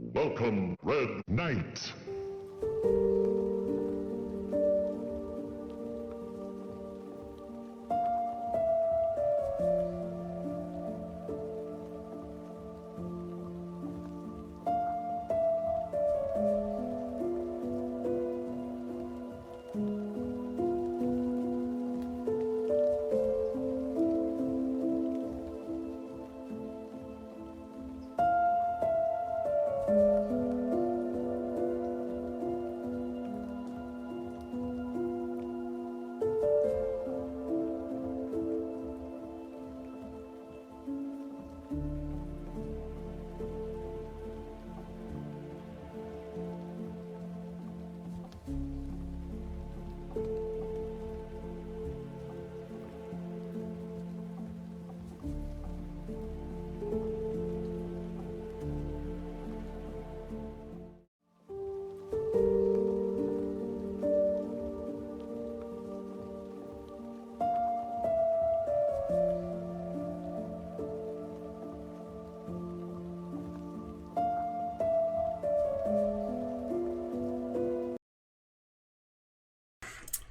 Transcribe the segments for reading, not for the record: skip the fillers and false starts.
Welcome, Red Knight.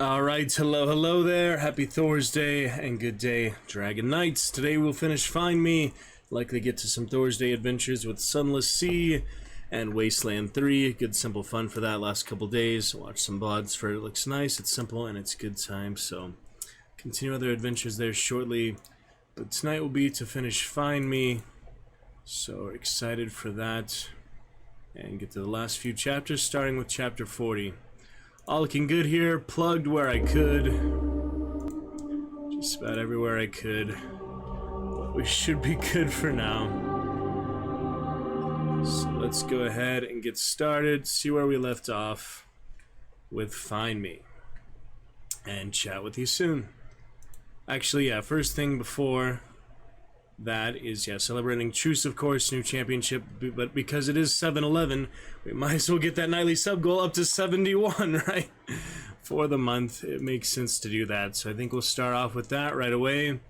Alright, hello there, happy Thursday, and good day, Dragon Knights. Today we'll finish Find Me, likely get to some Thursday adventures with Sunless Sea and Wasteland 3. Good simple fun for that last couple days. Watch some VODs for it. Looks nice, it's simple, and it's good time, so continue other adventures there shortly. But tonight will be to finish Find Me, so excited for that, and get to the last few chapters, starting with chapter 40. All looking good here, plugged where I could. Just about everywhere I could. We should be good for now. So let's go ahead and get started, see where we left off with Find Me. And chat with you soon. Actually, yeah, first thing before that is, yeah, celebrating Truce, of course, new championship, but because it is 7-11, we might as well get that nightly sub goal up to 71, right? For the month, it makes sense to do that, so I think we'll start off with that right away.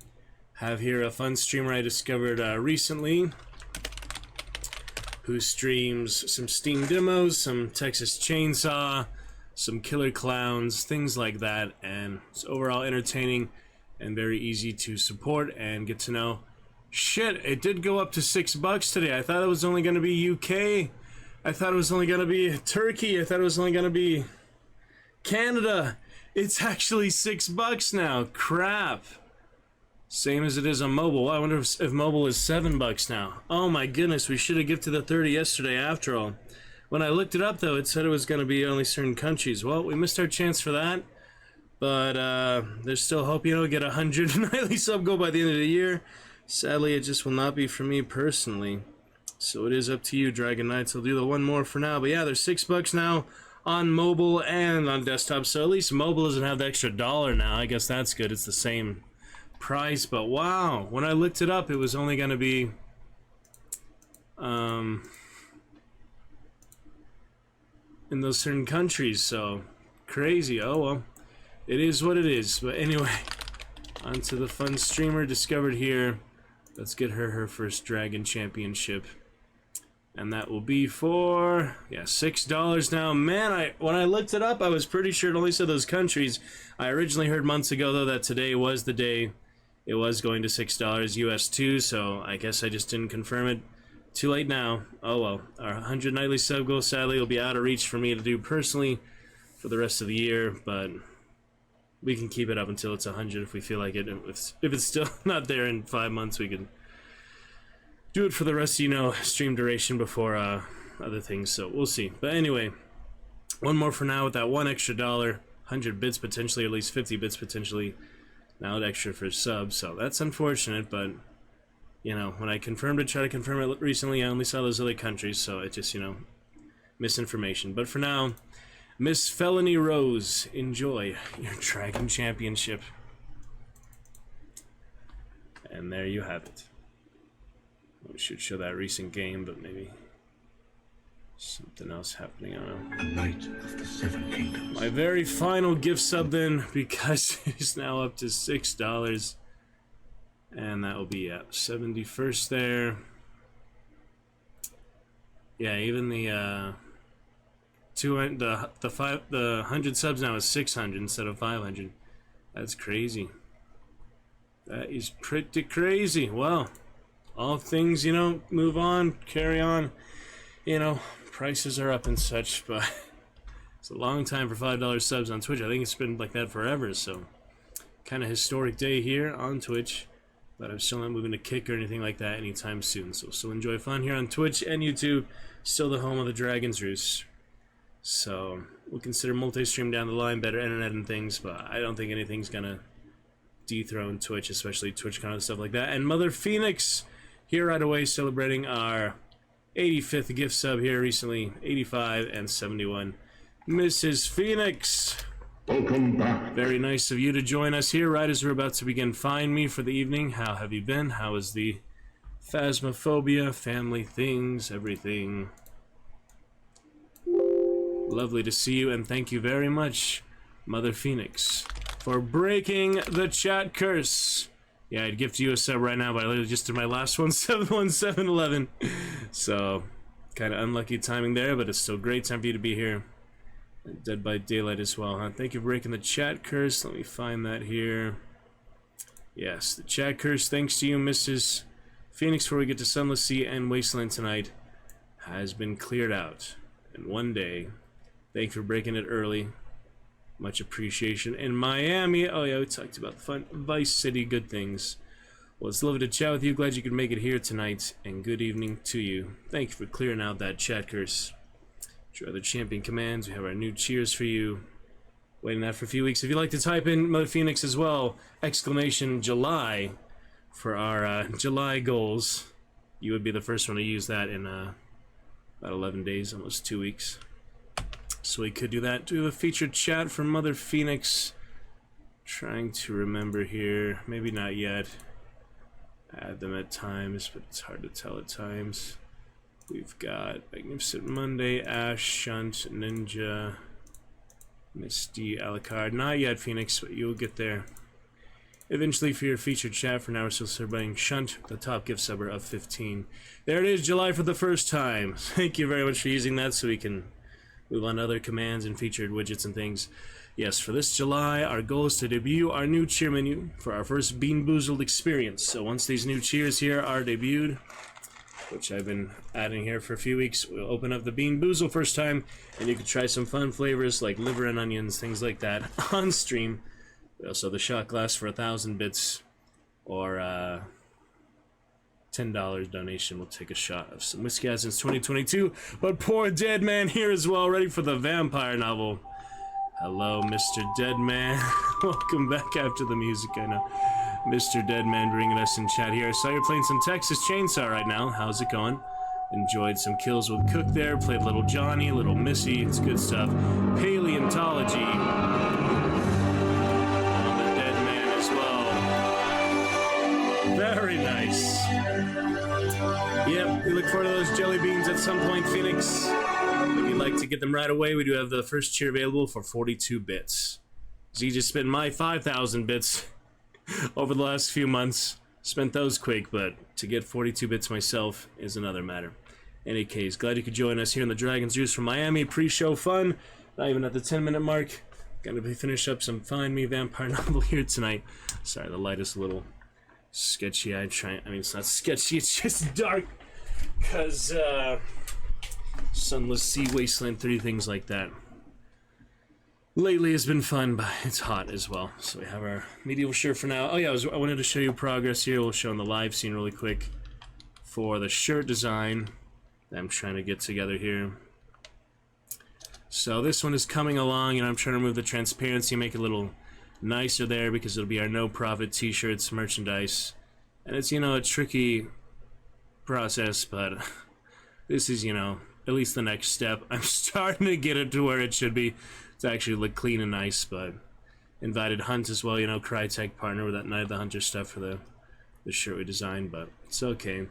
Have here a fun streamer I discovered recently, who streams some Steam demos, some Texas Chainsaw, some Killer Clowns, things like that, and it's overall entertaining and very easy to support and get to know. Shit, it did go up to $6 today. I thought it was only going to be UK. I thought it was only going to be Turkey. I thought it was only going to be Canada. It's actually $6 now. Crap. Same as it is on mobile. I wonder if mobile is $7 now. Oh my goodness, we should have gifted the 30 yesterday after all. When I looked it up though, it said it was going to be only certain countries. Well, we missed our chance for that. But there's still hope, you know, get 100 nightly sub goal by the end of the year. Sadly, it just will not be for me personally. So it is up to you, Dragon Knights. I'll do the one more for now. But yeah, there's $6 now on mobile and on desktop. So at least mobile doesn't have the extra $1 now. I guess that's good. It's the same price. But wow, when I looked it up, it was only going to be in those certain countries. So crazy. Oh well, it is what it is. But anyway, onto the fun streamer discovered here. Let's get her first Dragon Championship. And that will be for, yeah, $6 now. Man, when I looked it up, I was pretty sure it only said those countries. I originally heard months ago, though, that today was the day it was going to $6 US too, so I guess I just didn't confirm it. Too late now. Oh well. Our 100 nightly sub goal, sadly, will be out of reach for me to do personally for the rest of the year, but we can keep it up until it's 100 if we feel like it. If it's still not there in 5 months, we can do it for the rest of, you know, stream duration before other things, so we'll see. But anyway, one more for now with that one extra $1, 100 bits potentially, at least 50 bits potentially. Now an extra for subs, so that's unfortunate, but, you know, when I confirmed it, tried to confirm it recently, I only saw those other countries, so it just, you know, misinformation. But for now, Miss Felony Rose, enjoy your Dragon Championship. And there you have it. We should show that recent game, but maybe something else happening. I don't know. A Knight of the Seven Kingdoms. My very final gift sub then, because it's now up to $6. And that will be at 71st there. Yeah, even the 200, the 100 subs now is 600 instead of 500. That's crazy. That is pretty crazy. Well, all things, you know, move on, carry on. You know, prices are up and such, but it's a long time for $5 subs on Twitch. I think it's been like that forever, so kind of historic day here on Twitch. But I'm still not moving to Kick or anything like that anytime soon. So still enjoy fun here on Twitch and YouTube. Still the home of the Dragon's Roost. So we'll consider multi-stream down the line, better internet and things, but I don't think anything's gonna dethrone Twitch, especially TwitchCon and stuff like that. And Mother Phoenix here right away, celebrating our 85th gift sub here recently, 85 and 71. Mrs. Phoenix, Welcome back. very nice of you to join us here right as we're about to begin Find Me for the evening. How have you been? How is the Phasmophobia, family things, everything? Lovely to see you, and thank you very much, Mother Phoenix, for breaking the chat curse. Yeah, I'd gift you a sub right now, but I literally just did my last one, 71711. So, kind of unlucky timing there, but it's still great time for you to be here. And Dead by Daylight as well, huh? Thank you for breaking the chat curse. Let me find that here. Yes, the chat curse, thanks to you, Mrs. Phoenix, before we get to Sunless Sea and Wasteland tonight, has been cleared out. And one day, thank you for breaking it early. Much appreciation. In Miami, oh yeah, we talked about the fun Vice City, good things. Well, it's lovely to chat with you. Glad you could make it here tonight, and good evening to you. Thank you for clearing out that chat curse. Enjoy the champion commands. We have our new cheers for you. Waiting that for a few weeks. If you'd like to type in Mother Phoenix as well, exclamation July for our July goals, you would be the first one to use that in about 11 days, almost 2 weeks. So we could do that. Do a featured chat from Mother Phoenix. Trying to remember here. Maybe not yet. Add them at times, but it's hard to tell at times. We've got Magnificent Monday, Ash, Shunt, Ninja, Misty, Alucard. Not yet, Phoenix, but you'll get there. Eventually for your featured chat. For now, we're still celebrating Shunt, the top gift subber of 15. There it is, July for the first time. Thank you very much for using that so we can move on to other commands and featured widgets and things. Yes, for this July, our goal is to debut our new cheer menu for our first Bean Boozled experience. So once these new cheers here are debuted, which I've been adding here for a few weeks, we'll open up the Bean Boozle first time, and you can try some fun flavors like liver and onions, things like that, on stream. We also have the shot glass for 1,000 bits, or $10 donation. We'll take a shot of some Whiskey since 2022. But poor Dead Man here as well, ready for the vampire novel. Hello, Mr. Dead Man. Welcome back after the music, I know. Mr. Dead Man bringing us in chat here. I saw you're playing some Texas Chainsaw right now. How's it going? Enjoyed some kills with Cook there. Played Little Johnny, Little Missy. It's good stuff. Paleontology. On the Dead Man as well. Very nice. Yep, we look forward to those jelly beans at some point, Phoenix. If you'd like to get them right away, we do have the first cheer available for 42 bits. Z just spent my 5,000 bits over the last few months. Spent those quick, but to get 42 bits myself is another matter. Any case, glad you could join us here in the Dragon's Roost from Miami. Pre-show fun. Not even at the 10-minute mark. Gonna be finish up some Find Me vampire novel here tonight. Sorry, the light is a little sketchy. I mean, it's not sketchy, it's just dark. Because, Sunless Sea, Wasteland 3, things like that. Lately has been fun, but it's hot as well. So we have our medieval shirt for now. Oh yeah, I wanted to show you progress here. We'll show on the live scene really quick for the shirt design that I'm trying to get together here. So this one is coming along, and I'm trying to remove the transparency, make it a little nicer there, because it'll be our no profit t-shirts merchandise. And it's, you know, a tricky process, but this is, you know, at least the next step. I'm starting to get it to where it should be to actually look clean and nice, but invited Hunt as well, you know, Crytek partner with that Night of the Hunter stuff for the shirt we designed, but it's okay.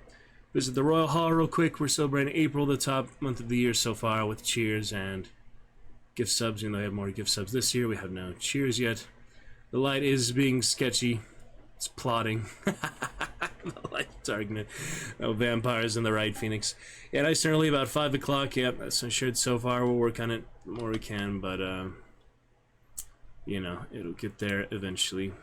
Visit the Royal Hall real quick. We're celebrating April, the top month of the year so far, with cheers and gift subs. Even though we have more gift subs this year, we have no cheers yet. The light is being sketchy. It's plotting. Light darkness. No vampires in the right, Phoenix. Yeah, nice and early, about 5 o'clock. Yep, that's assured so far. We'll work on it the more we can, but, you know, it'll get there eventually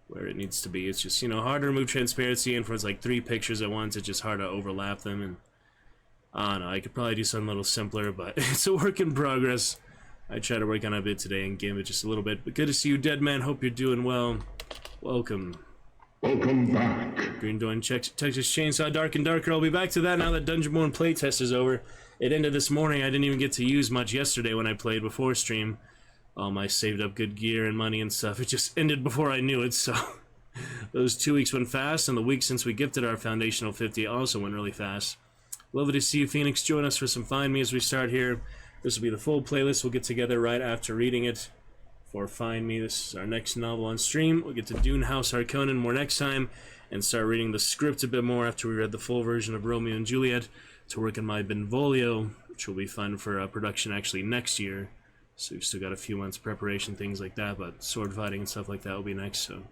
where it needs to be. It's just, you know, hard to remove transparency, and for it's like 3 pictures at once, it's just hard to overlap them, and I don't know, I could probably do something a little simpler, but it's a work in progress. I try to work on a bit today and game it just a little bit, but good to see you, Dead Man. Hope you're doing well. Welcome. Welcome back. Green Dawn, Texas Chainsaw, Dark and Darker. I'll be back to that now that Dungeonborn playtest is over. It ended this morning. I didn't even get to use much yesterday when I played before stream. All my saved up good gear and money and stuff. It just ended before I knew it, so those 2 weeks went fast, and the week since we gifted our Foundational 50 also went really fast. Lovely to see you, Phoenix. Join us for some Find Me as we start here. This will be the full playlist. We'll get together right after reading it for Find Me. This is our next novel on stream. We'll get to Dune House Harkonnen more next time and start reading the script a bit more after we read the full version of Romeo and Juliet to work on my Benvolio, which will be fun for production actually next year. So we've still got a few months preparation, things like that, but sword fighting and stuff like that will be next. So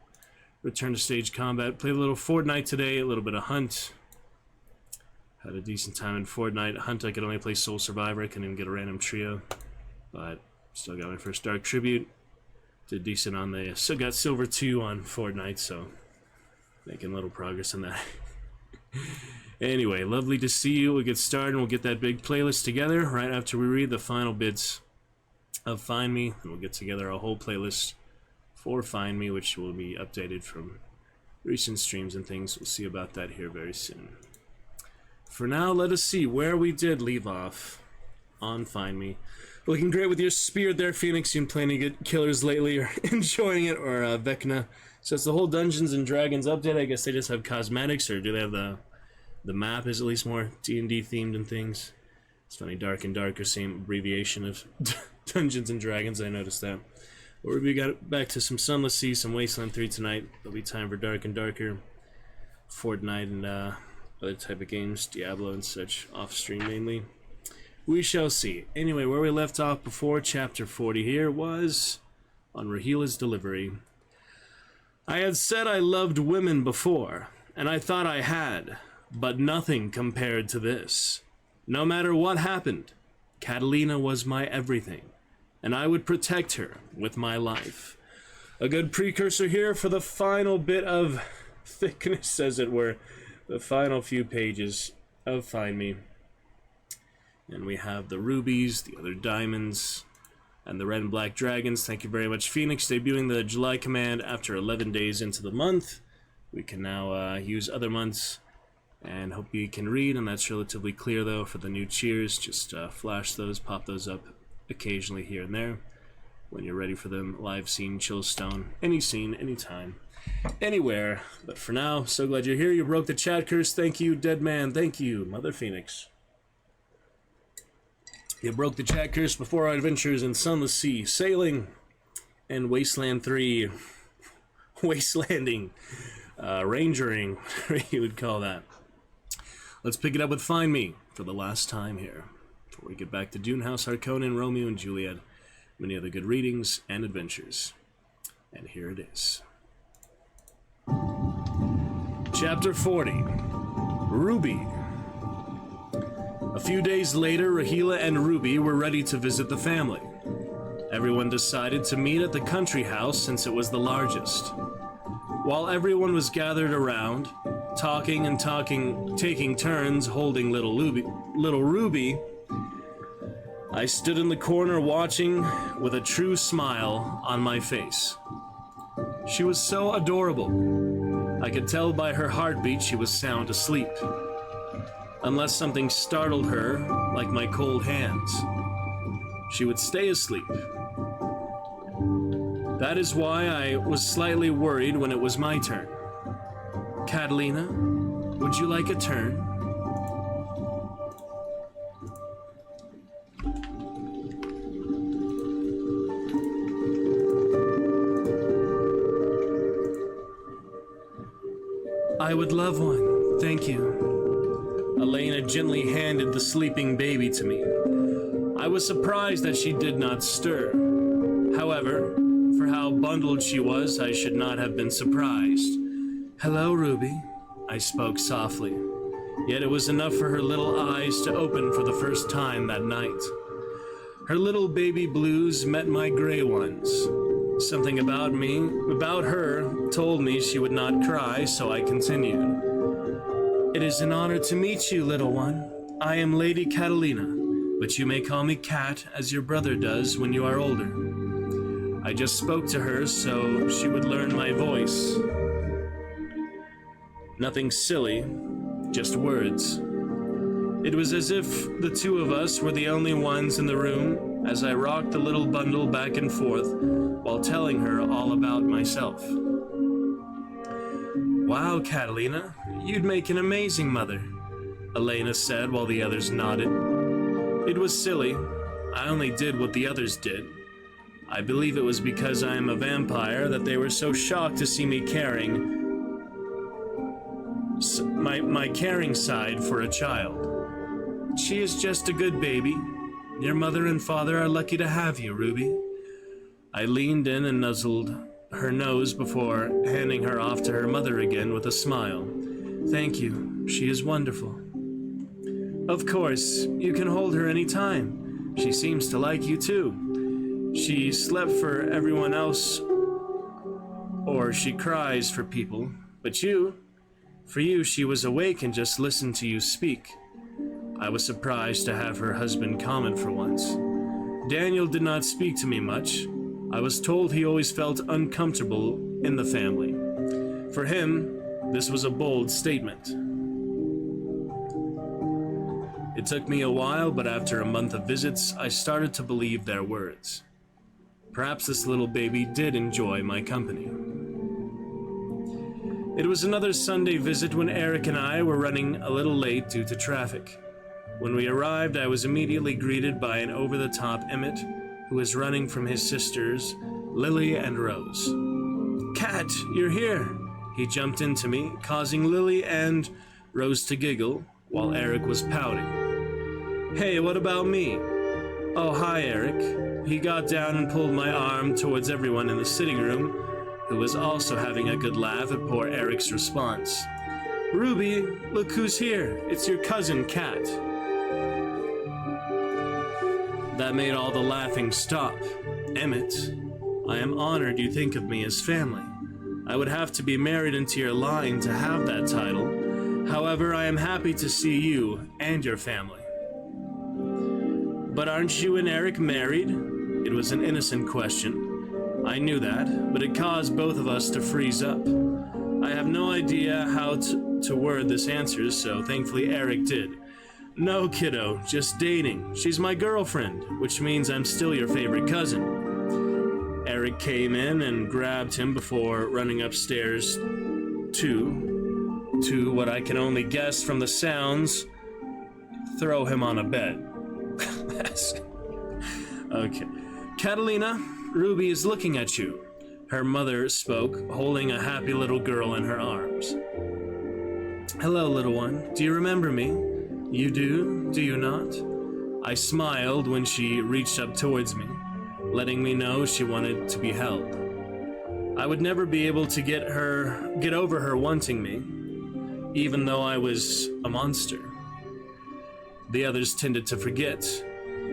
return to stage combat. Played a little Fortnite today, a little bit of Hunt. Had a decent time in Fortnite. Hunt, I could only play Soul Survivor. I couldn't even get a random trio, but still got my first Dark Tribute. Did decent on the, still got Silver 2 on Fortnite, so making a little progress on that. Anyway, lovely to see you. We'll get started and we'll get that big playlist together right after we read the final bits of Find Me, and we'll get together a whole playlist for Find Me, which will be updated from recent streams and things. We'll see about that here very soon. For now, let us see where we did leave off on Find Me. Looking great with your spear there, Phoenix. You've been playing to get killers lately, or enjoying it, or Vecna. So it's the whole Dungeons and Dragons update. I guess they just have cosmetics, or do they have the map is at least more D&D themed and things. It's funny, Dark and Darker, same abbreviation of Dungeons and Dragons, I noticed that. But we got back to some Sunless Sea, some Wasteland 3 tonight. There'll be time for Dark and Darker, Fortnite, and other type of games, Diablo and such, off-stream mainly. We shall see. Anyway, where we left off before chapter 40 here was on Rahila's delivery. I had said I loved women before, and I thought I had, but nothing compared to this. No matter what happened, Catalina was my everything, and I would protect her with my life. A good precursor here for the final bit of thickness, as it were, the final few pages of Find Me. And we have the rubies, the other diamonds, and the red and black dragons. Thank you very much, Phoenix, debuting the July command after 11 days into the month. We can now use other months, and hope you can read, and that's relatively clear, though, for the new cheers. Just flash those, pop those up occasionally here and there when you're ready for them. Live scene, Chillstone, any scene, anytime, anywhere. But for now, so glad you're here. You broke the chat curse. Thank you, Dead Man. Thank you, Mother Phoenix. You broke the chat curse before our adventures in Sunless Sea, sailing, and Wasteland 3, wastelanding, rangering, whatever you would call that. Let's pick it up with Find Me for the last time here, before we get back to Dune House Harkonnen, Romeo and Juliet, many other good readings and adventures. And here it is. Chapter 40, Ruby. A few days later, Rahila and Ruby were ready to visit the family. Everyone decided to meet at the country house since it was the largest. While everyone was gathered around, talking and taking turns holding little Ruby, I stood in the corner watching with a true smile on my face. She was so adorable. I could tell by her heartbeat she was sound asleep. Unless something startled her, like my cold hands, she would stay asleep. That is why I was slightly worried when it was my turn. Catalina, would you like a turn? I would love one, thank you. Elena gently handed the sleeping baby to me. I was surprised that she did not stir. However, for how bundled she was, I should not have been surprised. Hello, Ruby. I spoke softly, yet it was enough for her little eyes to open for the first time that night. Her little baby blues met my gray ones. Something about her, told me she would not cry, so I continued. It is an honor to meet you, little one. I am Lady Catalina, but you may call me Cat, as your brother does when you are older. I just spoke to her so she would learn my voice. Nothing silly, just words. It was as if the two of us were the only ones in the room as I rocked the little bundle back and forth while telling her all about myself. Wow, Catalina, you'd make an amazing mother, Elena said while the others nodded. It was silly. I only did what the others did. I believe it was because I am a vampire that they were so shocked to see me carrying my caring side for a child. She is just a good baby. Your mother and father are lucky to have you, Ruby. I leaned in and nuzzled her nose before handing her off to her mother again with a smile. Thank you. She is wonderful. Of course, you can hold her any time. She seems to like you too. She slept for everyone else, or she cries for people, but for you, she was awake and just listened to you speak. I was surprised to have her husband comment for once. Daniel did not speak to me much. I was told he always felt uncomfortable in the family. For him, this was a bold statement. It took me a while, but after a month of visits, I started to believe their words. Perhaps this little baby did enjoy my company. It was another Sunday visit when Eric and I were running a little late due to traffic. When we arrived, I was immediately greeted by an over-the-top Emmett who was running from his sisters, Lily and Rose. Cat, you're here! He jumped into me, causing Lily and Rose to giggle, while Eric was pouting. Hey, what about me? Oh, hi, Eric. He got down and pulled my arm towards everyone in the sitting room, who was also having a good laugh at poor Eric's response. Ruby, look who's here. It's your cousin, Cat. That made all the laughing stop. Emmett, I am honored you think of me as family. I would have to be married into your line to have that title. However, I am happy to see you and your family. But aren't you and Eric married? It was an innocent question. I knew that, but it caused both of us to freeze up. I have no idea how to word this answer, so thankfully Eric did. No, kiddo, just dating. She's my girlfriend, which means I'm still your favorite cousin. Eric came in and grabbed him before running upstairs to what I can only guess from the sounds, throw him on a bed. Okay. Catalina, Ruby is looking at you. Her mother spoke, holding a happy little girl in her arms. Hello, little one. Do you remember me? You do you not? I smiled when she reached up towards me, letting me know she wanted to be held. I would never be able to get over her wanting me, even though I was a monster. The others tended to forget,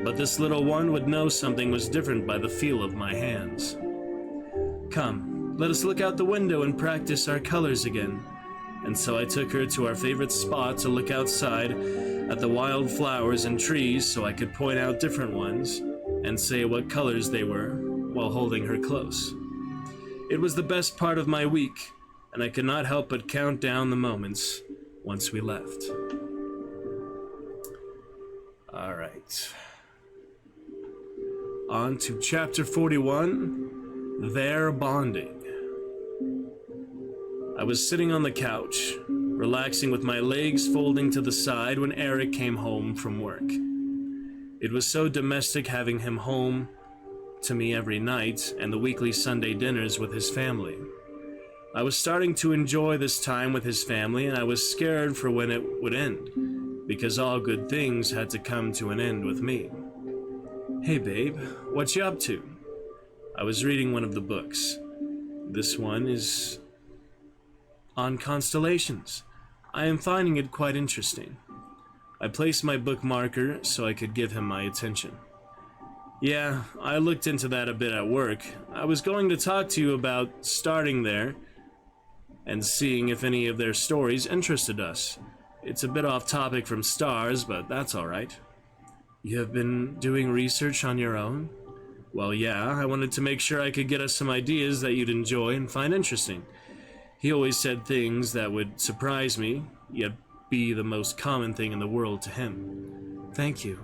but this little one would know something was different by the feel of my hands. Come, let us look out the window and practice our colors again. And so I took her to our favorite spot to look outside at the wild flowers and trees so I could point out different ones and say what colors they were while holding her close. It was the best part of my week, and I could not help but count down the moments once we left. All right. On to chapter 41, Their Bonding. I was sitting on the couch, relaxing with my legs folding to the side when Eric came home from work. It was so domestic having him home to me every night and the weekly Sunday dinners with his family. I was starting to enjoy this time with his family, and I was scared for when it would end, because all good things had to come to an end with me. Hey babe, what you up to? I was reading one of the books. This one is on constellations. I am finding it quite interesting. I placed my bookmarker so I could give him my attention. Yeah, I looked into that a bit at work. I was going to talk to you about starting there and seeing if any of their stories interested us. It's a bit off topic from stars, but that's alright. You have been doing research on your own? Well, yeah, I wanted to make sure I could get us some ideas that you'd enjoy and find interesting. He always said things that would surprise me, yet be the most common thing in the world to him. Thank you.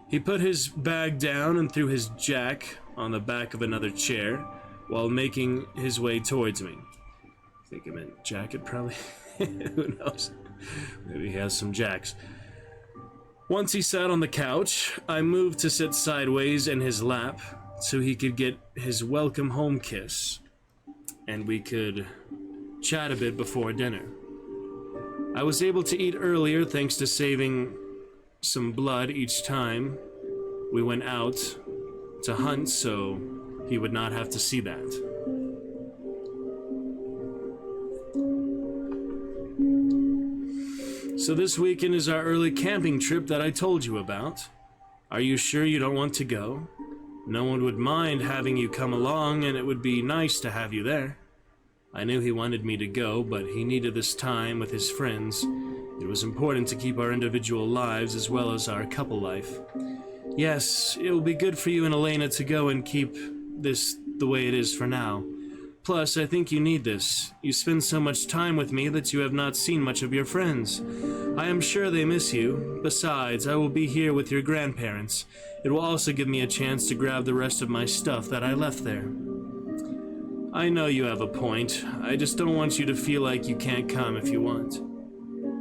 He put his bag down and threw his jack on the back of another chair while making his way towards me. I think I meant jacket, probably. Who knows? Maybe he has some jacks. Once he sat on the couch, I moved to sit sideways in his lap so he could get his welcome home kiss, and we could chat a bit before dinner. I was able to eat earlier thanks to saving some blood each time we went out to hunt, so he would not have to see that. So this weekend is our early camping trip that I told you about. Are you sure you don't want to go? No one would mind having you come along, and it would be nice to have you there. I knew he wanted me to go, but he needed this time with his friends. It was important to keep our individual lives as well as our couple life. Yes, it will be good for you and Elena to go and keep this the way it is for now. Plus, I think you need this. You spend so much time with me that you have not seen much of your friends. I am sure they miss you. Besides, I will be here with your grandparents. It will also give me a chance to grab the rest of my stuff that I left there. I know you have a point. I just don't want you to feel like you can't come if you want.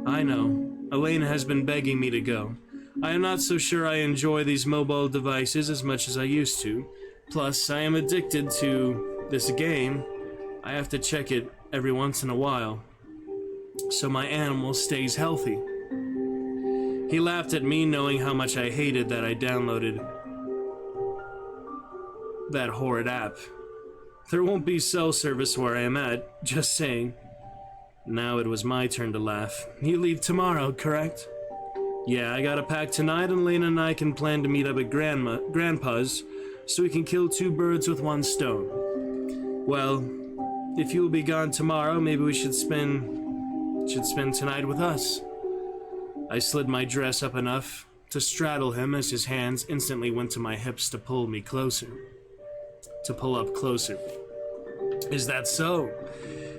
I know. Elena has been begging me to go. I am not so sure I enjoy these mobile devices as much as I used to. Plus, I am addicted to this game. I have to check it every once in a while, so my animal stays healthy. He laughed at me, knowing how much I hated that I downloaded that horrid app. There won't be cell service where I am at, just saying. Now it was my turn to laugh. You leave tomorrow, correct? Yeah, I gotta pack tonight, and Lena and I can plan to meet up at Grandpa's, so we can kill two birds with one stone. Well, if you'll be gone tomorrow, maybe we should spend tonight with us. I slid my dress up enough to straddle him as his hands instantly went to my hips to pull up closer. Is that so?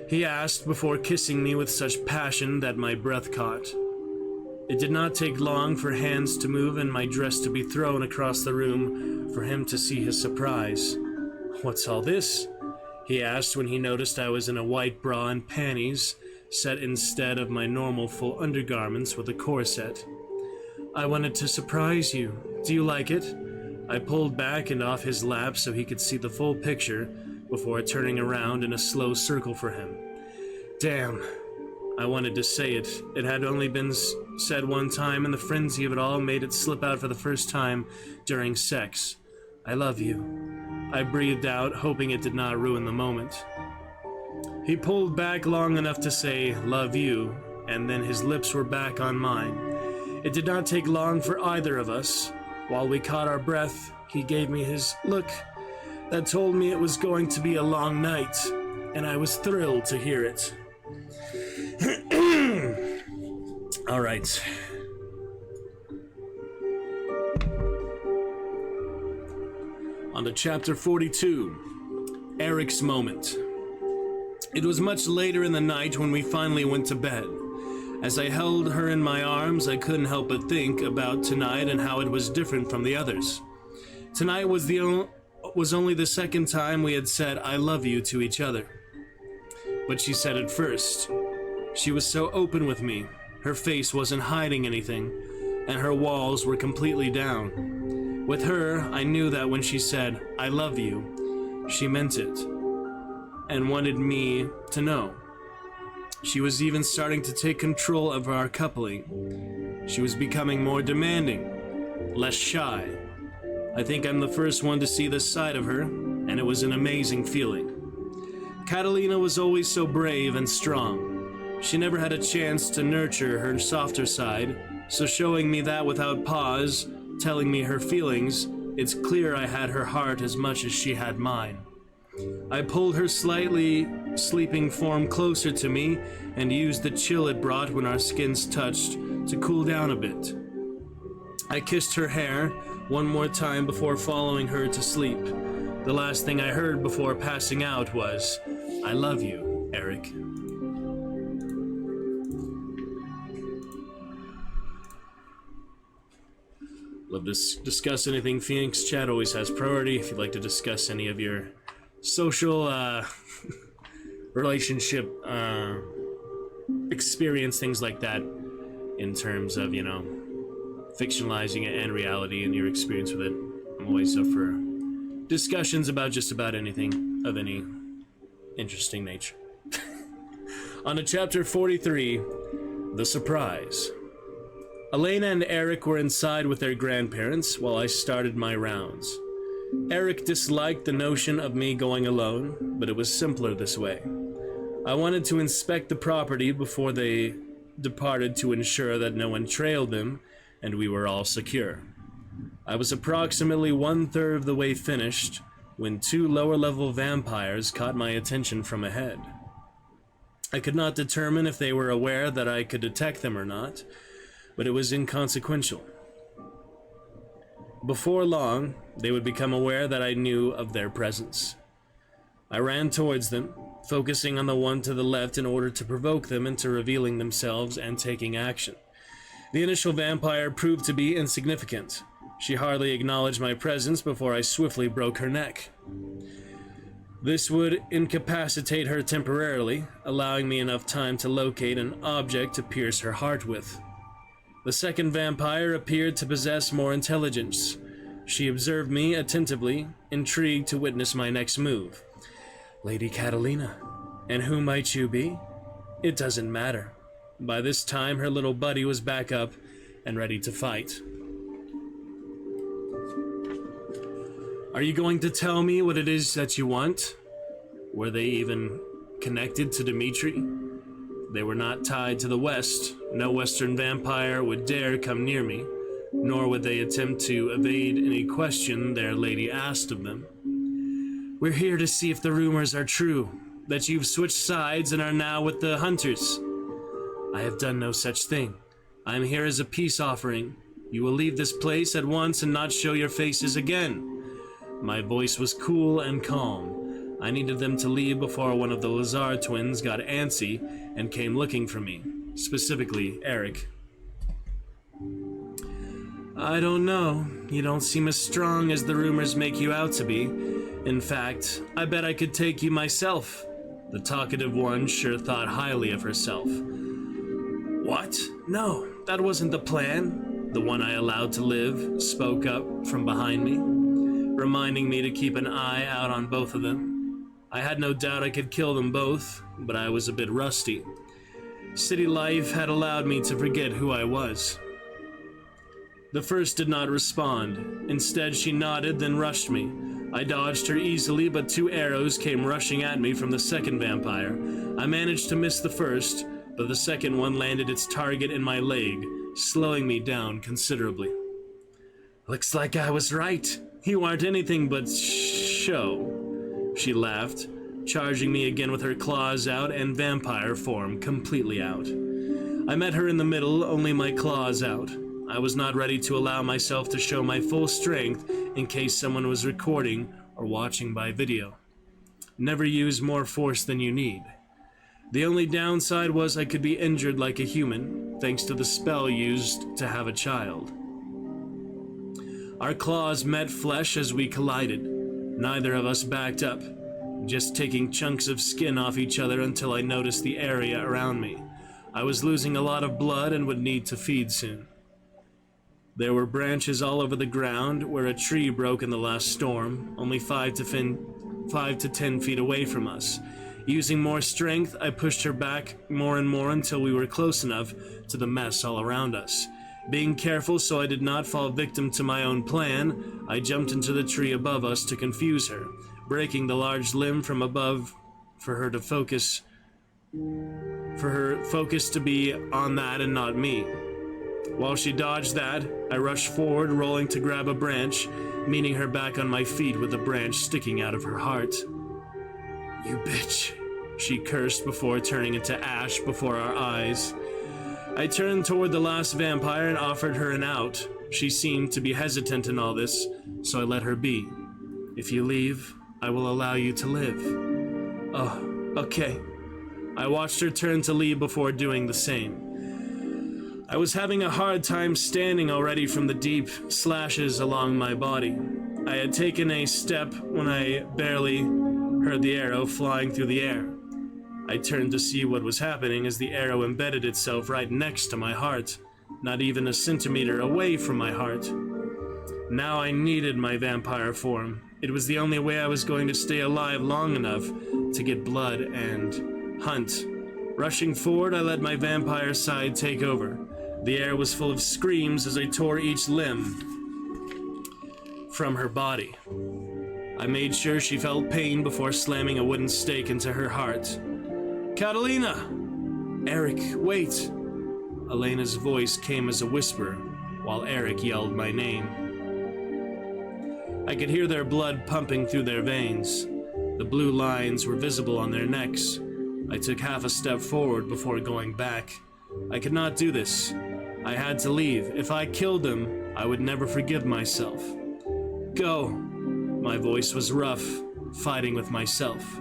He asked before kissing me with such passion that my breath caught. It did not take long for hands to move and my dress to be thrown across the room for him to see his surprise. What's all this? He asked when he noticed I was in a white bra and panties, set instead of my normal full undergarments with a corset. I wanted to surprise you. Do you like it? I pulled back and off his lap so he could see the full picture before turning around in a slow circle for him. Damn. I wanted to say it. It had only been said one time, and the frenzy of it all made it slip out for the first time during sex. I love you. I breathed out, hoping it did not ruin the moment. He pulled back long enough to say, love you, and then his lips were back on mine. It did not take long for either of us. While we caught our breath, he gave me his look that told me it was going to be a long night, and I was thrilled to hear it. All right. On to chapter 42, Eric's Moment. It was much later in the night when we finally went to bed. As I held her in my arms, I couldn't help but think about tonight and how it was different from the others. Tonight was only the second time we had said I love you to each other. But she said it first. She was so open with me. Her face wasn't hiding anything, and her walls were completely down. With her, I knew that when she said, I love you, she meant it, and wanted me to know. She was even starting to take control of our coupling. She was becoming more demanding, less shy. I think I'm the first one to see this side of her, and it was an amazing feeling. Catalina was always so brave and strong. She never had a chance to nurture her softer side, so showing me that without pause, telling me her feelings, it's clear I had her heart as much as she had mine. I pulled her slightly sleeping form closer to me and used the chill it brought when our skins touched to cool down a bit. I kissed her hair one more time before following her to sleep. The last thing I heard before passing out was, "I love you, Eric." Love to discuss anything. Phoenix chat always has priority. If you'd like to discuss any of your social relationship experience, things like that, in terms of, you know, fictionalizing it and reality and your experience with it, I'm always up for discussions about just about anything of any interesting nature. On to chapter 43, The Surprise. Elena and Eric were inside with their grandparents while I started my rounds. Eric disliked the notion of me going alone, but it was simpler this way. I wanted to inspect the property before they departed to ensure that no one trailed them and we were all secure. I was approximately 1/3 of the way finished when 2 lower-level vampires caught my attention from ahead. I could not determine if they were aware that I could detect them or not, but it was inconsequential. Before long, they would become aware that I knew of their presence. I ran towards them, focusing on the one to the left in order to provoke them into revealing themselves and taking action. The initial vampire proved to be insignificant. She hardly acknowledged my presence before I swiftly broke her neck. This would incapacitate her temporarily, allowing me enough time to locate an object to pierce her heart with. The second vampire appeared to possess more intelligence. She observed me attentively, intrigued to witness my next move. "Lady Catalina, and who might you be?" "It doesn't matter." By this time, her little buddy was back up and ready to fight. "Are you going to tell me what it is that you want?" Were they even connected to Dimitri? They were not tied to the West. No Western vampire would dare come near me, nor would they attempt to evade any question their lady asked of them. "We're here to see if the rumors are true, that you've switched sides and are now with the hunters." "I have done no such thing. I am here as a peace offering. You will leave this place at once and not show your faces again." My voice was cool and calm. I needed them to leave before one of the Lazar twins got antsy and came looking for me, specifically Eric. "I don't know. You don't seem as strong as the rumors make you out to be. In fact, I bet I could take you myself." The talkative one sure thought highly of herself. "What? No, that wasn't the plan." The one I allowed to live spoke up from behind me, reminding me to keep an eye out on both of them. I had no doubt I could kill them both, but I was a bit rusty. City life had allowed me to forget who I was. The first did not respond. Instead, she nodded, then rushed me. I dodged her easily, but 2 arrows came rushing at me from the second vampire. I managed to miss the first, but the second one landed its target in my leg, slowing me down considerably. "Looks like I was right. You aren't anything but show." She laughed, charging me again with her claws out and vampire form completely out. I met her in the middle, only my claws out. I was not ready to allow myself to show my full strength in case someone was recording or watching by video. Never use more force than you need. The only downside was I could be injured like a human, thanks to the spell used to have a child. Our claws met flesh as we collided. Neither of us backed up, just taking chunks of skin off each other until I noticed the area around me. I was losing a lot of blood and would need to feed soon. There were branches all over the ground where a tree broke in the last storm, only 5 to 10 feet away from us. Using more strength, I pushed her back more and more until we were close enough to the mess all around us. Being careful so I did not fall victim to my own plan, I jumped into the tree above us to confuse her, breaking the large limb from above for her to focus for her focus to be on that and not me. While she dodged that, I rushed forward, rolling to grab a branch, meeting her back on my feet with the branch sticking out of her heart. "You bitch," she cursed before turning into ash before our eyes. I turned toward the last vampire and offered her an out. She seemed to be hesitant in all this, so I let her be. "If you leave, I will allow you to live." "Oh, okay." I watched her turn to leave before doing the same. I was having a hard time standing already from the deep slashes along my body. I had taken a step when I barely heard the arrow flying through the air. I turned to see what was happening as the arrow embedded itself right next to my heart, not even a centimeter away from my heart. Now I needed my vampire form. It was the only way I was going to stay alive long enough to get blood and hunt. Rushing forward, I let my vampire side take over. The air was full of screams as I tore each limb from her body. I made sure she felt pain before slamming a wooden stake into her heart. "Catalina!" "Eric, wait!" Elena's voice came as a whisper, while Eric yelled my name. I could hear their blood pumping through their veins. The blue lines were visible on their necks. I took half a step forward before going back. I could not do this. I had to leave. If I killed them, I would never forgive myself. "Go!" My voice was rough, fighting with myself.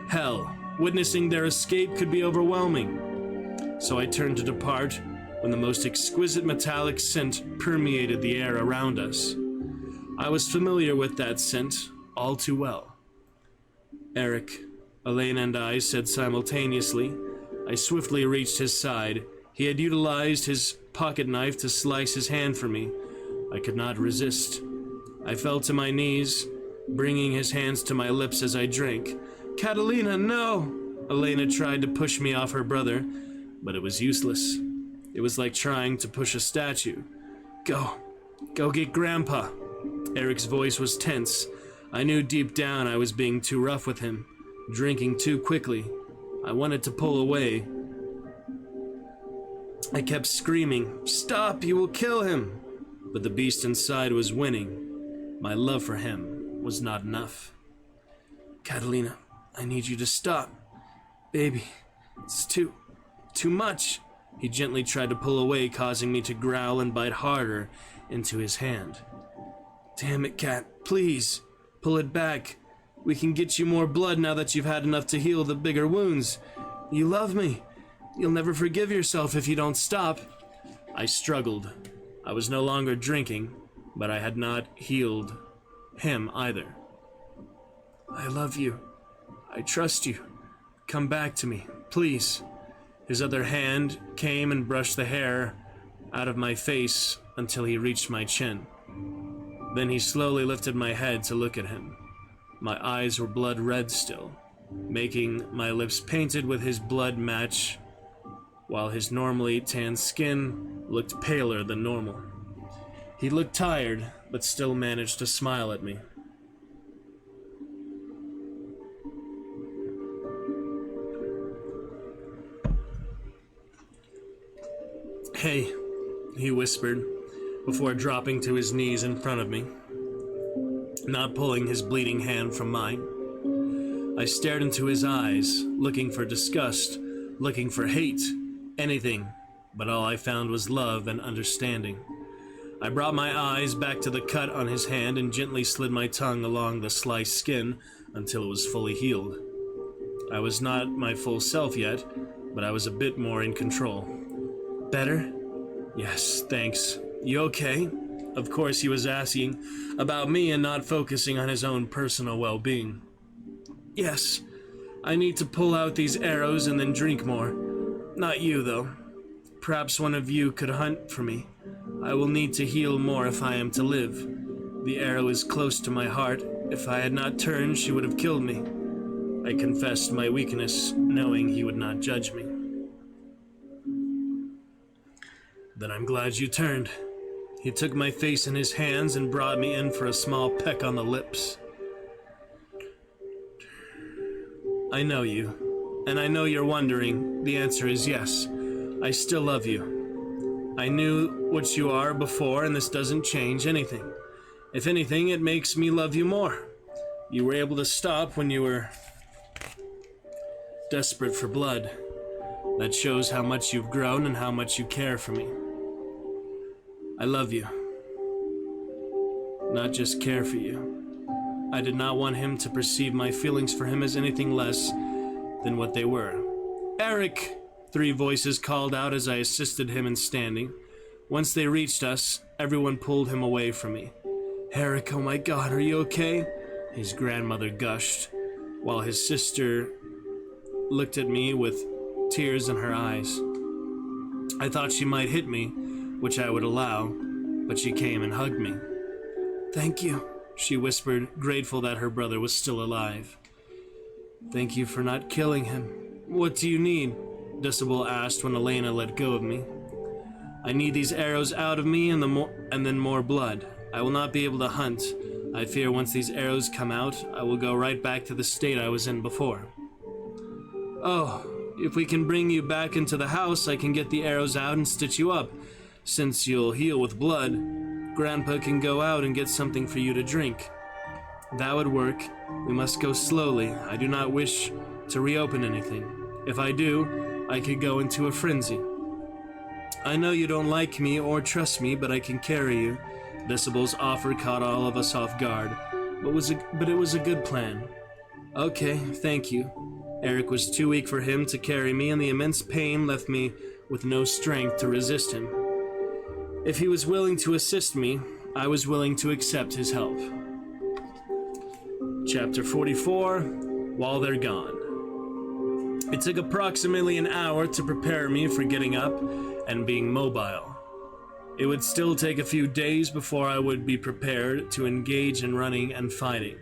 Hell, witnessing their escape could be overwhelming. So I turned to depart when the most exquisite metallic scent permeated the air around us. I was familiar with that scent all too well. "Eric," Elena and I said simultaneously. I swiftly reached his side. He had utilized his pocket knife to slice his hand for me. I could not resist. I fell to my knees, bringing his hands to my lips as I drank. "Catalina, no!" Elena tried to push me off her brother, but it was useless. It was like trying to push a statue. Go get Grandpa." Eric's voice was tense. I knew deep down I was being too rough with him, drinking too quickly. I wanted to pull away. I kept screaming, "Stop, you will kill him!" But the beast inside was winning. My love for him was not enough. "Catalina, I need you to stop. Baby, it's too much." He gently tried to pull away, causing me to growl and bite harder into his hand. "Damn it, Cat, please, pull it back. We can get you more blood now that you've had enough to heal the bigger wounds. You love me. You'll never forgive yourself if you don't stop." I struggled. I was no longer drinking, but I had not healed him either. "I love you. I trust you. Come back to me, please." His other hand came and brushed the hair out of my face until he reached my chin. Then he slowly lifted my head to look at him. My eyes were blood red still, making my lips painted with his blood match, while his normally tan skin looked paler than normal. He looked tired, but still managed to smile at me. "Hey," he whispered, before dropping to his knees in front of me, not pulling his bleeding hand from mine. I stared into his eyes, looking for disgust, looking for hate, anything, but all I found was love and understanding. I brought my eyes back to the cut on his hand and gently slid my tongue along the sliced skin until it was fully healed. I was not my full self yet, but I was a bit more in control. "Better?" "Yes, thanks. You okay?" Of course he was asking about me and not focusing on his own personal well-being. "Yes. I need to pull out these arrows and then drink more. Not you, though. Perhaps one of you could hunt for me. I will need to heal more if I am to live. The arrow is close to my heart. If I had not turned, she would have killed me." I confessed my weakness, knowing he would not judge me. "Then I'm glad you turned." He took my face in his hands and brought me in for a small peck on the lips. "I know you. And I know you're wondering. The answer is yes. I still love you. I knew what you are before, and this doesn't change anything. If anything, it makes me love you more. You were able to stop when you were desperate for blood. That shows how much you've grown and how much you care for me. I love you. Not just care for you. I did not want him to perceive my feelings for him as anything less than what they were. Eric! 3 voices called out as I assisted him in standing. Once they reached us, everyone pulled him away from me. Eric, oh my God, are you okay? His grandmother gushed, while his sister looked at me with tears in her eyes. I thought she might hit me, which I would allow, but she came and hugged me. Thank you, she whispered, grateful that her brother was still alive. Thank you for not killing him. What do you need? Decibel asked when Elena let go of me. I need these arrows out of me and then more blood. I will not be able to hunt. I fear once these arrows come out, I will go right back to the state I was in before. Oh, if we can bring you back into the house, I can get the arrows out and stitch you up. Since you'll heal with blood, Grandpa can go out and get something for you to drink. That would work. We must go slowly. I do not wish to reopen anything. If I do, I could go into a frenzy. I know you don't like me or trust me, but I can carry you. Decibel's offer caught all of us off guard, but it was a good plan. Okay, thank you. Eric was too weak for him to carry me, and the immense pain left me with no strength to resist him. If he was willing to assist me, I was willing to accept his help. Chapter 44, While They're Gone. It took approximately an hour to prepare me for getting up and being mobile. It would still take a few days before I would be prepared to engage in running and fighting,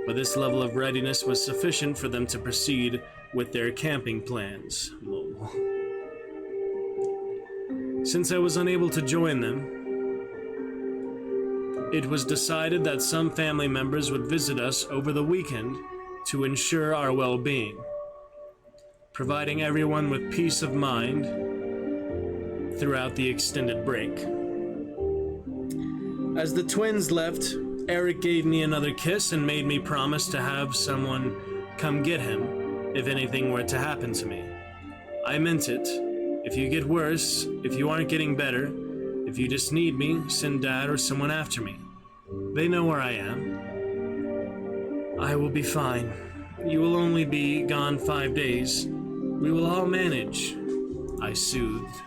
but this level of readiness was sufficient for them to proceed with their camping plans. Since I was unable to join them, it was decided that some family members would visit us over the weekend to ensure our well-being, providing everyone with peace of mind throughout the extended break. As the twins left, Eric gave me another kiss and made me promise to have someone come get him if anything were to happen to me. I meant it. If you get worse, if you aren't getting better, if you just need me, send Dad or someone after me. They know where I am. I will be fine. You will only be gone 5 days. We will all manage, I soothed.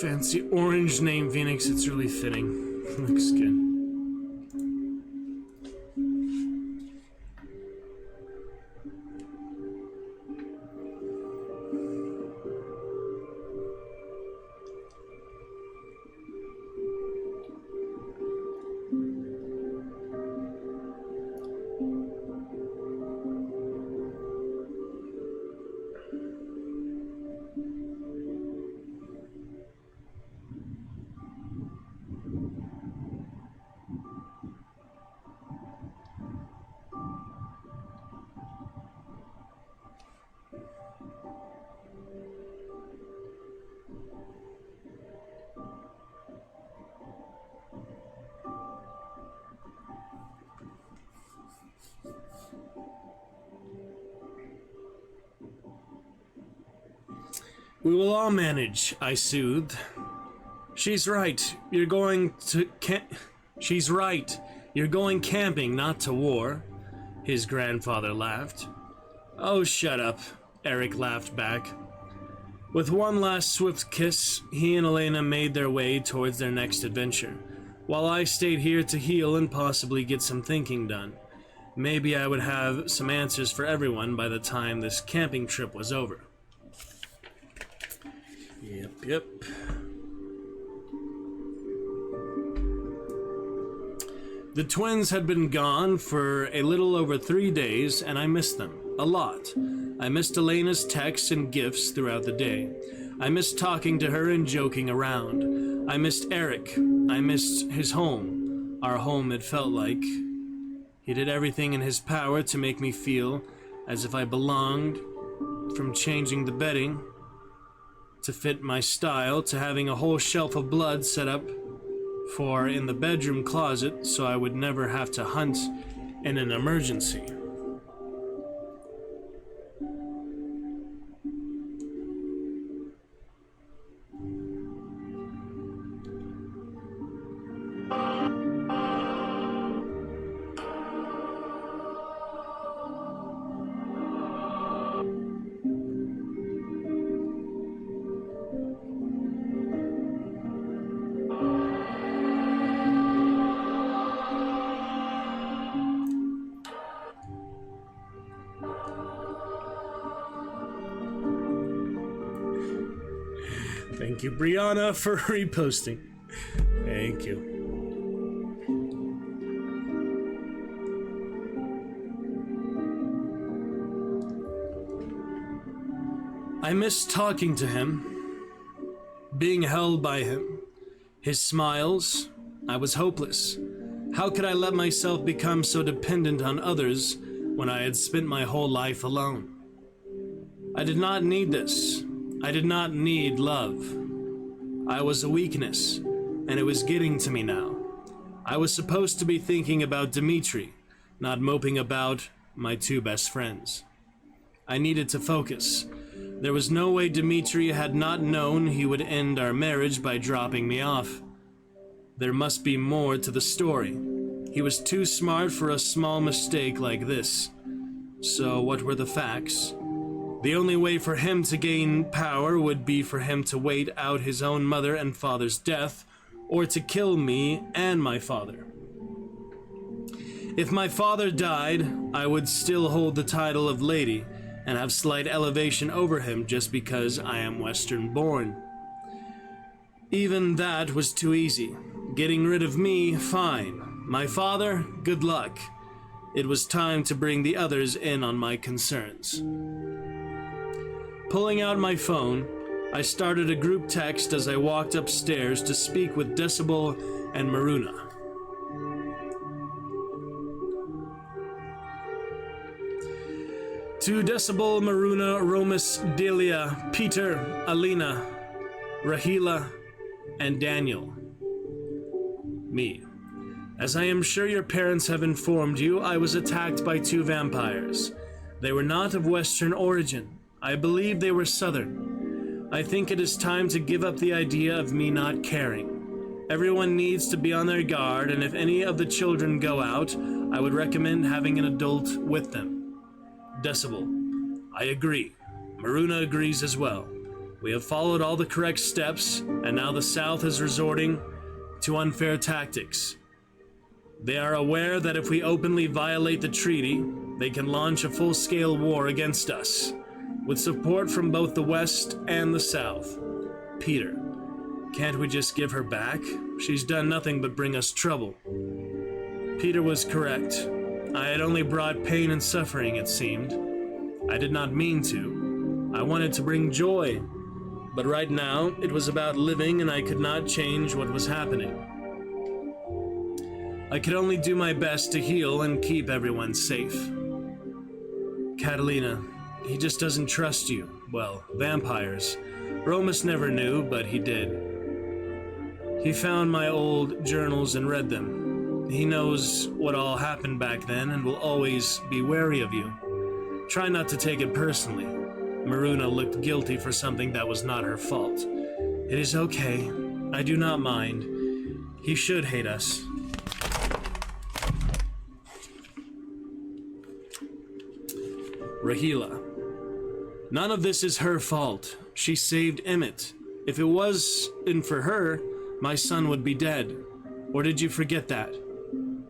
Fancy orange name, Phoenix. It's really fitting. Looks good. We will all manage, I soothed. She's right. You're going to She's right. You're going camping, not to war. His grandfather laughed. Oh, shut up, Eric laughed back. With one last swift kiss, he and Elena made their way towards their next adventure, while I stayed here to heal and possibly get some thinking done. Maybe I would have some answers for everyone by the time this camping trip was over. Yep. The twins had been gone for a little over 3 days, and I missed them. A lot. I missed Elena's texts and gifts throughout the day. I missed talking to her and joking around. I missed Eric. I missed his home. Our home, it felt like. He did everything in his power to make me feel as if I belonged, from changing the bedding to fit my style to having a whole shelf of blood set up for in the bedroom closet so I would never have to hunt in an emergency. Thank you, Brianna, for reposting. Thank you. I miss talking to him, being held by him, his smiles. I was hopeless. How could I let myself become so dependent on others when I had spent my whole life alone? I did not need this. I did not need love. I was a weakness, and it was getting to me now. I was supposed to be thinking about Dimitri, not moping about my 2 best friends. I needed to focus. There was no way Dimitri had not known he would end our marriage by dropping me off. There must be more to the story. He was too smart for a small mistake like this. So what were the facts? The only way for him to gain power would be for him to wait out his own mother and father's death, or to kill me and my father. If my father died, I would still hold the title of lady and have slight elevation over him just because I am Western born. Even that was too easy. Getting rid of me, fine. My father, good luck. It was time to bring the others in on my concerns. Pulling out my phone, I started a group text as I walked upstairs to speak with Decibel and Maruna. To Decibel, Maruna, Romus, Delia, Peter, Alina, Rahila, and Daniel. Me. As I am sure your parents have informed you, I was attacked by 2 vampires. They were not of Western origin. I believe they were Southern. I think it is time to give up the idea of me not caring. Everyone needs to be on their guard, and if any of the children go out, I would recommend having an adult with them. Decibel. I agree. Maruna agrees as well. We have followed all the correct steps, and now the South is resorting to unfair tactics. They are aware that if we openly violate the treaty, they can launch a full-scale war against us, with support from both the West and the South. Peter, can't we just give her back? She's done nothing but bring us trouble. Peter was correct. I had only brought pain and suffering, it seemed. I did not mean to. I wanted to bring joy. But right now, it was about living, and I could not change what was happening. I could only do my best to heal and keep everyone safe. Catalina, he just doesn't trust you. Well, vampires. Romus never knew, but he did. He found my old journals and read them. He knows what all happened back then and will always be wary of you. Try not to take it personally. Maruna looked guilty for something that was not her fault. It is okay. I do not mind. He should hate us. Rahila. None of this is her fault. She saved Emmett. If it wasn't for her, my son would be dead. Or did you forget that?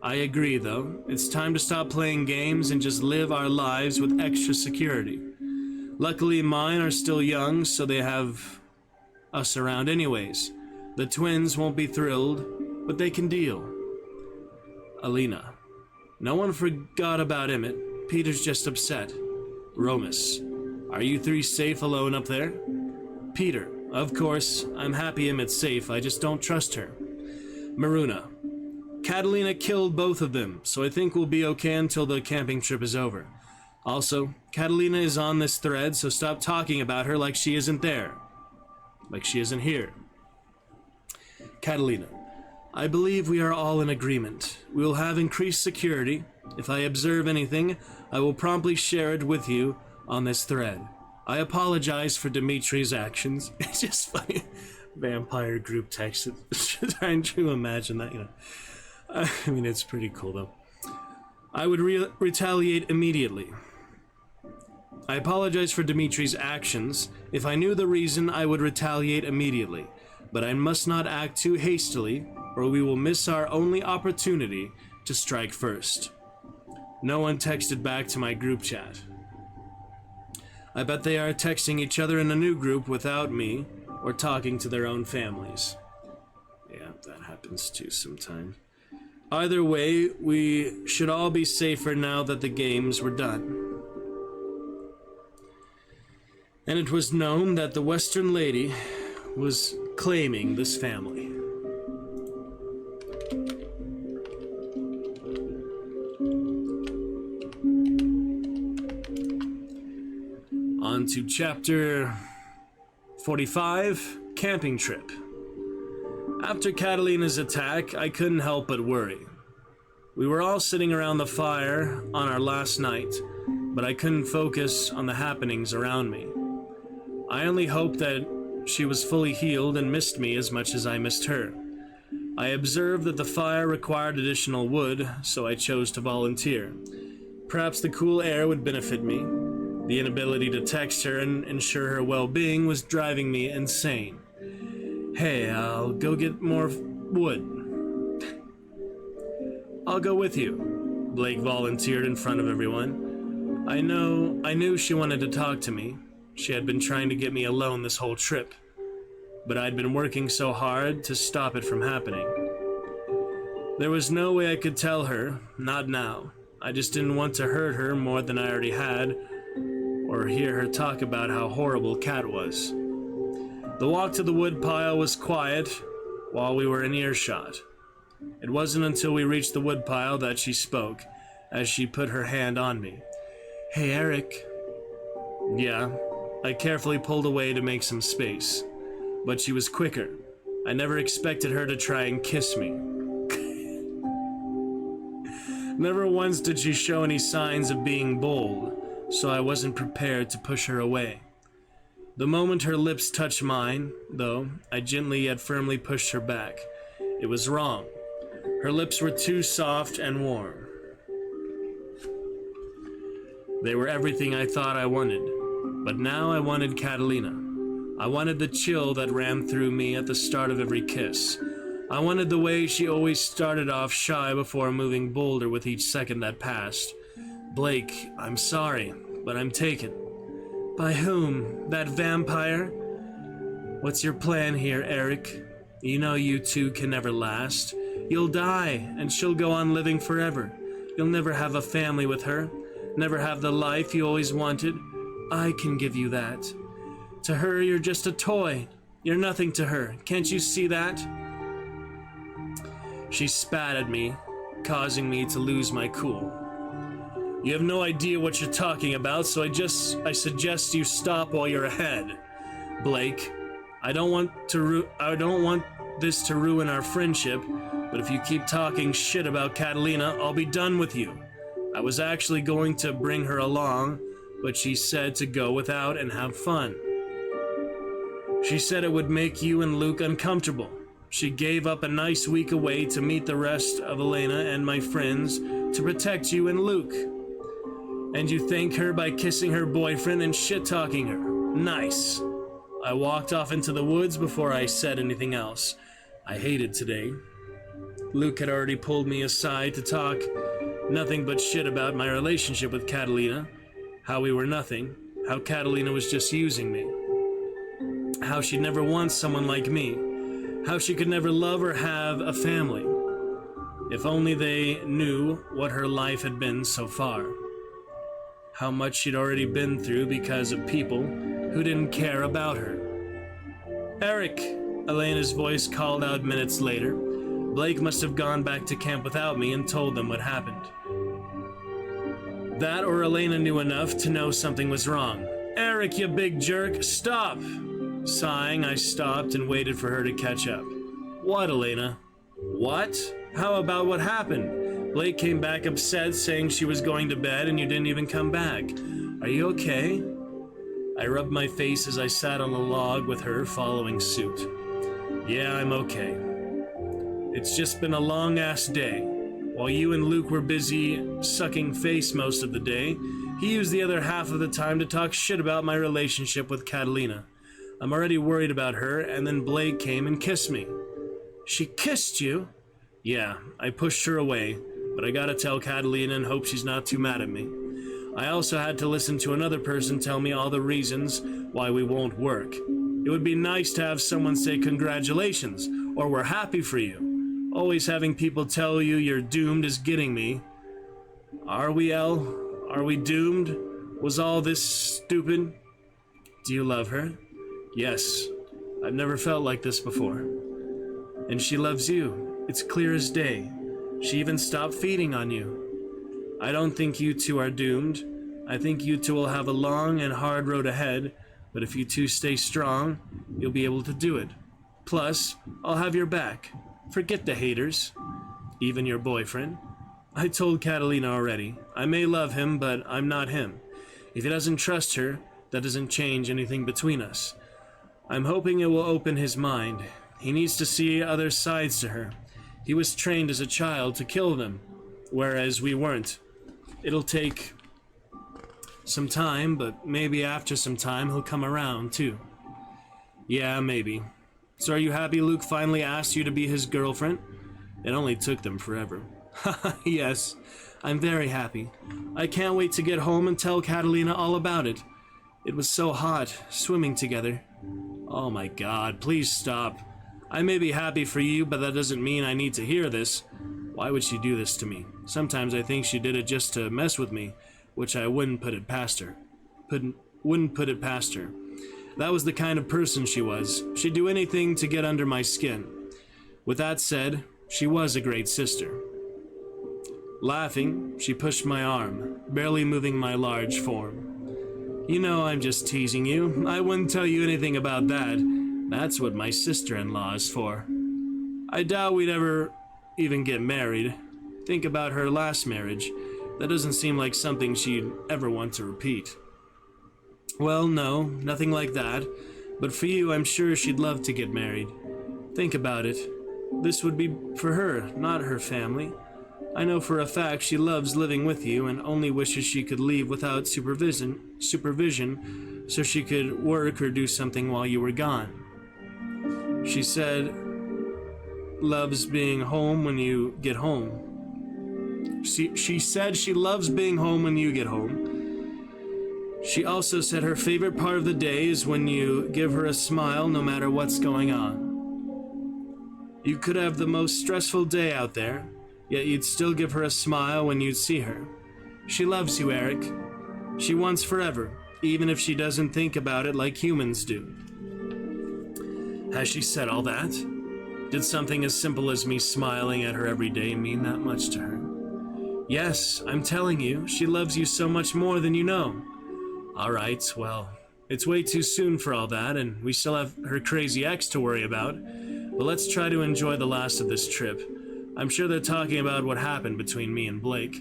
I agree, though. It's time to stop playing games and just live our lives with extra security. Luckily, mine are still young, so they have us around anyways. The twins won't be thrilled, but they can deal. Alina. No one forgot about Emmett. Peter's just upset. Romus. Are you three safe alone up there? Peter. Of course, I'm happy Emmett's safe, I just don't trust her. Maruna. Catalina killed both of them, so I think we'll be okay until the camping trip is over. Also, Catalina is on this thread, so stop talking about her like she isn't there. Like she isn't here. Catalina. I believe we are all in agreement. We will have increased security. If I observe anything, I will promptly share it with you on this thread. I apologize for Dimitri's actions. It's just funny. Vampire group text. Trying to imagine that, I mean, it's pretty cool, though. I would retaliate immediately. I apologize for Dimitri's actions. If I knew the reason, I would retaliate immediately. But I must not act too hastily, or we will miss our only opportunity to strike first. No one texted back to my group chat. I bet they are texting each other in a new group without me, or talking to their own families. Yeah, that happens too sometimes. Either way, we should all be safer now that the games were done. And it was known that the Western Lady was claiming this family. On to chapter 45, Camping Trip. After Catalina's attack, I couldn't help but worry. We were all sitting around the fire on our last night, but I couldn't focus on the happenings around me. I only hoped that she was fully healed and missed me as much as I missed her. I observed that the fire required additional wood, so I chose to volunteer. Perhaps the cool air would benefit me. The inability to text her and ensure her well-being was driving me insane. Hey, I'll go get more wood. I'll go with you, Blake volunteered in front of everyone. I knew she wanted to talk to me. She had been trying to get me alone this whole trip, but I'd been working so hard to stop it from happening. There was no way I could tell her, not now. I just didn't want to hurt her more than I already had, or hear her talk about how horrible Kat was. The walk to the woodpile was quiet while we were in earshot. It wasn't until we reached the woodpile that she spoke, as she put her hand on me. Hey, Eric. Yeah. I carefully pulled away to make some space, but she was quicker. I never expected her to try and kiss me. Never once did she show any signs of being bold, so I wasn't prepared to push her away. The moment her lips touched mine, though, I gently yet firmly pushed her back. It was wrong. Her lips were too soft and warm. They were everything I thought I wanted. But now I wanted Catalina. I wanted the chill that ran through me at the start of every kiss. I wanted the way she always started off shy before moving bolder with each second that passed. Blake, I'm sorry, but I'm taken. By whom? That vampire? What's your plan here, Eric? You know you two can never last. You'll die, and she'll go on living forever. You'll never have a family with her, never have the life you always wanted. I can give you that. To her, you're just a toy. You're nothing to her. Can't you see that? She spat at me, causing me to lose my cool. You have no idea what you're talking about, so I suggest you stop while you're ahead. Blake, I don't want this to ruin our friendship, but if you keep talking shit about Catalina, I'll be done with you. I was actually going to bring her along, but she said to go without and have fun. She said it would make you and Luke uncomfortable. She gave up a nice week away to meet the rest of Elena and my friends to protect you and Luke. And you thank her by kissing her boyfriend and shit-talking her. Nice. I walked off into the woods before I said anything else. I hated today. Luke had already pulled me aside to talk nothing but shit about my relationship with Catalina. How we were nothing, how Catalina was just using me. how she'd never want someone like me, how she could never love or have a family. If only they knew what her life had been so far. How much she'd already been through because of people who didn't care about her. "Eric," Elena's voice called out minutes later. Blake must have gone back to camp without me and told them what happened. That or Elena knew enough to know something was wrong. "Eric, you big jerk, stop!" Sighing, I stopped and waited for her to catch up. "What, Elena?" "What? How about what happened? Blake came back upset, saying she was going to bed and you didn't even come back. Are you okay?" I rubbed my face as I sat on a log with her following suit. "Yeah, I'm okay. It's just been a long-ass day. While you and Luke were busy sucking face most of the day, he used the other half of the time to talk shit about my relationship with Catalina. I'm already worried about her, and then Blake came and kissed me." "She kissed you?" "Yeah, I pushed her away, but I gotta tell Catalina and hope she's not too mad at me. I also had to listen to another person tell me all the reasons why we won't work. It would be nice to have someone say congratulations, or we're happy for you. Always having people tell you you're doomed is getting me. Are we, El? Are we doomed? Was all this stupid?" "Do you love her?" "Yes. I've never felt like this before." "And she loves you. It's clear as day. She even stopped feeding on you." "I don't think you two are doomed. I think you two will have a long and hard road ahead, but if you two stay strong, you'll be able to do it. Plus, I'll have your back. Forget the haters. Even your boyfriend. I told Catalina already. I may love him, but I'm not him. If he doesn't trust her, that doesn't change anything between us. I'm hoping it will open his mind. He needs to see other sides to her. He was trained as a child to kill them, whereas we weren't. It'll take some time, but maybe after some time he'll come around, too." "Yeah, maybe. So are you happy Luke finally asked you to be his girlfriend? It only took them forever." "Yes, I'm very happy. I can't wait to get home and tell Catalina all about it. It was so hot, swimming together." "Oh my God, please stop. I may be happy for you, but that doesn't mean I need to hear this. Why would she do this to me? Sometimes I think she did it just to mess with me, which I wouldn't put it past her. Wouldn't put it past her. That was the kind of person she was. She'd do anything to get under my skin. With that said, she was a great sister." Laughing, she pushed my arm, barely moving my large form. "You know I'm just teasing you. I wouldn't tell you anything about that. That's what my sister-in-law is for. I doubt we'd ever even get married. Think about her last marriage. That doesn't seem like something she'd ever want to repeat." "Well, no, nothing like that. But for you, I'm sure she'd love to get married. Think about it. This would be for her, not her family. I know for a fact she loves living with you and only wishes she could leave without supervision so she could work or do something while you were gone. She said loves being home when you get home. She said she loves being home when you get home. She also said her favorite part of the day is when you give her a smile no matter what's going on. You could have the most stressful day out there, yet you'd still give her a smile when you'd see her. She loves you, Eric. She wants forever, even if she doesn't think about it like humans do." Has she said all that? Did something as simple as me smiling at her every day mean that much to her? "Yes, I'm telling you, she loves you so much more than you know." "All right, well, it's way too soon for all that, and we still have her crazy ex to worry about. But let's try to enjoy the last of this trip. I'm sure they're talking about what happened between me and Blake."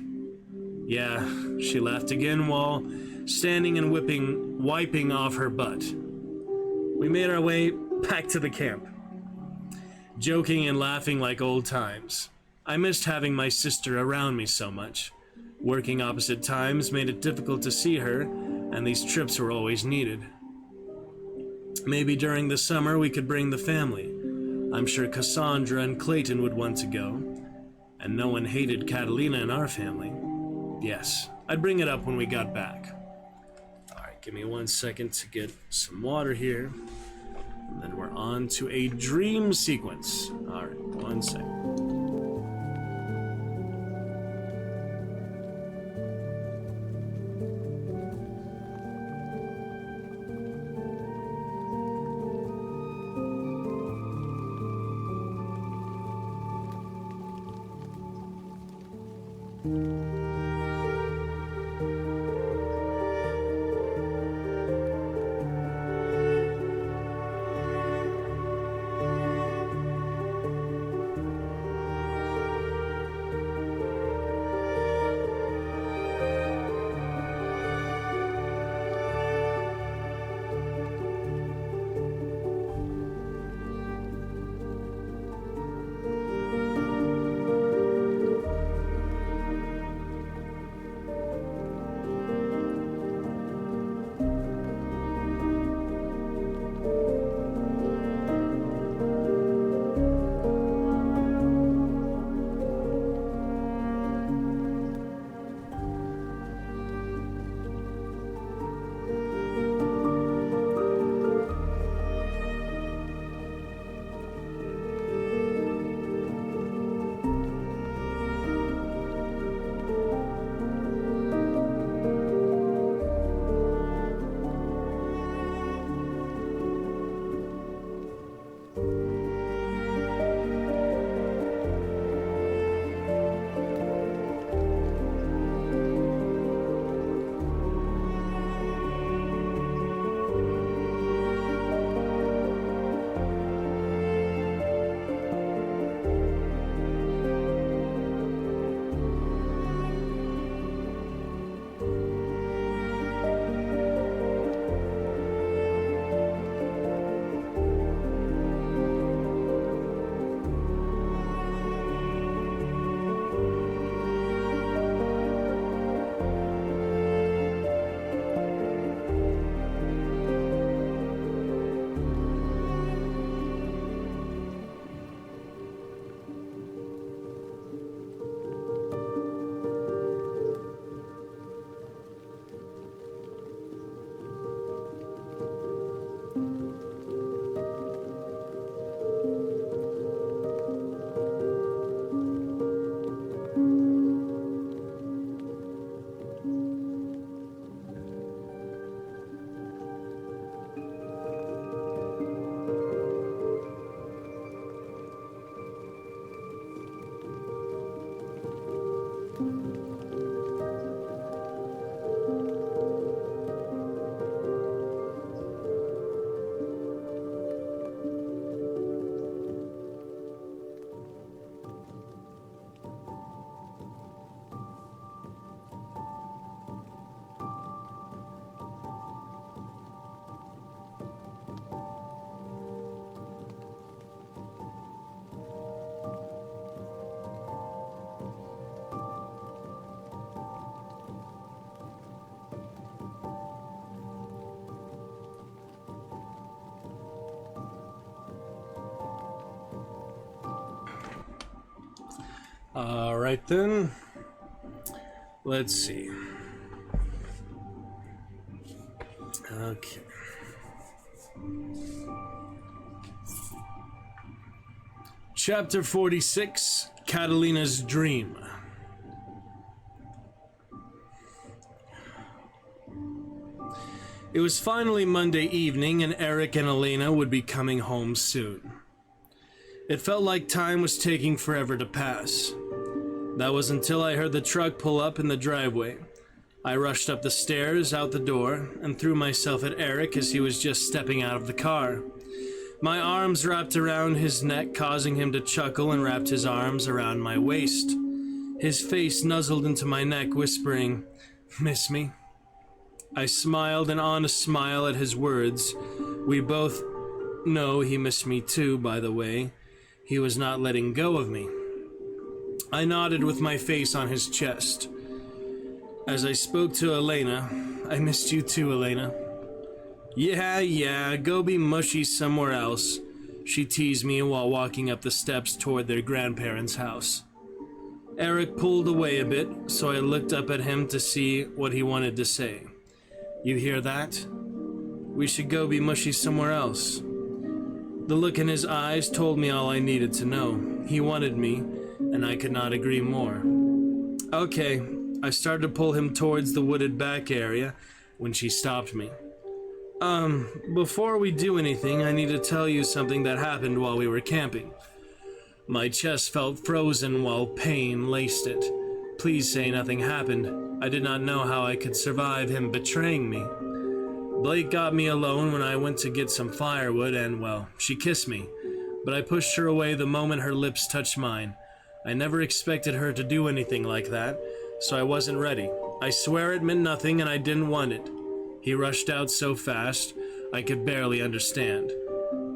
"Yeah," she laughed again while standing and wiping off her butt. We made our way back to the camp, joking and laughing like old times. I missed having my sister around me so much. Working opposite times made it difficult to see her, and these trips were always needed. Maybe during the summer we could bring the family. I'm sure Cassandra and Clayton would want to go. And no one hated Catalina in our family. Yes, I'd bring it up when we got back. Alright, give me 1 second to get some water here. And then we're on to a dream sequence. Alright, one second. Alright then. Let's see. Okay. Chapter 46, Catalina's Dream. It was finally Monday evening, and Eric and Elena would be coming home soon. It felt like time was taking forever to pass. That was until I heard the truck pull up in the driveway. I rushed up the stairs, out the door, and threw myself at Eric as he was just stepping out of the car. My arms wrapped around his neck, causing him to chuckle, and wrapped his arms around my waist. His face nuzzled into my neck, whispering, "Miss me?" I smiled an honest smile at his words. We both know he missed me too, by the way. He was not letting go of me. I nodded with my face on his chest. As I spoke to Elena, "I missed you too, Elena." Yeah, go be mushy somewhere else," she teased me while walking up the steps toward their grandparents' house. Eric pulled away a bit, so I looked up at him to see what he wanted to say. "You hear that? We should go be mushy somewhere else." The look in his eyes told me all I needed to know. He wanted me, and I could not agree more. Okay, I started to pull him towards the wooded back area when she stopped me. Before we do anything, I need to tell you something that happened while we were camping. My chest felt frozen while pain laced it. Please say nothing happened. I did not know how I could survive him betraying me. Blake got me alone when I went to get some firewood and, well, she kissed me. But I pushed her away the moment her lips touched mine. I never expected her to do anything like that, so I wasn't ready. I swear it meant nothing and I didn't want it. He rushed out so fast, I could barely understand.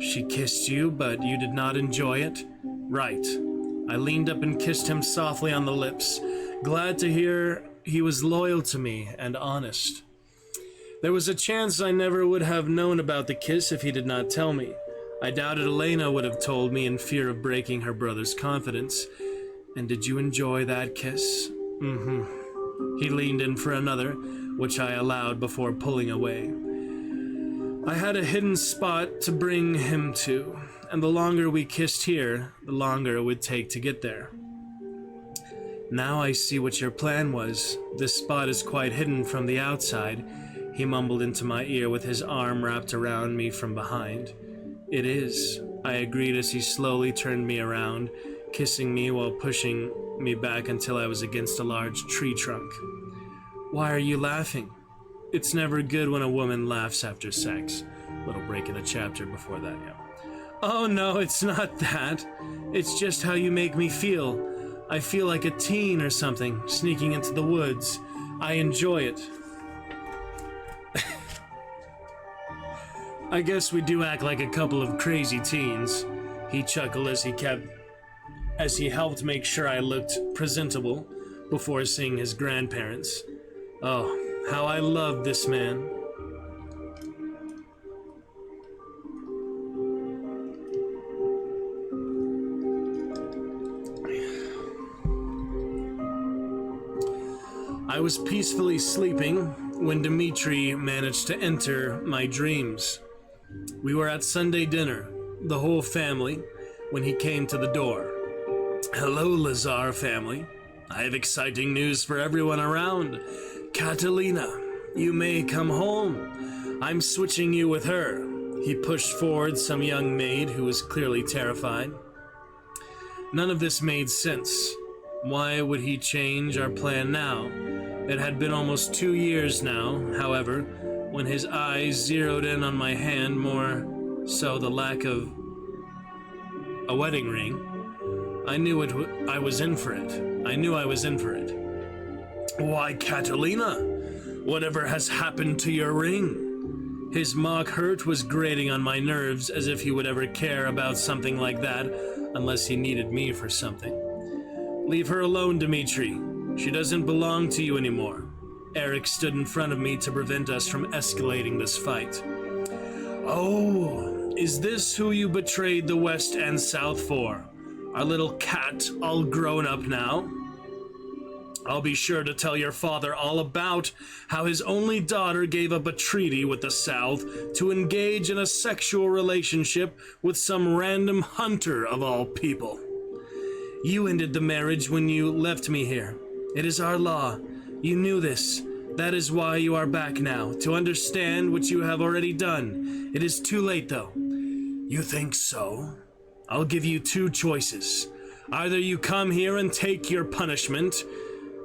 She kissed you, but you did not enjoy it? Right. I leaned up and kissed him softly on the lips, glad to hear he was loyal to me and honest. There was a chance I never would have known about the kiss if he did not tell me. I doubted Elena would have told me in fear of breaking her brother's confidence. And did you enjoy that kiss? He leaned in for another, which I allowed before pulling away. I had a hidden spot to bring him to, and the longer we kissed here, the longer it would take to get there. Now I see what your plan was. This spot is quite hidden from the outside. He mumbled into my ear with his arm wrapped around me from behind. It is, I agreed as he slowly turned me around, kissing me while pushing me back until I was against a large tree trunk. Why are you laughing? It's never good when a woman laughs after sex. Little break in the chapter before that, yeah. Oh no, it's not that. It's just how you make me feel. I feel like a teen or something, sneaking into the woods. I enjoy it. I guess we do act like a couple of crazy teens. He chuckled as he helped make sure I looked presentable before seeing his grandparents. Oh, how I loved this man. I was peacefully sleeping when Dimitri managed to enter my dreams. We were at Sunday dinner, the whole family, when he came to the door. Hello, Lazar family. I have exciting news for everyone around. Catalina, you may come home. I'm switching you with her. He pushed forward some young maid who was clearly terrified. None of this made sense. Why would he change our plan now? It had been almost 2 years now, however, when his eyes zeroed in on my hand, more so the lack of a wedding ring. I knew I was in for it. I knew I was in for it. Why, Catalina? Whatever has happened to your ring? His mock hurt was grating on my nerves, as if he would ever care about something like that unless he needed me for something. Leave her alone, Dimitri. She doesn't belong to you anymore. Eric stood in front of me to prevent us from escalating this fight. Oh, is this who you betrayed the West and South for? Our little cat all grown up now? I'll be sure to tell your father all about how his only daughter gave up a treaty with the South to engage in a sexual relationship with some random hunter of all people. You ended the marriage when you left me here. It is our law. You knew this. That is why you are back now, to understand what you have already done. It is too late, though. You think so? I'll give you 2 choices. Either you come here and take your punishment,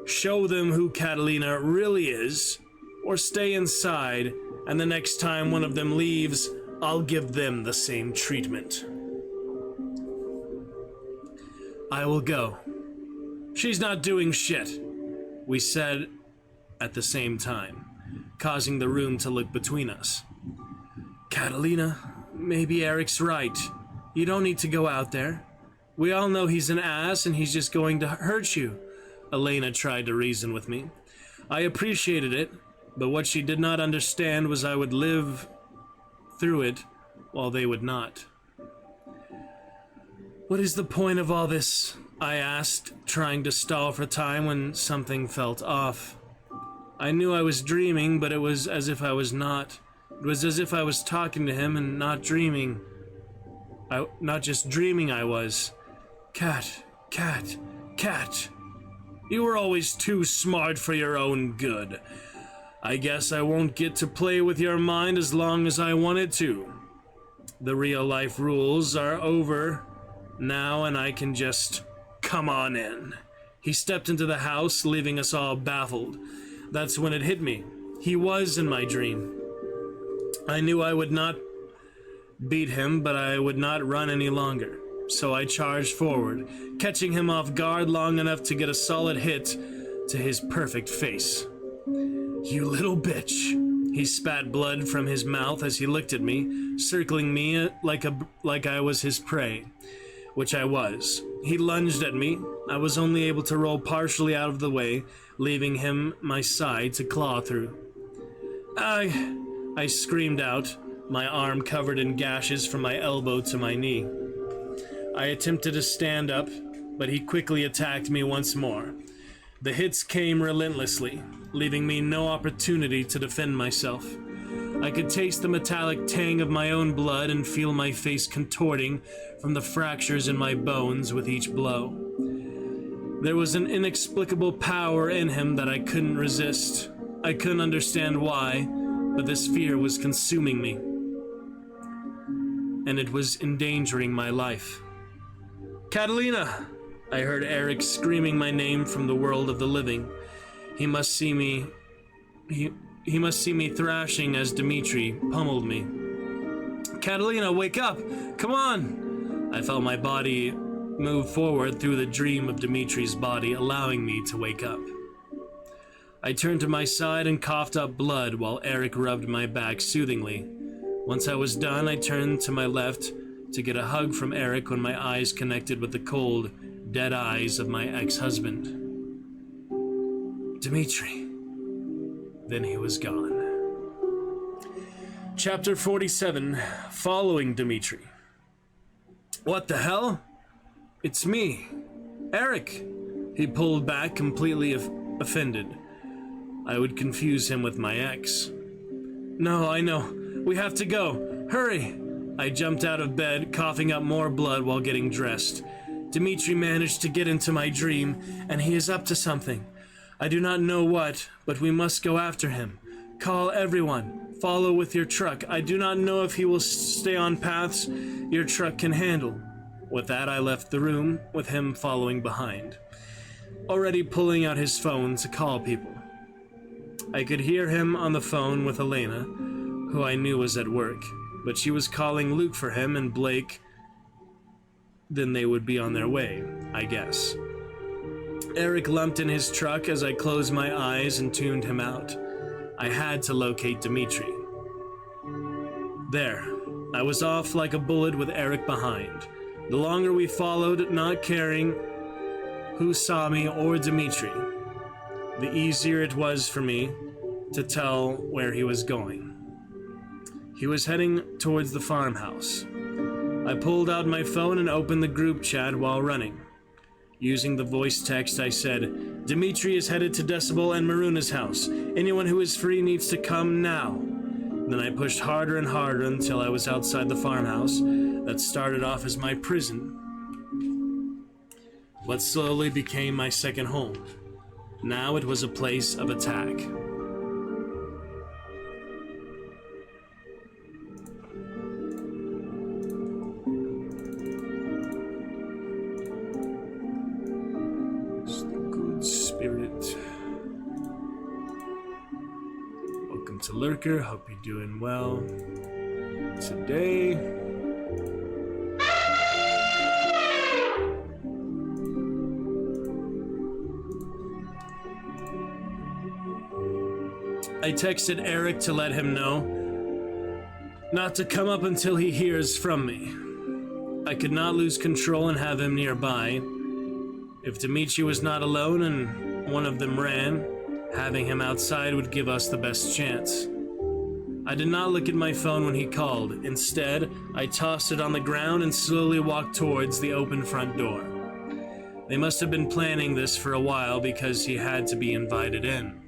show them who Catalina really is, or stay inside, and the next time one of them leaves, I'll give them the same treatment. I will go. She's not doing shit, we said at the same time, causing the room to look between us. Catalina, maybe Eric's right. You don't need to go out there. We all know he's an ass and he's just going to hurt you. Elena tried to reason with me. I appreciated it, but what she did not understand was I would live through it while they would not. What is the point of all this? I asked, trying to stall for time when something felt off. I knew I was dreaming, but it was as if I was not. It was as if I was talking to him and not dreaming. not just dreaming I was. Cat, cat, cat. You were always too smart for your own good. I guess I won't get to play with your mind as long as I wanted to. The real life rules are over now, and I can just come on in. He stepped into the house, leaving us all baffled. That's when it hit me. He was in my dream. I knew I would not beat him, but I would not run any longer. So I charged forward, catching him off guard long enough to get a solid hit to his perfect face. You little bitch. He spat blood from his mouth as he looked at me, circling me like I was his prey, which I was. He lunged at me. I was only able to roll partially out of the way, leaving him my side to claw through. I screamed out, my arm covered in gashes from my elbow to my knee. I attempted to stand up, but he quickly attacked me once more. The hits came relentlessly, leaving me no opportunity to defend myself. I could taste the metallic tang of my own blood and feel my face contorting from the fractures in my bones with each blow. There was an inexplicable power in him that I couldn't resist. I couldn't understand why, but this fear was consuming me, and it was endangering my life. Catalina! I heard Eric screaming my name from the world of the living. He must see me. He must see me thrashing as Dimitri pummeled me. Catalina, wake up! Come on! I felt my body move forward through the dream of Dimitri's body, allowing me to wake up. I turned to my side and coughed up blood while Eric rubbed my back soothingly. Once I was done, I turned to my left to get a hug from Eric when my eyes connected with the cold, dead eyes of my ex-husband. Dimitri. Then he was gone. Chapter 47, Following Dimitri. What the hell? It's me, Eric. He pulled back, completely offended. I would confuse him with my ex. No, I know. We have to go. Hurry! I jumped out of bed, coughing up more blood while getting dressed. Dimitri managed to get into my dream, and he is up to something. I do not know what, but we must go after him. Call everyone. Follow with your truck. I do not know if he will stay on paths your truck can handle. With that, I left the room, with him following behind, already pulling out his phone to call people. I could hear him on the phone with Elena, who I knew was at work, but she was calling Luke for him and Blake. Then they would be on their way, I guess. Eric lumped in his truck as I closed my eyes and tuned him out. I had to locate Dimitri. There, I was off like a bullet with Eric behind. The longer we followed, not caring who saw me or Dimitri, the easier it was for me to tell where he was going. He was heading towards the farmhouse. I pulled out my phone and opened the group chat while running. Using the voice text, I said, Dimitri is headed to Decibel and Maruna's house. Anyone who is free needs to come now. Then I pushed harder and harder until I was outside the farmhouse that started off as my prison, but slowly became my second home. Now it was a place of attack. It's the good spirit. Welcome to Lurker. Hope you're doing well today. I texted Eric to let him know not to come up until he hears from me. I could not lose control and have him nearby. If Dimitri was not alone and one of them ran, having him outside would give us the best chance. I did not look at my phone when he called. Instead, I tossed it on the ground and slowly walked towards the open front door. They must have been planning this for a while because he had to be invited in.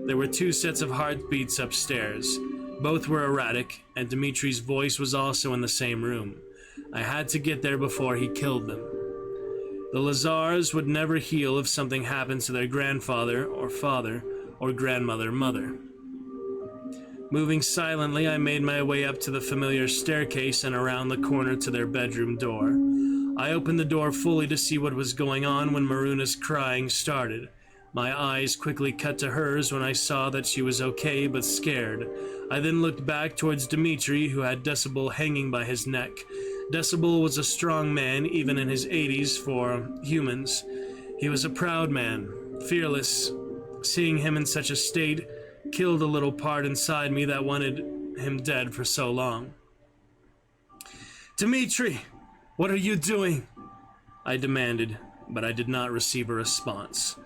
There were 2 sets of heartbeats upstairs. Both were erratic, and Dimitri's voice was also in the same room. I had to get there before he killed them. The Lazars would never heal if something happened to their grandfather or father or grandmother mother. Moving silently, I made my way up to the familiar staircase and around the corner to their bedroom door. I opened the door fully to see what was going on when Maruna's crying started. My eyes quickly cut to hers when I saw that she was okay but scared. I then looked back towards Dimitri, who had Decibel hanging by his neck. Decibel was a strong man, even in his 80s for humans. He was a proud man, fearless. Seeing him in such a state killed a little part inside me that wanted him dead for so long. "Dimitri, what are you doing?" I demanded, but I did not receive a response.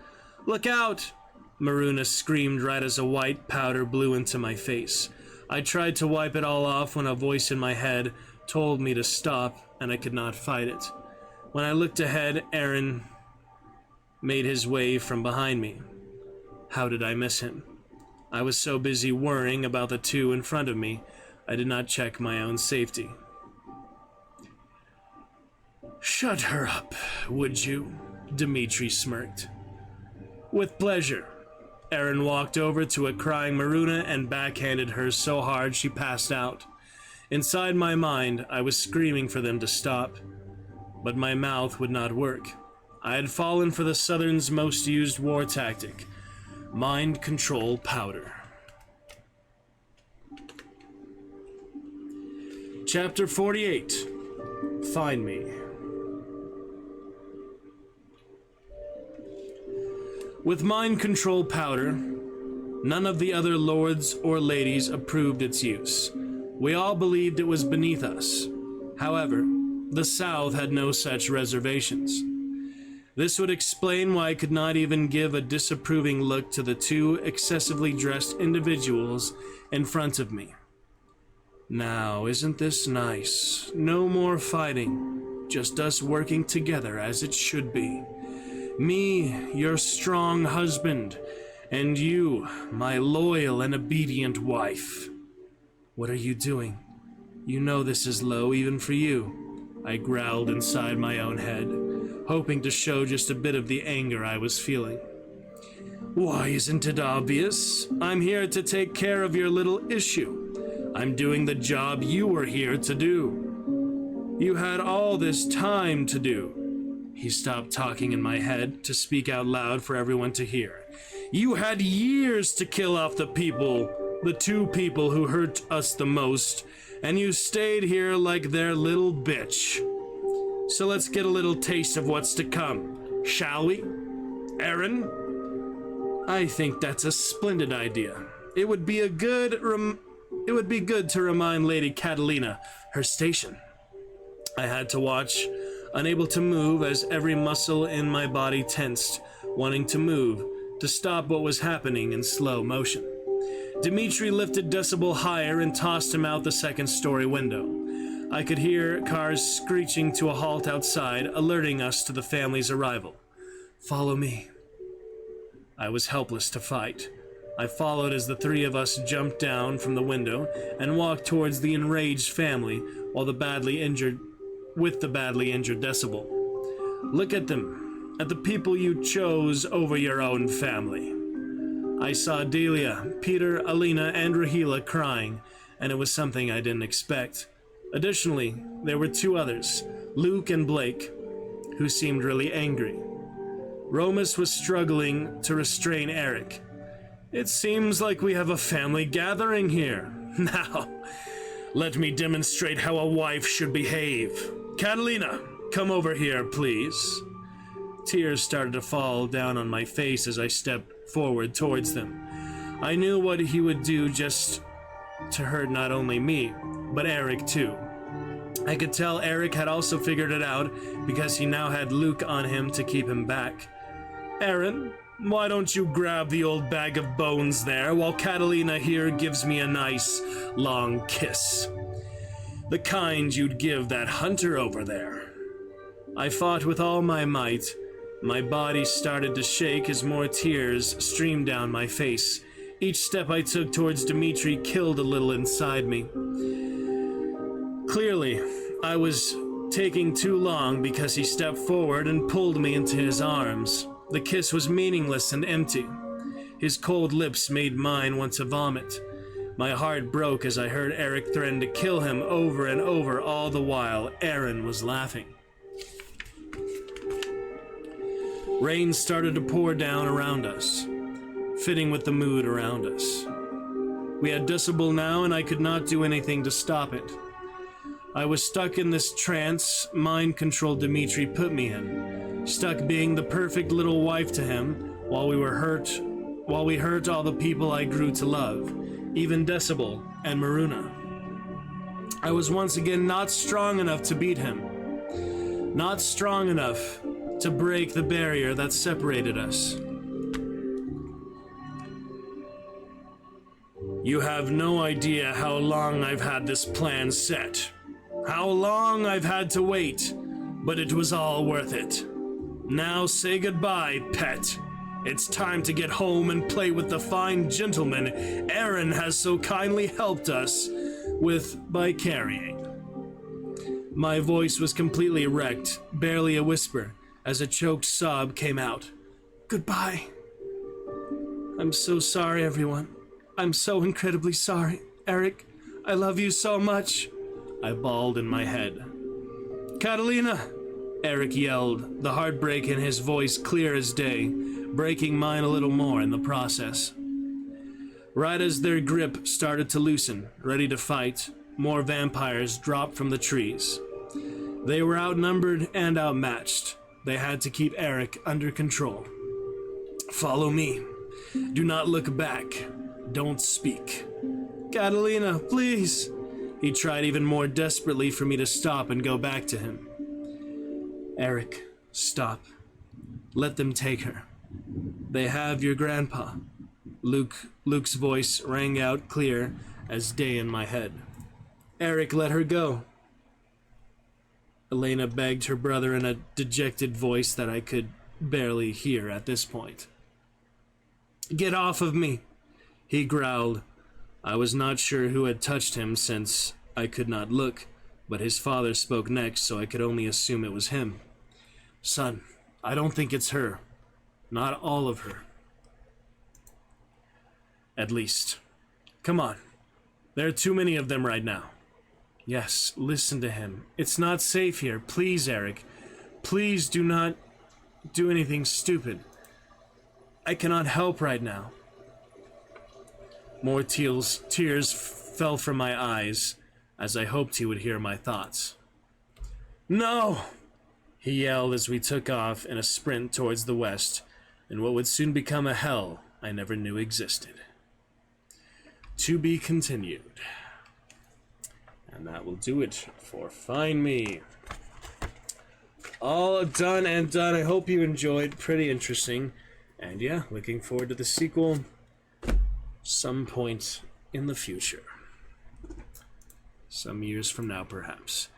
"Look out!" Maruna screamed right as a white powder blew into my face. I tried to wipe it all off when a voice in my head told me to stop, and I could not fight it. When I looked ahead, Aaron made his way from behind me. How did I miss him? I was so busy worrying about the two in front of me, I did not check my own safety. "Shut her up, would you?" Dimitri smirked. "With pleasure." Aaron walked over to a crying Maruna and backhanded her so hard she passed out. Inside my mind, I was screaming for them to stop, but my mouth would not work. I had fallen for the Southern's most used war tactic, mind control powder. Chapter 48. Find Me. With mind control powder, none of the other lords or ladies approved its use. We all believed it was beneath us. However, the South had no such reservations. This would explain why I could not even give a disapproving look to the two excessively dressed individuals in front of me. Now, isn't this nice? No more fighting, just us working together as it should be. Me, your strong husband, and you, my loyal and obedient wife. What are you doing? You know this is low even for you. I growled inside my own head, hoping to show just a bit of the anger I was feeling. Why isn't it obvious? I'm here to take care of your little issue. I'm doing the job you were here to do. You had all this time to do. He stopped talking in my head to speak out loud for everyone to hear. You had years to kill off the two people who hurt us the most, and you stayed here like their little bitch. So let's get a little taste of what's to come, shall we? Aaron? I think that's a splendid idea. It would be good to remind Lady Catalina her station. I had to watch, unable to move as every muscle in my body tensed, wanting to move, to stop what was happening in slow motion. Dimitri lifted Decibel higher and tossed him out the second-story window. I could hear cars screeching to a halt outside, alerting us to the family's arrival. Follow me. I was helpless to fight. I followed as the three of us jumped down from the window and walked towards the enraged family with the badly injured Decibel. Look at them, at the people you chose over your own family. I saw Delia, Peter, Alina, and Rahila crying, and it was something I didn't expect. Additionally, there were two others, Luke and Blake, who seemed really angry. Romus was struggling to restrain Eric. It seems like we have a family gathering here. Now, let me demonstrate how a wife should behave. Catalina, come over here, please. Tears started to fall down on my face as I stepped forward towards them. I knew what he would do just to hurt not only me, but Eric too. I could tell Eric had also figured it out because he now had Luke on him to keep him back. Aaron, why don't you grab the old bag of bones there while Catalina here gives me a nice, long kiss? The kind you'd give that hunter over there. I fought with all my might. My body started to shake as more tears streamed down my face. Each step I took towards Dimitri killed a little inside me. Clearly, I was taking too long because he stepped forward and pulled me into his arms. The kiss was meaningless and empty. His cold lips made mine want to vomit. My heart broke as I heard Eric threaten to kill him over and over, all the while Aaron was laughing. Rain started to pour down around us, fitting with the mood around us. We had Decibel now, and I could not do anything to stop it. I was stuck in this trance mind control Dimitri put me in, stuck being the perfect little wife to him while we hurt all the people I grew to love, even Decibel and Maruna. I was once again not strong enough to beat him, not strong enough to break the barrier that separated us. You have no idea how long I've had this plan set. How long I've had to wait, but it was all worth it. Now say goodbye, pet. It's time to get home and play with the fine gentleman Aaron has so kindly helped us with by carrying. My voice was completely wrecked, barely a whisper, as a choked sob came out. Goodbye. I'm so sorry, everyone. I'm so incredibly sorry. Eric, I love you so much. I bawled in my head. Catalina! Eric yelled, the heartbreak in his voice clear as day, breaking mine a little more in the process. Right as their grip started to loosen, ready to fight, more vampires dropped from the trees. They were outnumbered and outmatched. They had to keep Eric under control. Follow me. Do not look back. Don't speak. Catalina, please! He tried even more desperately for me to stop and go back to him. Eric, stop. Let them take her. They have your grandpa. Luke's voice rang out clear as day in my head. Eric, let her go. Elena begged her brother in a dejected voice that I could barely hear at this point. Get off of me, he growled. I was not sure who had touched him since I could not look, but his father spoke next, so I could only assume it was him. Son, I don't think it's her. Not all of her. At least. Come on. There are too many of them right now. Yes, listen to him. It's not safe here. Please, Eric. Please do not do anything stupid. I cannot help right now. More tears fell from my eyes as I hoped he would hear my thoughts. No! He yelled as we took off in a sprint towards the west, in what would soon become a hell I never knew existed. To be continued. And that will do it for Find Me. All done and done. I hope you enjoyed. Pretty interesting. And yeah, looking forward to the sequel some point in the future. Some years from now, perhaps.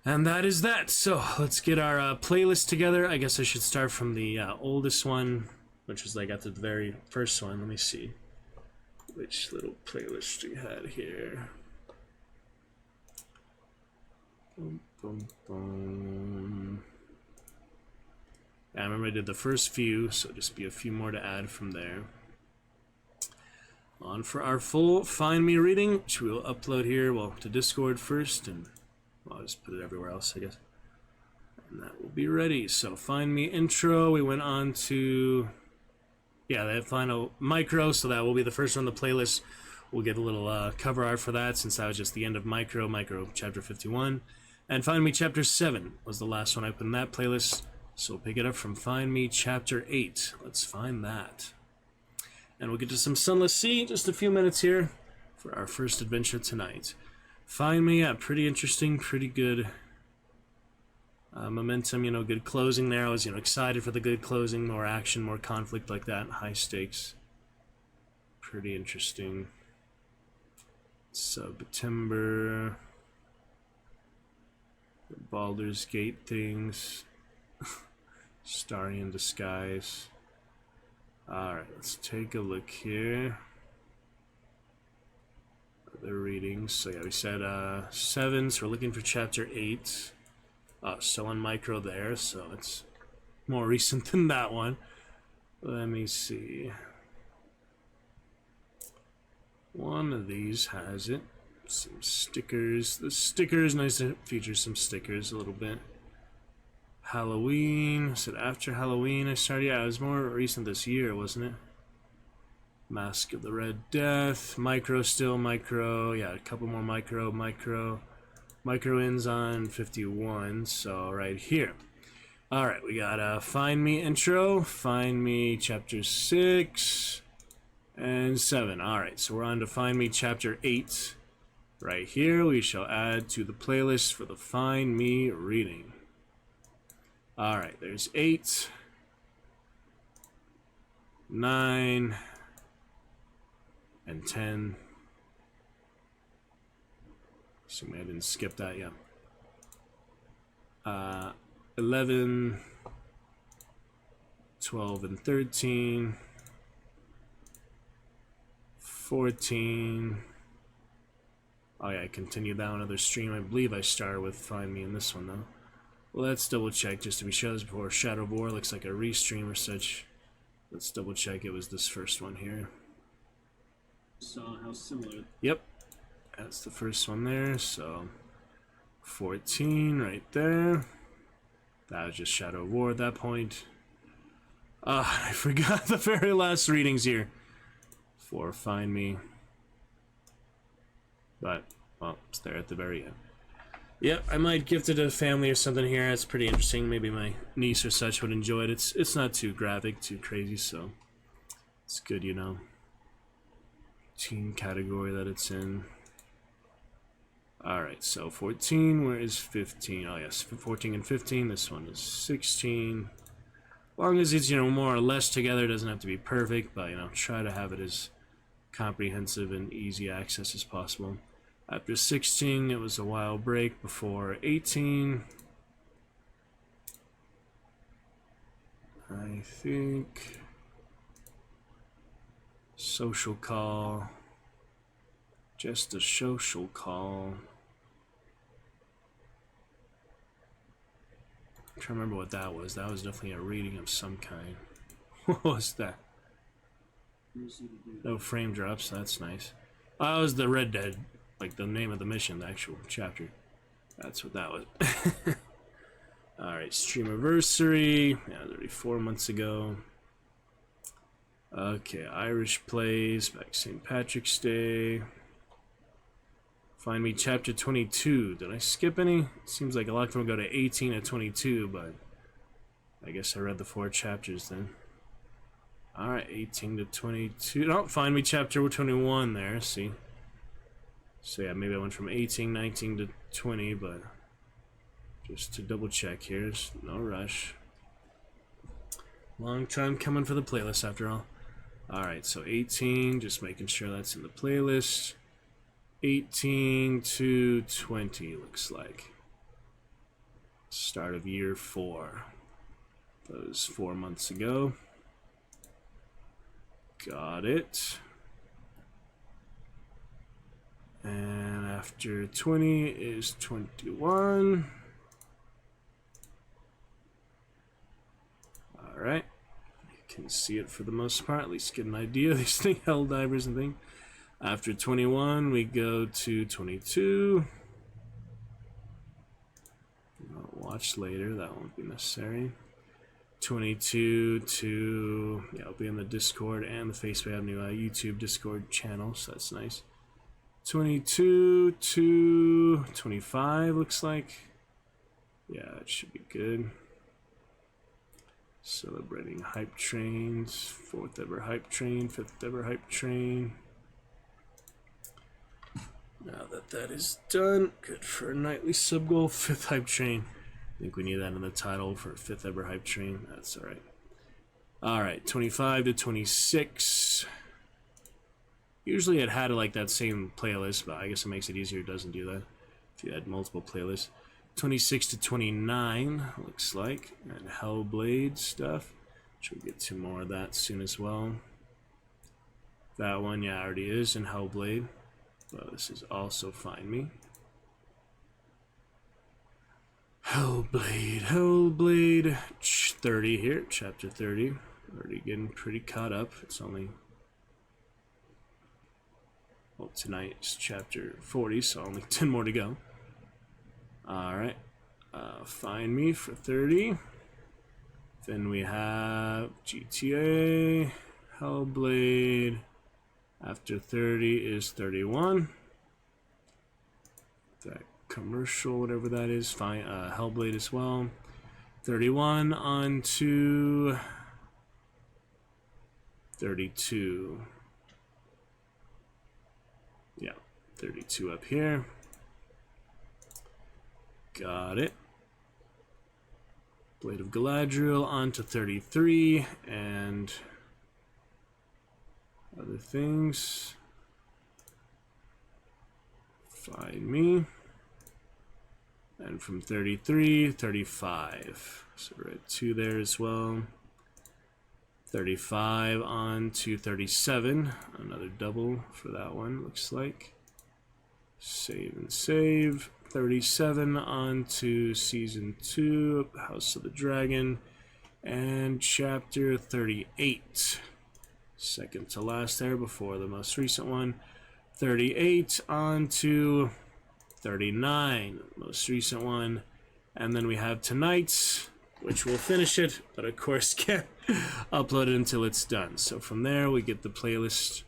And that is that. So let's get our playlist together. I guess I should start from the oldest one, which was like at the very first one. Let me see which little playlist we had here. Boom, boom, boom. Yeah, I remember I did the first few, so just be a few more to add from there. On for our full Find Me reading, which we'll upload here, well, to Discord first, and well, I'll just put it everywhere else, I guess. And that will be ready. So Find Me intro, we went on to, yeah, that final micro, so that will be the first one on the playlist. We'll get a little cover art for that, since that was just the end of micro chapter 51. And Find Me chapter 7 was the last one I put in that playlist. So we'll pick it up from Find Me chapter 8. Let's find that. And we'll get to some Sunless Sea, just a few minutes here for our first adventure tonight. Find Me, yeah, pretty interesting, pretty good momentum, good closing there. I was, excited for the good closing, more action, more conflict like that, high stakes. Pretty interesting. September, the Baldur's Gate things, Starry in Disguise. Alright, let's take a look here. the readings. So yeah, we said 7, so we're looking for chapter 8. Still on micro there, so it's more recent than that one. Let me see. One of these has it. Some stickers. The stickers, nice to feature some stickers a little bit. Halloween. I said after Halloween I started. Yeah, it was more recent this year, wasn't it? Mask of the Red Death. Micro still, micro. Yeah, a couple more micro. Micro ends on 51, so right here. Alright, we got Find Me intro, Find Me chapter 6, and 7. Alright, so we're on to Find Me chapter 8. Right here, we shall add to the playlist for the Find Me reading. Alright, there's 8, 9, and 10. Assuming I didn't skip that, yeah. 11, 12, and 13, 14. Oh yeah, I continued that one other stream. I believe I started with Find Me in this one though. Let's double check just to be sure. This before Shadow of War looks like a restream or such. Let's double check it was this first one here. Saw how similar. Yep, that's the first one there. So 14 right there. That was just Shadow of War at that point. I forgot the very last readings here for Find Me. But, well, it's there at the very end. Yep, I might gift it to a family or something here. It's pretty interesting. Maybe my niece or such would enjoy it. It's not too graphic, too crazy, so it's good, you know. Teen category that it's in. Alright, so 14, where is 15? Oh yes, 14 and 15, this one is 16. As long as it's, you know, more or less together, it doesn't have to be perfect, but, you know, try to have it as comprehensive and easy access as possible. After 16, it was a while break before 18. I think... Social Call. Just a social call. I'm trying to remember what that was. That was definitely a reading of some kind. What was that? No frame drops, that's nice. Oh, that was the Red Dead, like the name of the mission, the actual chapter. That's what that was. Alright, Streamiversary. Yeah, it was already 4 months ago. Okay, Irish Plays, back St. Patrick's Day. Find Me chapter 22. Did I skip any? Seems like a lot of them go to 18 and 22, but I guess I read the 4 chapters then. Alright, 18 to 22. No, Find Me chapter 21 there, see. So yeah, maybe I went from 18, 19 to 20, but just to double check here, there's no rush. Long time coming for the playlist after all. Alright, so 18, just making sure that's in the playlist. 18 to 20 looks like. Start of year 4. That was 4 months ago. Got it. And after 20 is 21. Alright. You can see it for the most part, at least get an idea of these things, Helldivers and things. After 21, we go to 22. I'll watch later, that won't be necessary. 22 to, yeah, I'll be in the Discord and the Facebook. I have a new YouTube Discord channel, so that's nice. 22 to 25 looks like. Yeah, that should be good. Celebrating Hype Trains, 4th ever Hype Train, 5th ever Hype Train. Now that that is done, good for a nightly sub goal, 5th Hype Train. I think we need that in the title for 5th ever Hype Train. That's alright. Alright, 25 to 26. Usually it had like that same playlist, but I guess it makes it easier. It doesn't do that if you had multiple playlists. 26 to 29 looks like, and Hellblade stuff, which we'll get to more of that soon as well. That one, yeah, already is in Hellblade. Well, this is also Find Me. Hellblade, Hellblade, 30 here, chapter 30. Already getting pretty caught up. It's only, well, tonight's chapter 40, so only 10 more to go. Alright, Find Me for 30. Then we have GTA, Hellblade. After 30 is 31. That commercial, whatever that is, fine. Hellblade as well. 31 on to 32. Yeah, 32 up here. Got it. Blade of Galadriel on to 33 and other things. Find Me. And from 33, 35. So we're at 2 there as well. 35 on to 37. Another double for that one, looks like. Save and save. 37 on to Season 2, House of the Dragon. And Chapter 38. Second to last there before the most recent one. 38 on to 39, most recent one. And then we have tonight's, which will finish it, but of course can't upload it until it's done. So from there we get the playlist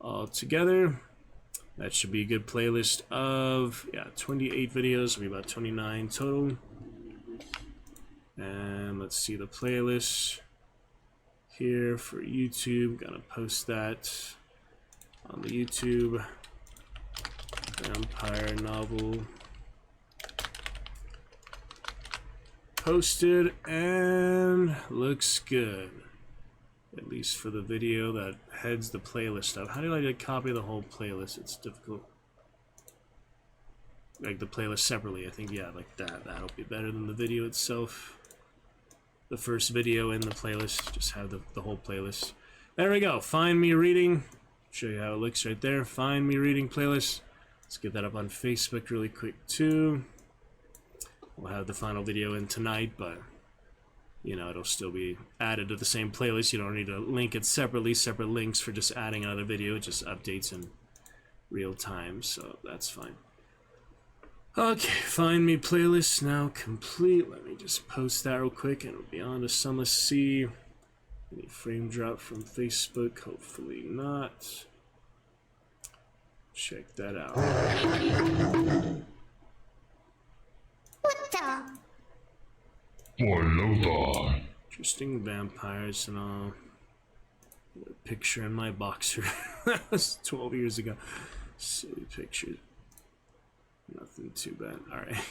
all together. That should be a good playlist of, yeah, 28 videos, will be about 29 total. And let's see the playlist here for YouTube. Gonna post that on the YouTube. Vampire novel posted, and looks good, at least for the video that heads the playlist up. How do I copy the whole playlist? It's difficult. Like the playlist separately, I think. Yeah, like that. That'll be better than the video itself. The first video in the playlist, just have the whole playlist. There we go. Find Me Reading. Show you how it looks right there. Find Me Reading playlist. Let's get that up on Facebook really quick too. We'll have the final video in tonight, but you know, it'll still be added to the same playlist. You don't need to link it separately, separate links for just adding another video. It just updates in real time, so that's fine. Okay, Find Me playlist now complete. Let me just post that real quick and it'll be on to Sunless Sea. Any frame drop from Facebook? Hopefully not. Check that out. For Lothar. Interesting vampires and all. A picture in my boxer. That was 12 years ago. Silly picture. Nothing too bad. Alright.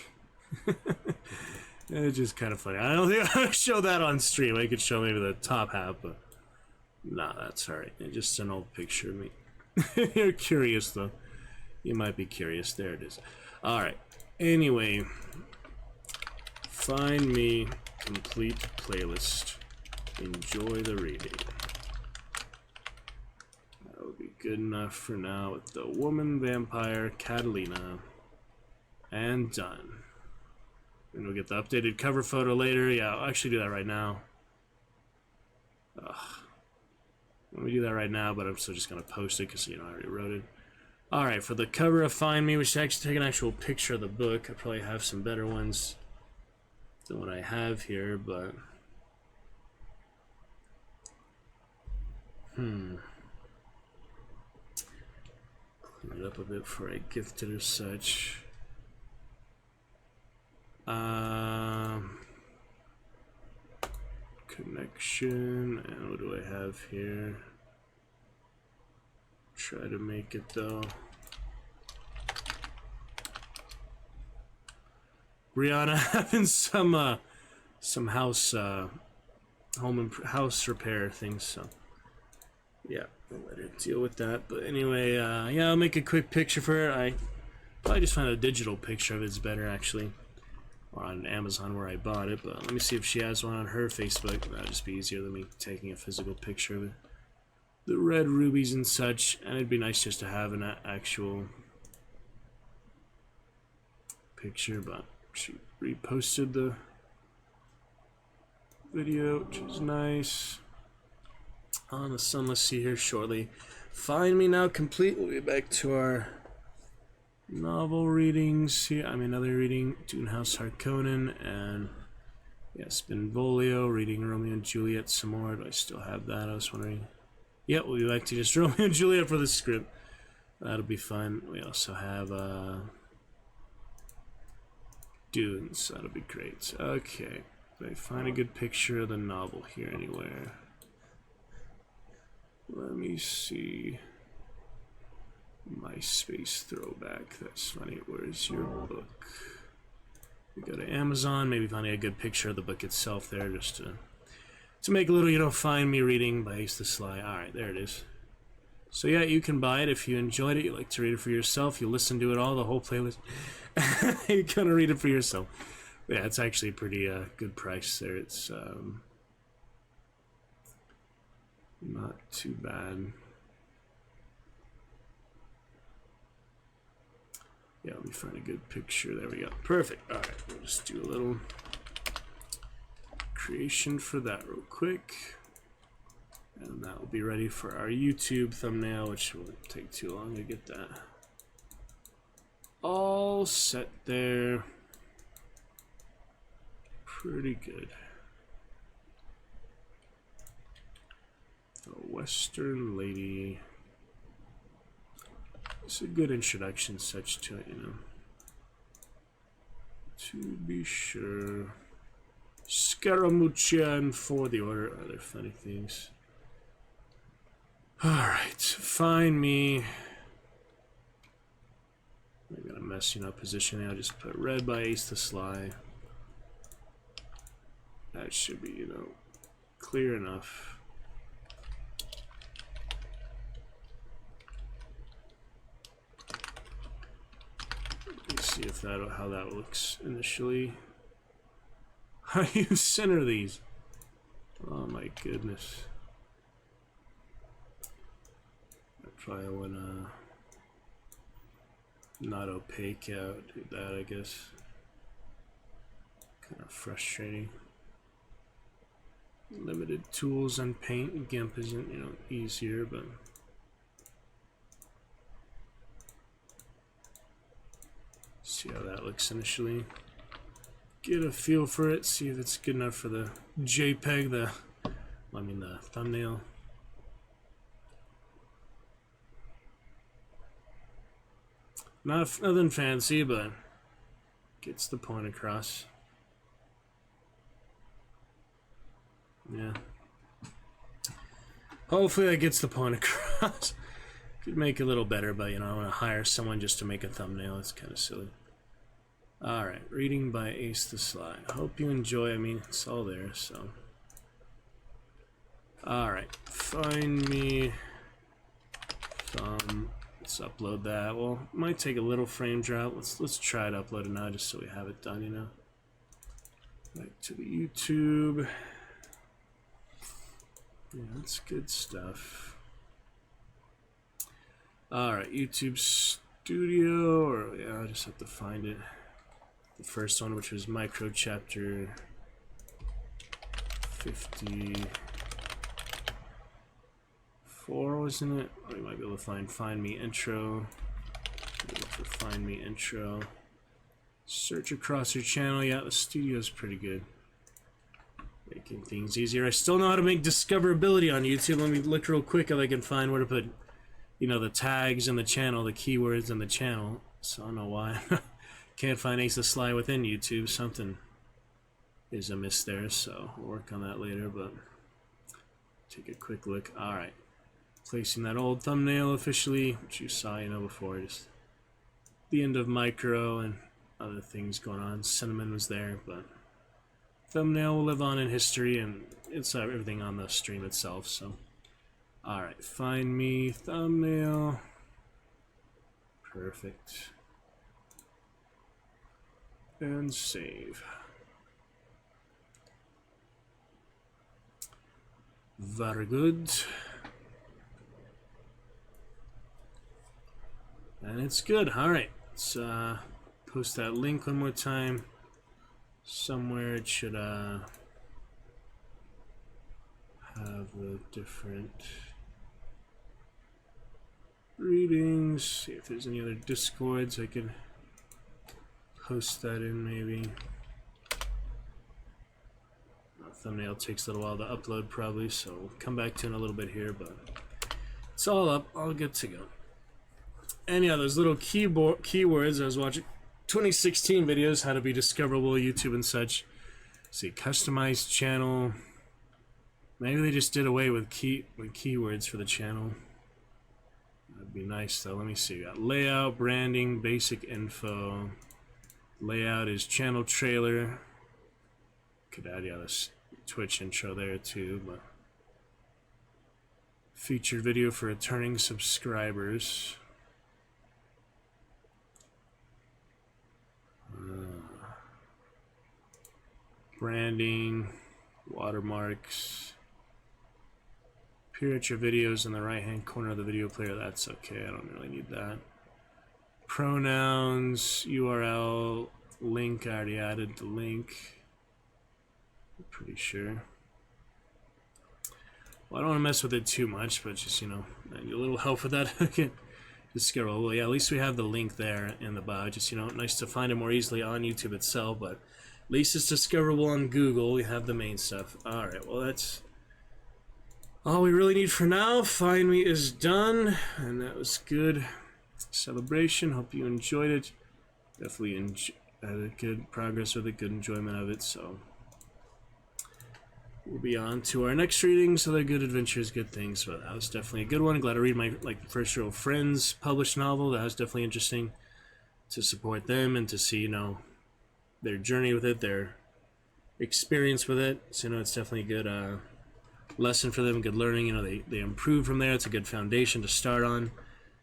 It's just kind of funny. I don't think I'll show that on stream. I could show maybe the top half, but nah, that's alright. It's just an old picture of me. You're curious though. You might be curious. There it is. Alright. Anyway. Find Me complete playlist. Enjoy the reading. That would be good enough for now with the woman vampire Catalina. And done. And we'll get the updated cover photo later. Yeah, I'll actually do that right now. Ugh. Let me do that right now, but I'm still just going to post it because, you know, I already wrote it. Alright, for the cover of Find Me, we should actually take an actual picture of the book. I probably have some better ones than what I have here, but... Clean it up a bit before I gift it or such. Connection, and what do I have here? Try to make it though. Brianna having some house house repair things, so yeah, I'll let her deal with that. But anyway, yeah, I'll make a quick picture for her. I probably just find a digital picture of it's better actually, or on Amazon where I bought it. But let me see if she has one on her Facebook. That'll just be easier than me taking a physical picture of it. the red rubies and such, and it'd be nice just to have an actual picture, but she reposted the video, which is nice. On the Sunless Sea here shortly. Find Me Now complete. We'll be back to our novel readings here. I mean, another reading, Dune House Harkonnen, and yes, Benvolio, reading Romeo and Juliet some more. Do I still have that? I was wondering. Yeah, we'll be back to just Romeo and Juliet for the script. That'll be fun. We also have Dunes. That'll be great. Okay. Did I find a good picture of the novel here anywhere? Let me see. MySpace throwback. That's funny. Where's your book? We go to Amazon. Maybe finding a good picture of the book itself there, just to make a little, you know, Find Me reading by Ace the Sly. All right, there it is. So yeah, you can buy it if you enjoyed it. You like to read it for yourself. You listen to it all, the whole playlist. You're gonna read it for yourself. Yeah, it's actually a pretty good price there. It's not too bad. Yeah, let me find a good picture. There we go. Perfect. All right, we'll just do a little creation for that real quick. And that will be ready for our YouTube thumbnail, which won't take too long to get that all set there. Pretty good. A Western lady. It's a good introduction such to it, you know. To be sure. Scaramuccia and For the Order, other funny things. Alright, Find Me. I'm gonna mess, you know, positioning. I'll just put red by Ace the Sly. That should be, you know, clear enough. Let's see if that, how that looks initially. How do you center these? Oh my goodness. I probably wanna not opaque out, do that I guess. Kind of frustrating. Limited tools and paint. GIMP isn't, you know, easier, but see how that looks initially. Get a feel for it, see if it's good enough for the JPEG, the thumbnail. Nothing fancy, but gets the point across. Yeah. Hopefully that gets the point across. Could make it a little better, but you know, I want to hire someone just to make a thumbnail. It's kind of silly. Alright, reading by Ace the Sly. Hope you enjoy. I mean, it's all there, so. Alright, Find Me. Let's upload that. Well, it might take a little frame drop. Let's try to upload it now just so we have it done, you know. Back to the YouTube. Yeah, that's good stuff. Alright, YouTube Studio, or yeah, I just have to find it. The first one, which was Micro Chapter 54, wasn't it? Oh, you might be able to find Me Intro. Look for Find Me Intro. Search across your channel. Yeah, the studio's pretty good. Making things easier. I still know how to make discoverability on YouTube. Let me look real quick if I can find where to put, you know, the tags in the channel, the keywords in the channel. So I don't know why. Can't find Ace the Sly within YouTube. Something is amiss there, so we'll work on that later, but take a quick look. Alright. Placing that old thumbnail officially, which you saw, you know, before. Just the end of Micro and other things going on. Cinnamon was there, but thumbnail will live on in history, and it's everything on the stream itself, so. Alright, Find Me thumbnail. Perfect. And save. Very good. And it's good. Alright, let's post that link one more time. Somewhere it should have the different readings. See if there's any other Discords I could post that in maybe. Thumbnail takes a little while to upload probably, so we'll come back to it in a little bit here, but it's all up, all good to go. And yeah, those little keywords I was watching 2016 videos, how to be discoverable, YouTube and such. See, customized channel. Maybe they just did away with keywords for the channel. That'd be nice though. Let me see. We got layout, branding, basic info. Layout is channel trailer. Could add this Twitch intro there too, but featured video for returning subscribers. Branding, watermarks. Appear at your videos in the right hand corner of the video player. That's okay, I don't really need that. Pronouns, URL, link, I already added the link. I'm pretty sure. Well, I don't want to mess with it too much, but just, you know, I need a little help with that. Okay. Just get well, yeah, at least we have the link there in the bio. Just, you know, nice to find it more easily on YouTube itself, but at least it's discoverable on Google. We have the main stuff. Alright, well, that's all we really need for now. Find Me is done, and that was good celebration. Hope you enjoyed it. Definitely had a good progress with it, good enjoyment of it, so we'll be on to our next readings. Other good adventures, good things. But that was definitely a good one. Glad to read my first real Friends published novel. That was definitely interesting to support them and to see, you know, their journey with it, their experience with it. So, you know, it's definitely a good lesson for them, good learning. You know, they improve from there. It's a good foundation to start on.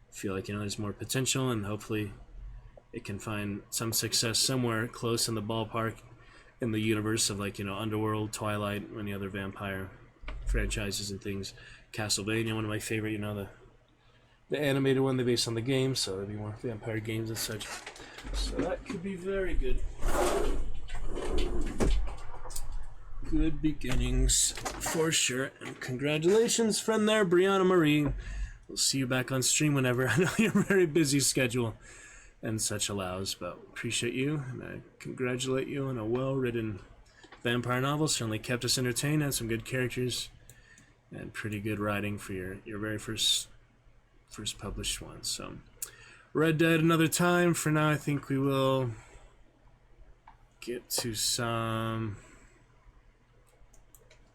I feel like, you know, there's more potential, and hopefully it can find some success somewhere close in the ballpark in the universe of, like, you know, Underworld, Twilight, many other vampire franchises and things. Castlevania, one of my favorite, you know, the animated one, they based on the game, so there'll be more vampire games and such. So that could be very good. Good beginnings for sure. And congratulations, friend there, Brianna Marie. We'll see you back on stream whenever. I know you're a very busy schedule and such allows, but appreciate you, and I congratulate you on a well-written vampire novel. Certainly kept us entertained, had some good characters, and pretty good writing for your very first published one. So, Red Dead another time. For now, I think we will get to some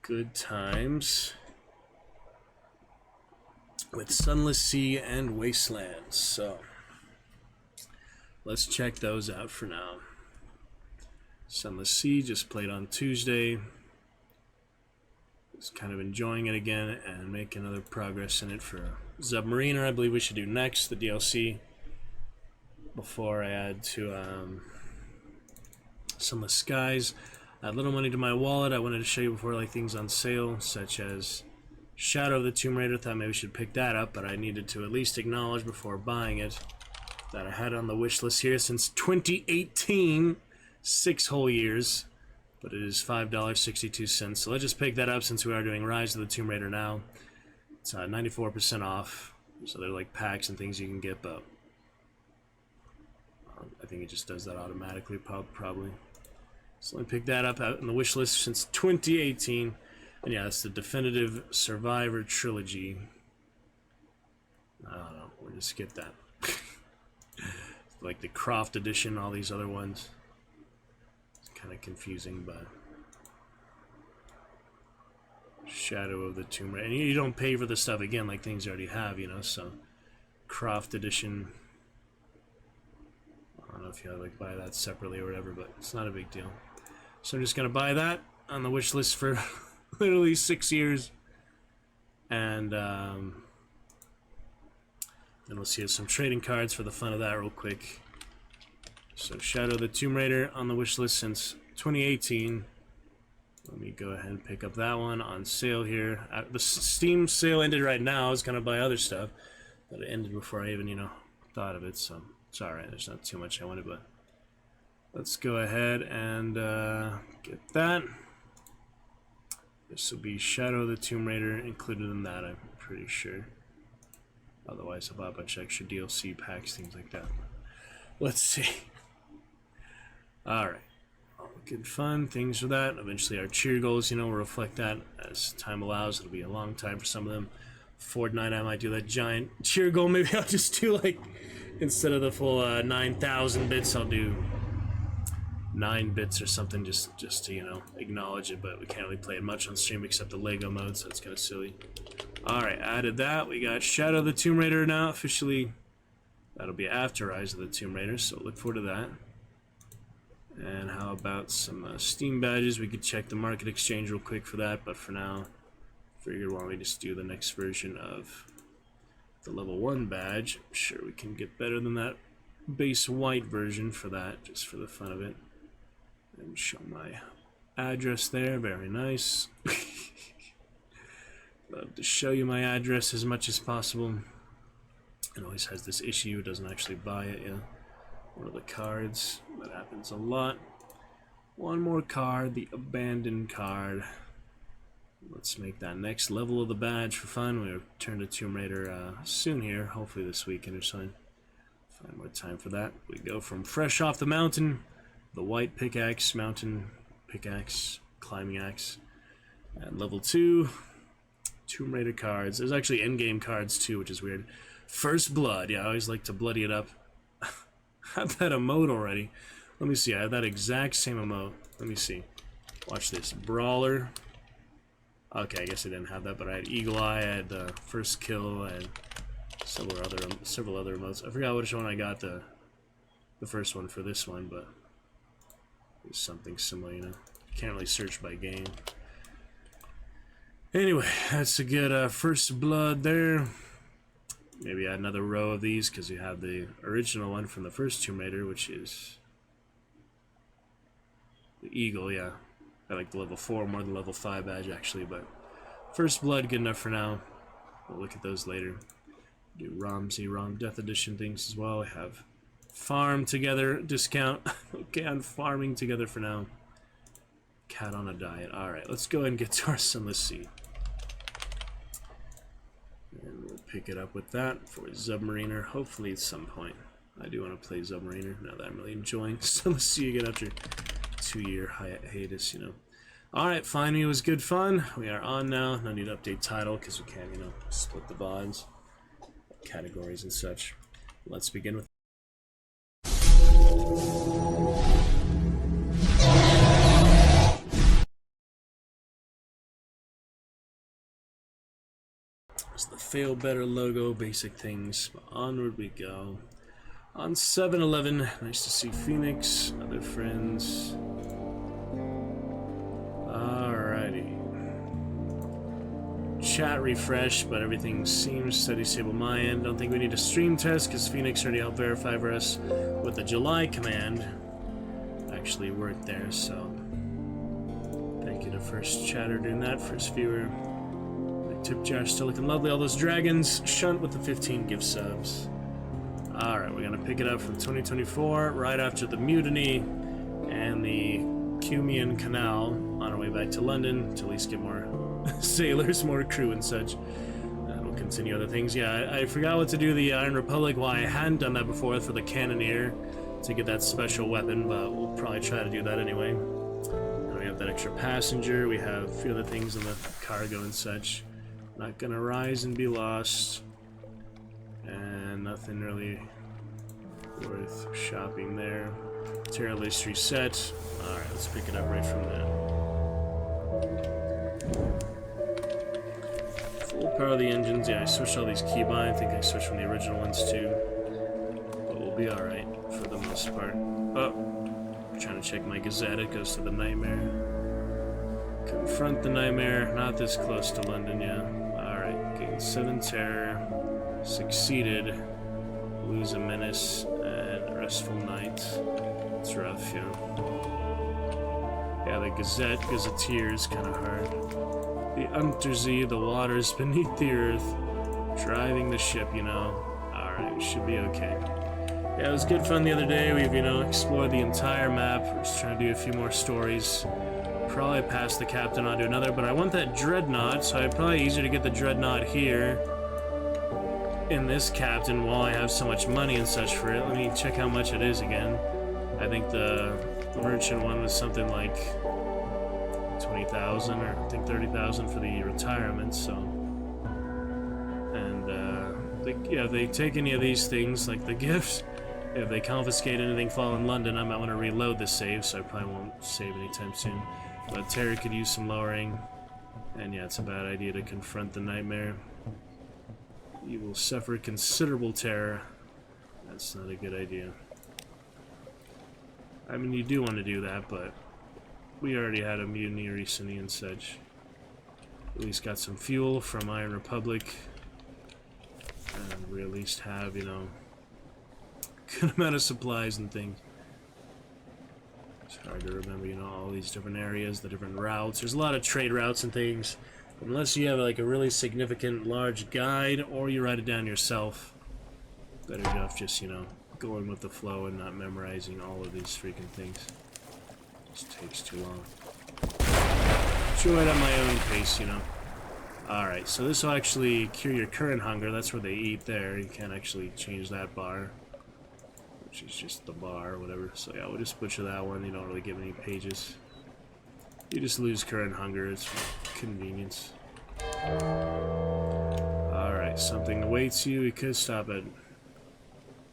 good times with Sunless Sea and Wastelands. So let's check those out for now. Sunless Sea just played on Tuesday. Just kind of enjoying it again and making other progress in it for Submariner. I believe we should do next, the DLC, before I add to Sunless Skies. I had little money to my wallet. I wanted to show you before, like, things on sale, such as Shadow of the Tomb Raider. Thought maybe we should pick that up, but I needed to at least acknowledge before buying it that I had on the wish list here since 2018, 6 whole years, but it is $5.62. So let's just pick that up since we are doing Rise of the Tomb Raider now. It's 94% off, so they're like packs and things you can get, but I think it just does that automatically, probably. So let me pick that up out on the wish list since 2018. And yeah, it's the Definitive Survivor Trilogy. I don't know, we'll just skip that. Like the Croft Edition, all these other ones. It's kind of confusing, but Shadow of the Tomb Raider. And you don't pay for the stuff again like things you already have, you know, so Croft Edition. I don't know if you like buy that separately or whatever, but it's not a big deal. So I'm just gonna buy that on the wish list for literally 6 years, and then we'll see some trading cards for the fun of that real quick. So Shadow of the Tomb Raider on the wish list since 2018. Let me go ahead and pick up that one on sale here. The Steam sale ended right now. I was gonna buy other stuff, but it ended before I even, you know, thought of it, so it's alright. There's not too much I wanted, but let's go ahead and get that. This will be Shadow of the Tomb Raider included in that, I'm pretty sure. Otherwise, I'll buy a bunch of extra DLC packs, things like that. Let's see. Alright. Good fun, things for that. Eventually our cheer goals, you know, will reflect that as time allows. It'll be a long time for some of them. Fortnite, I might do that giant cheer goal. Maybe I'll just do, like, instead of the full 9,000 bits, I'll do 9 bits or something just to, you know, acknowledge it. But we can't really play it much on stream except the Lego mode, so it's kind of silly. Alright, added that. We got Shadow of the Tomb Raider now officially. That'll be after Rise of the Tomb Raider, so look forward to that. And how about some Steam badges? We could check the market exchange real quick for that, but for now, figured why don't we just do the next version of the level 1 badge. I'm sure we can get better than that base white version for that, just for the fun of it. And show my address there, very nice. Love to show you my address as much as possible. It always has this issue, it doesn't actually buy it, yeah. One of the cards, that happens a lot. One more card, the abandoned card. Let's make that next level of the badge for fun. We'll return to Tomb Raider soon here, hopefully this weekend or something. Find more time for that. We go from fresh off the mountain, the white pickaxe, mountain pickaxe, climbing axe. And level 2, Tomb Raider cards. There's actually endgame cards too, which is weird. First Blood, yeah, I always like to bloody it up. I have that emote already. Let me see, I have that exact same emote. Let me see. Watch this. Brawler. Okay, I guess I didn't have that, but I had Eagle Eye, I had First Kill, I had several other emotes. I forgot which one I got the first one for this one, but it's something similar, you know. Can't really search by game. Anyway, that's a good First Blood there. Maybe add another row of these because you have the original one from the first Tomb Raider, which is the Eagle, yeah. I like the level 4 more than level 5 badge actually, but First Blood good enough for now. We'll look at those later. Do ROM Death Edition things as well. We have Farm Together discount. Okay, on farming together for now. Cat on a diet. Alright, let's go ahead and get to our Sunless Sea. And we'll pick it up with that for Submariner, hopefully at some point. I do want to play Submariner now that I'm really enjoying Sunless Sea again after 2-year hiatus, you know. Alright, Find Me was good fun. We are on now. No need to update title because we can't, you know, split the VODs, categories and such. Let's begin with the Fail Better logo, basic things. Onward we go. On 7-Eleven, nice to see Phoenix, other friends. Alrighty. Chat refresh, but everything seems steady stable my end. Don't think we need a stream test because Phoenix already helped verify for us with the July command. Actually worked there, so thank you to first chatter doing that, first viewer. Tip jar still looking lovely. All those dragons. Shunt with the 15 gift subs. Alright, we're gonna pick it up from 2024, right after the mutiny and the Cumian Canal, on our way back to London to at least get more sailors, more crew and such. And we'll continue other things. Yeah, I forgot what to do the Iron Republic, why I hadn't done that before for the Cannoneer to get that special weapon, but we'll probably try to do that anyway. And we have that extra passenger, we have a few other things in the cargo and such. Not gonna rise and be lost. And nothing really worth shopping there. Terra list reset. Alright, let's pick it up right from there. Full power of the engines. Yeah, I switched all these keybind. I think I switched from the original ones too. But we'll be alright for the most part. Oh, I'm trying to check my Gazette. It goes to the Nightmare. Confront the Nightmare. Not this close to London, yeah. Alright, gain 7 terror. Succeeded. Lose a menace. And restful night. It's rough, yeah. Yeah, the Gazetteer is kind of hard. The Untersee, the waters beneath the earth. Driving the ship, you know. Alright. Alright, we should be okay. Yeah, it was good fun the other day. We've, you know, explored the entire map. We're just trying to do a few more stories. Probably pass the captain on to another, but I want that dreadnought, so it's probably easier to get the dreadnought here in this captain while I have so much money and such for it. Let me check how much it is again. I think the merchant one was something like 20,000 or I think 30,000 for the retirement, so. And yeah, if they take any of these things, like the gifts, if they confiscate anything fall in London, I might want to reload the save, so I probably won't save anytime soon. But Terry could use some lowering, and yeah, it's a bad idea to confront the nightmare. You will suffer considerable terror. That's not a good idea. I mean, you do want to do that, but we already had a mutiny recently and such. At least got some fuel from Iron Republic. And we at least have, you know, a good amount of supplies and things. It's hard to remember, you know, all these different areas, the different routes. There's a lot of trade routes and things. Unless you have like a really significant large guide or you write it down yourself, better enough just, you know, going with the flow and not memorizing all of these freaking things. Just takes too long. Enjoy it at my own pace, you know. Alright, so this will actually cure your current hunger. That's where they eat there. You can't actually change that bar, which is just the bar or whatever. So yeah, we'll just butcher that one. You don't really get many pages. You just lose current hunger. It's convenience. Alright, something awaits you. We could stop at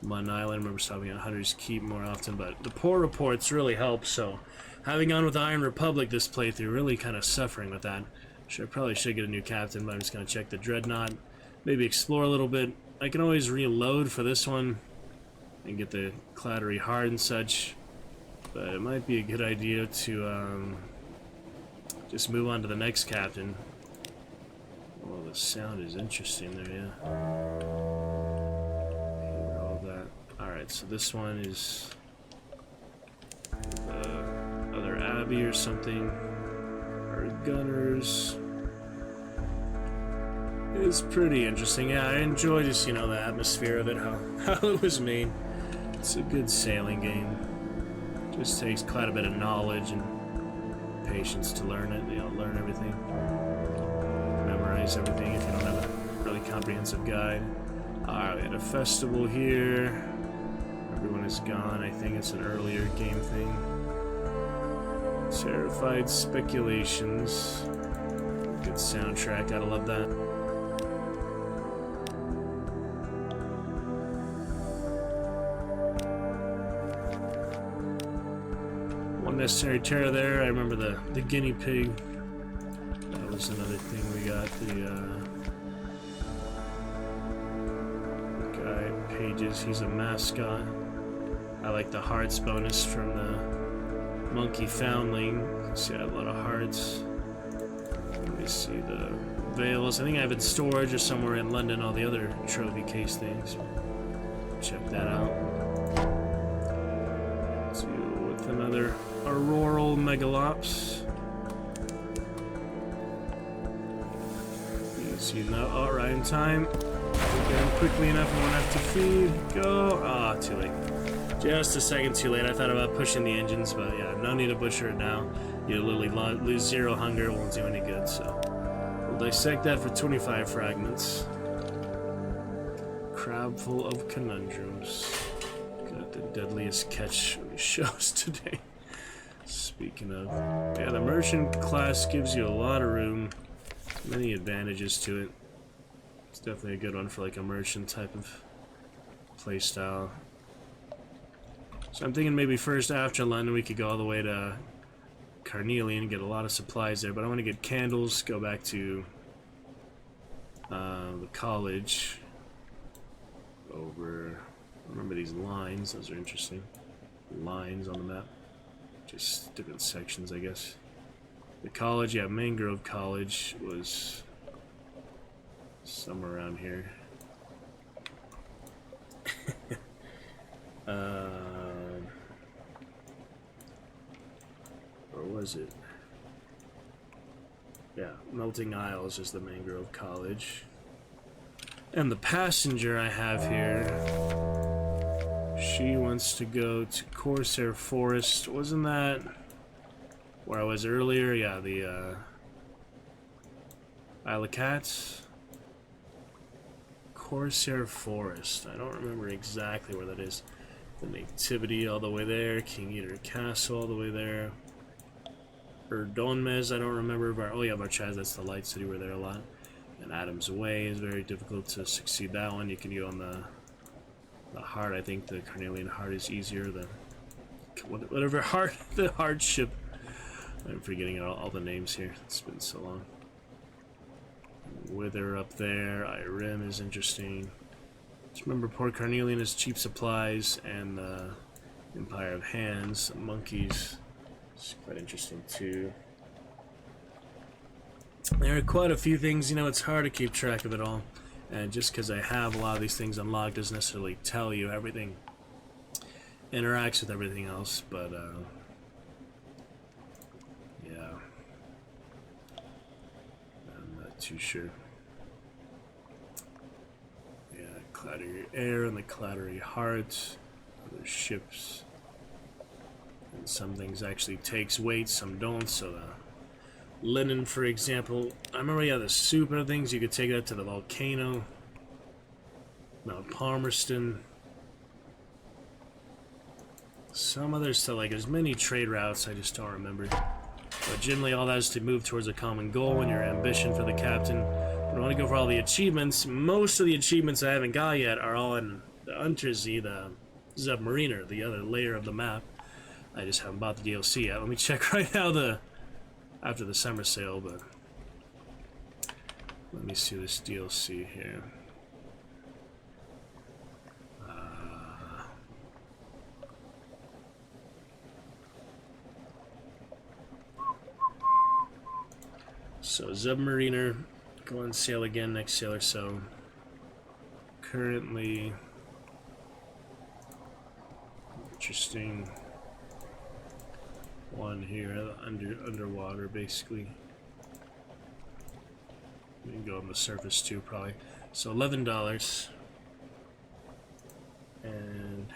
Mun Island. Remember stopping at Hunter's Keep more often, but the poor reports really help, so having gone with Iron Republic this playthrough, really kind of suffering with that. I probably should get a new captain, but I'm just going to check the Dreadnought. Maybe explore a little bit. I can always reload for this one and get the Clattery Heart and such, but it might be a good idea to just move on to the next captain. Well, the sound is interesting there, yeah. Hear all that. Alright, so this one is other Abbey or something. Our gunners. It's pretty interesting. Yeah, I enjoy just, you know, the atmosphere of it, how it was made. It's a good sailing game. Just takes quite a bit of knowledge and patience to learn it. You know, learn everything. Memorize everything if you don't have a really comprehensive guide. Alright, we had a festival here. Everyone is gone. I think it's an earlier game thing. Terrified Speculations. Good soundtrack, gotta love that. Unnecessary terror there. I remember the guinea pig. That was another thing we got. The guy Pages. He's a mascot. I like the hearts bonus from the Monkey Foundling. See, I have a lot of hearts. Let me see the veils. I think I have in storage or somewhere in London. All the other trophy case things. Check that out. Deal with another Auroral Megalops. Easy enough. Alright, in time. Get him quickly enough, we won't have to feed. Go. Ah, too late. Just a second too late. I thought about pushing the engines, but yeah, no need to butcher it now. You literally lose 0 hunger, it won't do any good, so. We'll dissect that for 25 fragments. Crab full of conundrums. Got the deadliest catch shows today. Speaking of, yeah, the merchant class gives you a lot of room, many advantages to it. It's definitely a good one for like a merchant type of playstyle. So I'm thinking maybe first after London we could go all the way to Carnelian and get a lot of supplies there, but I want to get candles, go back to the college. Over, remember these lines, those are interesting. Lines on the map. Just different sections, I guess. The college, yeah, Mangrove College was somewhere around here. Or was it? Yeah, Melting Isles is the Mangrove College. And the passenger I have here, she wants to go to Corsair Forest. Wasn't that where I was earlier? Yeah, the Isle of Cats. Corsair Forest. I don't remember exactly where that is. The Nativity all the way there. King Eater Castle all the way there. Erdonmez, I don't remember. Oh yeah, Varchaz, that's the Light City. We're there a lot. And Adam's Way is very difficult to succeed that one. You can go on the heart. I think the Carnelian heart is easier. The whatever heart, the hardship. I'm forgetting all the names here. It's been so long. Wither up there. Irem is interesting. Just remember, Port Carnelian is cheap supplies, and the Empire of Hands, monkeys. It's quite interesting too. There are quite a few things, you know, it's hard to keep track of it all. And just because I have a lot of these things unlocked doesn't necessarily tell you everything interacts with everything else, but yeah. I'm not too sure. Yeah, Clattery Air and the Clattery Heart, other ships. And some things actually takes weight, some don't, so linen, for example. I remember, yeah, the soup and things, you could take that to the volcano. Mount Palmerston. Some others to, like, there's many trade routes, I just don't remember. But generally all that is to move towards a common goal and your ambition for the captain. But I want to go for all the achievements. Most of the achievements I haven't got yet are all in the Untersee, the Submariner, the other layer of the map. I just haven't bought the DLC yet. Let me check right now after the summer sale, but let me see this DLC here. So Submariner, go on sale again next sale or so. Currently, interesting one here, underwater basically. We can go on the surface too, probably. So $11, and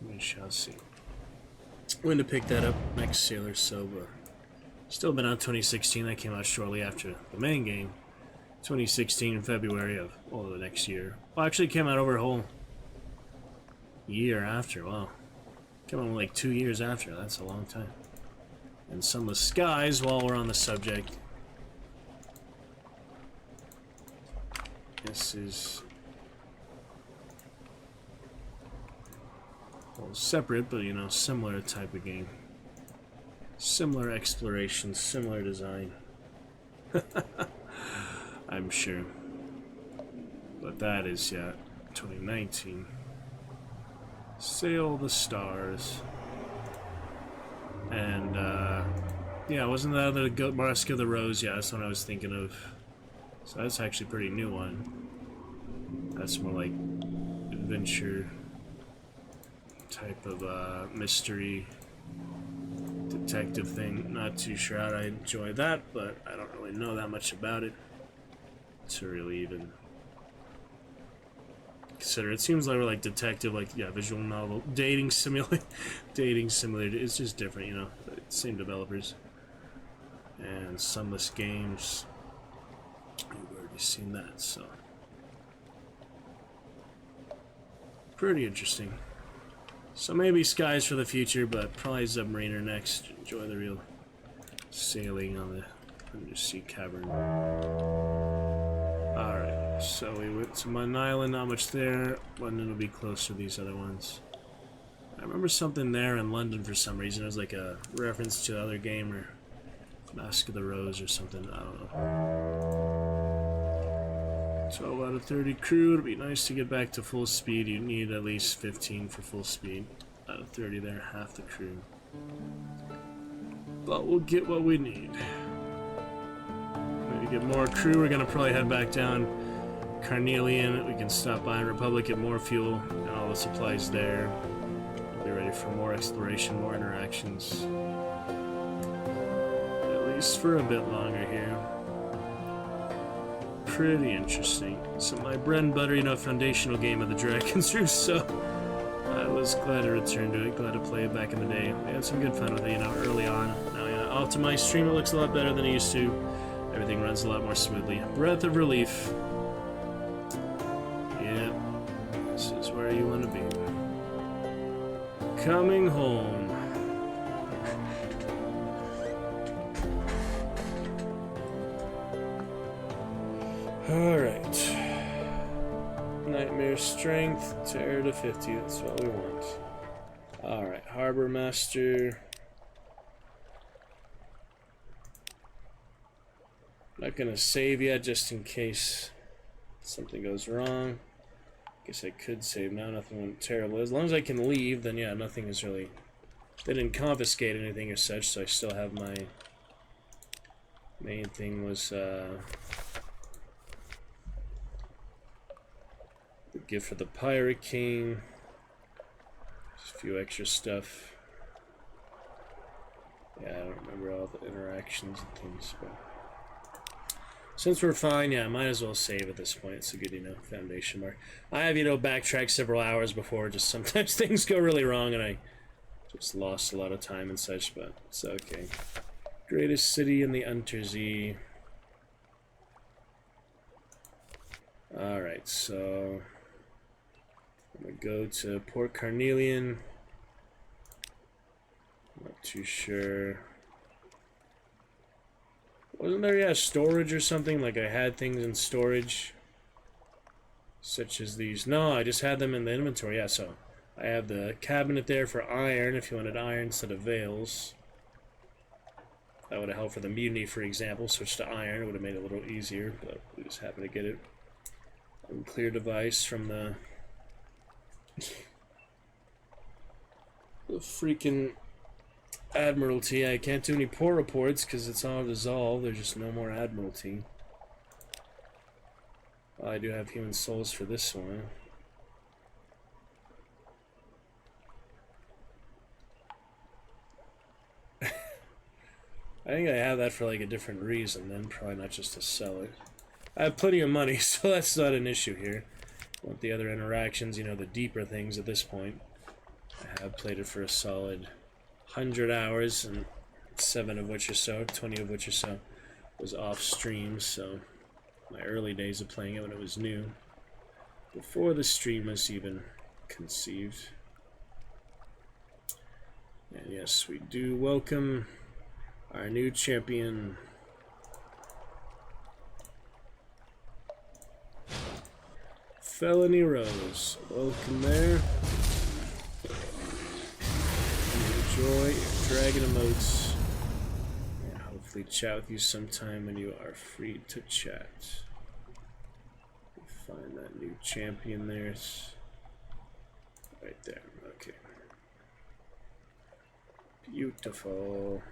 we shall see. I'm going to pick that up next sale or so, but still been out 2016. That came out shortly after the main game. 2016 in February of the next year. Well, actually it came out over a whole year after. Wow. Came out like 2 years after. That's a long time. And Sunless Skies, while we're on the subject. This is well, separate, but you know, similar type of game. Similar exploration, similar design. I'm sure. But that is, yeah, 2019. Sail the Stars. And, yeah, wasn't that the Mask of the Rose? Yeah, that's what I was thinking of. So that's actually a pretty new one. That's more like adventure type of mystery detective thing. Not too sure how I enjoy that, but I don't really know that much about it to really even consider. It seems like we're like detective, like, yeah, visual novel, dating simulator. Dating simulator. It's just different, you know. Same developers. And Sunless Games. We've already seen that, so pretty interesting. So maybe Skies for the future, but probably Submariner next. Enjoy the real sailing on the undersea cavern. Alright, so we went to Mun Island, not much there. London will be close to these other ones. I remember something there in London for some reason. It was like a reference to the other game, or Mask of the Rose or something. I don't know. 12 out of 30 crew. It'd be nice to get back to full speed. You need at least 15 for full speed. Out of 30 there, half the crew. But we'll get what we need. Maybe get more crew. We're gonna probably head back down Carnelian. We can stop by in Republic, get more fuel and all the supplies there. Be ready for more exploration, more interactions. At least for a bit longer here. pretty interesting. So my bread and butter, you know, foundational game of the Dragon's Roost, so I was glad to return to it, glad to play it back in the day. We had some good fun with it, you know, early on. Now, yeah, optimized stream, it looks a lot better than it used to. Everything runs a lot more smoothly. Breath of relief. Yeah, this is where you want to be. Coming home. Alright. Nightmare strength, terror to 50, that's what we want. Alright, Harbor Master. Not gonna save yet just in case something goes wrong. Guess I could save now, nothing went terrible. As long as I can leave, then yeah, nothing is really... They didn't confiscate anything or such, so I still have my... Main thing was, the gift for the Pirate King. Just a few extra stuff. Yeah, I don't remember all the interactions and things, but... Since we're fine, yeah, I might as well save at this point. It's a good, you know, foundation mark. I have, you know, backtracked several hours before. Just sometimes things go really wrong and I just lost a lot of time and such, but it's okay. Greatest city in the Untersee. Alright, so... I'm gonna go to Port Carnelian. Not too sure. Wasn't there, yeah, storage or something? Like I had things in storage. Such as these. No, I just had them in the inventory. Yeah, so I have the cabinet there for iron if you wanted iron instead of veils. That would have helped for the mutiny, for example. Switch to iron. It would have made it a little easier, but we just happened to get it. Unclear device from the freaking Admiralty. I can't do any port reports because it's all dissolved. There's just no more Admiralty. Oh, I do have human souls for this one. I think I have that for like a different reason then, probably not just to sell it. I have plenty of money, so that's not an issue here. I want the other interactions, you know, the deeper things at this point. I have played it for a solid 100 hours, and 7 of which or so, 20 of which or so, was off stream, so my early days of playing it when it was new, before the stream was even conceived. And yes, we do welcome our new champion, Felony Rose. Welcome there. Enjoy your dragon emotes. And hopefully chat with you sometime when you are free to chat. Find that new champion there. It's right there. Okay. Beautiful.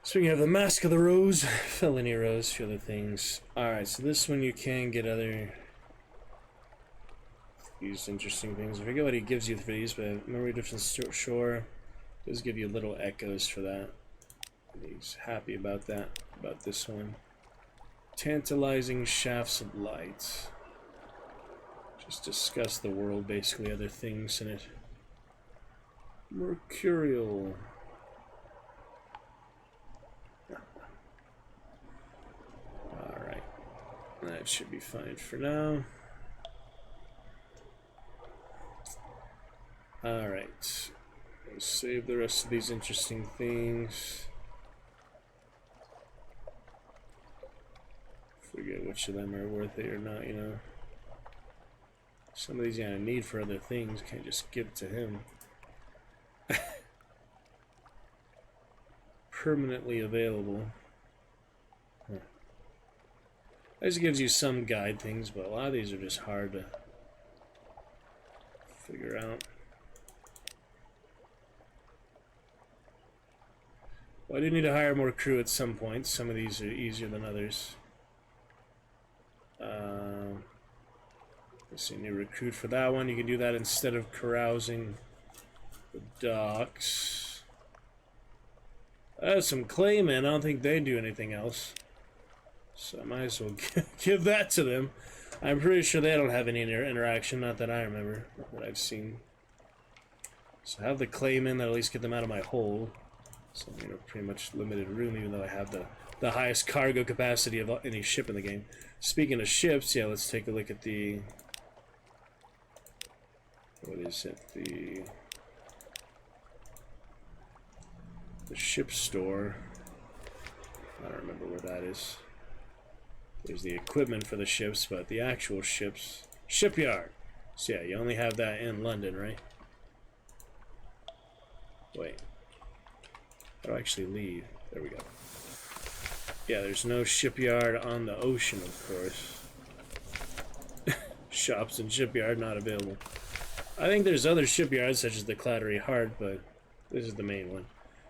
Speaking of the Mask of the Rose, Felony Rose, a few other things. Alright, so this one you can get other... These interesting things. I forget what he gives you for these, but Memory Difference Shore does give you little echoes for that. He's happy about that, about this one. Tantalizing Shafts of Light. Just discuss the world, basically, other things in it. Mercurial. Alright. That should be fine for now. Alright. Let's save the rest of these interesting things. Forget which of them are worth it or not, you know. Some of these I need for other things. Can't just give it to him. Permanently available. Huh. This gives you some guide things, but a lot of these are just hard to figure out. Well, I do need to hire more crew at some point. Some of these are easier than others. Let's see, new recruit for that one. You can do that instead of carousing the docks. Some claymen. I don't think they do anything else. So I might as well give that to them. I'm pretty sure they don't have any interaction, not that I remember, not that I've seen. So have the claymen, that'll at least get them out of my hole. So, you know, pretty much limited room, even though I have the highest cargo capacity of any ship in the game. Speaking of ships, yeah, let's take a look at the... What is it? The ship store. I don't remember where that is. There's the equipment for the ships, but the actual ships... Shipyard! So yeah, you only have that in London, right? Wait. How do I actually leave? There we go. Yeah, there's no shipyard on the ocean, of course. Shops and shipyard not available. I think there's other shipyards, such as the Clattery Heart, but this is the main one.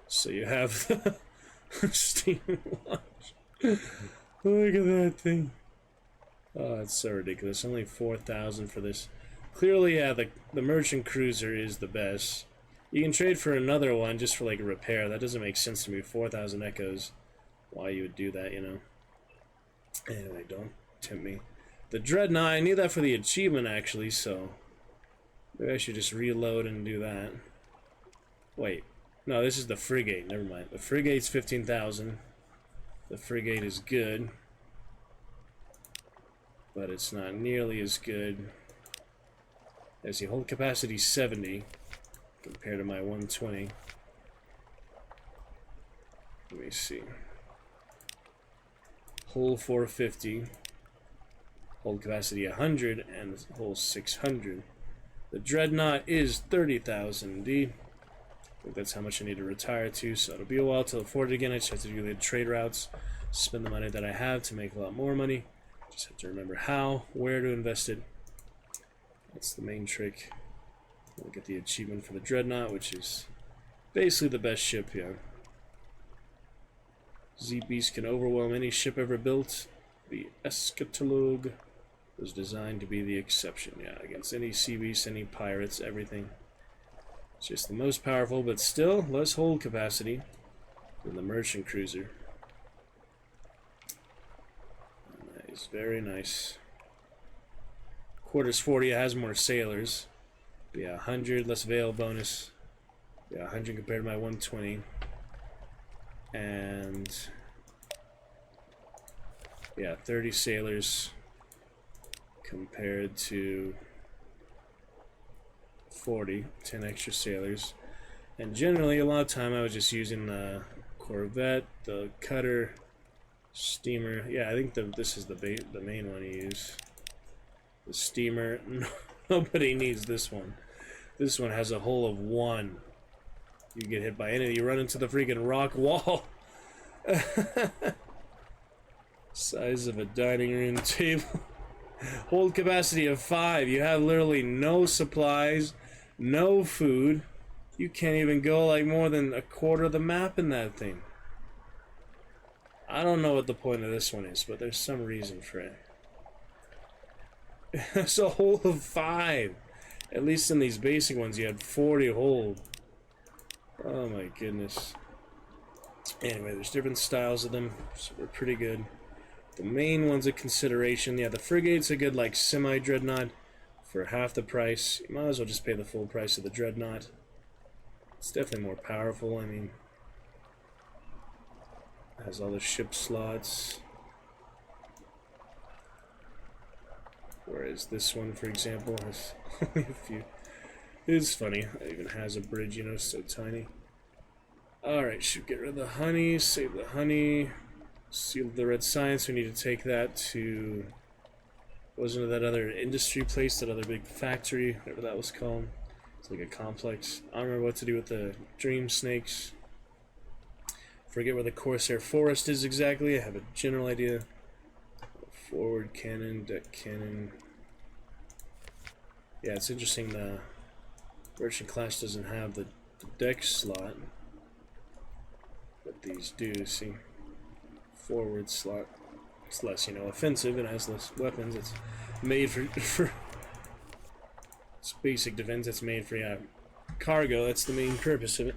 So you have the steam launch. Look at that thing. Oh, it's so ridiculous. Only 4,000 for this. Clearly, yeah, the merchant cruiser is the best. You can trade for another one just for like a repair. That doesn't make sense to me. 4,000 echoes. Why you would do that, you know? Anyway, don't tempt me. The Dreadnought, I need that for the achievement actually, so maybe I should just reload and do that. Wait, no, this is the Frigate. Never mind. The Frigate's 15,000. The Frigate is good, but it's not nearly as good as the hold capacity 70 compared to my 120. Let me see. Hull 450, hold capacity 100, and hull 600. The Dreadnought is 30,000 indeed. I think that's how much I need to retire to, so it'll be a while till I afford it again. I just have to do the trade routes, spend the money that I have to make a lot more money. Just have to remember how, where to invest it. That's the main trick. We'll get the achievement for the Dreadnought, which is basically the best ship here. Z-Beast can overwhelm any ship ever built. The Eschatologue was designed to be the exception, yeah, against any sea beast, any pirates, everything. It's just the most powerful, but still less hold capacity than the merchant cruiser. And that is very nice. Quarters 40 has more sailors. But yeah, 100 less veil bonus. Yeah, 100 compared to my 120. And yeah, 30 sailors compared to 40, 10 extra sailors. And generally, a lot of time I was just using the corvette, the cutter, steamer. Yeah, I think this is the main one you use. The steamer. Nobody needs this one. This one has a hull of 1. You get hit by anything, you run into the freaking rock wall. Size of a dining room table. Hold capacity of 5. You have literally no supplies, no food. You can't even go like more than a quarter of the map in that thing. I don't know what the point of this one is, but there's some reason for it. It's a hold of 5. At least in these basic ones you had 40 hold. Oh my goodness. Anyway, there's different styles of them, so they're pretty good. The main one's a consideration. Yeah, the Frigate's a good, like, semi-dreadnought for half the price. You might as well just pay the full price of the Dreadnought. It's definitely more powerful, I mean. It has all the ship slots. Whereas this one, for example, has only a few. It is funny. It even has a bridge, you know, so tiny. Alright, should get rid of the honey, save the honey, seal the red science. We need to take that to, wasn't it that other industry place, that other big factory, whatever that was called. It's like a complex. I don't remember what to do with the dream snakes. Forget where the Corsair Forest is exactly. I have a general idea. Forward cannon, deck cannon. Yeah, it's interesting the merchant class doesn't have the deck slot, but these do. See, forward slot. It's less, you know, offensive. It has less weapons. It's made for it's basic defense. It's made for cargo. That's the main purpose of it.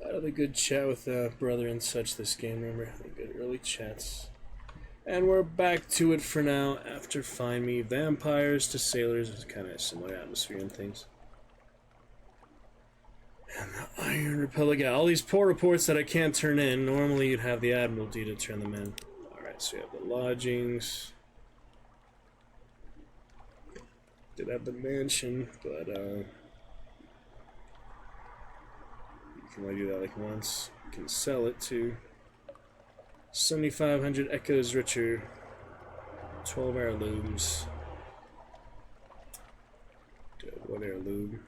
I had a good chat with brother and such this game. Remember, a good early. Holy chats. And we're back to it for now. After Find Me, vampires to sailors. It's kind of a similar atmosphere and things. And the Iron Republic. Yeah, all these poor reports that I can't turn in. Normally you'd have the Admiralty to turn them in. Alright, so we have the lodgings. Did have the mansion, but you can only do that like once. You can sell it to 7,500 echoes richer. 12 heirlooms. Do I have one heirloom?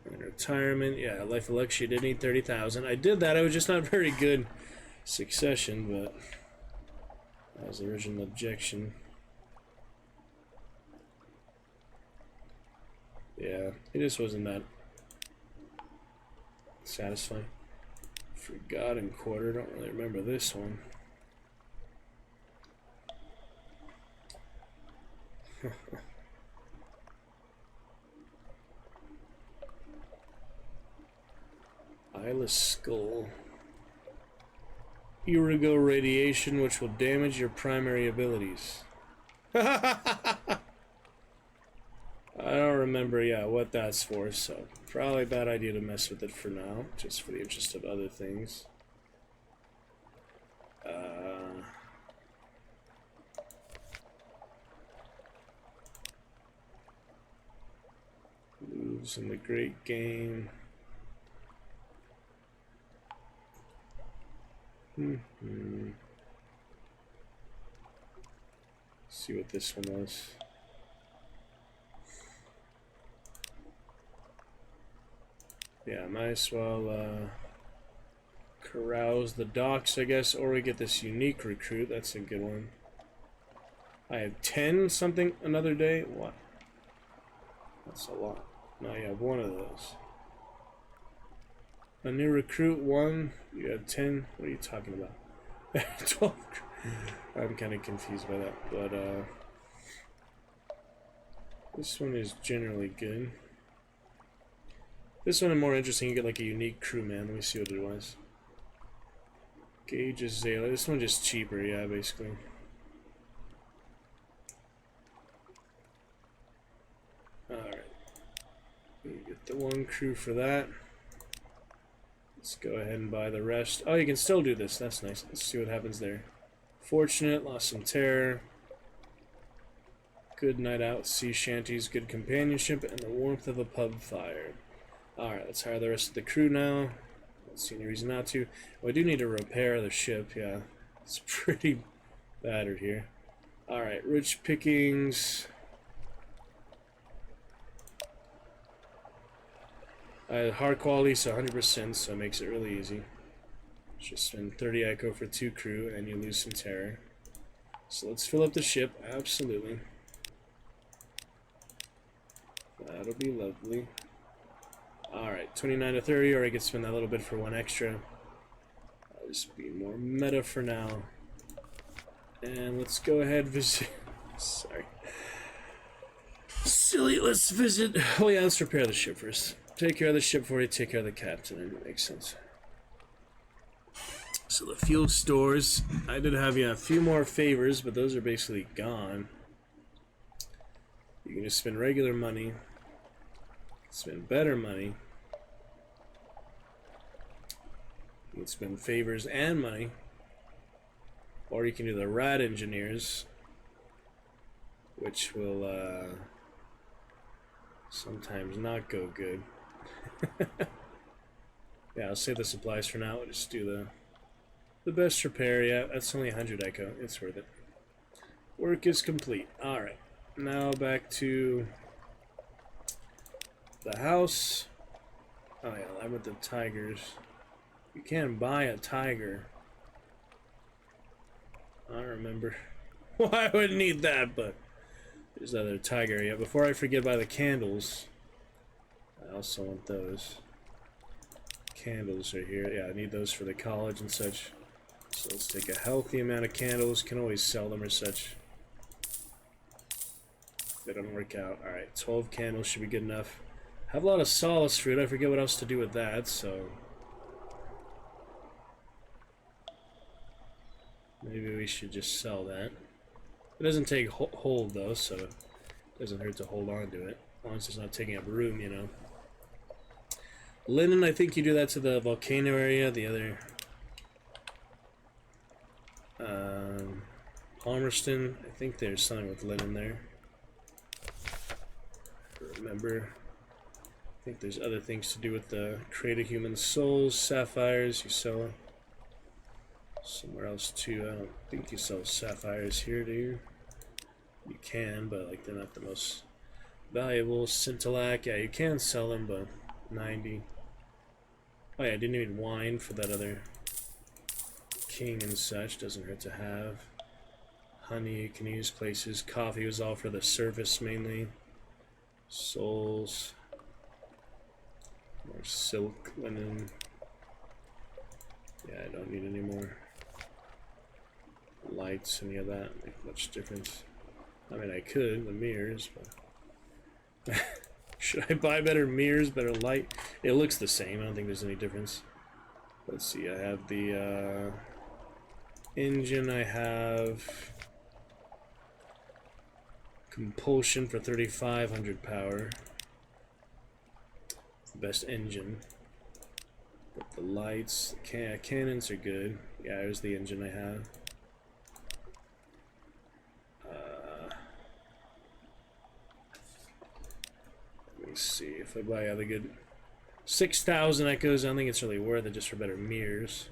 And retirement, yeah, life of luxury did need 30,000. I did that, I was just not very good succession, but that was the original objection. Yeah, it just wasn't that satisfying. Forgotten Quarter, don't really remember this one. Eyeless Skull. Irigo radiation, which will damage your primary abilities. I don't remember, yeah, what that's for, so probably a bad idea to mess with it for now, just for the interest of other things. Moves in the Great Game. See what this one was. Yeah, might as well carouse the docks, I guess, or we get this unique recruit. That's a good one. I have 10 something another day. What? That's a lot. Now you have one of those. A new recruit, 1. You have 10. What are you talking about? 12. I'm kind of confused by that, but this one is generally good. This one is more interesting. You get like a unique crewman. Let me see what it was. Gauge Azalea. This one just cheaper, yeah, basically. Alright. You get the 1 crew for that. Let's go ahead and buy the rest. Oh, you can still do this. That's nice. Let's see what happens there. Fortunate, lost some terror. Good night out, sea shanties, good companionship, and the warmth of a pub fire. Alright, let's hire the rest of the crew now. Don't see any reason not to. We do need to repair the ship, yeah. It's pretty battered here. Alright, rich pickings. Hard quality, so 100%, so it makes it really easy. Just spend 30 echo for 2 crew, and you lose some terror. So let's fill up the ship, absolutely. That'll be lovely. Alright, 29 to 30, or I could spend that little bit for 1 extra. I'll just be more meta for now. And let's go ahead visit. Sorry. Silly, let's visit. Oh yeah, let's repair the ship first. Take care of the ship before you take care of the captain, and it makes sense. So the fuel stores, I did have, yeah, a few more favors, but those are basically gone. You can just spend regular money, spend better money, you can spend favors and money, or you can do the rat engineers, which will sometimes not go good. Yeah, I'll save the supplies for now. We'll just do the best repair. Yeah, that's only 100 echo. It's worth it. Work is complete. Alright. Now back to the house. Oh yeah, I'm with the tigers. You can buy a tiger. I don't remember why I would need that, but there's another tiger. Yeah, before I forget, buy the candles. I also want those. Candles right here. Yeah, I need those for the college and such. So let's take a healthy amount of candles. Can always sell them or such. They don't work out. Alright, 12 candles should be good enough. Have a lot of solace fruit. I forget what else to do with that, so... maybe we should just sell that. It doesn't take hold, though, so it doesn't hurt to hold on to it. As long as it's not taking up room, you know. Linen, I think you do that to the volcano area. The other... Palmerston, I think there's something with linen there. Remember, I think there's other things to do with the Create a Human Souls, sapphires, you sell somewhere else too. I don't think you sell sapphires here, do you? You can, but like they're not the most valuable. Scintillac, yeah, you can sell them, but 90. Oh yeah, I didn't need wine for that other king and such, doesn't hurt to have. Honey you can use places. Coffee was all for the service mainly. Souls. More silk, linen. Yeah, I don't need any more lights, any of that. Make much difference. I mean, I could, the mirrors, but... should I buy better mirrors, better light? It looks the same, I don't think there's any difference. Let's see, I have the, engine, I have... Compulsion for 3,500 power. The best engine. But the lights, cannons are good. Yeah, there's the engine I have. Let me see if I buy other good. 6,000 echoes. I don't think it's really worth it just for better mirrors.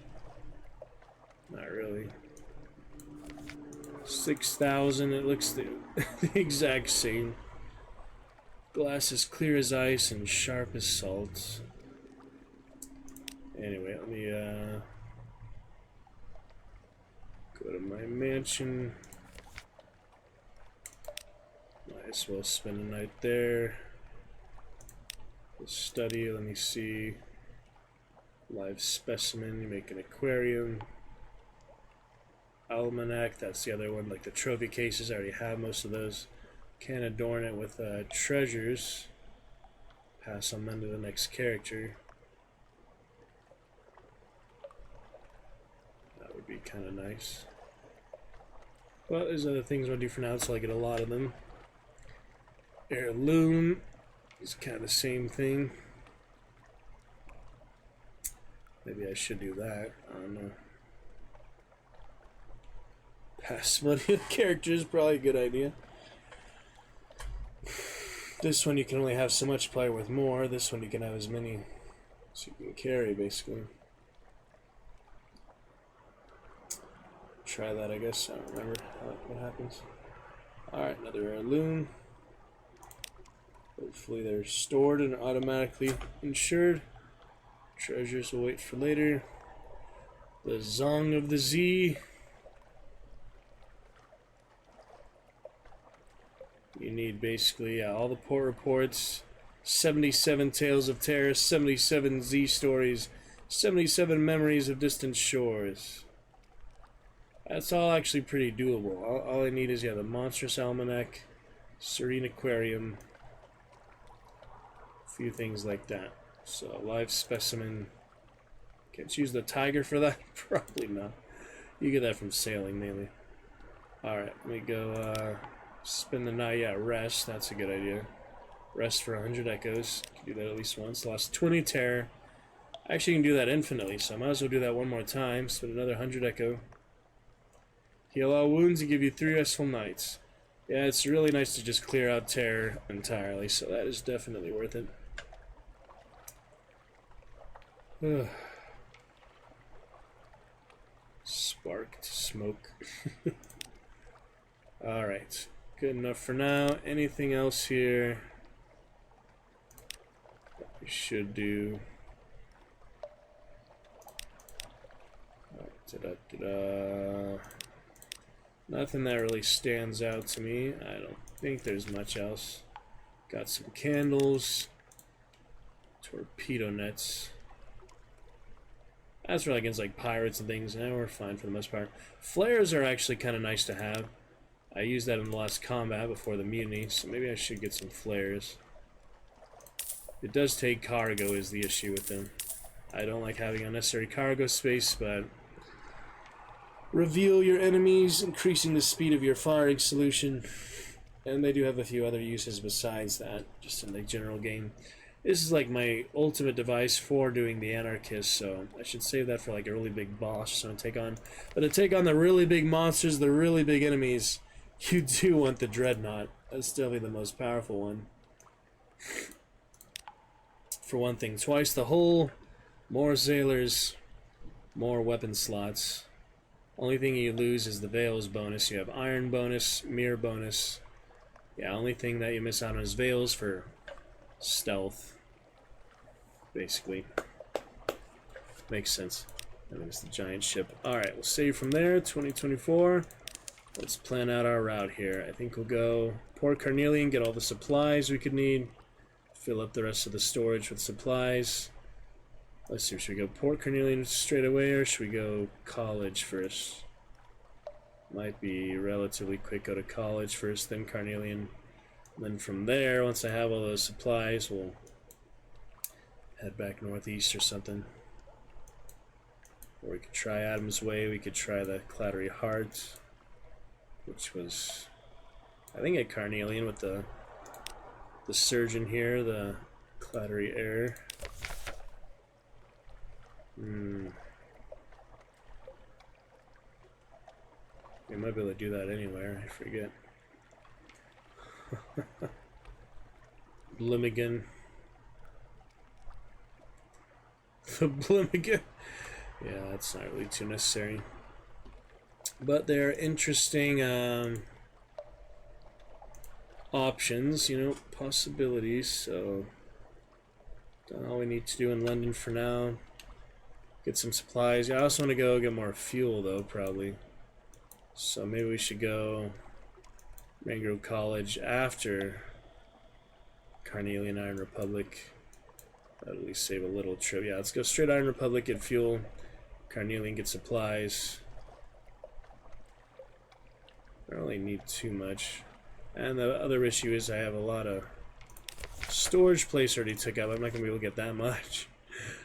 Not really. 6,000, it looks the exact same. Glass is clear as ice and sharp as salt. Anyway, let me go to my mansion. Might as well spend a night there. The study, let me see. Live specimen, you make an aquarium. Almanac, that's the other one, like the trophy cases, I already have most of those. Can adorn it with treasures. Pass them on to the next character. That would be kind of nice. But there's other things I'll do for now, so I get a lot of them. Heirloom is kind of the same thing. Maybe I should do that, I don't know. Pass money to characters, probably a good idea. This one you can only have so much play with more. This one you can have as many as you can carry, basically. Try that, I guess. I don't remember what happens. Alright, another heirloom. Hopefully they're stored and automatically insured. Treasures will wait for later. The Zong of the Z. You need basically all the port reports, 77 Tales of Terror, 77 Z stories, 77 Memories of Distant Shores. That's all actually pretty doable. All I need is, yeah, the Monstrous Almanac, Serene Aquarium, a few things like that. So, live specimen. Can't use the tiger for that? Probably not. You get that from sailing, mainly. Alright, let me go, spend the night, yeah, rest, that's a good idea. Rest for 100 echoes, can do that at least once. Lost 20 terror. Actually, you can do that infinitely, so I might as well do that one more time. Spend another 100 echo. Heal all wounds and give you 3 restful nights. Yeah, it's really nice to just clear out terror entirely, so that is definitely worth it. Sparked smoke. Alright. Good enough for now. Anything else here that we should do? Nothing that really stands out to me. I don't think there's much else. Got some candles. Torpedo nets. That's for like against like pirates and things, and we're fine for the most part. Flares are actually kind of nice to have. I used that in the last combat before the mutiny, so maybe I should get some flares. It does take cargo is the issue with them. I don't like having unnecessary cargo space, but reveal your enemies, increasing the speed of your firing solution. And they do have a few other uses besides that, just in the general game. This is like my ultimate device for doing the Anarchist, so I should save that for like a really big boss or something to take on. But to take on the really big monsters, the really big enemies, you do want the Dreadnought. That's definitely the most powerful one. For one thing, twice the hull, more sailors, more weapon slots. Only thing you lose is the Veils bonus. You have Iron bonus, Mirror bonus. Yeah, only thing that you miss out on is Veils for stealth. Basically. Makes sense. I mean, it's the giant ship. Alright, we'll save from there. 2024. Let's plan out our route here. I think we'll go Port Carnelian, get all the supplies we could need. Fill up the rest of the storage with supplies. Let's see, should we go Port Carnelian straight away, or should we go College first? Might be relatively quick. Go to College first, then Carnelian. And then from there, once I have all those supplies, we'll head back northeast or something. Or we could try Adam's Way, we could try the Clattery Heart, which was, I think, at Carnelian with the surgeon here, the Clattery Air. We might be able to do that anywhere, I forget. Blimmigan. The Blimmigan. Yeah, that's not really too necessary. But they're interesting options, you know, possibilities, so done all we need to do in London for now. Get some supplies. I also want to go get more fuel though, probably. So maybe we should go Mangrove College after Carnelian Iron Republic. That'll at least save a little trip. Yeah, let's go straight Iron Republic, get fuel. Carnelian, get supplies. I don't really need too much. And the other issue is I have a lot of storage place already took up. I'm not going to be able to get that much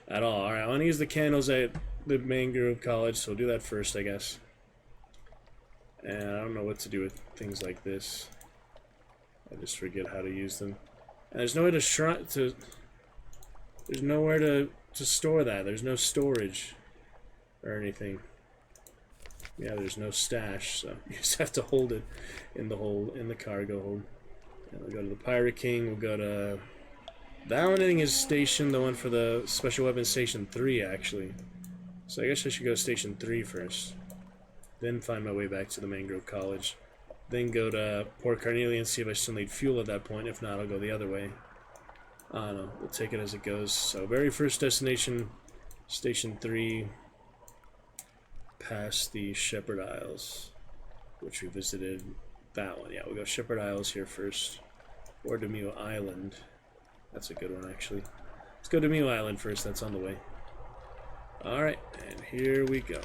at all. Alright, I want to use the candles at the Mangrove College, so we'll do that first, I guess. And I don't know what to do with things like this. I just forget how to use them. And there's nowhere to there's nowhere to store that. There's no storage or anything. Yeah, there's no stash, so you just have to hold it in the hold, in the cargo hold. And we'll go to the Pirate King. We'll go to that one. I think is station, the one for the special weapons, station 3 actually. So I guess I should go station 3 first. Then find my way back to the Mangrove College. Then go to Port Carnelian, see if I still need fuel at that point. If not, I'll go the other way. I don't know. We'll take it as it goes. So, very first destination, Station 3, past the Shepherd Isles, which we visited. That one, yeah. We'll go Shepherd Isles here first. Or Demille Island. That's a good one, actually. Let's go Demille Island first. That's on the way. Alright, and here we go.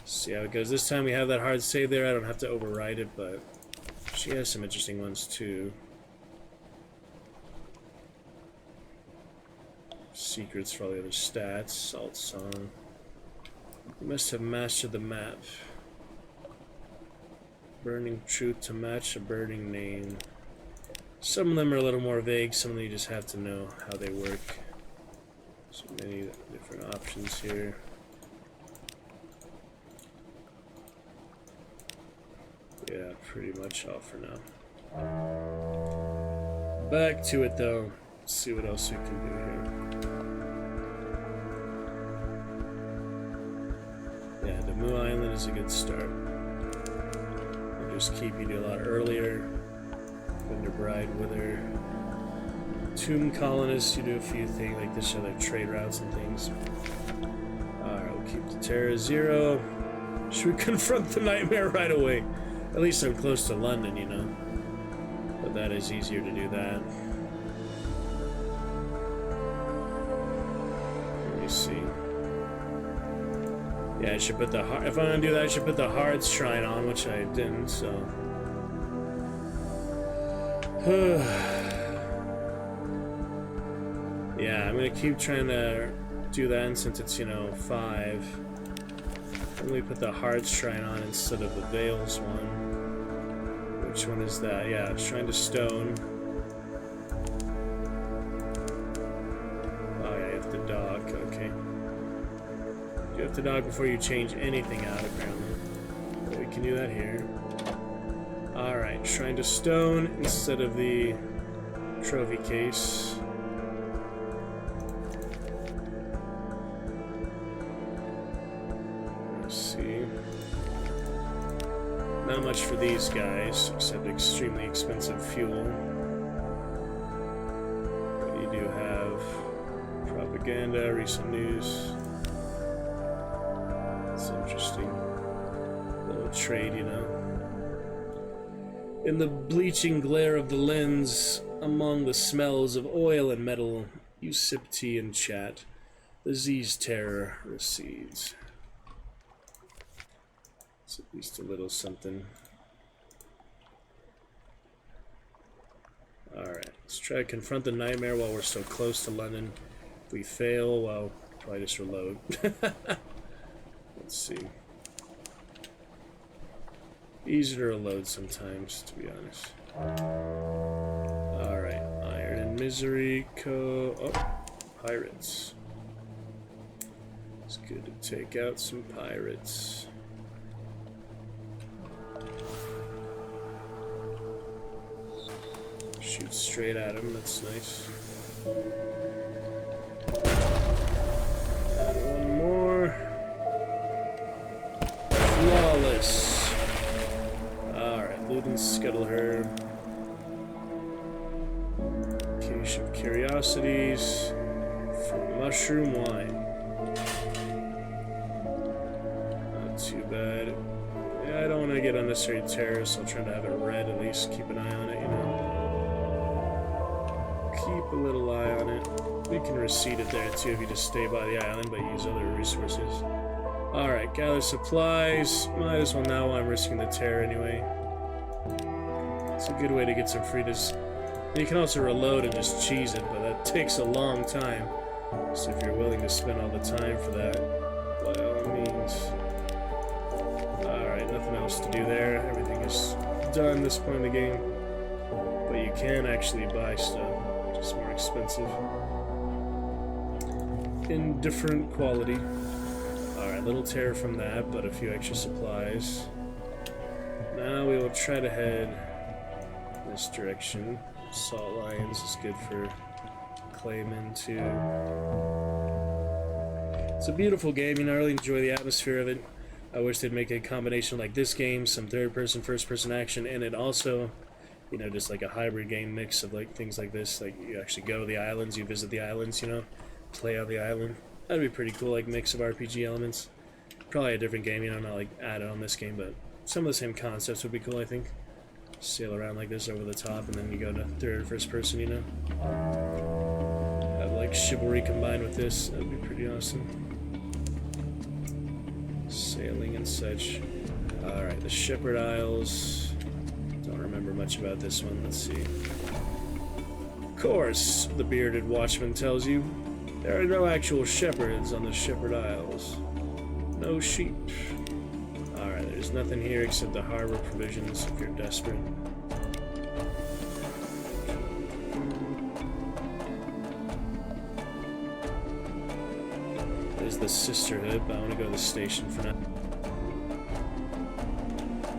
See how it goes. This time we have that hard save there. I don't have to override it, but she has some interesting ones too. Secrets for all the other stats. Salt Song. You must have mastered the map. Burning Truth to match a burning name. Some of them are a little more vague. Some of them you just have to know how they work. So many different options here. Yeah, pretty much all for now. Back to it though. Let's see what else we can do here. Yeah, Demille Island is a good start. We'll just keep you a lot earlier. Winterbride, Wither. Tomb Colonists, you do a few things like this, show their trade routes and things. Alright, we'll keep the Terra 0. Should we confront the nightmare right away? At least I'm close to London, you know. But that is easier to do that. Let me see. Yeah, I should put the if I'm gonna do that, I should put the Hearts Shrine on, which I didn't. So. Yeah, I'm gonna keep trying to do that, and since it's, you know, 5, let me put the Hearts Shrine on instead of the Veils one. Which one is that? Yeah, Shrine to Stone. Oh yeah, you have to dock, okay. You have to dock before you change anything out, apparently. But we can do that here. Alright, Shrine to Stone instead of the trophy case. Let's see. Not much for these guys, except extremely expensive fuel. But you do have propaganda, recent news. It's interesting. A little trade, you know. In the bleaching glare of the lens, among the smells of oil and metal, you sip tea and chat. The Z's terror recedes. It's at least a little something. Alright, let's try to confront the nightmare while we're so close to London. If we fail, well, probably just reload. Let's see. Easier to reload sometimes, to be honest. Alright, Iron and Misery, pirates. It's good to take out some pirates. Shoot straight at him, that's nice. And one more. Flawless. Alright, loot and scuttle her. Cache of curiosities. For mushroom wine. Not too bad. Yeah, I don't want to get unnecessary terror, so I'll try to have it red at least. Keep an eye on it, you know. Keep a little eye on it. We can reseed it there too if you just stay by the island but use other resources. Alright, gather supplies. Might as well now while I'm risking the terror anyway. It's a good way to get some freebies. You can also reload and just cheese it, but that takes a long time. So if you're willing to spend all the time for that, by all means. Alright, nothing else to do there. Everything is done at this point in the game. But you can actually buy stuff, just more expensive. In different quality. Alright, little terror from that, but a few extra supplies. Now we will try to head this direction. Salt Lions is good for Clayman too. It's a beautiful game, you know, I really enjoy the atmosphere of it. I wish they'd make a combination like this game, some third-person, first-person action, and it also, you know, just like a hybrid game mix of like things like this. Like you actually go to the islands, you visit the islands, you know, play on the island. That'd be pretty cool, like mix of RPG elements. Probably a different game, you know, not like added on this game, but some of the same concepts would be cool, I think. Sail around like this over the top, and then you go to third, first person, you know. Have like chivalry combined with this, that'd be pretty awesome. Sailing and such. Alright, the Shepherd Isles. Don't remember much about this one, let's see. Of course, the bearded watchman tells you, there are no actual shepherds on the Shepherd Isles. No sheep. Alright, there's nothing here except the harbor provisions if you're desperate. There's the Sisterhood, but I want to go to the station for now.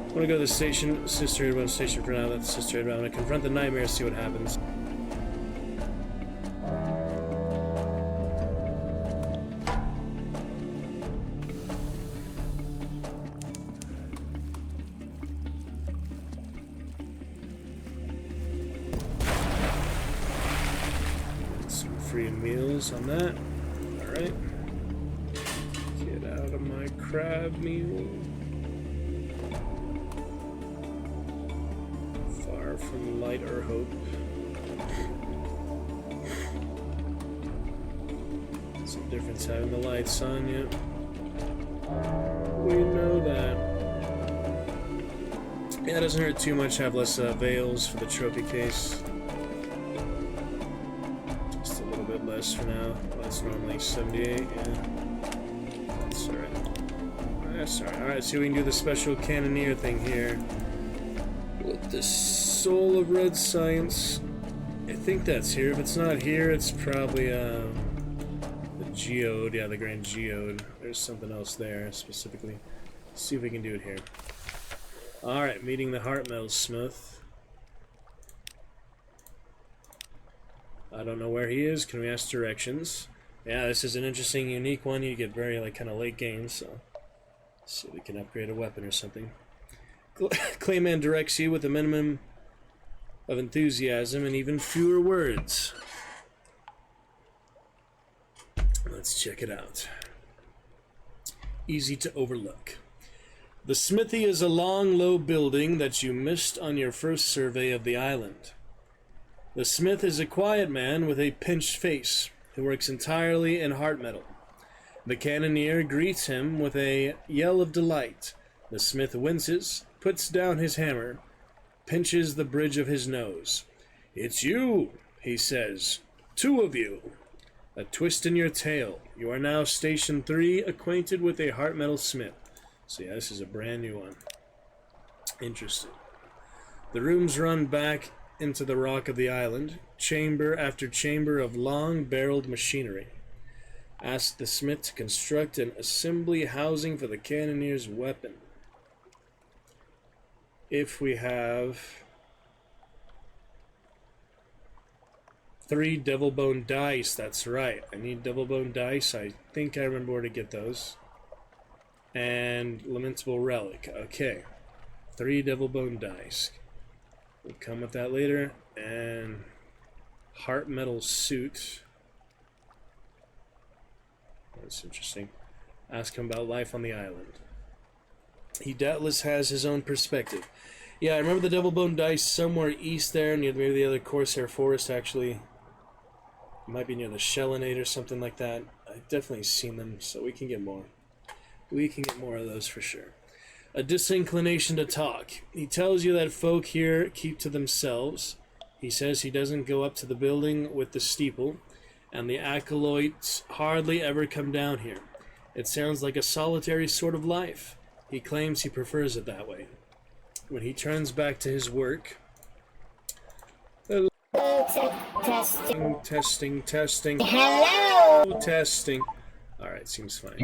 I want to go to the station, Sisterhood, but station for now, that's Sisterhood, but I want to confront the nightmare, see what happens. Some free meals on that. Alright. Get out of my crab meal. Far from light or hope. Some difference having the lights on, yeah. We know that. Yeah, it doesn't hurt too much to have less veils for the trophy case. Just a little bit less for now. That's normally 78, yeah. That's alright. That's alright. Alright, so we can do the special cannoneer thing here. With the Soul of Red Science. I think that's here. If it's not here, it's probably the Geode. Yeah, the Grand Geode. There's something else there specifically. Let's see if we can do it here. Alright, meeting the Heart Metal Smith. I don't know where he is. Can we ask directions? Yeah, this is an interesting, unique one. You get very, like, kind of late game, so... Let's see if we can upgrade a weapon or something. Clayman directs you with a minimum of enthusiasm and even fewer words. Let's check it out. Easy to overlook. The smithy is a long, low building that you missed on your first survey of the island. The smith is a quiet man with a pinched face who works entirely in heart metal. The cannoneer greets him with a yell of delight. The smith winces, puts down his hammer, pinches the bridge of his nose. "It's you," he says. "Two of you. A twist in your tail. You are now Station 3, acquainted with a heart metal smith." So yeah, this is a brand new one. Interesting. The rooms run back into the rock of the island, chamber after chamber of long-barreled machinery. Ask the smith to construct an assembly housing for the cannoneer's weapon. If we have 3 devil bone dice, that's right. I need devil bone dice. I think I remember where to get those. And lamentable relic. Okay. 3 devil bone dice. We'll come with that later. And heart metal suit. That's interesting. Ask him about life on the island. He doubtless has his own perspective. Yeah, I remember the double bone dice somewhere east there, near maybe the other Corsair Forest, actually. It might be near the Shellinade or something like that. I've definitely seen them, so we can get more. We can get more of those for sure. A disinclination to talk. He tells you that folk here keep to themselves. He says he doesn't go up to the building with the steeple, and the acolytes hardly ever come down here. It sounds like a solitary sort of life. He claims he prefers it that way. When he turns back to his work... Testing. Hello! Testing. Alright, seems fine.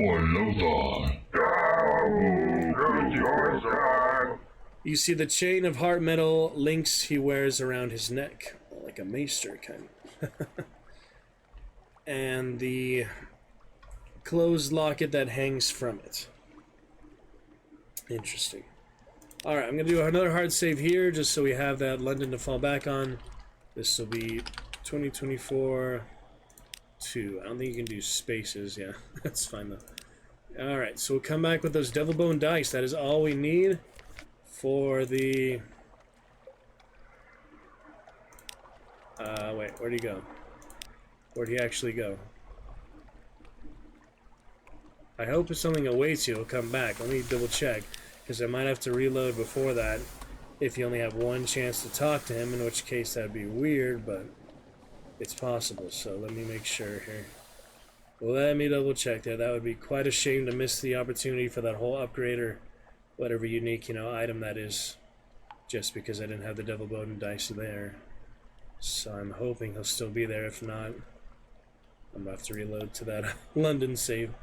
You see the chain of heart metal links he wears around his neck. Like a maester, kind of. And the closed locket that hangs from it. Interesting. Alright, I'm going to do another hard save here, just so we have that London to fall back on. This will be 2024 2. I don't think you can do spaces, yeah. That's fine, though. Alright, so we'll come back with those devil bone dice. That is all we need for the... wait, where'd he go? Where'd he actually go? I hope if something awaits you, he'll come back. Let me double check, because I might have to reload before that if you only have one chance to talk to him, in which case that'd be weird, but it's possible, so let me make sure here. Let me double check there. That would be quite a shame to miss the opportunity for that whole upgrade or whatever unique, item that is, just because I didn't have the devil bone dice there. So I'm hoping he'll still be there. If not, I'm gonna have to reload to that London save.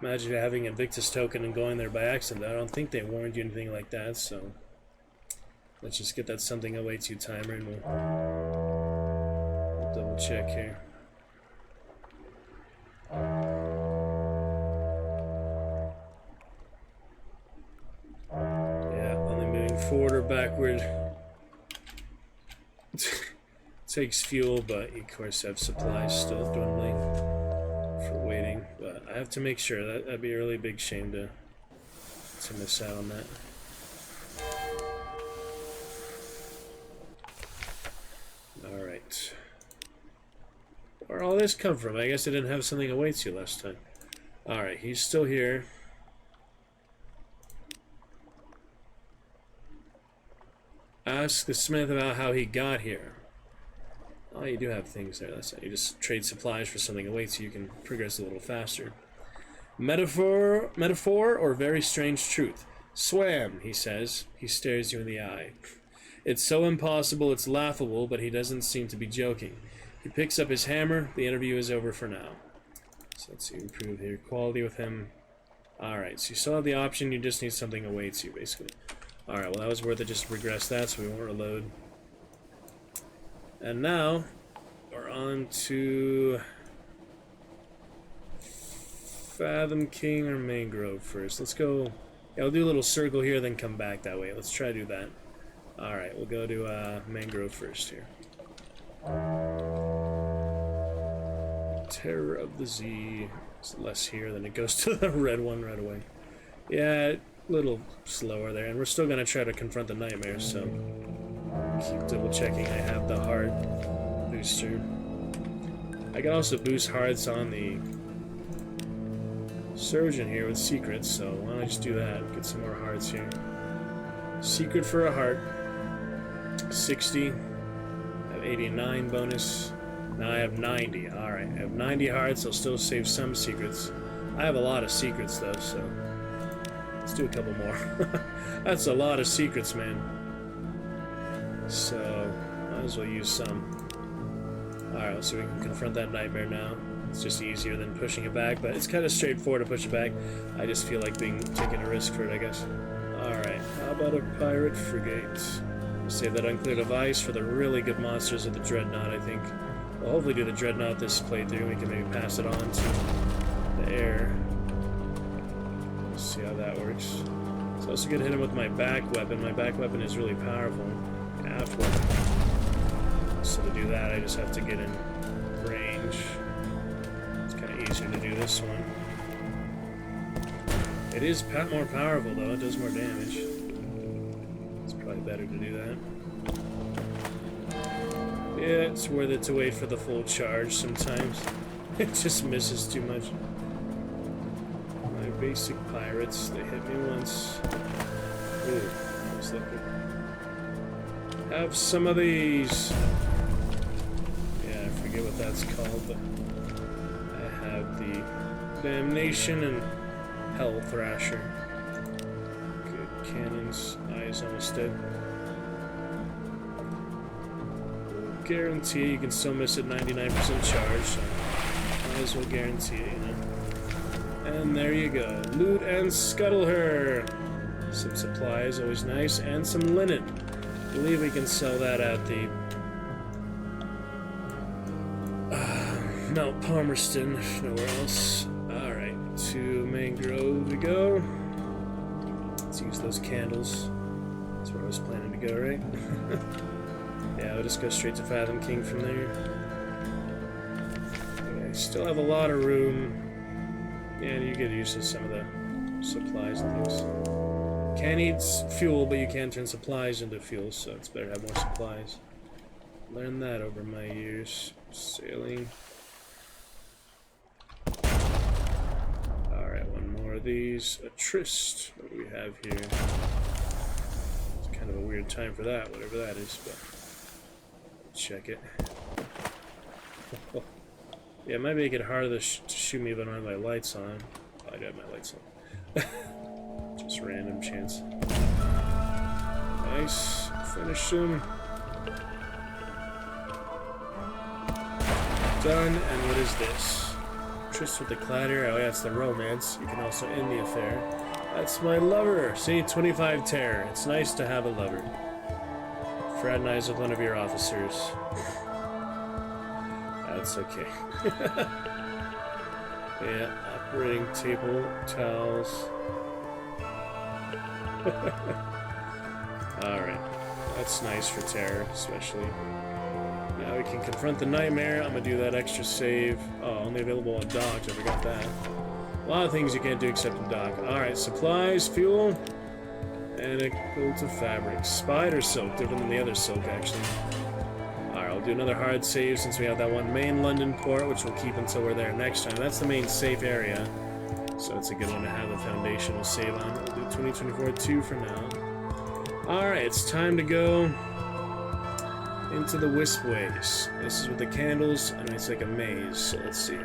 Imagine having a Invictus token and going there by accident. I don't think they warned you anything like that, so let's just get that something awaits you timer and we'll double check here. Yeah, only moving forward or backward. Takes fuel, but you of course have supplies still dwindling for waiting. But I have to make sure. That'd be a really big shame to miss out on that. Alright. Where'd all this come from? I guess I didn't have something awaits you last time. Alright, he's still here. ask the smith about how he got here. Oh, you do have things there. That's it. You just trade supplies for something that waits so you can progress a little faster. Metaphor or very strange truth? Swam, he says. He stares you in the eye. It's so impossible it's laughable, but he doesn't seem to be joking. He picks up his hammer. The interview is over for now. So let's see, improve your quality with him. Alright, so you still have the option, you just need something that waits you, basically. Alright, well that was worth it just to regress that, so we won't reload. And now, we're on to Fathom King or Mangrove first. Let's go, yeah, we'll do a little circle here, then come back that way. Let's try to do that. Alright, we'll go to Mangrove first here. Terror of the Z. It's less here than it goes to the red one right away. Yeah, a little slower there, and we're still gonna try to confront the nightmares, so keep double checking I have the heart booster. I can also boost hearts on the surgeon here with secrets, so why don't I just do that? Get some more hearts here. Secret for a heart. 60. I have 89 bonus. Now I have 90. Alright, I have 90 hearts. I'll still save some secrets. I have a lot of secrets though, so let's do a couple more. That's a lot of secrets, man. So, might as well use some. Alright, so we can confront that nightmare now. It's just easier than pushing it back, but it's kind of straightforward to push it back. I just feel like taking a risk for it, I guess. Alright, how about a pirate frigate? Save that unclear device for the really good monsters of the Dreadnought, I think. We'll hopefully do the Dreadnought this playthrough, and we can maybe pass it on to the air. Let's see how that works. It's also good to hit him with my back weapon. My back weapon is really powerful. Half weapon. So to do that, I just have to get in range. It's kind of easier to do this one. It is more powerful, though. It does more damage. It's probably better to do that. Yeah, it's worth it to wait for the full charge sometimes. It just misses too much. My basic pirates, they hit me once. Ooh, I was lucky. Have some of these. Yeah, I forget what that's called, but I have the Damnation and Hell Thrasher. Good cannons. Eyes almost dead. Guarantee you can still miss at 99% charge, so might as well guarantee it, you know. And there you go. Loot and scuttle her. Some supplies, always nice, and some linen. I believe we can sell that at the Mount Palmerston, if nowhere else. Alright, to Mangrove we go. Let's use those candles. That's where I was planning to go, right? Yeah, I'll just go straight to Fathom King from there. Okay, still have a lot of room. Yeah, you get used to some of the supplies and things. Can't eat fuel, but you can turn supplies into fuel, so it's better to have more supplies. Learned that over my years. Sailing. Alright, one more of these. A tryst. What do we have here? It's kind of a weird time for that, whatever that is, but check it. Yeah, it might make it harder to shoot me if I don't have my lights on. Oh, I do have my lights on. Just random chance. Nice. Finish him. Done. And what is this? Tryst with the Clatter. Oh yeah, it's the romance. You can also end the affair. That's my lover. See, 25 terror. It's nice to have a lover. Fraternize with one of your officers. That's okay. Yeah, operating table, towels. Alright. That's nice for terror, especially. Now we can confront the nightmare. I'm gonna do that extra save. Oh, only available on docks. I forgot that. A lot of things you can't do except in dock. Alright, supplies, fuel. And it goes to fabric. Spider silk, different than the other silk, actually. Alright, I'll do another hard save since we have that one main London port, which we'll keep until we're there next time. That's the main safe area. So it's a good one to have the foundation we'll save on. We'll do 2024-2 for now. Alright, it's time to go into the Wispways. This is with the candles, and it's like a maze, so let's see.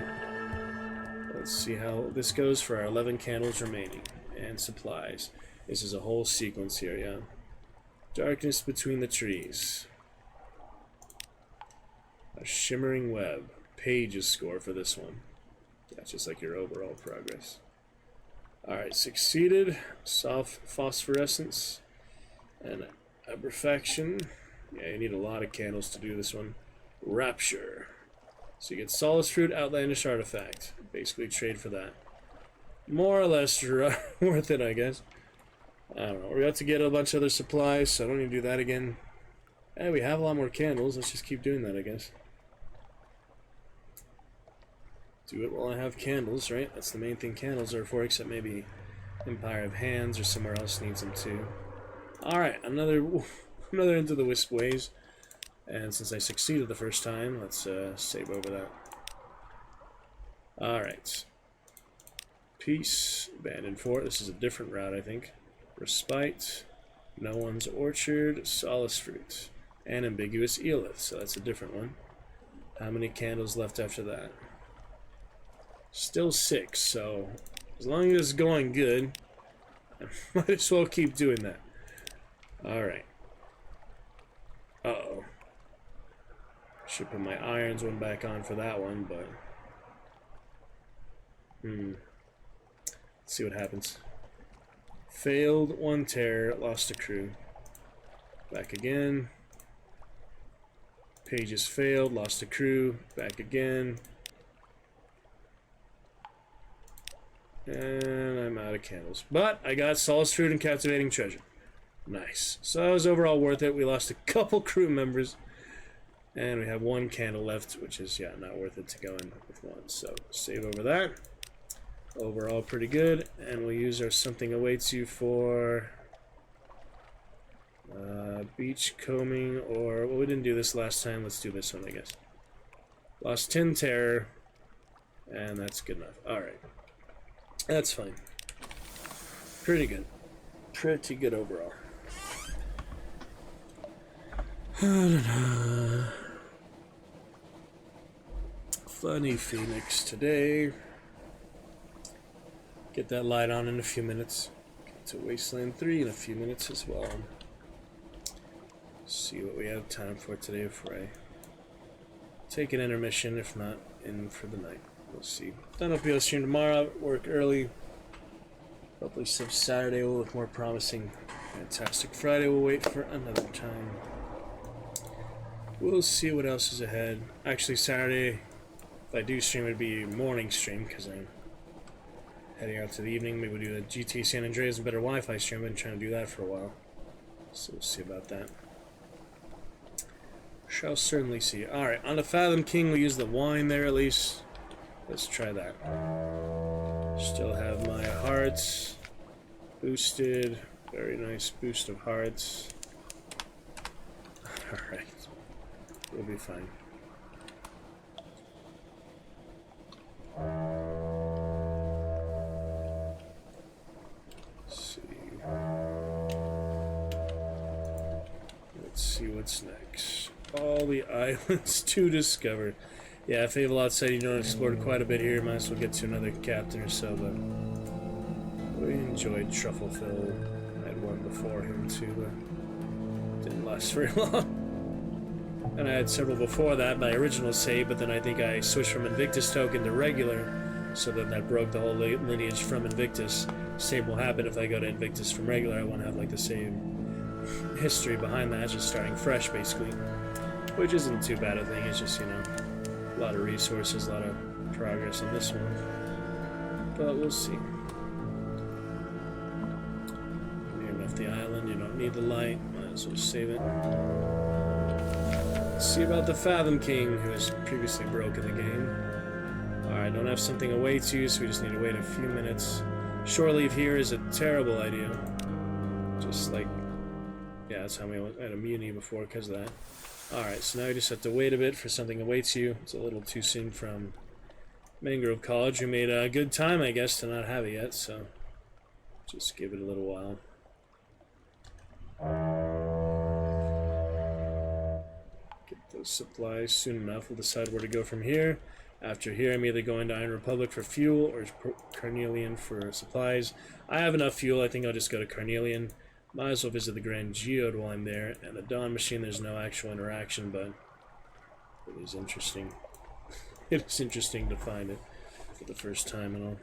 Let's see how this goes for our 11 candles remaining. And supplies. This is a whole sequence here, yeah. Darkness between the trees. A shimmering web. Pages score for this one. That's just like your overall progress. Alright, succeeded. Soft phosphorescence. And abrefaction. Yeah, you need a lot of candles to do this one. Rapture. So you get Solace Fruit, Outlandish Artifact. Basically trade for that. More or less worth it, I guess. I don't know. We're about to get a bunch of other supplies, so I don't need to do that again. Hey, we have a lot more candles. Let's just keep doing that, I guess. Do it while I have candles, right? That's the main thing candles are for, except maybe Empire of Hands or somewhere else needs them too. Alright, another Into the Wispways. And since I succeeded the first time, let's save over that. Alright. Peace. Abandoned Fort. This is a different route, I think. Respite. No One's Orchard. Solace Fruit. And Ambiguous Eelith. So that's a different one. How many candles left after that? Still 6, so as long as it's going good, I might as well keep doing that. Alright. Uh-oh. Should put my irons one back on for that one, but... Let's see what happens. Failed, 1 tear, lost a crew. Back again. Pages failed, lost a crew. Back again. And I'm out of candles. But I got Solace Fruit and Captivating Treasure. Nice. So it was overall worth it. We lost a couple crew members. And we have 1 candle left, which is, yeah, not worth it to go in with 1. So save over that. Overall pretty good. And we'll use our Something Awaits You for beach combing, or, well, we didn't do this last time. Let's do this one, I guess. Lost 10 terror. And that's good enough. Alright. That's fine. Pretty good. Pretty good overall. Funny Phoenix today. Get that light on in a few minutes. Get to Wasteland 3 in a few minutes as well. See what we have time for today before I take an intermission, if not in for the night. We'll see. Don't know if we'll stream tomorrow. Work early. Hopefully some Saturday will look more promising. Fantastic Friday we'll wait for another time. We'll see what else is ahead. Actually, Saturday, if I do stream, it'd be a morning stream because I'm heading out to the evening. Maybe we'll do the GTA San Andreas and better Wi-Fi stream. I've been trying to do that for a while. So we'll see about that. Shall certainly see. Alright, on the Fathom King, we use the wine there at least. Let's try that. Still have my hearts boosted. Very nice boost of hearts. Alright. We'll be fine. Let's see what's next. All the islands to discover. Yeah, Fable said you don't explored quite a bit here. Might as well get to another captain or so, but we enjoyed Trufflefill. I had one before him too, but didn't last very long. And I had several before that, my original save, but then I think I switched from Invictus token to regular, so then that broke the whole lineage from Invictus. Same will happen if I go to Invictus from regular. I want to have like the same history behind that, just starting fresh basically. Which isn't too bad a thing, it's just, you know, a lot of resources, a lot of progress on this one. But we'll see. Near enough the island, you don't need the light, might as well save it. Let's see about the Fathom King, who has previously broken the game. Alright, don't have Something Awaits You, so we just need to wait a few minutes. Shore leave here is a terrible idea. Just like, yeah, that's how we had immunity before because of that. Alright, so now we just have to wait a bit for Something Awaits You. It's a little too soon from Mangrove College. We made a good time, I guess, to not have it yet, so just give it a little while. those supplies soon enough. We'll decide where to go from here. After here, I'm either going to Iron Republic for fuel or Carnelian for supplies. I have enough fuel. I think I'll just go to Carnelian. Might as well visit the Grand Geode while I'm there. And the Dawn Machine, there's no actual interaction, but it is interesting. It is interesting to find it for the first time and all.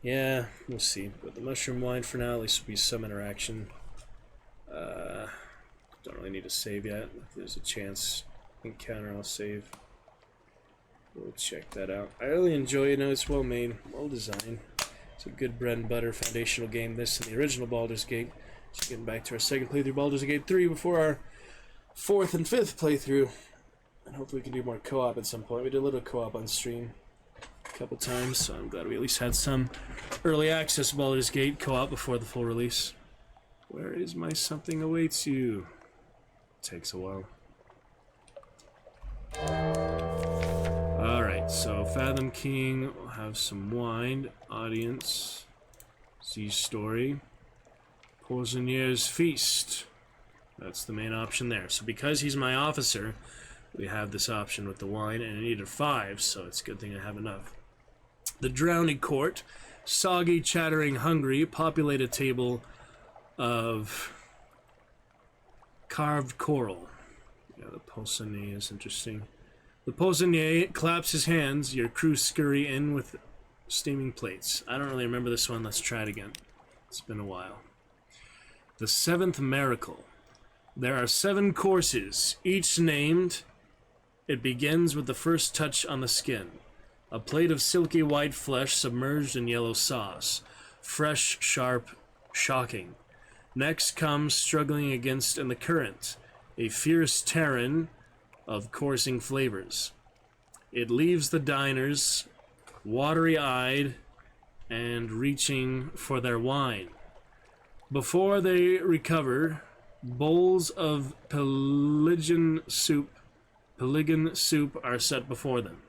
Yeah, we'll see. But the Mushroom Wine for now, at least will be some interaction. Don't really need to save yet. If there's a chance encounter, I'll save. We'll check that out. I really enjoy it. It's well made, well designed. It's a good bread and butter foundational game. This and the original Baldur's Gate. So getting back to our second playthrough, Baldur's Gate 3, before our fourth and fifth playthrough. And hopefully we can do more co-op at some point. We did a little co-op on stream a couple times, so I'm glad we at least had some early access to Baldur's Gate co-op before the full release. Where is my something awaits you? Takes a while. Alright, so Fathom King will have some wine. Audience. Z Story. Poisonier's Feast. That's the main option there. So because he's my officer, we have this option with the wine, and I needed 5, so it's a good thing I have enough. The Drowning Court. Soggy, chattering, hungry. Populated table of carved coral. Yeah, the Poissonnier is interesting. The Poissonnier claps his hands. Your crew scurry in with steaming plates. I don't really remember this one. Let's try it again. It's been a while. The Seventh Miracle. There are 7 courses, each named. It begins with the first touch on the skin. A plate of silky white flesh submerged in yellow sauce. Fresh, sharp, shocking. Next comes struggling against in the current. A fierce Terran of coursing flavors. It leaves the diners watery-eyed and reaching for their wine. Before they recover, bowls of Pelagian soup are set before them.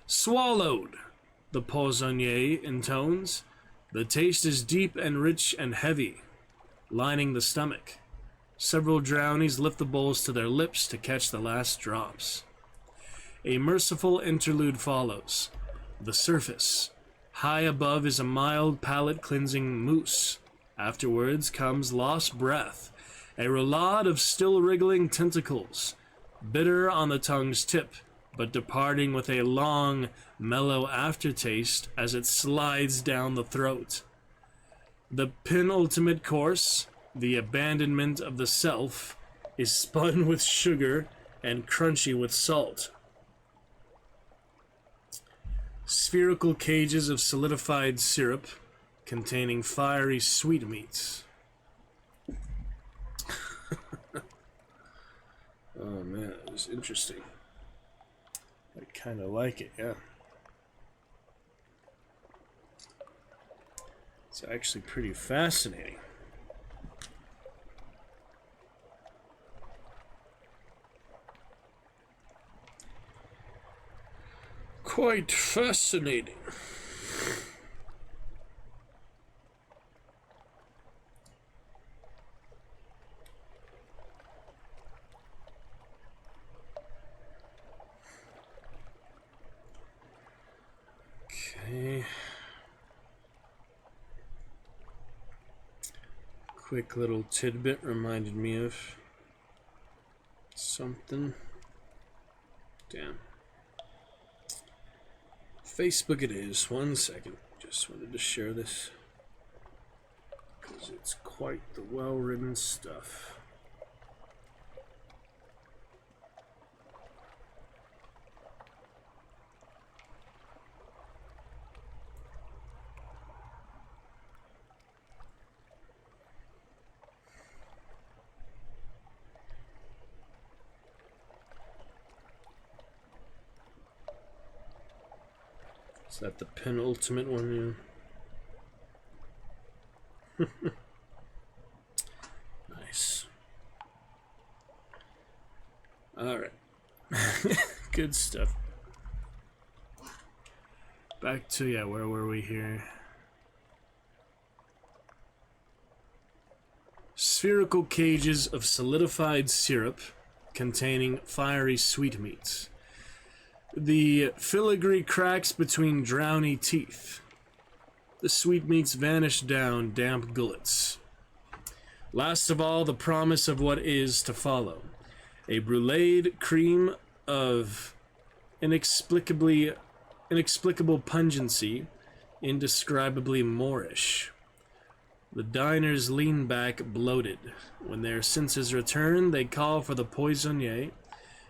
Swallowed, the Poissonnier intones. The taste is deep and rich and heavy, lining the stomach. Several drownies lift the bowls to their lips to catch the last drops. A merciful interlude follows. The surface. High above is a mild palate-cleansing mousse. Afterwards comes lost breath, a roulade of still-wriggling tentacles, bitter on the tongue's tip, but departing with a long, mellow aftertaste as it slides down the throat. The penultimate course, the abandonment of the self, is spun with sugar and crunchy with salt. Spherical cages of solidified syrup containing fiery sweetmeats. Oh man, that was interesting. I kind of like it, yeah. It's actually pretty fascinating. Quite fascinating. Okay. Quick little tidbit reminded me of something. Damn. Facebook it is. 1 second. Just wanted to share this because it's quite the well-written stuff. Is that the penultimate one? Yeah. Nice. Alright. Good stuff. Back to, yeah, where were we here? Spherical cages of solidified syrup containing fiery sweetmeats. The filigree cracks between drowny teeth. The sweetmeats vanish down damp gullets. Last of all, the promise of what is to follow. A bruleed cream of inexplicable pungency, indescribably Moorish. The diners lean back bloated. When their senses return, they call for the poissonnier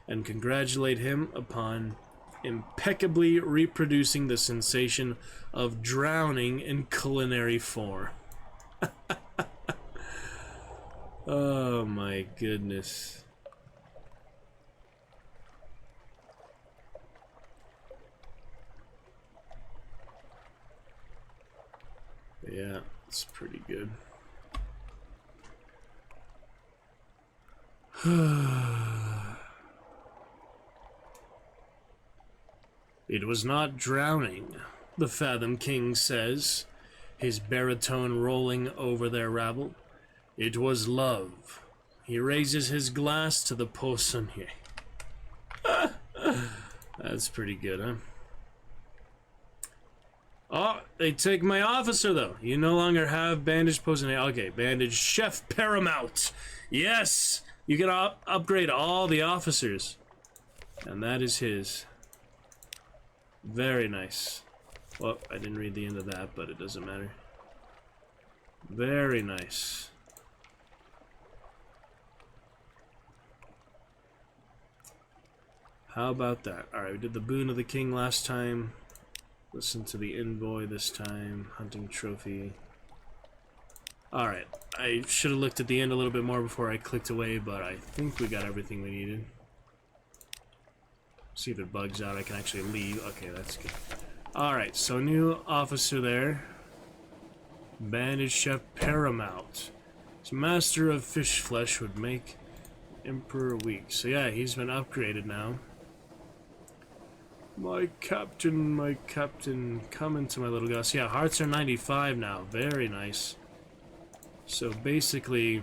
and congratulate him upon impeccably reproducing the sensation of drowning in culinary form. Oh my goodness. Yeah, it's pretty good. It was not drowning, the Fathom King says, his baritone rolling over their rabble. It was love. He raises his glass to the poissonnier. That's pretty good, huh? Oh, they take my officer, though. You no longer have bandaged poissonnier. Okay, bandaged chef paramount. Yes! You can upgrade all the officers. And that is his. Very nice. Well, I didn't read the end of that, but it doesn't matter. Very nice. How about that? Alright, we did the Boon of the King last time. Listen to the envoy this time. Hunting trophy. Alright, I should have looked at the end a little bit more before I clicked away, but I think we got everything we needed. See if it bugs out, I can actually leave. Okay, that's good. Alright, so new officer there. Bandaged chef paramount. So master of fish flesh would make emperor weak. So yeah, he's been upgraded now. My captain, come into my little guy. So yeah, hearts are 95 now. Very nice. So basically,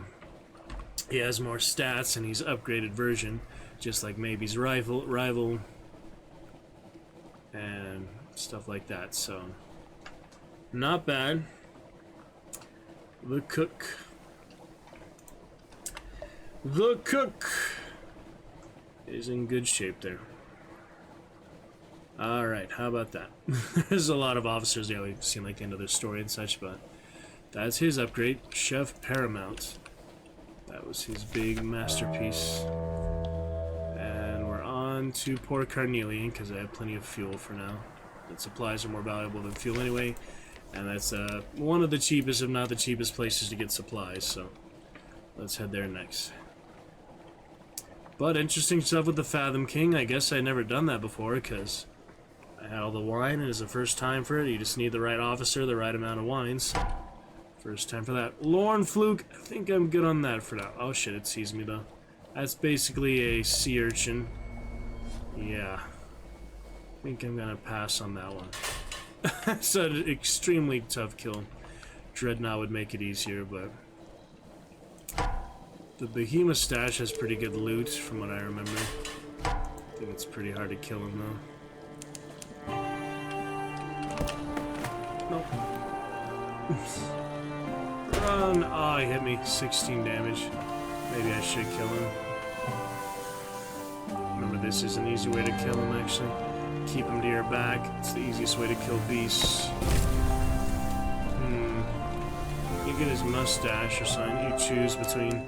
he has more stats and he's upgraded version, just like maybe's rival, and stuff like that. So not bad. The cook is in good shape there. Alright, how about that? There's a lot of officers, yeah, we've seen like the end of their story and such, but that's his upgrade. Chef Paramount. That was his big masterpiece. And we're on to Port Carnelian, because I have plenty of fuel for now. And supplies are more valuable than fuel anyway. And that's one of the cheapest, if not the cheapest places to get supplies, so let's head there next. But interesting stuff with the Fathom King. I guess I'd never done that before, because I had all the wine, and it's the first time for it. You just need the right officer, the right amount of wines. First time for that. Lorn Fluke, I think I'm good on that for now. Oh shit, it sees me though. That's basically a sea urchin. Yeah. I think I'm gonna pass on that one. It's an extremely tough kill. Dreadnought would make it easier, but the Behemoth stash has pretty good loot from what I remember. I think it's pretty hard to kill him though. Nope. Run! Oh, he hit me. 16 damage. Maybe I should kill him. Remember, this is an easy way to kill him, actually. Keep him to your back. It's the easiest way to kill beasts. You get his mustache or something. You choose between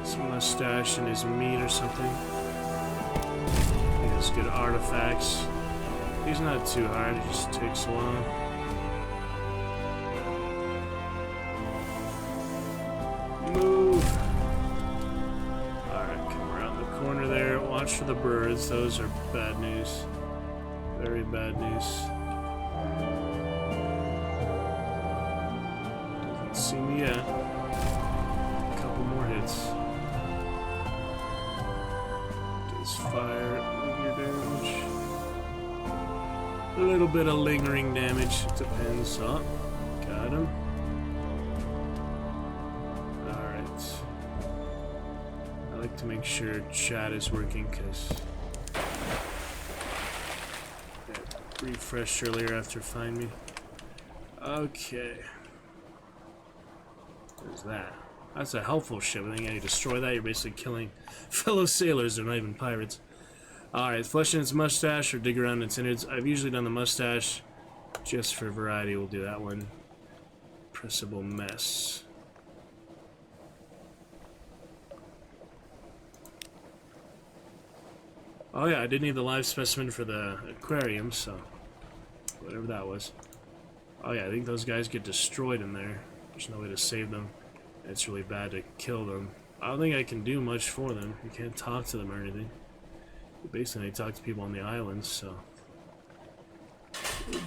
his mustache and his meat or something. He has good artifacts. He's not too hard. It just takes a while. Move! Alright, come around the corner there. Watch for the birds. Those are bad news. Very bad news. Doesn't see me yet. A couple more hits. Does fire your damage? A little bit of lingering damage. Depends. Oh, got him. like to make sure chat is working because refreshed earlier after Find Me. Okay. What is that? That's a helpful ship. I think I destroy that. You're basically killing fellow sailors. They're not even pirates. Alright, flesh in its mustache or dig around its innards. I've usually done the mustache. Just for variety, we'll do that one. Pressable mess. Oh yeah, I did need the live specimen for the aquarium, so whatever that was. Oh yeah, I think those guys get destroyed in there. There's no way to save them. It's really bad to kill them. I don't think I can do much for them. You can't talk to them or anything. You basically talk to people on the islands, so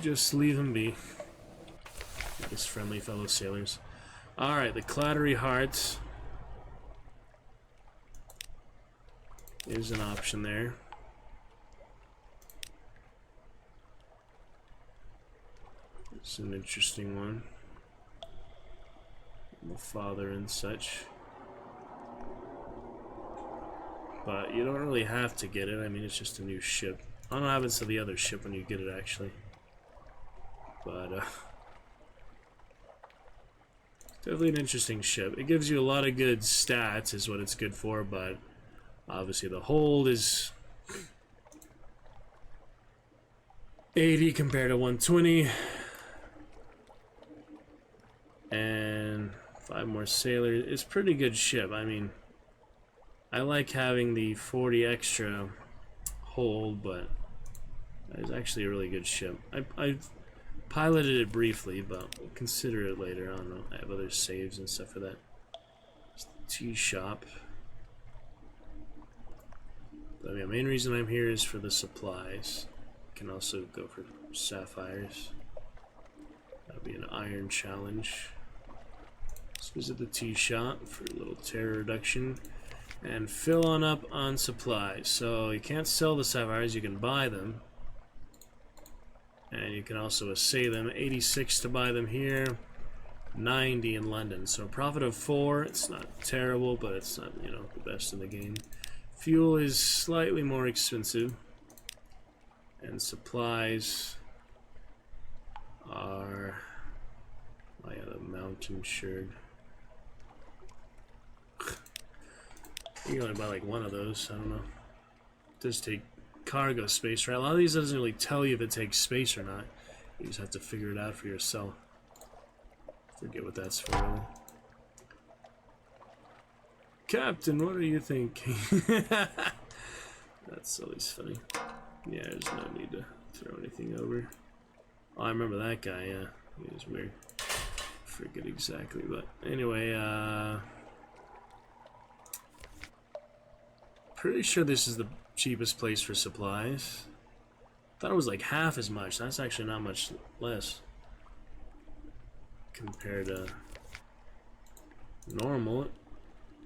just leave them be. Just friendly fellow sailors. Alright, the Clattery Heart is an option there. It's an interesting one. The father and such. But you don't really have to get it. I mean, it's just a new ship. I don't know what happens to the other ship when you get it, actually. But, definitely an interesting ship. It gives you a lot of good stats, is what it's good for, but obviously the hold is 80 compared to 120. And 5 more sailors. It's a pretty good ship. I mean, I like having the 40 extra hold, but it's actually a really good ship. I've piloted it briefly, but we'll consider it later. I don't know. I have other saves and stuff for that. It's the tea shop. But the main reason I'm here is for the supplies. Can also go for sapphires. That'd be an iron challenge. Let's visit the tea shop for a little terror reduction and fill on up on supplies. So you can't sell the sapphires, you can buy them. And you can also assay them. 86 to buy them here, 90 in London. So a profit of 4. It's not terrible, but it's not, you know, the best in the game. Fuel is slightly more expensive. And supplies are... oh yeah, the mountain sherd. You can only buy like one of those, I don't know. It does take cargo space, right? A lot of these doesn't really tell you if it takes space or not. You just have to figure it out for yourself. Forget what that's for, really. Captain, what are you thinking? That's always funny. Yeah, there's no need to throw anything over. Oh, I remember that guy, yeah. He was weird. Forget exactly, but anyway, pretty sure this is the cheapest place for supplies. Thought it was like half as much. That's actually not much less compared to normal.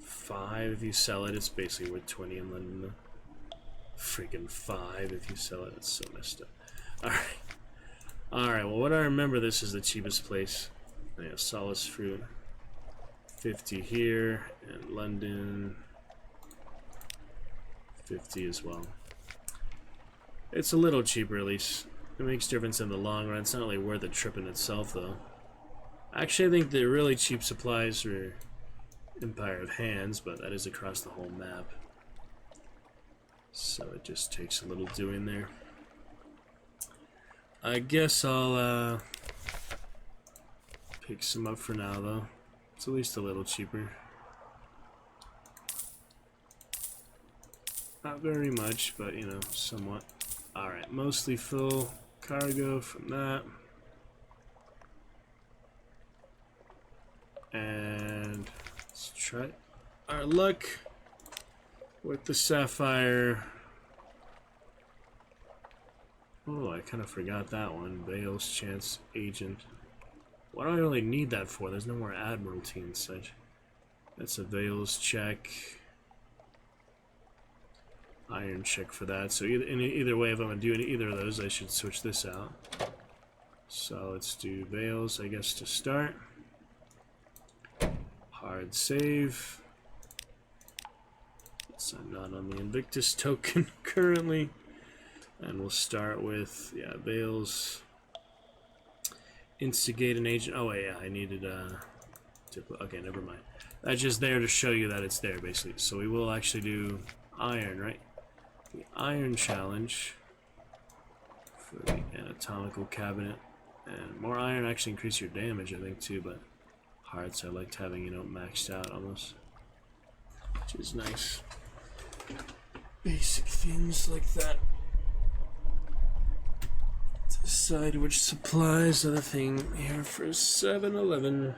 5 if you sell it. It's basically worth 20 in London. Freaking 5 if you sell it. It's so messed up. Alright. Alright, well, what I remember, this is the cheapest place. Yeah, Solace Fruit. 50 here, and London 50 as well. It's a little cheaper, at least. It makes difference in the long run. It's not really worth the trip in itself, though. Actually, I think the really cheap supplies are Empire of Hands, but that is across the whole map. So it just takes a little doing there. I guess I'll pick some up for now, though. It's at least a little cheaper. Not very much, but you know, somewhat. Alright, mostly full cargo from that. And let's try our luck with the sapphire. Oh, I kind of forgot that one. Bale's Chance Agent. What do I really need that for? There's no more Admiralty and such. That's a Vales check. Iron check for that. So either way, if I'm going to do either of those, I should switch this out. So let's do Vales, I guess, to start. Hard save. So I'm not on the Invictus token currently. And we'll start with, yeah, Bales. Instigate an agent. Oh, wait, yeah, I needed, okay, never mind. That's just there to show you that it's there, basically. So we will actually do iron, right? The iron challenge for the anatomical cabinet. And more iron actually increase your damage, I think, too, but hearts I liked having, you know, maxed out almost. Which is nice. Basic things like that. Decide which supplies are the thing here for 7-Eleven.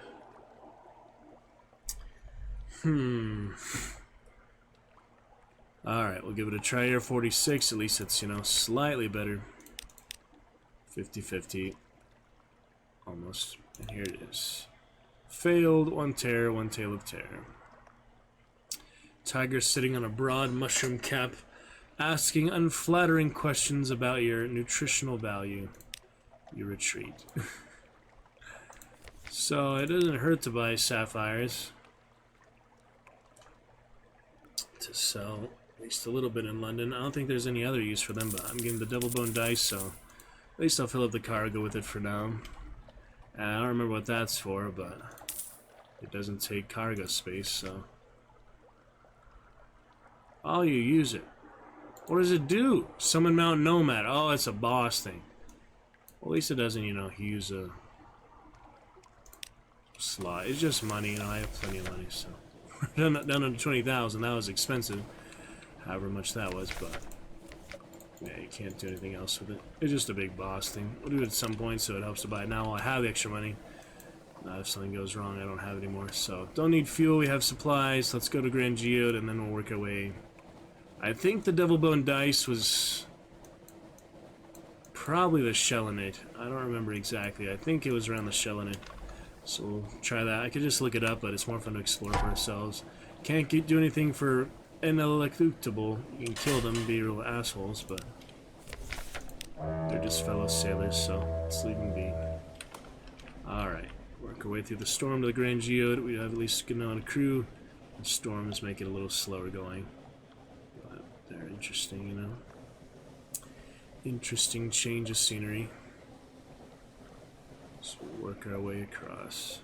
Alright, we'll give it a try here. 46, at least it's, you know, slightly better. 50-50. Almost. And here it is. Failed, 1 tear, 1 tail of terror. Tiger sitting on a broad mushroom cap, asking unflattering questions about your nutritional value. You retreat. So it doesn't hurt to buy sapphires. To sell at least a little bit in London. I don't think there's any other use for them, but I'm getting the double bone dice, so at least I'll fill up the cargo with it for now. And I don't remember what that's for, but it doesn't take cargo space, so. Oh, you use it. What does it do? Summon Mount Nomad. Oh, it's a boss thing. Well, at least it doesn't, you know, use a slot. It's just money, you know, I have plenty of money, so. down to 20,000, that was expensive. However much that was, but yeah, you can't do anything else with it. It's just a big boss thing. We'll do it at some point, so it helps to buy it now. I have the extra money. Now, if something goes wrong, I don't have it anymore. So, don't need fuel, we have supplies. Let's go to Grand Geode, and then we'll work our way. I think the Devil Bone Dice was probably the Shellinate. I don't remember exactly. I think it was around the Shellinate. So we'll try that. I could just look it up, but it's more fun to explore for ourselves. Can't do anything for ineluctable. You can kill them, be real assholes, but they're just fellow sailors, so let's leave them be. Alright, work our way through the storm to the Grand Geode. We have at least a good amount of crew. The storms make it a little slower going. But they're interesting, you know. Interesting change of scenery. So we'll work our way across.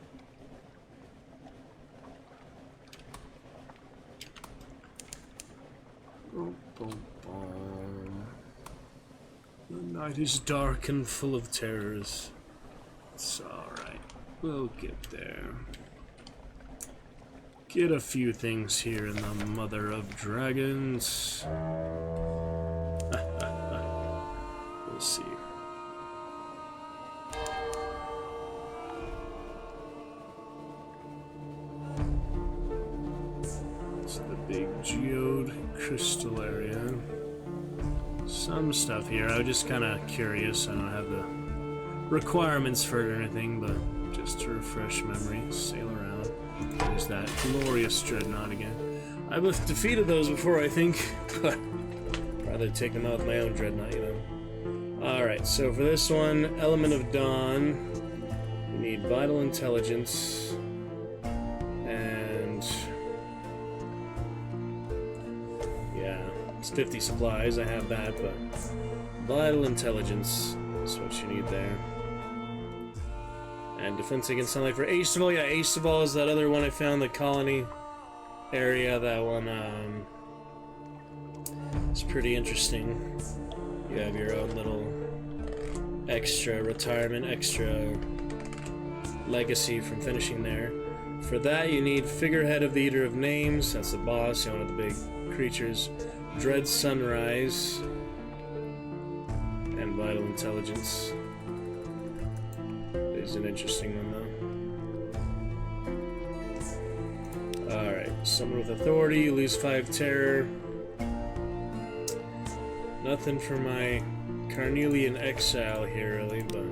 Boom, boom, boom. The night is dark and full of terrors. It's alright. We'll get there. Get a few things here in the Mother of Dragons. We'll see. Big geode crystal area. Some stuff here. I was just kind of curious. I don't have the requirements for it or anything, but just to refresh memory, sail around. There's that glorious dreadnought again. I've defeated those before, I think, but I'd rather take them out with my own dreadnought, you know. Alright, so for this one, Element of Dawn, we need Vital Intelligence, and yeah, it's 50 supplies, I have that, but Vital Intelligence is what you need there. And Defense Against Sunlight for Aestival. Yeah, Aestival is that other one I found, the colony area. That one is pretty interesting. You have your own little extra retirement, extra legacy from finishing there. For that, you need Figurehead of the Eater of Names. That's the boss, you know, one of the big creatures. Dread Sunrise. And Vital Intelligence. Is an interesting one, though. Alright, Summon with Authority, you lose 5 terror. Nothing for my Carnelian Exile here, really, but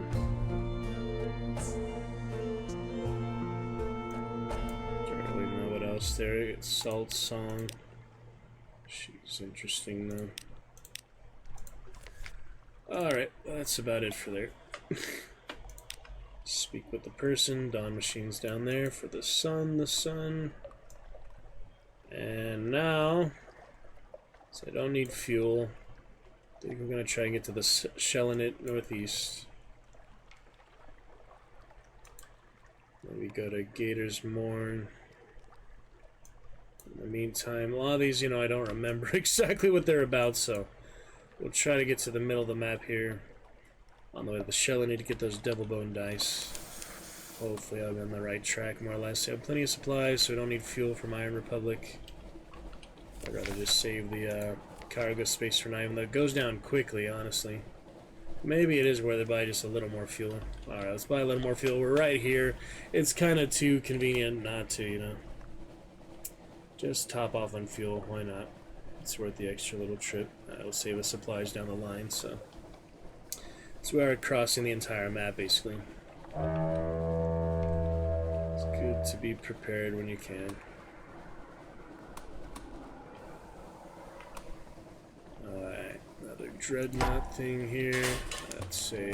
don't really know what else there. It's Salt Song. She's interesting, though. Alright, that's about it for there. Speak with the person. Dawn Machine's down there for the sun. And now So I don't need fuel. I think we're going to try and get to the Shellinit northeast. Then we go to Gators Morn. In the meantime, a lot of these, you know, I don't remember exactly what they're about, so we'll try to get to the middle of the map here. On the way to the Shellinit to get those double bone dice. Hopefully I'll be on the right track, more or less. I have plenty of supplies, so I don't need fuel from Iron Republic. I'd rather just save the cargo space for now, even though it goes down quickly, honestly. Maybe it is worth it, buy just a little more fuel. Alright, let's buy a little more fuel. We're right here. It's kind of too convenient not to, you know. Just top off on fuel, why not? It's worth the extra little trip. It'll save us supplies down the line, so. So we are crossing the entire map, basically. It's good to be prepared when you can. Alright, another dreadnought thing here. That's a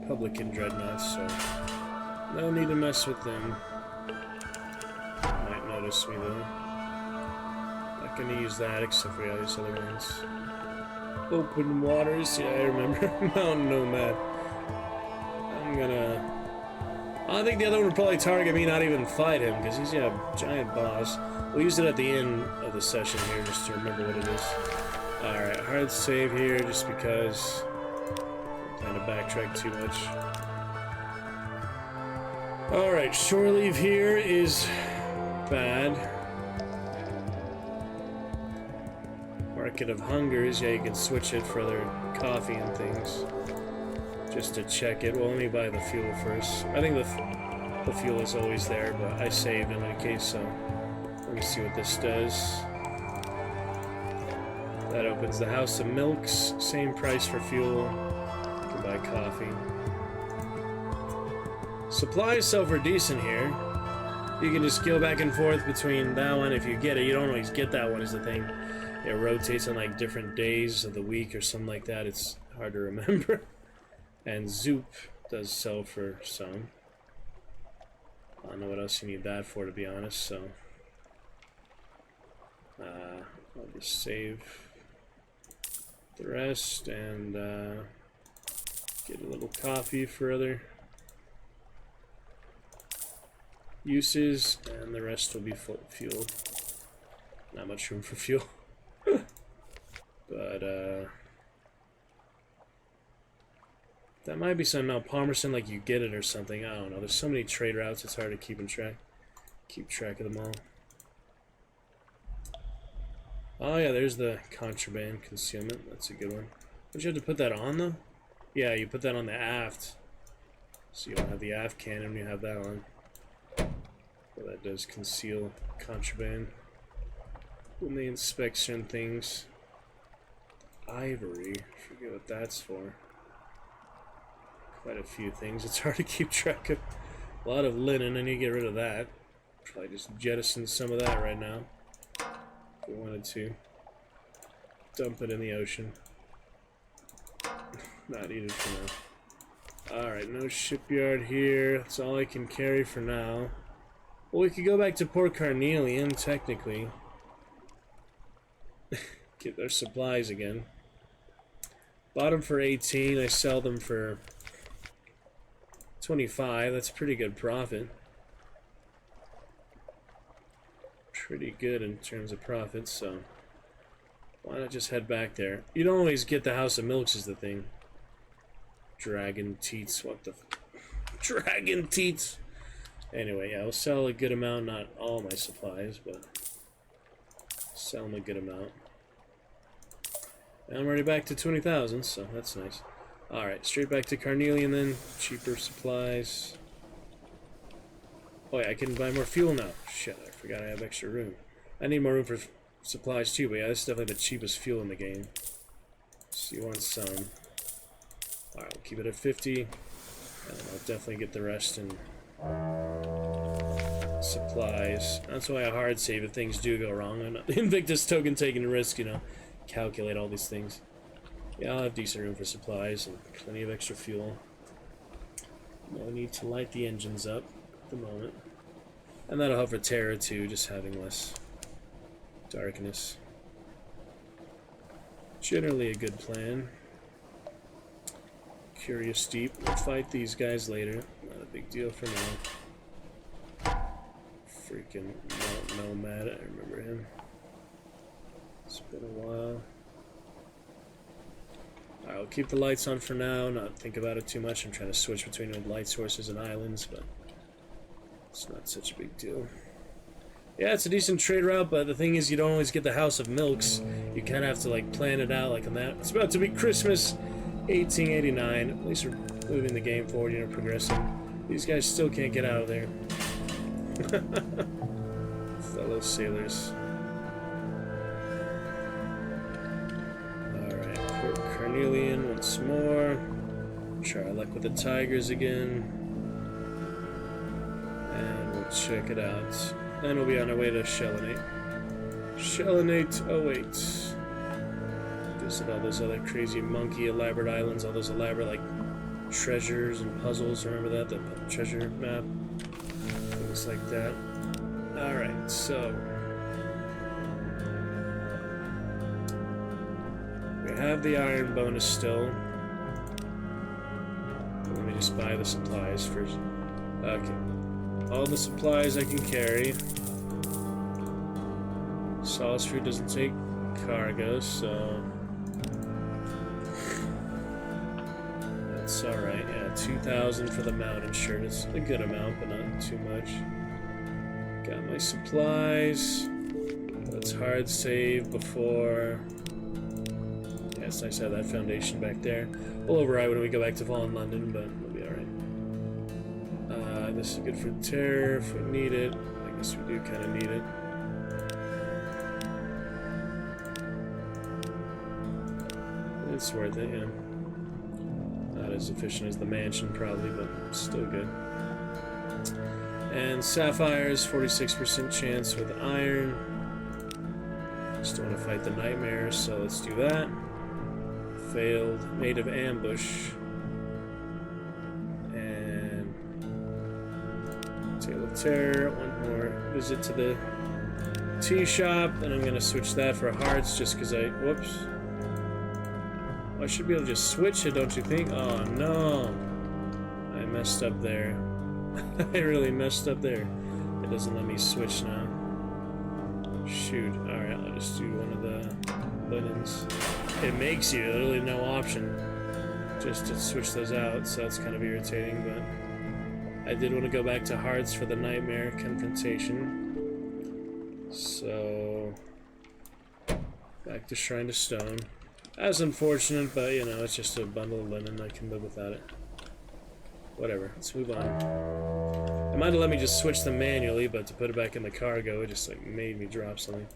Republican dreadnought, so no need to mess with them. Might notice me though. Not gonna use that except for all these other ones. Open waters, yeah, I remember. Mountain Nomad. I'm gonna. I think the other one would probably target me, not even fight him, because he's a giant boss. We'll use it at the end of the session here just to remember what it is. Alright, hard save here just because I'm trying to backtrack too much. Alright, shore leave here is bad. Market of Hungers, yeah, you can switch it for other coffee and things. Just to check it. Well, let me buy the fuel first. I think the fuel is always there, but I saved in any case, so let me see what this does. That opens the House of Milks. Same price for fuel. You can buy coffee. Supplies sell for decent here. You can just go back and forth between that one if you get it. You don't always get that one is the thing. It rotates on like different days of the week or something like that. It's hard to remember. And Zoop does sell for some. I don't know what else you need that for, to be honest, so I'll just save the rest and get a little coffee for other uses, and the rest will be fuel. Not much room for fuel. But that might be something now. Palmerston, like you get it or something. I don't know. There's so many trade routes, it's hard to keep track of them all. Oh yeah, there's the contraband concealment. That's a good one. Don't you have to put that on though? Yeah, you put that on the aft. So you don't have the aft cannon, you have that on. Well, that does conceal contraband. When they inspection things. Ivory, I forget what that's for. Quite a few things. It's hard to keep track of. A lot of linen, and you get rid of that. Probably just jettison some of that right now. If we wanted to. Dump it in the ocean. Not needed for now. Alright, no shipyard here. That's all I can carry for now. Well, we could go back to Port Carnelian, technically. Get their supplies again. Bought them for 18. I sell them for 25. That's pretty good profit. Pretty good in terms of profits, so why not just head back there? You don't always get the House of Milks is the thing. Dragon teats, what the Dragon teats. Anyway, yeah, I'll sell a good amount, not all my supplies, but sell them a good amount. And I'm already back to 20,000, so that's nice. Alright, straight back to Carnelian then. Cheaper supplies. Oh yeah, I can buy more fuel now. Shit, I forgot I have extra room. I need more room for supplies too, but yeah, this is definitely the cheapest fuel in the game. So you want some. Alright, we'll keep it at 50. And I'll definitely get the rest in supplies. That's why I hard save if things do go wrong. I'm not the Invictus token taking a risk, you know. Calculate all these things. Yeah, I'll have decent room for supplies and plenty of extra fuel. No need to light the engines up at the moment. And that'll help for Terra too, just having less darkness. generally a good plan. Curious Deep. We'll fight these guys later. Not a big deal for now. Freaking Nomad, I remember him. It's been a while. Alright, I'll keep the lights on for now, not think about it too much. I'm trying to switch between light sources and islands, but it's not such a big deal. Yeah, it's a decent trade route, but the thing is you don't always get the House of Milks. You kind of have to like plan it out like on that. It's about to be Christmas 1889. At least we're moving the game forward, you know, progressing. These guys still can't get out of there. Fellow sailors. Alright, Port Carnelian once more. Try our luck with the Tigers again. And we'll check it out. Then we'll be on our way to Shelinate. Shelinate 08. Visit all those other crazy monkey elaborate islands, all those elaborate like treasures and puzzles. Remember that? The treasure map? Things like that. Alright, so we have the iron bonus still. Let me just buy the supplies first. Okay. All the supplies I can carry. Solace Fruit doesn't take cargo, so that's alright. Yeah, 2,000 for the mountain shirt. It's a good amount, but not too much. Got my supplies. Let's hard save before. Yeah, it's nice to have that foundation back there. We'll override when we go back to Fallen London, but we'll be alright. This is good for terror if we need it. I guess we do kind of need it. It's worth it, yeah. Not as efficient as the mansion, probably, but still good. And sapphires, 46% chance with iron. Still want to fight the nightmares, so let's do that. Failed native ambush. And Tale of Terror. One more visit to the tea shop, and I'm gonna switch that for hearts just because whoops. I should be able to just switch it, don't you think? Oh no, I messed up there. I really messed up there. It doesn't let me switch now. Shoot. Alright, I'll just do one of the linens. It makes you literally no option just to switch those out, so that's kind of irritating, but I did want to go back to hearts for the nightmare confrontation. So back to Shrine to Stone. That's unfortunate, but you know, it's just a bundle of linen. I can live without it. Whatever, let's move on. It might have let me just switch them manually, but to put it back in the cargo, it just like made me drop something.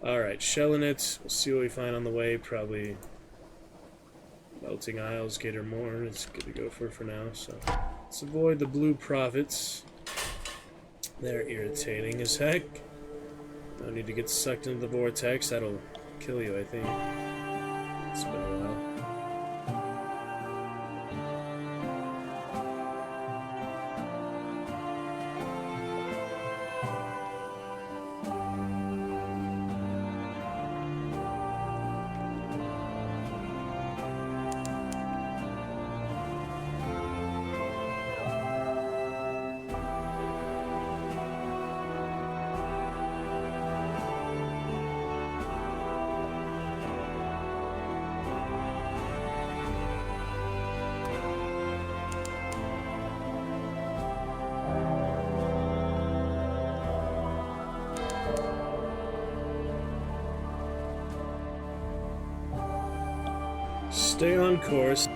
Alright, Shelinate. We'll see what we find on the way. Probably Melting Isles, Gator Morn. It's good to go for now, so let's avoid the blue prophets. They're irritating as heck. No need to get sucked into the vortex. That'll kill you, I think. It's been a while. Stay on course.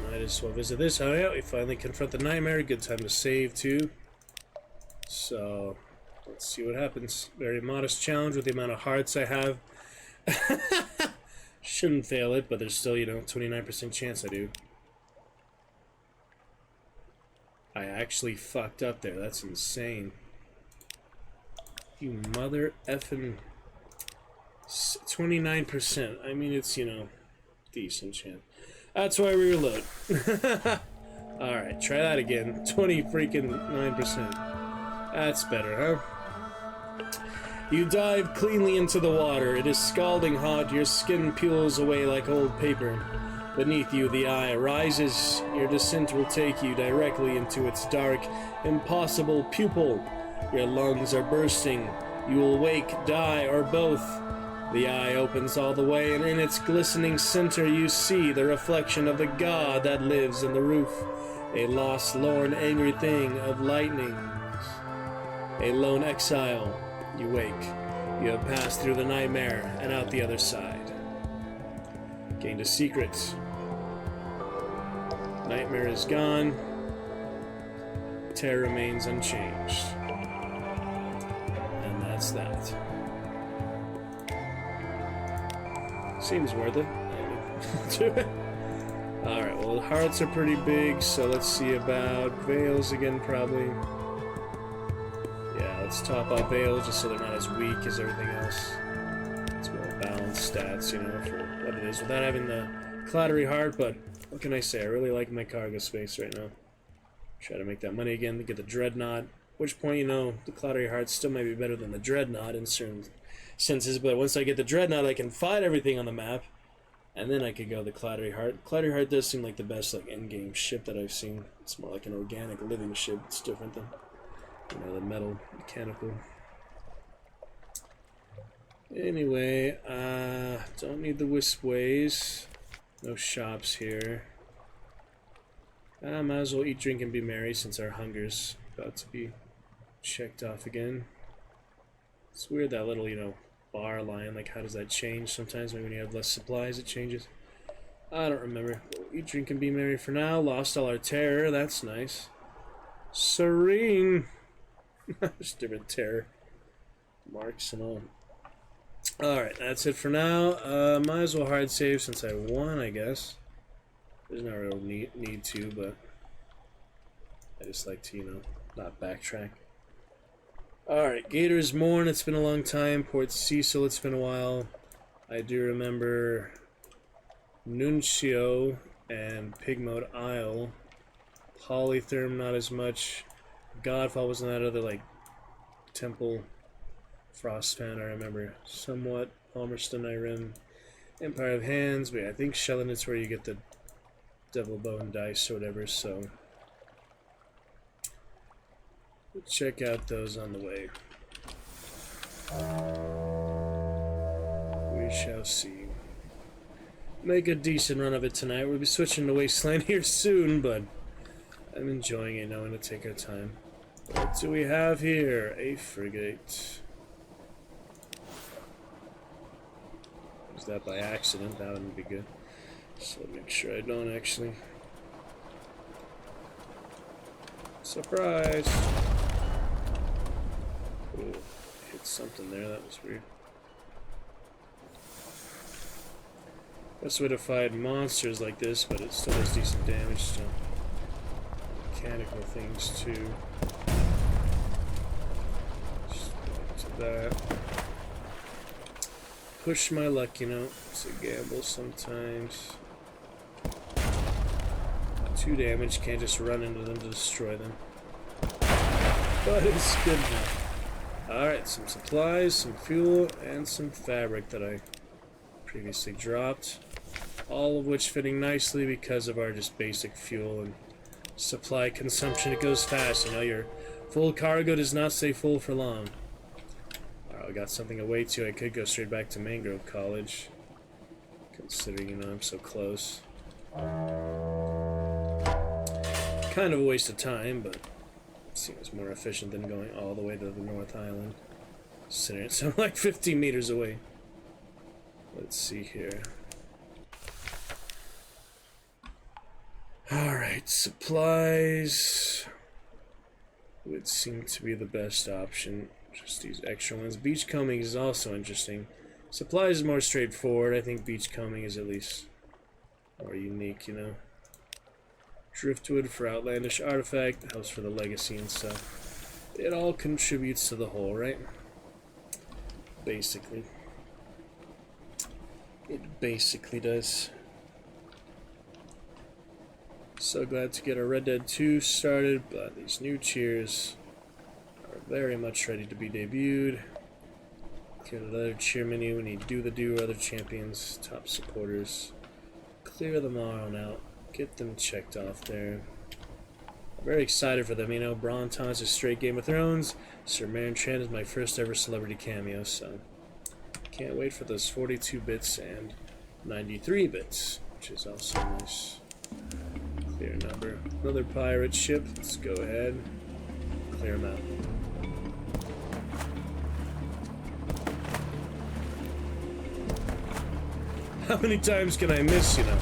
Might as well visit this. Oh yeah, we finally confront the nightmare. Good time to save too. So, let's see what happens. Very modest challenge with the amount of hearts I have. Shouldn't fail it, but there's still, you know, 29% chance I do. I actually fucked up there. That's insane. You mother effing 29%. I mean, it's, you know, decent chance. That's why we reload. Alright, try that again. 9%. That's better, huh? You dive cleanly into the water. It is scalding hot. Your skin peels away like old paper. Beneath you, the eye rises. Your descent will take you directly into its dark, impossible pupil. Your lungs are bursting. You will wake, die, or both. The eye opens all the way, and in its glistening center you see the reflection of the god that lives in the roof. A lost, lorn, angry thing of lightnings. A lone exile. You wake. You have passed through the nightmare and out the other side. Gained a secret. Nightmare is gone. Terror remains unchanged. And that's that. Seems worth it. Do it. Alright, well, the hearts are pretty big, so let's see about Veils again, probably. Yeah, let's top up Veils just so they're not as weak as everything else. It's more balanced stats, you know, for what it is, without having the clattery heart, but what can I say? I really like my cargo space right now. Try to make that money again to get the Dreadnought. At which point, you know, the clattery heart still might be better than the Dreadnought in certain senses, but once I get the Dreadnought, I can fight everything on the map. And then I could go the Clattery Heart. Clattery Heart does seem like the best like endgame ship that I've seen. It's more like an organic living ship. It's different than, you know, the metal mechanical. Anyway, don't need the Wisp Ways. No shops here. Might as well eat, drink, and be merry since our hunger's about to be checked off again. It's weird that little, you know, bar line, like how does that change sometimes? Maybe when you have less supplies it changes. I don't remember. Eat, drink, and be merry for now. Lost all our terror, that's nice. Serene. Just different terror marks and all. Alright, that's it for now. Might as well hard save since I won, I guess. There's no real need to, but I just like to, you know, not backtrack. Alright, Gator's Morn, it's been a long time. Port Cecil, it's been a while. I do remember Nuncio and Pigmode Isle. Polytherm, not as much. Godfall was in that other, like, temple. Frostfan, I remember somewhat. Palmerston, Irem. Empire of Hands, but yeah, I think Shellinet's where you get the Devil Bone dice or whatever, so we'll check out those on the way. We shall see. Make a decent run of it tonight. We'll be switching to Wasteland here soon, but I'm enjoying it, knowing to take our time. What do we have here? A frigate. Is that by accident? That wouldn't be good. So make sure I don't actually. Surprise! Ooh, hit something there, that was weird. Best way to fight monsters like this, but it still does decent damage to mechanical things too. Just back to that. Push my luck, you know. It's a gamble sometimes. 2 damage, can't just run into them to destroy them. But it's good enough. Alright, some supplies, some fuel, and some fabric that I previously dropped. All of which fitting nicely because of our just basic fuel and supply consumption. It goes fast, you know, your full cargo does not stay full for long. Alright, I got something to wait to. I could go straight back to Mangrove College, considering, you know, I'm so close. Kind of a waste of time, but it seems more efficient than going all the way to the North Island. Considering it's like 15 meters away. Let's see here. Alright, supplies would seem to be the best option. Just these extra ones. Beachcombing is also interesting. Supplies is more straightforward. I think beachcombing is at least more unique, you know. Driftwood for outlandish artifact, house for the legacy and stuff. It all contributes to the whole, right? Basically. It basically does. So glad to get our Red Dead 2 started, but these new cheers are very much ready to be debuted. Clear the other cheer menu. We need do other champions, top supporters. Clear them all on out. Get them checked off there. I'm very excited for them. You know, Brontos is straight Game of Thrones. Sir Marin Tran is my first ever celebrity cameo, so can't wait for those 42 bits and 93 bits, which is also nice. Clear number. Another pirate ship. Let's go ahead. Clear them out. How many times can I miss, you know?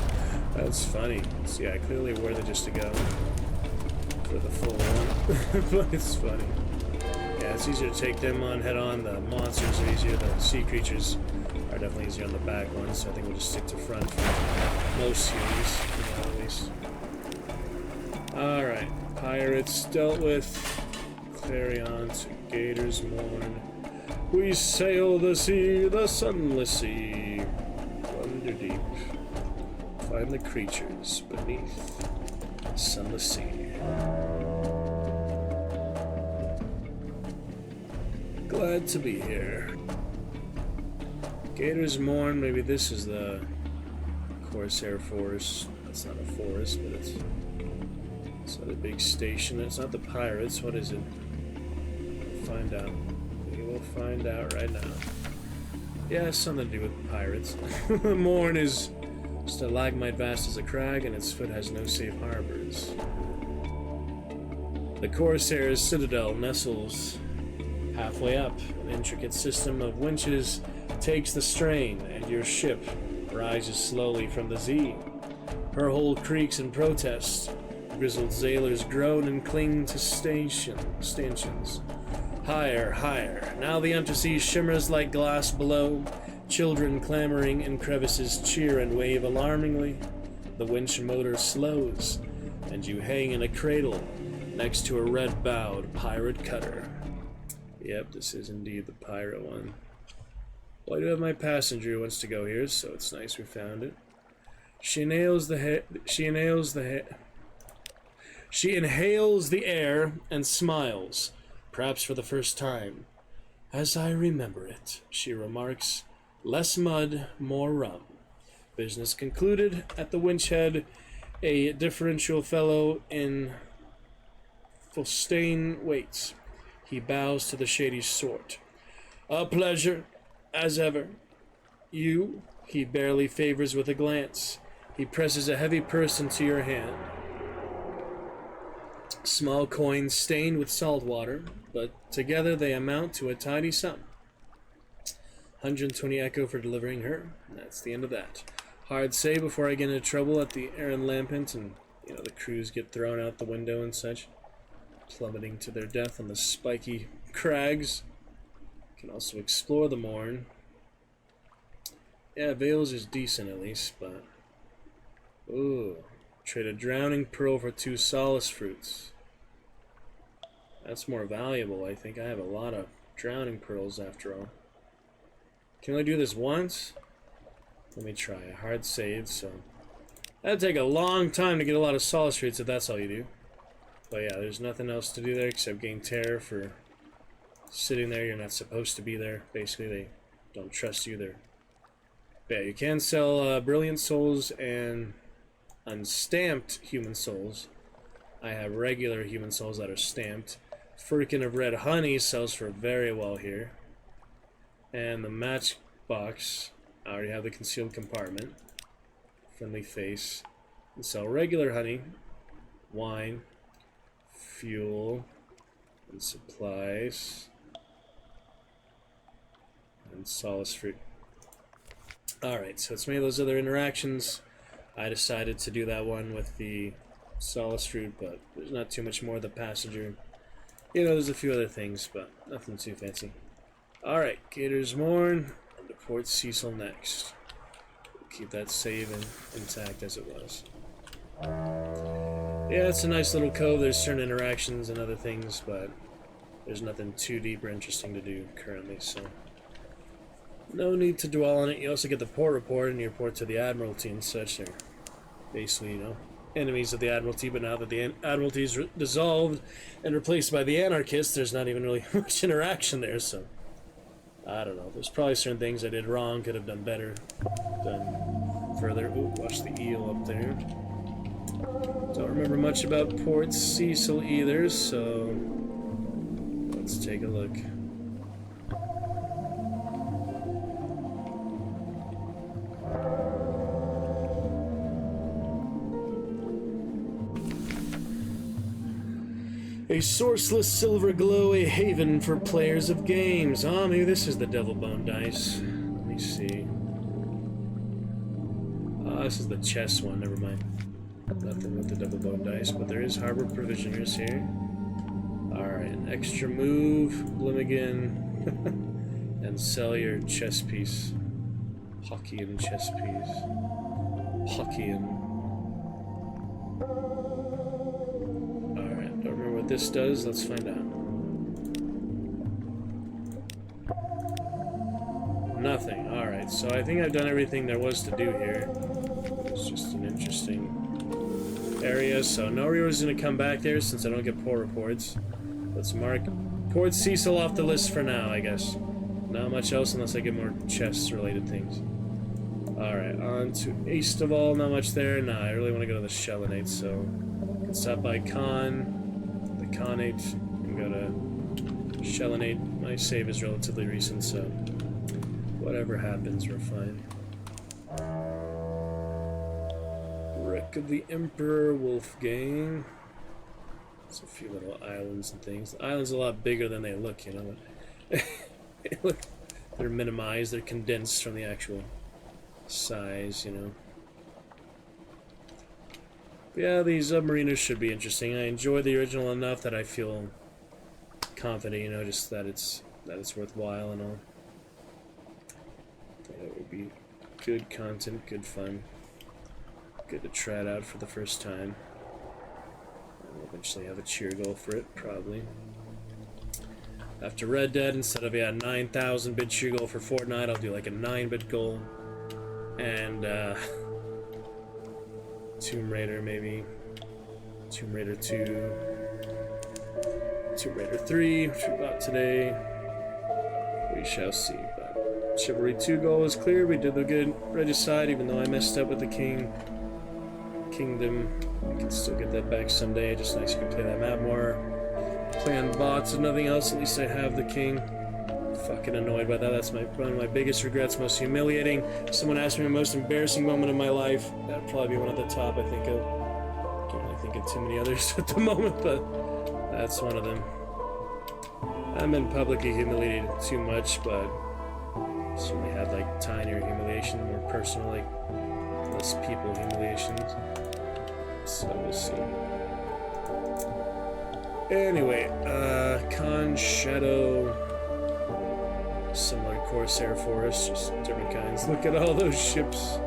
That's funny. So yeah, clearly worth it just to go for the full one. But it's funny. Yeah, it's easier to take them on head on. The monsters are easier. The sea creatures are definitely easier on the back ones. So I think we'll just stick to front for most series, you know, at least. Alright, pirates dealt with. Clarion to Gator's Morn. We sail the sea, the sunless sea. Wander deep. Find the creatures beneath the sunless sea. Glad to be here. Gator's Morn, maybe this is the Corsair Forest. It's not a forest, but it's not a big station. It's not the pirates. What is it? We'll find out. We will find out right now. Yeah, it's something to do with pirates. The Morn is stalagmite vast as a crag, and its foot has no safe harbors. The Corsair's citadel nestles halfway up. An intricate system of winches takes the strain, and your ship rises slowly from the sea. Her hull creaks in protest. Grizzled sailors groan and cling to stanchions. Higher, higher. Now the empty sea shimmers like glass below. Children clamoring in crevices cheer and wave alarmingly. The winch motor slows, and you hang in a cradle next to a red-bowed pirate cutter. Yep, this is indeed the pirate one. Well, I do have my passenger who wants to go here, so it's nice we found it. She inhales the air and smiles, perhaps for the first time. As I remember it, she remarks, less mud, more rum. Business concluded. At the winch head, a differential fellow in Fulstain waits. He bows to the shady sort. A pleasure, as ever. You, he barely favors with a glance. He presses a heavy purse into your hand. Small coins stained with salt water, but together they amount to a tidy sum. 120 echo for delivering her. That's the end of that. Hard say before I get into trouble at the Aaron Lampant and, you know, the crews get thrown out the window and such, plummeting to their death on the spiky crags. Can also explore the Morn. Yeah, Vales is decent at least, but ooh, trade a drowning pearl for 2 solace fruits. That's more valuable, I think. I have a lot of drowning pearls after all. Can I do this once? Let me try. A hard save, so that'd take a long time to get a lot of solace fruits if that's all you do. But yeah, there's nothing else to do there except gain terror for sitting there. You're not supposed to be there. Basically, they don't trust you there. But yeah, you can sell brilliant souls and unstamped human souls. I have regular human souls that are stamped. Firkin of Red Honey sells for very well here. And the matchbox, I already have the concealed compartment. Friendly face. And sell regular honey, wine, fuel, and supplies, and solace fruit. Alright, so it's made those other interactions. I decided to do that one with the solace fruit, but there's not too much more. The passenger, you know, there's a few other things, but nothing too fancy. Alright, Gator's Morn, and to Port Cecil next. We'll keep that save intact as it was. Yeah, it's a nice little cove. There's certain interactions and other things, but there's nothing too deep or interesting to do currently, so no need to dwell on it. You also get the port report and you report to the Admiralty and such. They're basically, you know, enemies of the Admiralty, but now that the Admiralty is dissolved and replaced by the Anarchists, there's not even really much interaction there, so I don't know. There's probably certain things I did wrong, could have done better, done further. Ooh, watch the eel up there. Don't remember much about Port Cecil either, so let's take a look. A sourceless silver glow, a haven for players of games. Oh, maybe this is the Devil Bone dice. Let me see. Oh, this is the chess one, never mind. Nothing with the Devil Bone dice, but there is Harbor Provisioners here. Alright, an extra move, Blimmigan, and sell your chess piece. Hockeyan chess piece. Hockeyan. Alright, don't remember what this does, let's find out. Nothing, alright, so I think I've done everything there was to do here. It's just an interesting area, so no reason to come back there since I don't get port reports. Let's mark Port Cecil off the list for now, I guess. Not much else unless I get more chest-related things. Alright, on to Asteval, not much there. Nah, I really want to go to the Shelonate, so I can stop by Khan, the Khanate, and go to Shelonate. My save is relatively recent, so whatever happens, we're fine. Wreck of the Emperor, Wolfgang. There's a few little islands and things. The island's a lot bigger than they look, you know. They're minimized, they're condensed from the actual size, you know. But yeah, these submariners should be interesting. I enjoy the original enough that I feel confident, you know, just that it's worthwhile and all. That would be good content, good fun. Good to try it out for the first time. I'll eventually have a cheer goal for it, probably. After Red Dead, instead of 9,000 bit cheer goal for Fortnite, I'll do like a 9-bit goal. And Tomb Raider maybe. Tomb Raider 2. Tomb Raider 3, which we bought today. We shall see. But Chivalry 2 goal is clear. We did the good regicide, even though I messed up with the Kingdom. I can still get that back someday. Just nice you can play that map more. Play on bots and nothing else. At least I have the king. Fucking annoyed by that. That's one of my biggest regrets. Most humiliating. Someone asked me the most embarrassing moment of my life. That'd probably be one of the top I think of. Can't really think of too many others at the moment, but that's one of them. I haven't been publicly humiliated too much, but certainly had like tinier humiliation, more personal, like less people humiliations. So we'll see. Anyway, Khan Shadow, similar Corsair Force, just different kinds. Look at all those ships.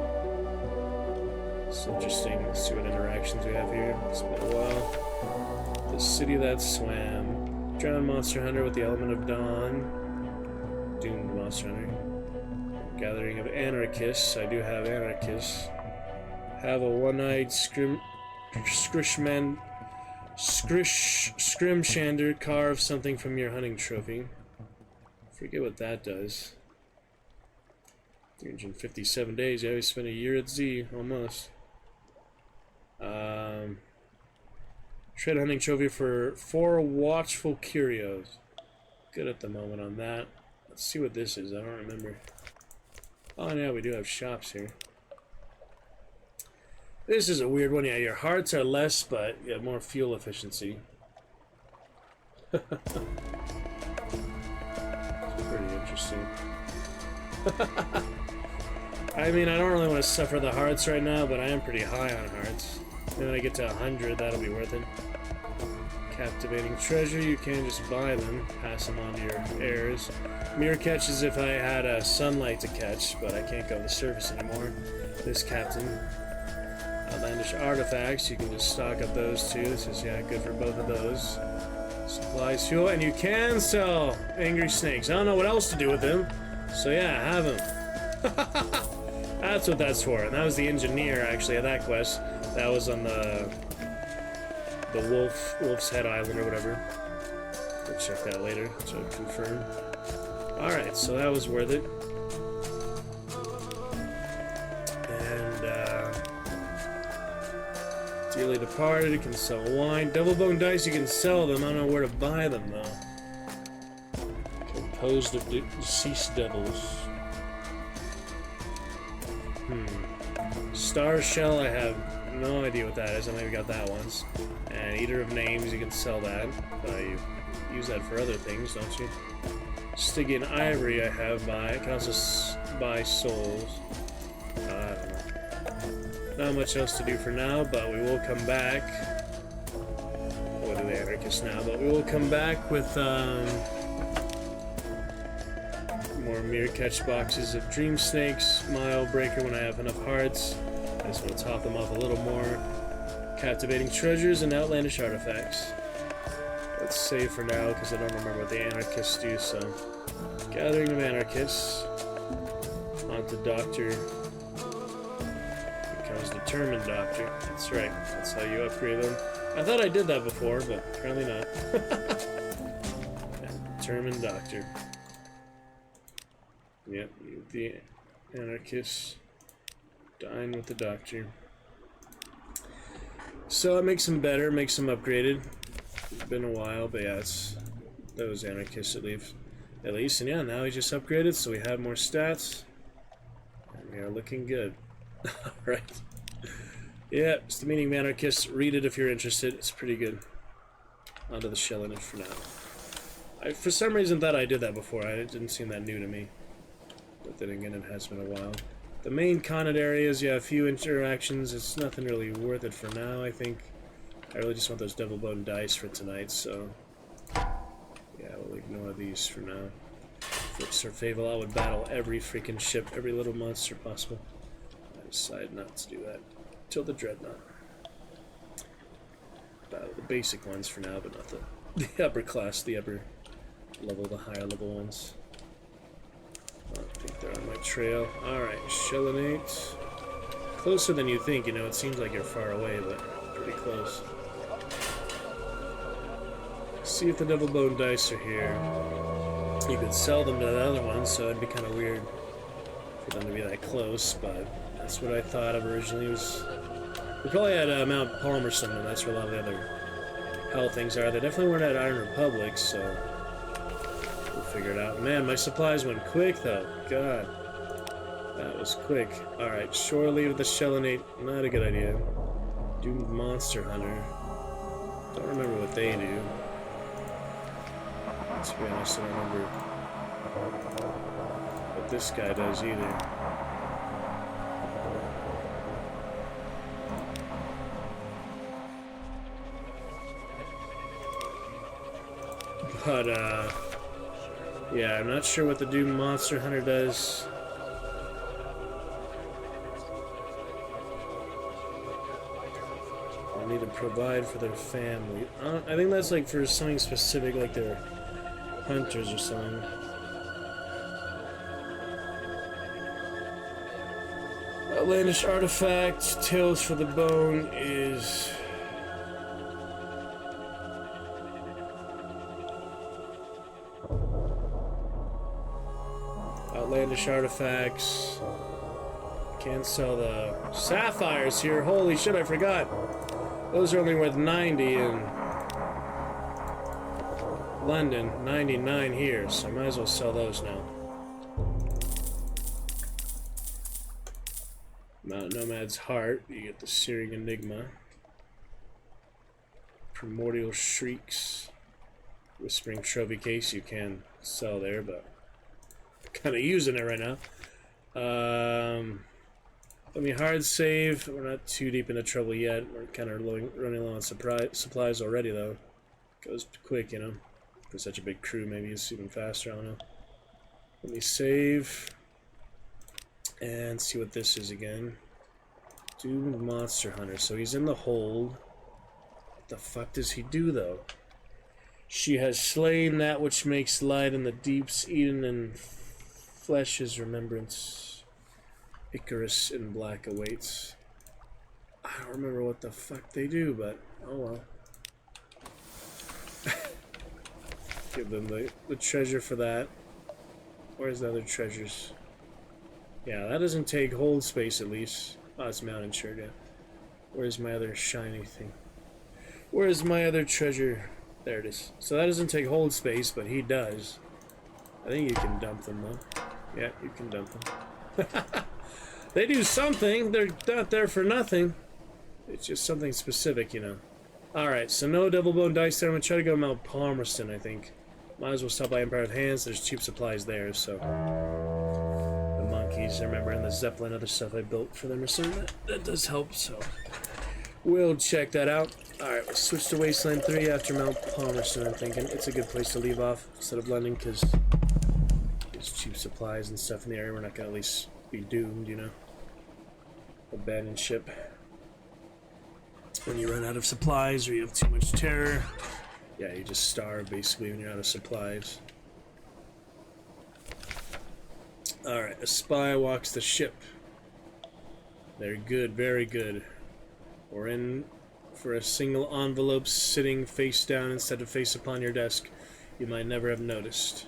It's interesting. Let's see what interactions we have here. It's been a while. The City That Swam. Drowned Monster Hunter with the Element of Dawn. Doomed Monster Hunter. Gathering of Anarchists. I do have Anarchists. Have a one-eyed Scrimshander carve something from your hunting trophy. Forget what that does. 357 days. You always spend a year at Z, almost. Shred hunting trophy for 4 watchful curios. Good at the moment on that. Let's see what this is. I don't remember. Oh, yeah, we do have shops here. This is a weird one. Yeah, your hearts are less, but you have more fuel efficiency. Pretty interesting. I mean, I don't really want to suffer the hearts right now, but I am pretty high on hearts. And when I get to 100, that'll be worth it. Captivating treasure, you can just buy them, pass them on to your heirs. Mirror catches if I had a sunlight to catch, but I can't go to the surface anymore. This captain. Outlandish artifacts, you can just stock up those too. This is, yeah, good for both of those. Supplies, fuel, and you can sell angry snakes. I don't know what else to do with them, so yeah, have them. That's what that's for. And that was the engineer, actually, of that quest. That was on the Wolf's Head Island or whatever. We'll check that later to confirm. Alright, so that was worth it. Dearly Departed, you can sell wine. Double Bone Dice, you can sell them. I don't know where to buy them, though. Composed of deceased devils. Star Shell, I have no idea what that is. I maybe got that once. And Eater of Names, you can sell that. You use that for other things, don't you? Stygian Ivory, I have buy. I can also buy souls. I don't know. Not much else to do for now, but we will come back. We'll do the Anarchist now, but we will come back with more mirror catch boxes of Dream Snakes, Mile Breaker when I have enough hearts. I just want to top them off a little more. Captivating Treasures and Outlandish Artifacts. Let's save for now because I don't remember what the Anarchists do, so. Gathering of Anarchists. On to Doctor. Determined Doctor. That's right. That's how you upgrade them. I thought I did that before, but apparently not. Determined Doctor. Yep, the Anarchists. Dine with the Doctor. So it makes them better, makes them upgraded. It's been a while, but yeah, it's those Anarchists at least. And yeah, now we just upgraded, so we have more stats. And we are looking good. Alright. Yeah, it's the Meaning of Anarchists. Read it if you're interested. It's pretty good. Onto the Shellin' for now. I, for some reason, thought I did that before. It didn't seem that new to me. But then again, it has been a while. The main Connet areas, yeah, a few interactions. It's nothing really worth it for now, I think. I really just want those Double Bone Dice for tonight, so... yeah, we'll ignore these for now. For Sir Favola would battle every freaking ship, every little monster possible. I decided not to do that. Till the Dreadnought. Battle the basic ones for now, but not the upper class, the upper level, the higher level ones. I think they're on my trail. Alright, Shellinate. Closer than you think, you know, it seems like you're far away, but pretty close. See if the Double Bone Dice are here. You could sell them to the other ones, so it'd be kind of weird for them to be that close, but that's what I thought of originally. Was we probably had Mount Palmerston, and that's where a lot of the other hell things are. They definitely weren't at Iron Republic, so we'll figure it out. Man, my supplies went quick, though. God, that was quick. Alright, Shore Leave the Shellinate. Not a good idea. Doomed Monster Hunter. Don't remember what they do. Let's be honest, I don't remember what this guy does either. But, yeah, I'm not sure what the Doom Monster Hunter does. They need to provide for their family. I think that's like for something specific, like their hunters or something. Outlandish Artifact, Tales for the Bone is... Outlandish Artifacts. Can't sell the sapphires here. Holy shit, I forgot. Those are only worth 90 in London, 99 here, so I might as well sell those now. Mount Nomad's Heart, you get the Searing Enigma. Primordial Shrieks. Whispering Trophy Case you can sell there, but kind of using it right now. Let me hard save. We're not too deep into trouble yet. We're kind of running low on supplies already, though. Goes quick, you know. For such a big crew, maybe it's even faster. I don't know. Let me save and see what this is again. Doomed monster hunter. So he's in the hold. What the fuck does he do, though? She has slain that which makes light in the deeps, eaten in flesh his remembrance. Icarus in black awaits. I don't remember what the fuck they do, but oh well. Give them the treasure for that. Where's the other treasures? Yeah, that doesn't take hold space at least. Oh, it's mountain shirt, yeah. Where's my other shiny thing? Where's my other treasure? There it is. So that doesn't take hold space, but he does. I think you can dump them, though. Yeah, you can dump them. They do something. They're not there for nothing. It's just something specific, you know. Alright, so no double bone dice there. I'm going to try to go Mount Palmerston, I think. Might as well stop by Empire of Hands. There's cheap supplies there, so... The monkeys, I remember, and the Zeppelin, other stuff I built for them, so that does help, so... We'll check that out. Alright, we'll switch to Wasteland 3 after Mount Palmerston, I'm thinking. It's a good place to leave off instead of London, because there's cheap supplies and stuff in the area. We're not going to at least be doomed, you know? Abandoned ship. When you run out of supplies or you have too much terror, yeah, you just starve basically when you're out of supplies. Alright, a spy walks the ship. They're good, very good. We're in for a single envelope sitting face down instead of face upon your desk. You might never have noticed.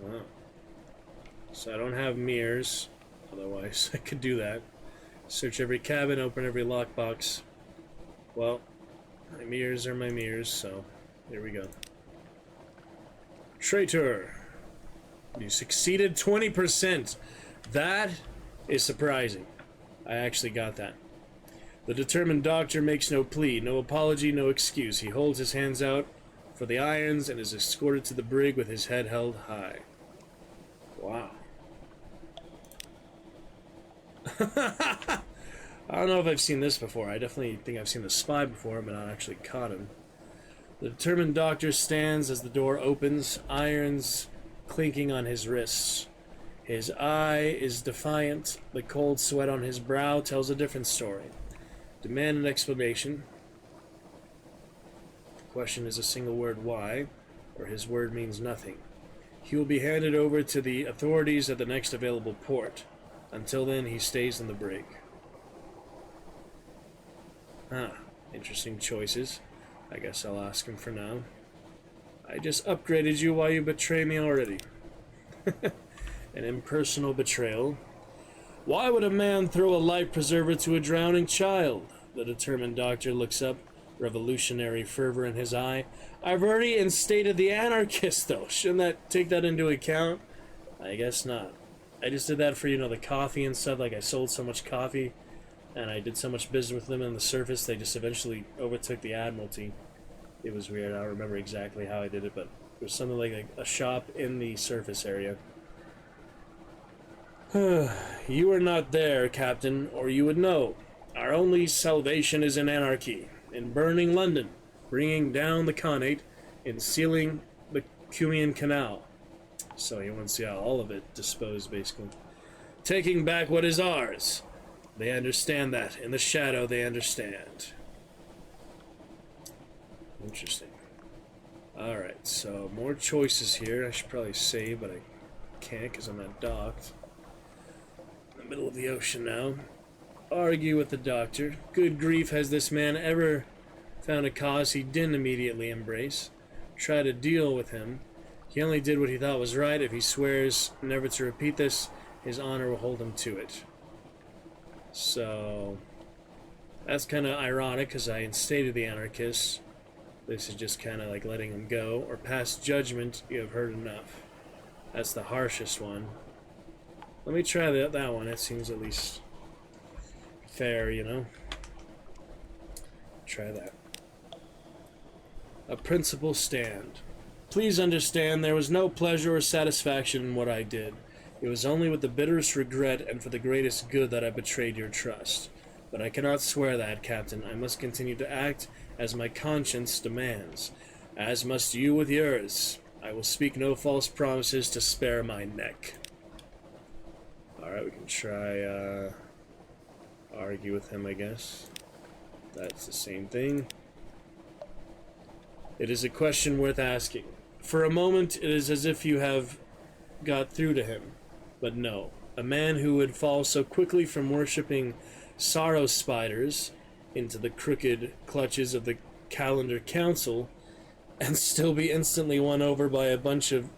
Wow. So I don't have mirrors. Otherwise, I could do that. Search every cabin, open every lockbox. Well, my mirrors are my mirrors, so here we go. Traitor! You succeeded 20%. That is surprising. I actually got that. The determined doctor makes no plea, no apology, no excuse. He holds his hands out for the irons and is escorted to the brig with his head held high. Wow. I don't know if I've seen this before. I definitely think I've seen the spy before, but not actually caught him. The determined doctor stands as the door opens, irons clinking on his wrists. His eye is defiant. The cold sweat on his brow tells a different story. Demand an explanation. The question is a single word, why, or his word means nothing. He will be handed over to the authorities at the next available port. Until then, he stays in the brig. Ah, interesting choices. I guess I'll ask him for now. I just upgraded you while you betray me already. An impersonal betrayal. Why would a man throw a life preserver to a drowning child? The determined doctor looks up, revolutionary fervor in his eye. I've already instated the anarchist, though. Shouldn't that take that into account? I guess not. I just did that for, you know, the coffee and stuff. Like, I sold so much coffee, and I did so much business with them on the surface, they just eventually overtook the Admiralty. It was weird. I don't remember exactly how I did it, but it was something like a shop in the surface area. You were not there, Captain, or you would know. Our only salvation is in anarchy, in burning London, bringing down the Khanate, and sealing the Cumian Canal. So he wants to see all of it disposed, basically. Taking back what is ours. They understand that. In the shadow, they understand. Interesting. Alright, so more choices here. I should probably save, but I can't because I'm not docked. In the middle of the ocean now. Argue with the doctor. Good grief, has this man ever found a cause he didn't immediately embrace? Try to deal with him. He only did what he thought was right. If he swears never to repeat this, his honor will hold him to it. So, that's kind of ironic because I instated the anarchists. This is just kind of like letting him go. Or pass judgment, you have heard enough. That's the harshest one. Let me try that one. That seems at least fair, you know. Try that. A principal stand. Please understand there was no pleasure or satisfaction in what I did. It was only with the bitterest regret and for the greatest good that I betrayed your trust. But I cannot swear that, Captain. I must continue to act as my conscience demands, as must you with yours. I will speak no false promises to spare my neck. Alright, we can try, argue with him, I guess. That's the same thing. It is a question worth asking. For a moment, it is as if you have got through to him. But no. A man who would fall so quickly from worshipping sorrow spiders into the crooked clutches of the Calendar Council and still be instantly won over by a bunch of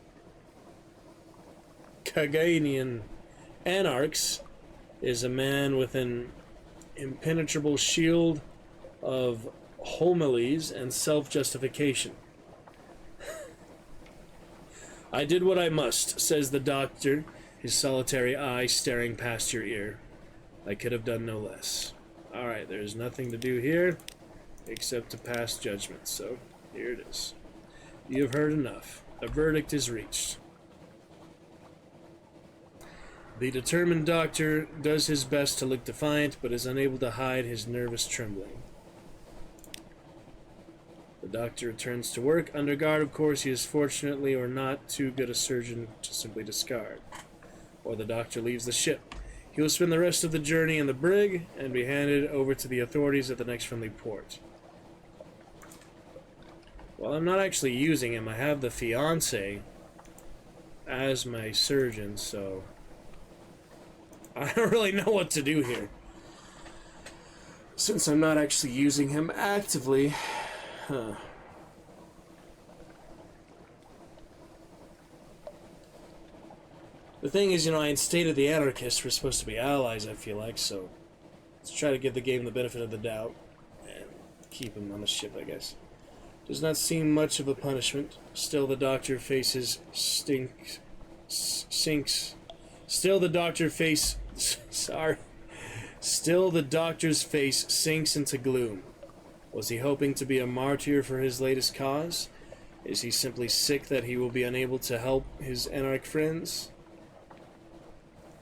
Kaganian anarchs is a man with an impenetrable shield of homilies and self-justification. I did what I must, says the doctor, his solitary eye staring past your ear. I could have done no less. Alright, there's nothing to do here except to pass judgment, so here it is. You have heard enough. A verdict is reached. The determined doctor does his best to look defiant, but is unable to hide his nervous trembling. The doctor returns to work. Under guard, of course, he is fortunately or not too good a surgeon to simply discard. Or the doctor leaves the ship. He will spend the rest of the journey in the brig and be handed over to the authorities at the next friendly port. Well, I'm not actually using him. I have the fiancé as my surgeon, so I don't really know what to do here. Since I'm not actually using him actively, The thing is, I instated the anarchists. We're supposed to be allies, I feel like, so let's try to give the game the benefit of the doubt and keep him on the ship, I guess. Does not seem much of a punishment. Still, the doctor faces sinks. Still, the doctor face. Sorry. Still, the doctor's face sinks into gloom. Was he hoping to be a martyr for his latest cause? Is he simply sick that he will be unable to help his anarch friends?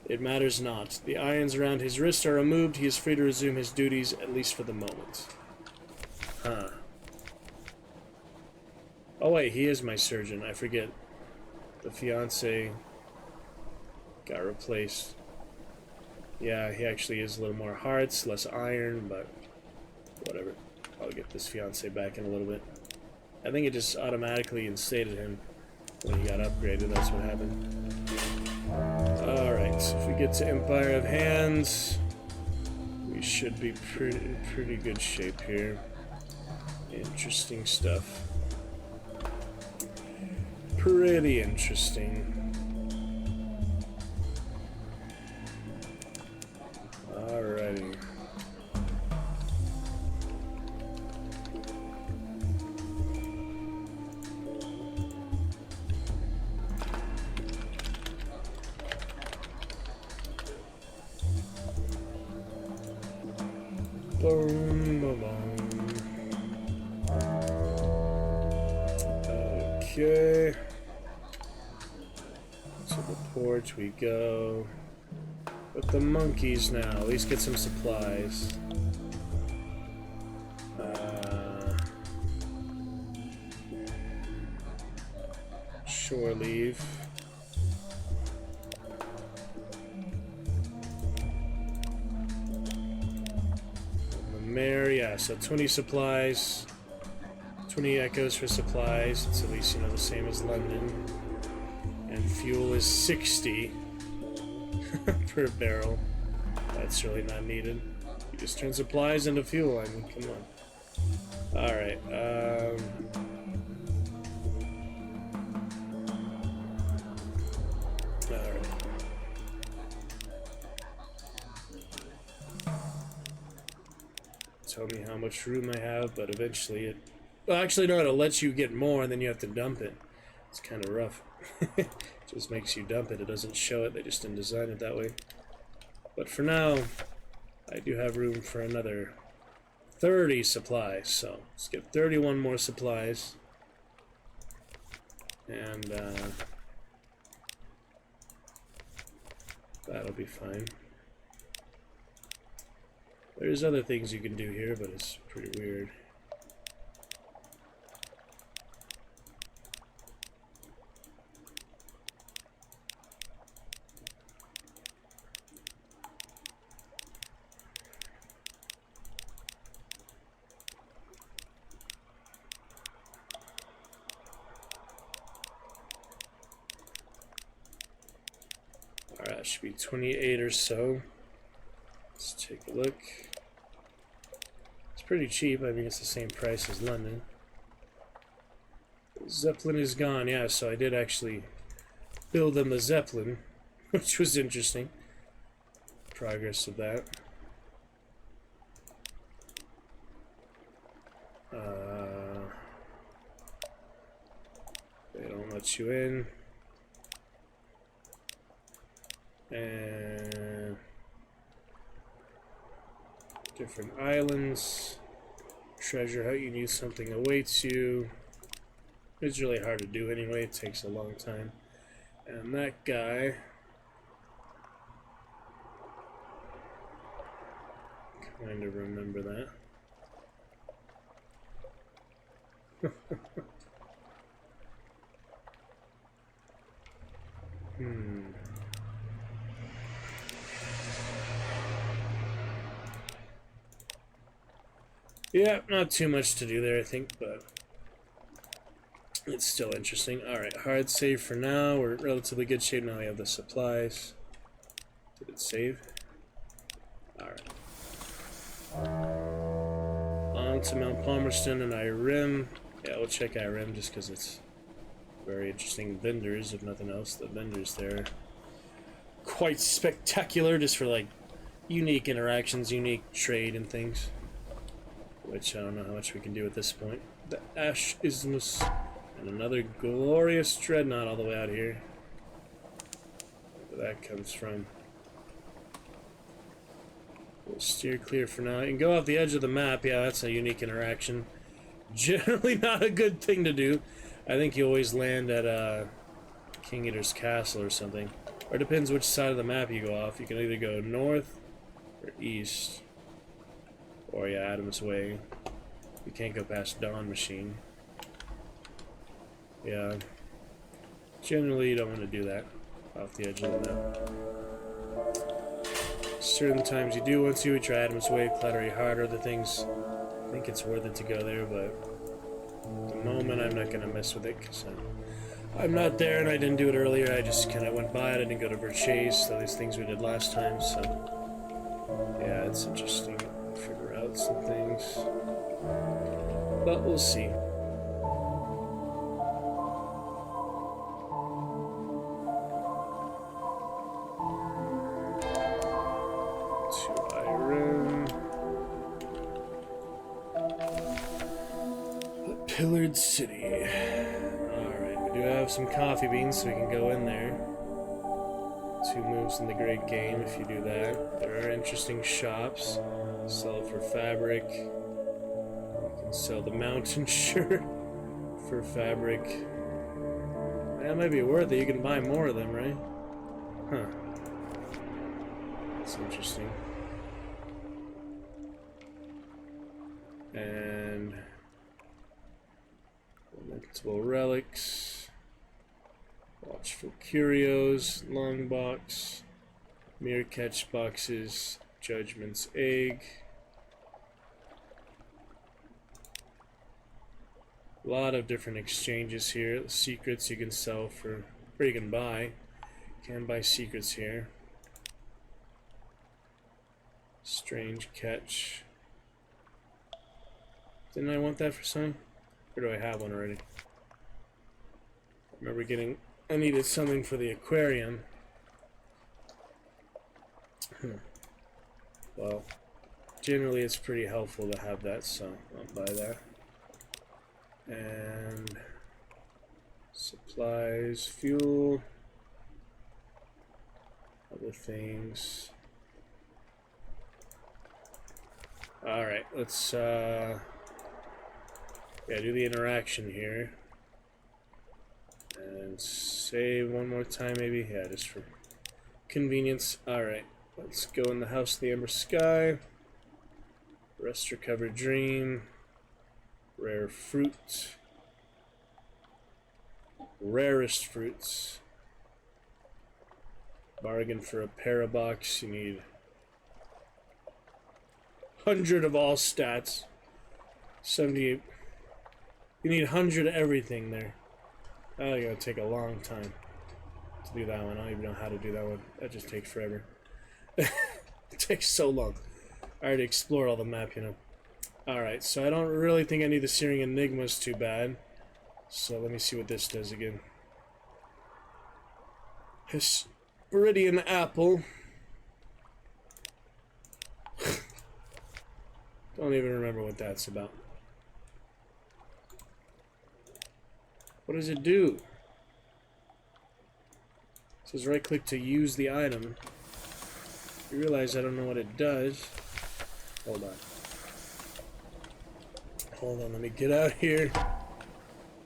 It matters not. The irons around his wrist are removed. He is free to resume his duties, at least for the moment. Huh. Oh wait, he is my surgeon. I forget. The fiancé got replaced. Yeah, he actually is a little more hearts, less iron, but whatever. I'll get this fiancé back in a little bit. I think it just automatically instated him when he got upgraded. That's what happened. Alright, so if we get to Empire of Hands, we should be in pretty good shape here. Interesting stuff. Pretty interesting. Alrighty. Boom, boom, boom. Okay. To the port we go. With the monkeys now. At least get some supplies. Shore leave. Mare, yeah, so 20 supplies. 20 echoes for supplies. It's at least, the same as London. And fuel is 60 per barrel. That's really not needed. You just turn supplies into fuel. I mean, come on. Alright, alright. Tell me how much room I have, but eventually it... Well, actually, no, it'll let you get more, and then you have to dump it. It's kind of rough. It just makes you dump it. It doesn't show it. They just didn't design it that way. But for now, I do have room for another 30 supplies. So let's get 31 more supplies. And that'll be fine. There's other things you can do here, but it's pretty weird. should be 28 or so. Let's take a look. It's pretty cheap. I mean, it's the same price as London. Zeppelin is gone. Yeah, so I did actually build them a Zeppelin, which was interesting. Progress of that. They don't let you in. And different islands. Treasure hut, you need something awaits you. It's really hard to do anyway, it takes a long time. And that guy, kind of remember that. Yeah, not too much to do there, I think, but it's still interesting. Alright, hard save for now. We're in relatively good shape now. We have the supplies. Did it save? Alright. On to Mount Palmerston and Irem. Yeah, we'll check Irem just because it's very interesting vendors, if nothing else. The vendors there quite spectacular just for like unique interactions, unique trade and things. Which I don't know how much we can do at this point. The Ash Isthmus and another glorious dreadnought all the way out here. Where that comes from. We'll steer clear for now. You can go off the edge of the map. Yeah, that's a unique interaction. Generally not a good thing to do. I think you always land at King Eater's Castle or something. Or it depends which side of the map you go off. You can either go north or east. Or yeah, Adam's Way. You can't go past Dawn Machine. Yeah. Generally you don't want to do that off the edge of the map. Certain times you do want to. We try Adam's Way, Clattery Heart, other things. I think it's worth it to go there, but at the moment I'm not going to mess with it because I'm not there and I didn't do it earlier. I just kind of went by it. I didn't go to Verchase, all these things we did last time, so yeah, it's interesting. Figure out some things, but we'll see. To Irem. The Pillared City. Alright, we do have some coffee beans, so we can go in there. 2 moves in the great game if you do that. There are interesting shops. Sell for fabric. You can sell the mountain shirt for fabric. That might be worth it. You can buy more of them, right? Huh. That's interesting. And multiple relics. Watchful curios. Long box. Mirror catch boxes. Judgment's egg. A lot of different exchanges here. Secrets you can sell for, or you can buy. You can buy secrets here. Strange catch. Didn't I want that for some? Or do I have one already? I remember getting, I needed something for the aquarium. Well, generally it's pretty helpful to have that, so I'll buy that. And supplies, fuel, other things. Alright, let's yeah, do the interaction here. And save one more time maybe. Yeah, just for convenience. Alright. Let's go in the House of the Ember Sky. Rest Recovered Dream. Rare Fruit. Rarest Fruits. Bargain for a Parabox. You need 100 of all stats. 78. You need 100 of everything there. That's gonna take a long time. to do that one. I don't even know how to do that one. That just takes forever. It takes so long. I already explored all the map, you know. Alright, so I don't really think I need the Searing Enigmas too bad. So let me see what this does again. Hesperidian Apple. Don't even remember what that's about. What does it do? It says right click to use the item. You realize I don't know what it does. Hold on. Hold on, let me get out here.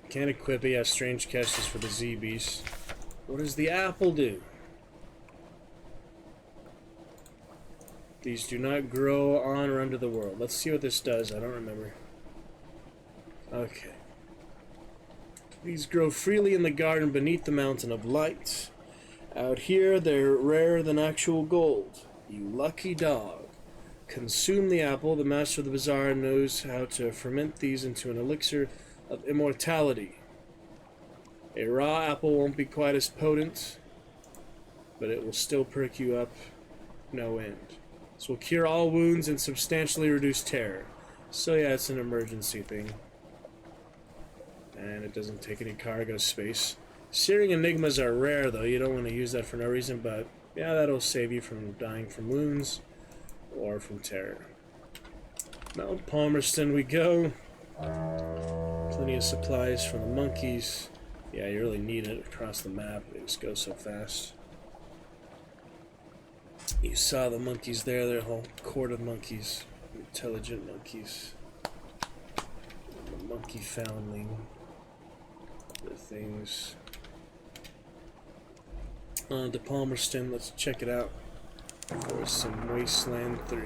Can't equip it. Yeah, strange catches for the Z-Beast. What does the apple do? These do not grow on or under the world. Let's see what this does. I don't remember. Okay. These grow freely in the garden beneath the mountain of light. Out here, they're rarer than actual gold. You lucky dog. Consume the apple. The master of the bazaar knows how to ferment these into an elixir of immortality. A raw apple won't be quite as potent, but it will still perk you up no end. This will cure all wounds and substantially reduce terror. So yeah, it's an emergency thing. And it doesn't take any cargo space. Searing Enigmas are rare though, you don't want to use that for no reason, but yeah, that'll save you from dying from wounds or from terror. Mount Palmerston we go. Plenty of supplies from the monkeys. Yeah, you really need it across the map. They just go so fast. You saw the monkeys there, their whole court of monkeys. Intelligent monkeys. The monkey foundling. The things. On to Palmerston, let's check it out. For some Wasteland 3.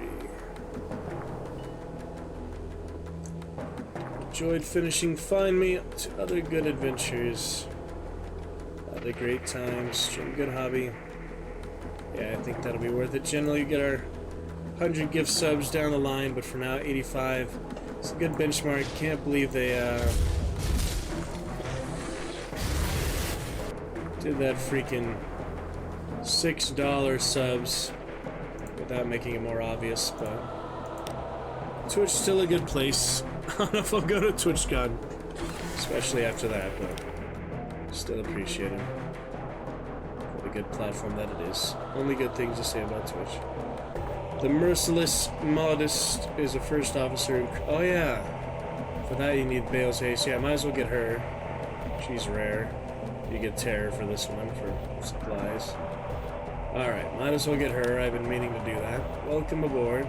Enjoyed finishing Find Me, to other good adventures, other great times, stream good hobby. Yeah, I think that'll be worth it. Generally, you get our 100 gift subs down the line, but for now, 85. It's a good benchmark. Can't believe they did that freaking $6 subs without making it more obvious, but Twitch still a good place. I don't know if I'll go to TwitchCon, especially after that, but still appreciate it for the good platform that it is. Only good things to say about Twitch. The Merciless Modest is a first officer. Oh yeah, for that you need Bale's Haste. Yeah, might as well get her. She's rare. You get Terror for this one for supplies. Alright, might as well get her. I've been meaning to do that. Welcome aboard.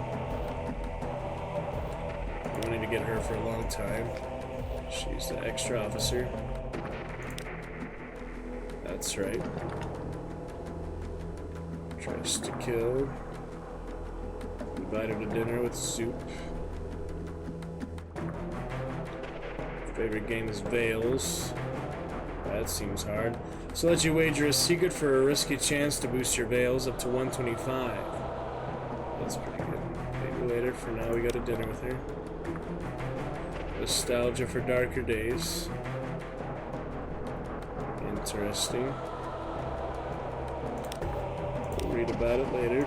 Wanting to get her for a long time. She's the extra officer. That's right. Trust to kill. Invite her to dinner with soup. Favorite game is Veils. That seems hard. So let you wager a secret for a risky chance to boost your Veils up to 125. That's pretty good. Maybe later. For now, we go to dinner with her. Nostalgia for darker days. Interesting. We'll read about it later.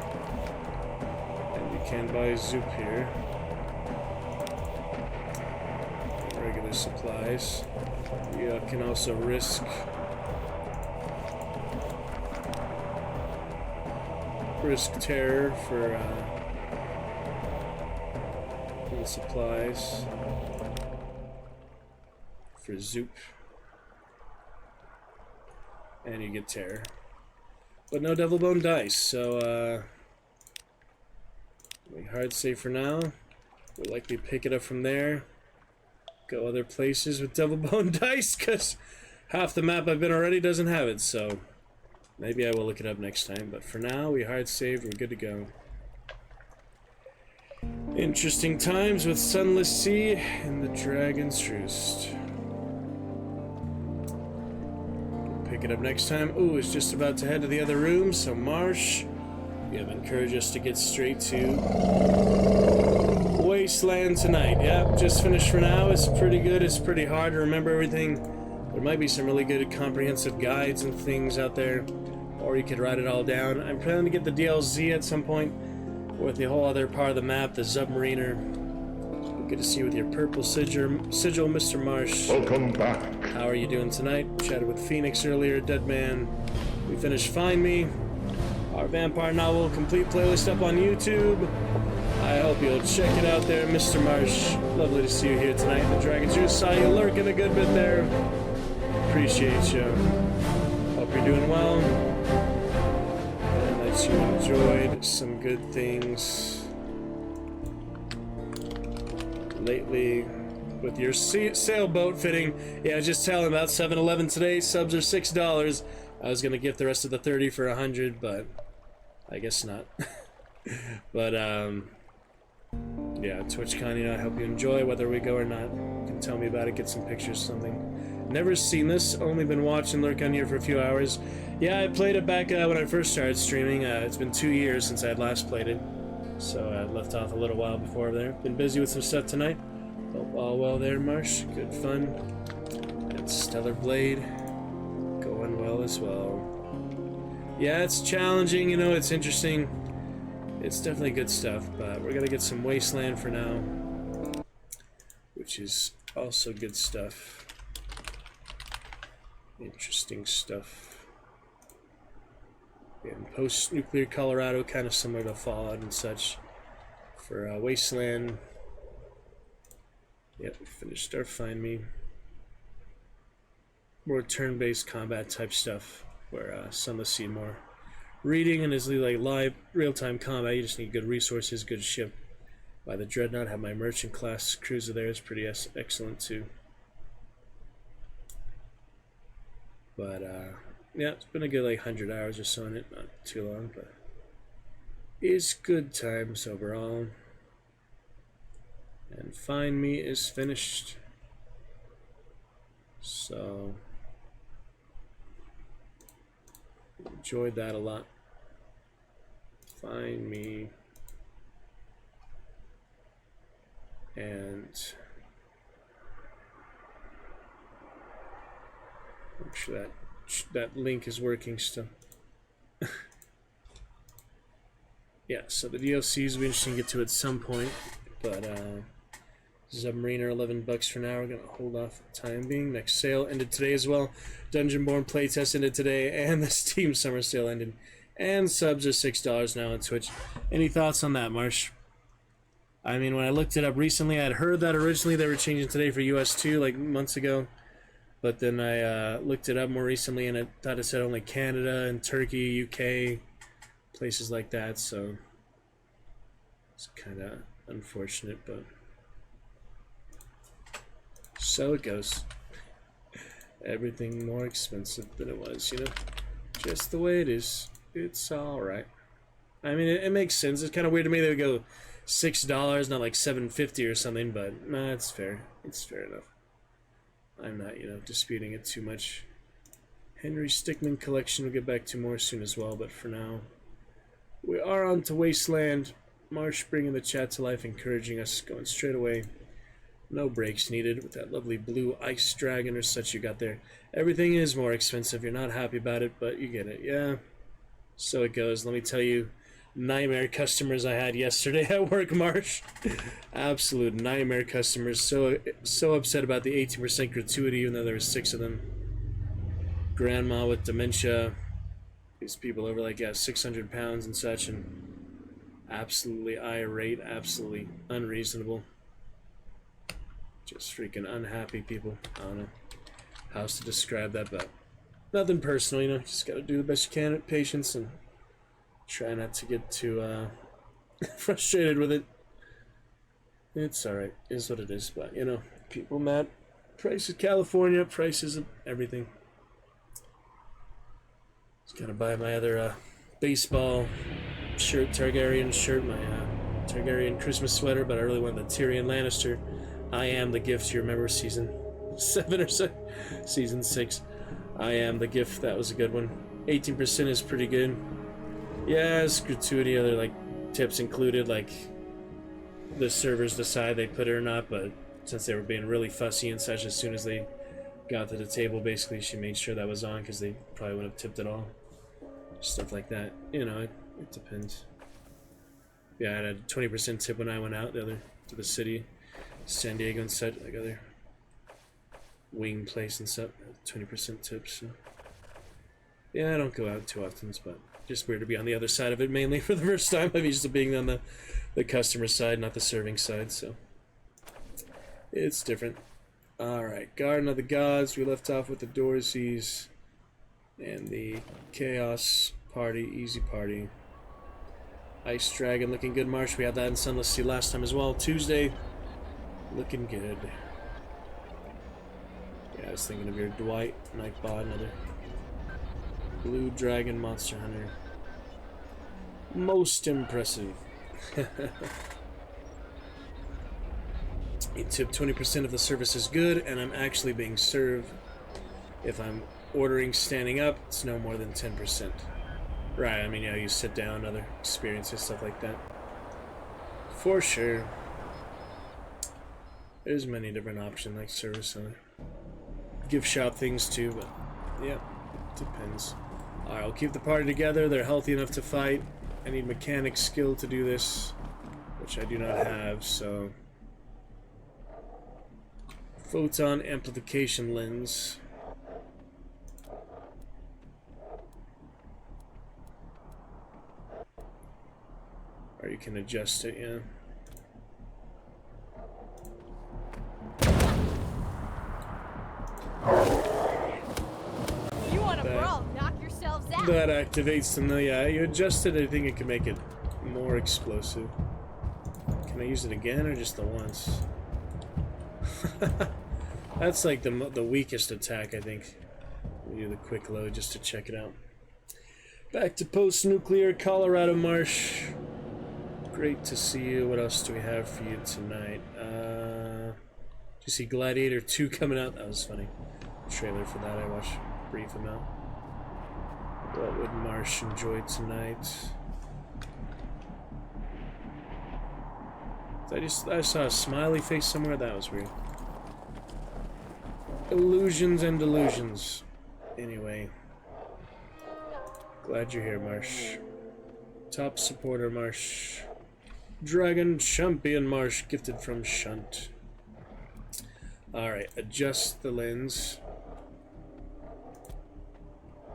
And you can buy Zoop here. Regular supplies. You can also risk terror for the supplies. For Zoop, and you get terror, but no Devil Bone dice. So we hard save for now. We'll likely pick it up from there. Go other places with Devil Bone dice, because half the map I've been already doesn't have it. So maybe I will look it up next time. But for now, we hard saved. We're good to go. Interesting times with Sunless Sea and the Dragon's Roost. Pick it up next time. Ooh, it's just about to head to the other room, so Marsh, you have encouraged us to get straight to Wasteland tonight. Yep, just finished for now. It's pretty good. It's pretty hard to remember everything There might be some really good comprehensive guides and things out there, or you could write it all down. I'm planning to get the DLZ at some point with the whole other part of the map, the Submariner. Good to see you with your purple sigil, Mr. Marsh. Welcome back. How are you doing tonight? Chatted with Phoenix earlier, Deadman. We finished Find Me, our vampire novel complete playlist up on YouTube. I hope you'll check it out there, Mr. Marsh. Lovely to see you here tonight. The Dragon Juice saw you lurking a good bit there. Appreciate you. Hope you're doing well. And that you enjoyed some good things lately with your sailboat fitting. Yeah, just telling about 7-Eleven today. Subs are $6. I was gonna gift the rest of the 30 for 100, but I guess not. But yeah, TwitchCon, you know, I hope you enjoy whether we go or not. You can tell me about it, get some pictures, something. Never seen this, only been watching Lurk on here for a few hours. Yeah, I played it back when I first started streaming. It's been 2 years since I had last played it, so I left off a little while before there. Been busy with some stuff tonight. Hope all well there, Marsh. Good fun. And Stellar Blade going well as well. Yeah, it's challenging, you know, it's interesting. It's definitely good stuff, but we're gonna get some Wasteland for now, which is also good stuff. Interesting stuff. And post-nuclear Colorado, kind of similar to Fallout and such. For Wasteland, yep, we finished our Find Me. More turn-based combat type stuff, where Sunless see more reading and is like live real-time combat. You just need good resources, good ship. By the Dreadnought, have my merchant class cruiser there. Is pretty excellent too. But yeah, it's been a good like 100 hours or so in it, not too long, but it's good times overall. And Find Me is finished, so enjoyed that a lot. Find Me, and make sure that link is working still. Yeah, so the DLCs will be interesting to get to at some point, but Submariner, $11 for now. We're gonna hold off for the time being. Next sale ended today as well. Dungeonborn playtest ended today, and the Steam Summer Sale ended. And subs are $6 now on Twitch. Any thoughts on that, Marsh? I mean, when I looked it up recently, I had heard that originally they were changing today for US 2, like months ago. But then I looked it up more recently, and I thought it said only Canada and Turkey, UK, places like that. So it's kind of unfortunate, but so it goes. Everything more expensive than it was, you know? Just the way it is. It's alright. I mean, it makes sense. It's kind of weird to me they would go $6, not like $7.50 or something, but nah, it's fair. It's fair enough. I'm not, you know, disputing it too much. Henry Stickmin collection we'll get back to more soon as well, but for now, we are on to Wasteland. Marsh bringing the chat to life, encouraging us, going straight away. No breaks needed with that lovely blue ice dragon or such you got there. Everything is more expensive. You're not happy about it, but you get it. Yeah, so it goes. Let me tell you, nightmare customers I had yesterday at work, Marsh. Absolute nightmare customers. So upset about the 18% gratuity, even though there were 6 of them. Grandma with dementia. These people over like 600 pounds and such, and absolutely irate, absolutely unreasonable. Just freaking unhappy people. I don't know how else to describe that, but nothing personal, you know. Just gotta do the best you can with patience and try not to get too frustrated with it. It's alright, is what it is, but you know, people mad. Price of California, prices of everything. Just gotta buy my other baseball shirt, Targaryen shirt, my Targaryen Christmas sweater, but I really want the Tyrion Lannister. I am the gift. You remember season 7 or so? Season 6. I am the gift. That was a good one. 18% is pretty good. Yeah, it's gratuity. Other like tips included, like the servers decide they put it or not. But since they were being really fussy and such, as soon as they got to the table, basically she made sure that was on because they probably would have tipped it all. Stuff like that. You know, it depends. Yeah, I had a 20% tip when I went out to the city, San Diego and set, like other wing place and stuff. 20% tips. So. Yeah, I don't go out too often, but just weird to be on the other side of it, mainly for the first time. I'm used to being on the customer side, not the serving side, so it's different. Alright, Garden of the Gods. We left off with the Dorseys and the Chaos Party, Easy Party. Ice Dragon looking good, Marsh. We had that in Sunless Sea last time as well. Tuesday, looking good. Yeah, I was thinking of your Dwight, Nightbot, another Blue Dragon Monster Hunter. Most impressive. You tip 20% of the service is good, and I'm actually being served. If I'm ordering standing up, it's no more than 10%. Right, I mean, yeah, you sit down, other experiences, stuff like that. For sure. There's many different options, like service center. Gift shop things too, but yeah, it depends. Alright, I'll keep the party together. They're healthy enough to fight. I need mechanic skill to do this, which I do not have, so... Photon amplification lens. Or you can adjust it, yeah. You want to brawl? Knock yourselves out. That activates them. Yeah, you adjust it. I think it can make it more explosive. Can I use it again or just the once? That's like the weakest attack, I think. We do the quick load just to check it out. Back to post-nuclear Colorado Marsh. Great to see you. What else do we have for you tonight? Did you see Gladiator 2 coming out? That was funny. Trailer for that I watched a brief amount. What would Marsh enjoy tonight? I saw a smiley face somewhere. That was weird. Illusions and delusions. Anyway. Glad you're here, Marsh. Top supporter, Marsh. Dragon Champion Marsh, gifted from Shunt. Alright, adjust the lens.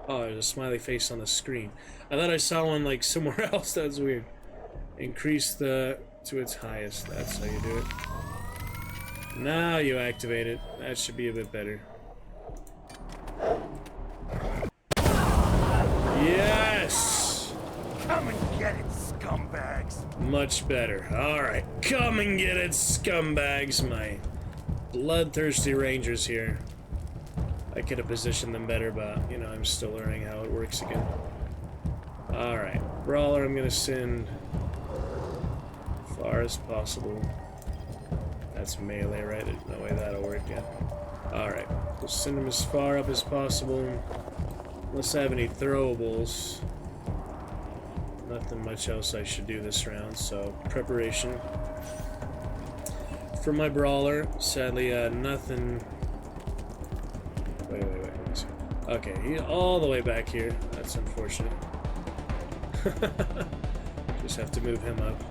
Oh, there's a smiley face on the screen. I thought I saw one like somewhere else. That's weird. Increase the to its highest. That's how you do it. Now you activate it. That should be a bit better. Yes! Come and get it, scumbags! Much better. Alright, come and get it, scumbags. My bloodthirsty rangers here. I could have positioned them better, but, you know, I'm still learning how it works again. Alright, Brawler I'm gonna send far as possible. That's melee, right? There's no way that'll work yet. Alright, we'll send him as far up as possible. Unless I have any throwables. Nothing much else I should do this round, so preparation. For my Brawler, sadly, nothing... Wait. Okay, he's all the way back here. That's unfortunate. Just have to move him up.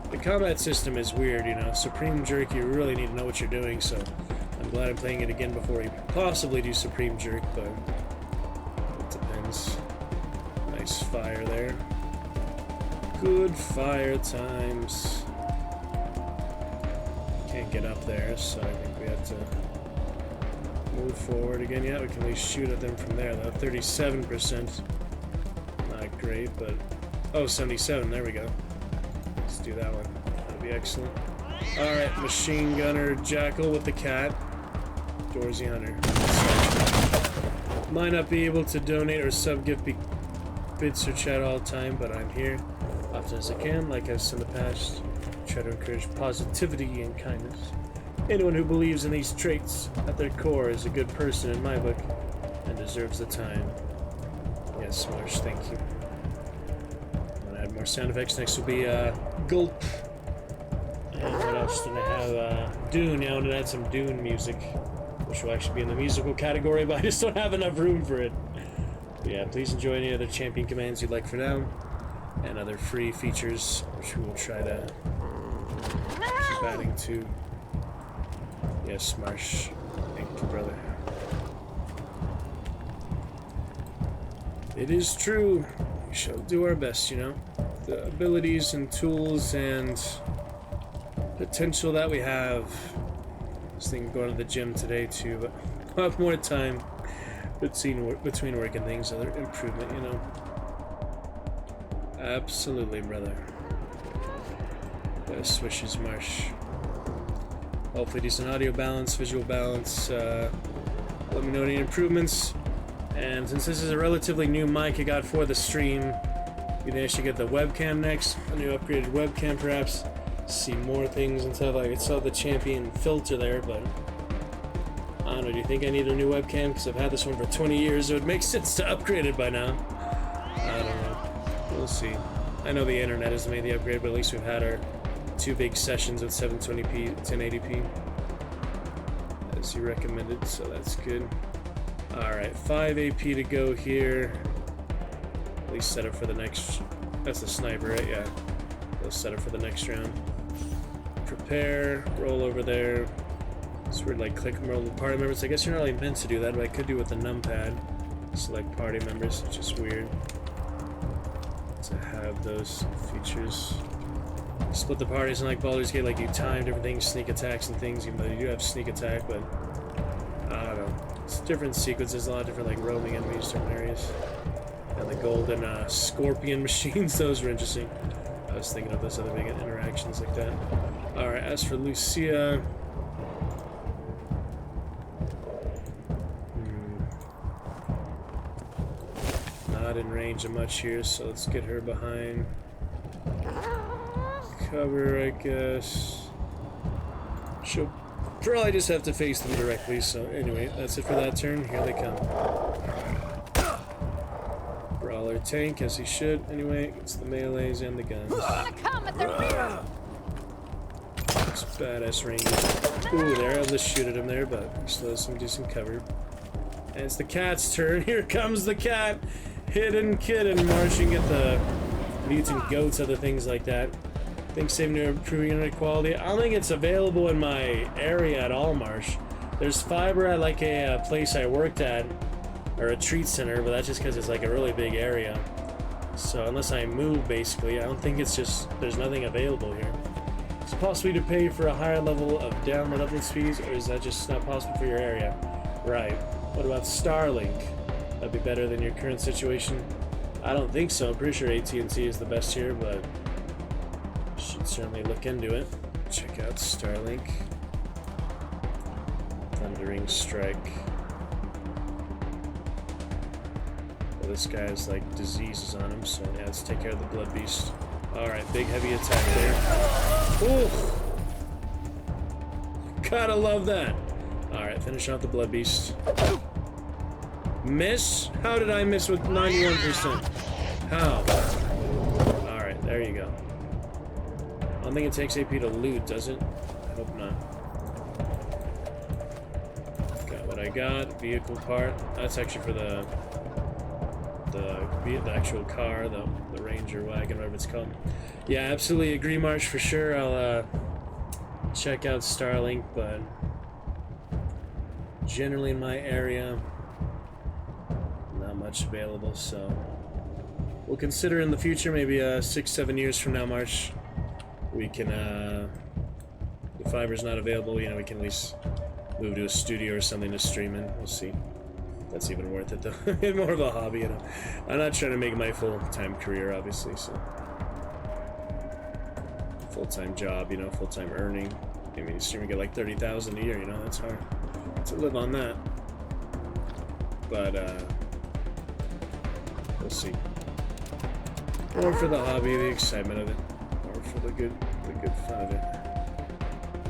The combat system is weird, you know. Supreme Jerk, you really need to know what you're doing, so I'm glad I'm playing it again before we possibly do Supreme Jerk, but it depends. Nice fire there. Good fire times. Can't get up there, so I think we have to move forward again. Yeah, we can at least shoot at them from there, though. 37%. Not great, but... Oh, 77, there we go. Let's do that one. That'll be excellent. Alright, Machine Gunner Jackal with the cat. Dorsey Hunter. Might not be able to donate or sub-gift bits or chat all the time, but I'm here often as I can, like I've said in the past. Try to encourage positivity and kindness. Anyone who believes in these traits at their core is a good person in my book and deserves the time. Yes, Marsh, thank you. I'm gonna add more sound effects. Next will be Gulp. And what else did I have? Dune. Yeah, I wanted to add some Dune music. which will actually be in the musical category, but I just don't have enough room for it. But yeah, please enjoy any other champion commands you'd like for now, and other free features, which we will try to keep adding to. Yes, Marsh. Thank you, brother. It is true. We shall do our best, you know. The abilities and tools and potential that we have. I was thinking going to the gym today too, but I'll have more time between work and things, other improvement, you know. Absolutely, brother. Best wishes, Marsh. Hopefully decent audio balance, visual balance. Let me know any improvements. And since this is a relatively new mic I got for the stream, you can actually get the webcam next, a new upgraded webcam perhaps. See more things and stuff. I could sell the champion filter there, but I don't know. Do you think I need a new webcam? Because I've had this one for 20 years, so it makes sense to upgrade it by now. I don't know. We'll see. I know the internet has made the upgrade, but at least we've had our 2 big sessions with 720p, 1080p, as you recommended, so that's good. Alright, 5 AP to go here. At least set up for the next... That's the sniper, right? Yeah. We'll set up for the next round. Prepare, roll over there. It's weird, like, click roll party members. I guess you're not really meant to do that, but I could do it with the numpad. Select party members, which is weird to have those features. Split the parties, and like Baldur's Gate, like you timed everything, sneak attacks and things, even though you do have sneak attack, but I don't know. It's different sequences, a lot of different like roaming enemies, different areas. And the golden scorpion machines, those were interesting. I was thinking of those other big interactions like that. Alright, as for Lucia... Not in range of much here, so let's get her behind. Cover, I guess. She'll probably just have to face them directly, so anyway, that's it for that turn. Here they come. Brawler tank, as he should. Anyway, it's the melees and the guns. Come at the rear. It's badass range. Ooh, they're able to shoot at him there, but still has some decent cover. And it's the cat's turn. Here comes the cat. Hidden kitten, marching at the mutant goats, other things like that. I think saving or improving internet quality. I don't think it's available in my area at all, Marsh. There's fiber at like a place I worked at, or a treat center, but that's just because it's like a really big area. So unless I move, basically, I don't think it's just, there's nothing available here. Is it possible to pay for a higher level of download upload speeds, or is that just not possible for your area? Right. What about Starlink? That'd be better than your current situation? I don't think so. I'm pretty sure AT&T is the best here, but should certainly look into it. Check out Starlink. Thundering Strike. Well, this guy has like diseases on him, so yeah, let's take care of the Blood Beast. Alright, big heavy attack there. Ooh! Gotta love that! Alright, finish out the Blood Beast. Miss? How did I miss with 91%? How? Alright, there you go. I don't think it takes AP to loot, does it? I hope not. Got what I got. Vehicle part. That's actually for the actual car, the Ranger wagon, whatever it's called. Yeah, absolutely agree, Marsh, for sure. I'll check out Starlink, but generally in my area, not much available, so we'll consider in the future, maybe 6-7 years from now, Marsh, we can, if fiber's not available, you know, we can at least move to a studio or something to stream in. We'll see. That's even worth it, though. It's more of a hobby, you know. I'm not trying to make my full-time career, obviously, so full-time job, you know, full-time earning. I mean, streaming get like 30,000 a year, you know, that's hard to live on that. But we'll see. More for the hobby, the excitement of it, or for the good fun of it.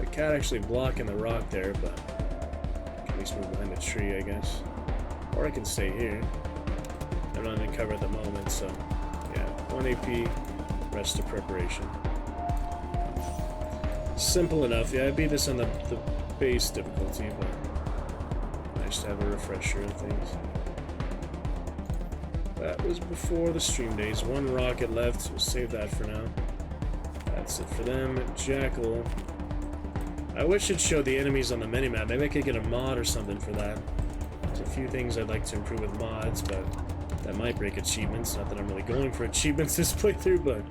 The cat actually blocking the rock there, but I can at least move behind a tree, I guess. Or I can stay here. I'm not in cover at the moment, so yeah. 1 AP, rest of preparation. Simple enough. Yeah, I beat this on the base difficulty, but nice to have a refresher and things. That was before the stream days. One rocket left, we'll save that for now. That's it for them. Jackal. I wish it showed the enemies on the minimap. Maybe I could get a mod or something for that. There's a few things I'd like to improve with mods, but that might break achievements. Not that I'm really going for achievements this playthrough, but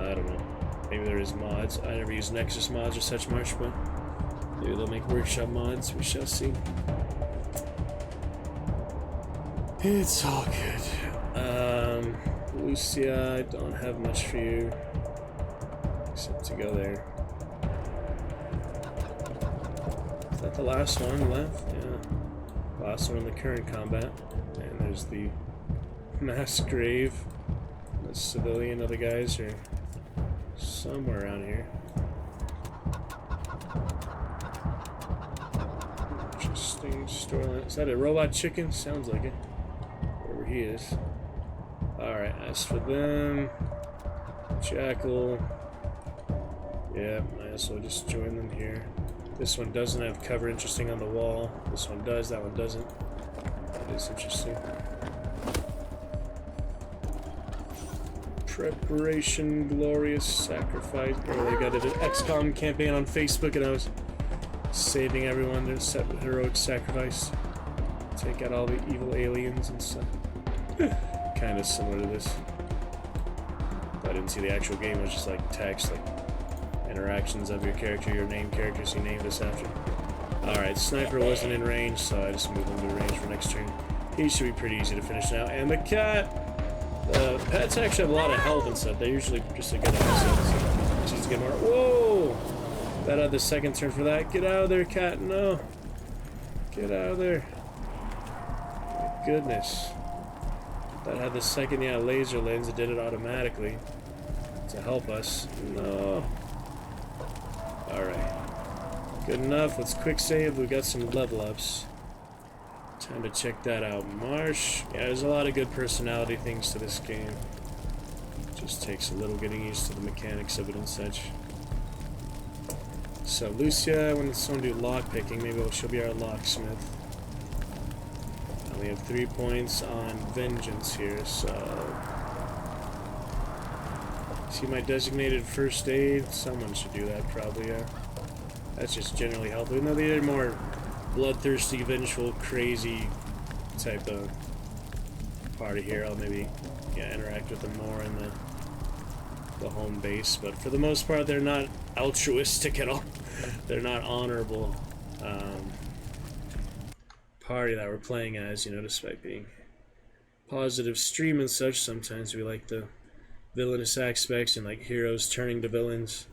I don't know. Maybe there is mods. I never use Nexus mods or such much, but maybe they'll make workshop mods. We shall see. It's all good. Lucia, I don't have much for you except to go there. Is that the last one left? Yeah. Last one in the current combat. And there's the mass grave. The civilian other guys are somewhere around here. Interesting storyline. Is that a robot chicken? Sounds like it. Wherever he is. Alright, as for them, Jackal. Yeah, might as well just join them here. This one doesn't have cover interesting on the wall. This one does, that one doesn't. That is interesting. Preparation, glorious sacrifice. Oh, they got an XCOM campaign on Facebook and I was saving everyone to set heroic sacrifice. Take out all the evil aliens and stuff. Kind of similar to this. I didn't see the actual game, it was just like text, like interactions of your character, your named characters you named this after. Alright, Sniper wasn't in range, so I just moved him to range for next turn. He should be pretty easy to finish now. And the cat! Pets actually have a lot of health and stuff. They're usually just a good asset. So just get more. Whoa! That had the second turn for that. Get out of there, cat. No. Get out of there. My goodness. That had the second, yeah, laser lens. It did it automatically to help us. No. Alright. Good enough. Let's quick save. We got some level ups. Time to check that out. Marsh. Yeah, there's a lot of good personality things to this game. Just takes a little getting used to the mechanics of it and such. So Lucia, when someone do lock picking, maybe she'll be our locksmith. And we have 3 points on vengeance here, so see my designated first aid? Someone should do that probably, yeah. That's just generally helpful. No, they're more bloodthirsty, vengeful, crazy type of party here. I'll maybe interact with them more in the home base, but for the most part they're not altruistic at all. They're not honorable party that we're playing as, you know, despite being positive stream and such. Sometimes we like the villainous aspects and like heroes turning to villains.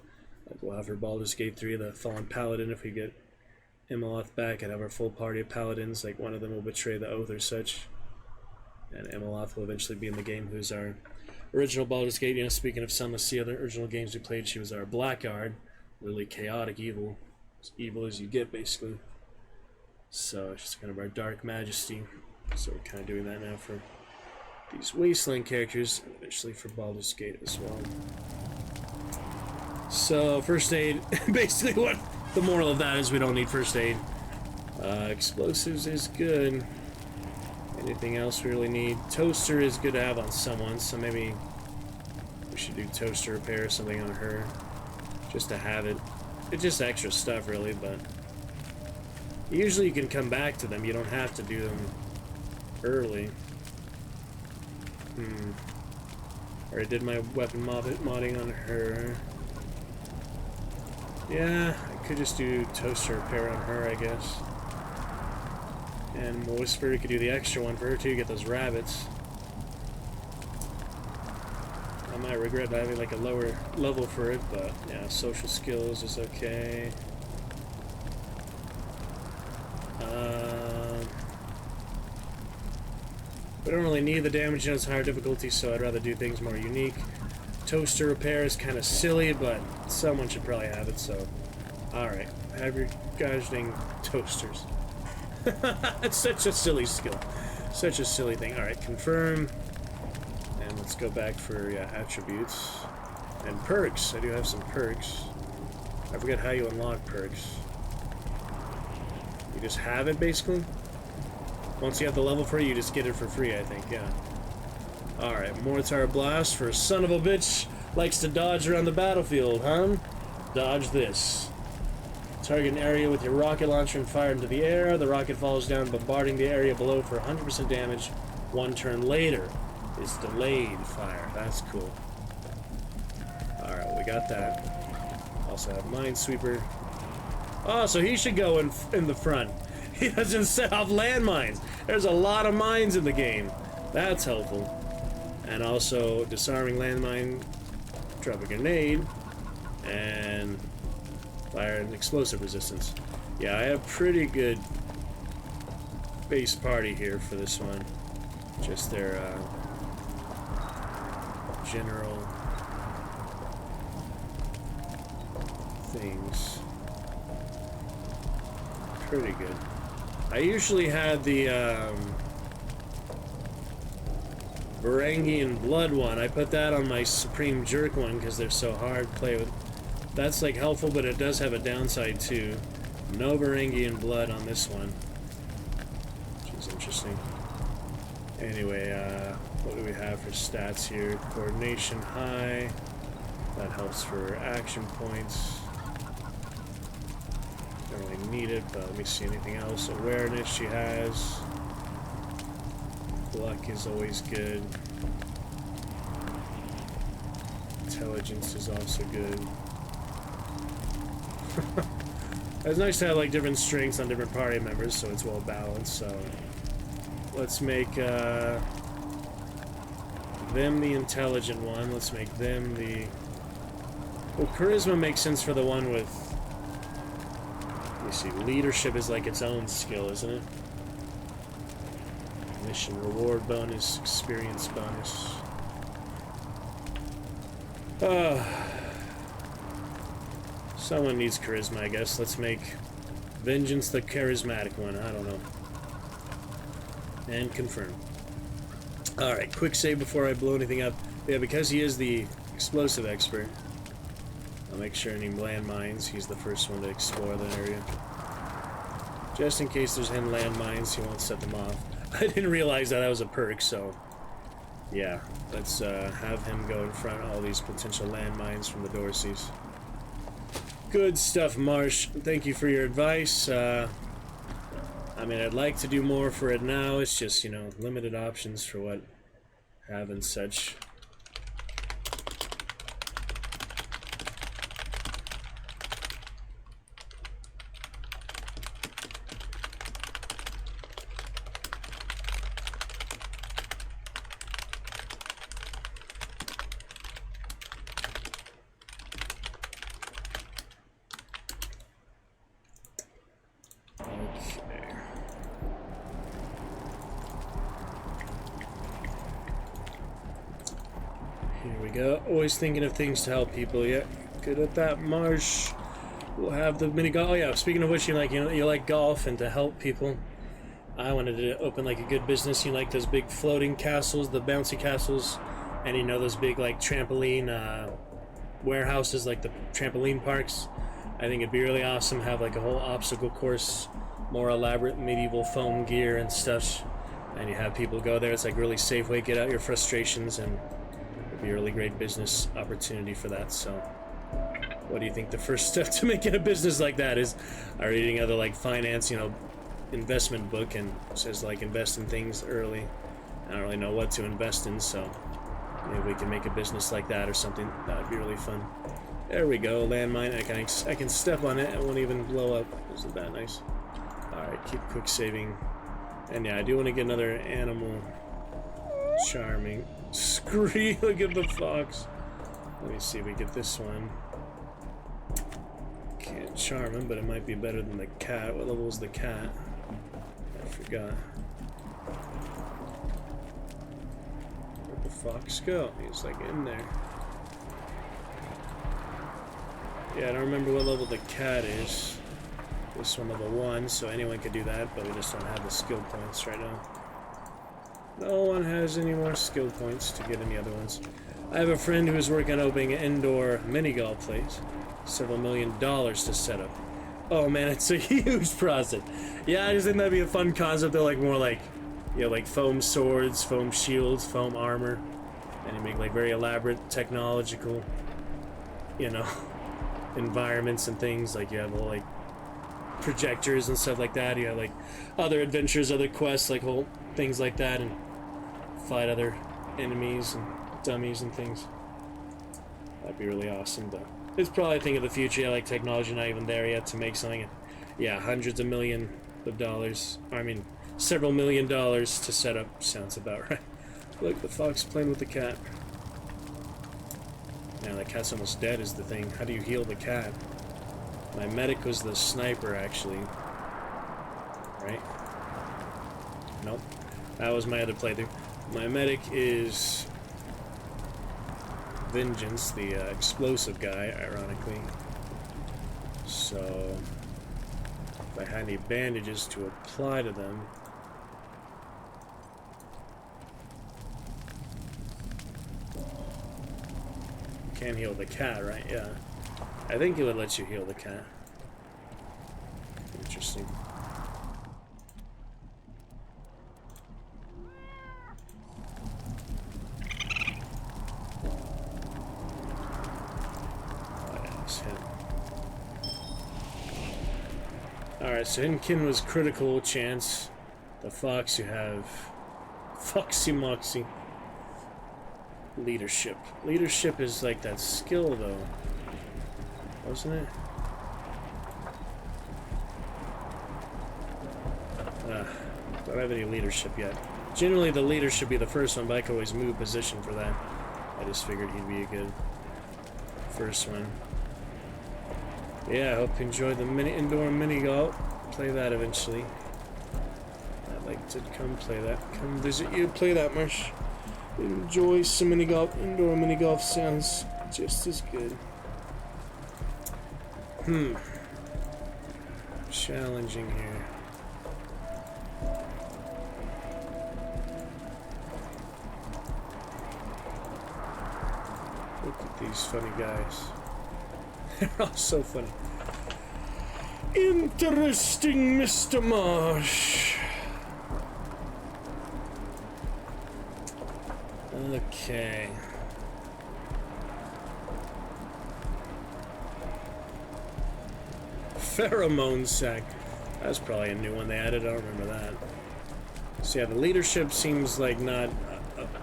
Like we'll have for Baldur's Gate 3 the Fallen Paladin. If we get Imaloth back and have our full party of paladins, like one of them will betray the oath or such, and Imaloth will eventually be in the game, who's our original Baldur's Gate. You know, speaking of Sunless, the other original games we played, she was our Blackguard, really chaotic evil, as evil as you get basically. So she's kind of our Dark Majesty. So we're kind of doing that now for these Wasteland characters, and eventually for Baldur's Gate as well. So first aid, basically what the moral of that is, we don't need first aid. Explosives is good. Anything else we really need? Toaster is good to have on someone, so maybe we should do toaster repair or something on her, just to have it. It's just extra stuff really, but usually you can come back to them. You don't have to do them early. Already did my weapon modding on her. Yeah, I could just do toaster repair on her, I guess. And Whisper could do the extra one for her too, get those rabbits. I might regret having like a lower level for it, but yeah, social skills is okay. We don't really need the damage on its higher difficulty, so I'd rather do things more unique. Toaster repair is kind of silly, but someone should probably have it, so alright, have your gosh dang toasters. It's such a silly skill, such a silly thing. Alright, confirm, and let's go back for attributes and perks. I do have some perks. I forget how you unlock perks. You just have it, basically? Once you have the level for it, you just get it for free, I think, yeah. Alright, Mortar Blast for son of a bitch likes to dodge around the battlefield, huh? Dodge this. Target an area with your rocket launcher and fire into the air. The rocket falls down, bombarding the area below for 100% damage. 1 turn later is delayed fire. That's cool. Alright, we got that. Also have Minesweeper. Oh, so he should go in the front. He doesn't set off landmines. There's a lot of mines in the game. That's helpful. And also disarming landmine, drop a grenade, and fire and explosive resistance. Yeah, I have pretty good base party here for this one. Just their general things. Pretty good. I usually had the Varangian Blood one. I put that on my Supreme Jerk one because they're so hard to play with. That's like helpful, but it does have a downside too. No Varangian Blood on this one, which is interesting. Anyway, what do we have for stats here? Coordination high. That helps for action points. Don't really need it, but let me see anything else. Awareness she has. Luck is always good. Intelligence is also good. It's nice to have like different strengths on different party members, so it's well balanced. So let's make them the intelligent one. Let's make them the... Well, charisma makes sense for the one with... Let me see. Leadership is like its own skill, isn't it? Mission reward bonus, experience bonus. Someone needs charisma, I guess. Let's make Vengeance the charismatic one. I don't know. And confirm. Alright, quick save before I blow anything up. Yeah, because he is the explosive expert, I'll make sure any landmines, he's the first one to explore that area. Just in case there's hidden landmines, he won't set them off. I didn't realize that was a perk, so... Yeah, let's have him go in front of all these potential landmines from the Dorseys. Good stuff, Marsh. Thank you for your advice. I mean, I'd like to do more for it now. It's just, you know, limited options for what I have and such. Always thinking of things to help people. Yeah, good at that, Marsh. We'll have the mini golf. Oh yeah, speaking of which, you like golf, and to help people, I wanted to open like a good business. You like those big floating castles, the bouncy castles, and you know those big like trampoline warehouses, like the trampoline parks. I think it'd be really awesome to have like a whole obstacle course, more elaborate medieval foam gear and stuff, and you have people go there. It's like a really safe way to get out your frustrations, and be a really great business opportunity for that. So what do you think the first step to making a business like that is? I read reading other like finance, you know, investment book, and it says like invest in things early. I don't really know what to invest in, so maybe we can make a business like that or something. That would be really fun. There we go, landmine. I can step on it, it won't even blow up. Isn't that nice? Alright, keep quick saving. And yeah, I do want to get another animal. Charming. Scree, look at the fox. Let me see if we get this one. Can't charm him, but it might be better than the cat. What level is the cat? I forgot. Where'd the fox go? He's like in there. Yeah, I don't remember what level the cat is. This one level 1, so anyone could do that, but we just don't have the skill points right now. No one has any more skill points to get any other ones. I have a friend who is working on opening an indoor mini golf place. Several $1 million to set up. Oh man, it's a huge process. Yeah, I just think that'd be a fun concept. They're like more like, you know, like foam swords, foam shields, foam armor, and you make like very elaborate technological, you know, environments and things. Like you have all like projectors and stuff like that. You have like other adventures, other quests, like whole things like that, and fight other enemies and dummies and things. That'd be really awesome, but it's probably a thing of the future. Yeah, like technology not even there yet to make something. Yeah, hundreds of millions of dollars. I mean, several $1 million to set up sounds about right. Look, the fox playing with the cat. Now that cat's almost dead is the thing. How do you heal the cat? My medic was the sniper, actually. Right? Nope. That was my other playthrough. My medic is Vengeance, the explosive guy, ironically. So, if I had any bandages to apply to them. Can't heal the cat, right? Yeah. I think it would let you heal the cat. Interesting. Alright, so Inkin was critical chance. The fox you have Foxy Moxy. Leadership. Leadership is like that skill though. Wasn't it? Don't have any leadership yet. Generally the leader should be the first one, but I can always move position for that. I just figured he'd be a good first one. Yeah, I hope you enjoy the indoor mini golf. Play that eventually. I'd like to come play that. Come visit you, play that, Marsh. Enjoy some mini golf. Indoor mini golf sounds just as good. Challenging here. Look at these funny guys. They're all so funny. Interesting, Mr. Marsh. Okay. Pheromone sack. That's probably a new one they added. I don't remember that. So yeah, the leadership seems like not...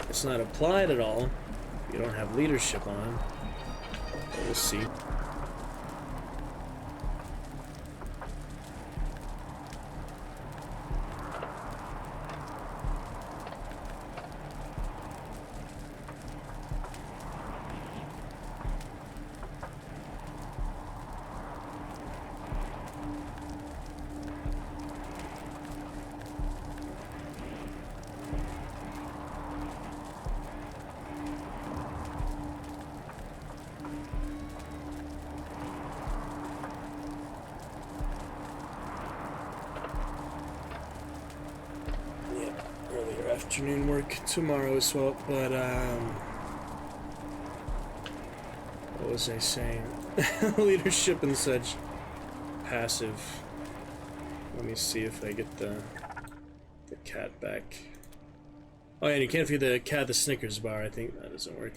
it's not applied at all. You don't have leadership on. But we'll see. Afternoon work tomorrow as well, but what was I saying? Leadership and such. Passive. Let me see if I get the cat back. Oh yeah, and you can't feed the cat the Snickers bar. I think that doesn't work.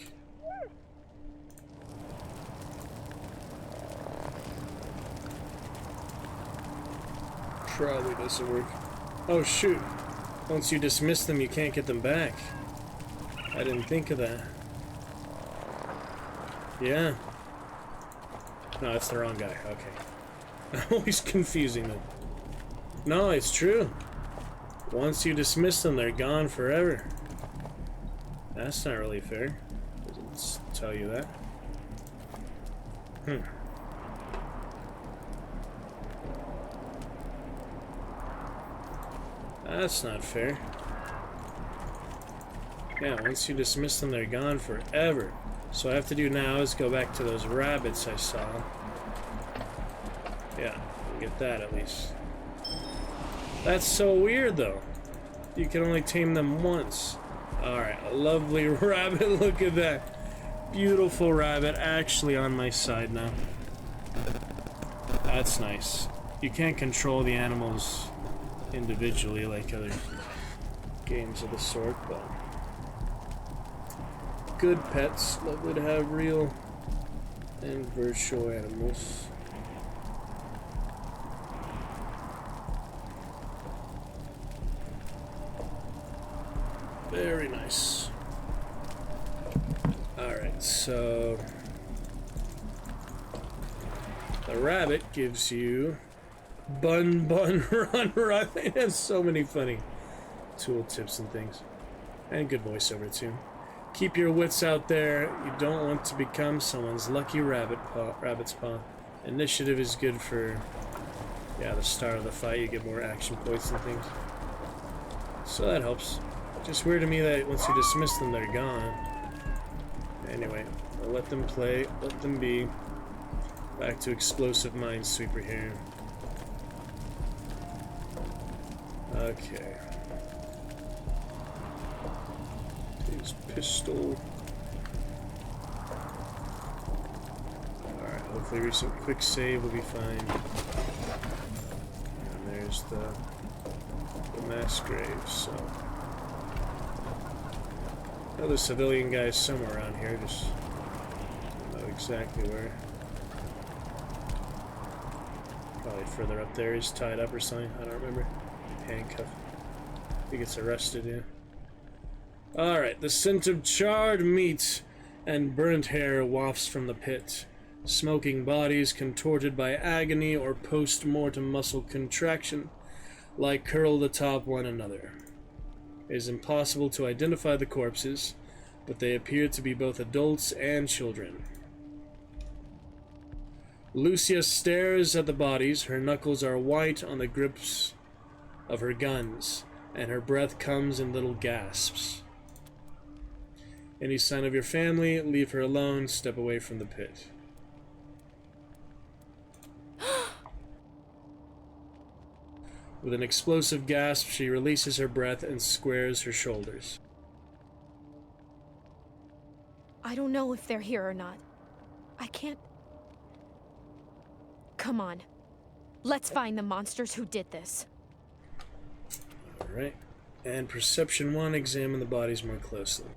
Probably doesn't work. Oh shoot. Once you dismiss them, you can't get them back. I didn't think of that. Yeah. No, it's the wrong guy. Okay. I'm always confusing them. No, it's true. Once you dismiss them, they're gone forever. That's not really fair. Doesn't tell you that. That's not fair. Yeah, once you dismiss them, they're gone forever. So what I have to do now is go back to those rabbits I saw. Yeah, get that at least. That's so weird, though. You can only tame them once. Alright, a lovely rabbit. Look at that. Beautiful rabbit, actually on my side now. That's nice. You can't control the animals individually like other games of the sort, but good pets. Lovely to have real and virtual animals. Very nice. Alright, so the rabbit gives you bun, run, run. It has so many funny tool tips and things. And good voiceover too. Keep your wits out there. You don't want to become someone's lucky rabbit's paw. Initiative is good for, yeah, the start of the fight. You get more action points and things. So that helps. Just weird to me that once you dismiss them, they're gone. Anyway, I'll let them play. Let them be. Back to explosive minesweeper here. Okay. His pistol. Alright, hopefully recent quick save will be fine. And there's the mass grave, so. Another civilian guy somewhere around here, just don't know exactly where. Probably further up there. He's tied up or something. I don't remember. Handcuffed. He gets arrested, yeah. Alright, the scent of charred meat and burnt hair wafts from the pit. Smoking bodies contorted by agony or post-mortem muscle contraction lie curled atop one another. It is impossible to identify the corpses, but they appear to be both adults and children. Lucia stares at the bodies. Her knuckles are white on the grips of her guns, and her breath comes in little gasps. Any sign of your family, leave her alone, step away from the pit. With an explosive gasp, she releases her breath and squares her shoulders. I don't know if they're here or not. I can't... Come on. Let's find the monsters who did this. Alright. And Perception 1, examine the bodies more closely.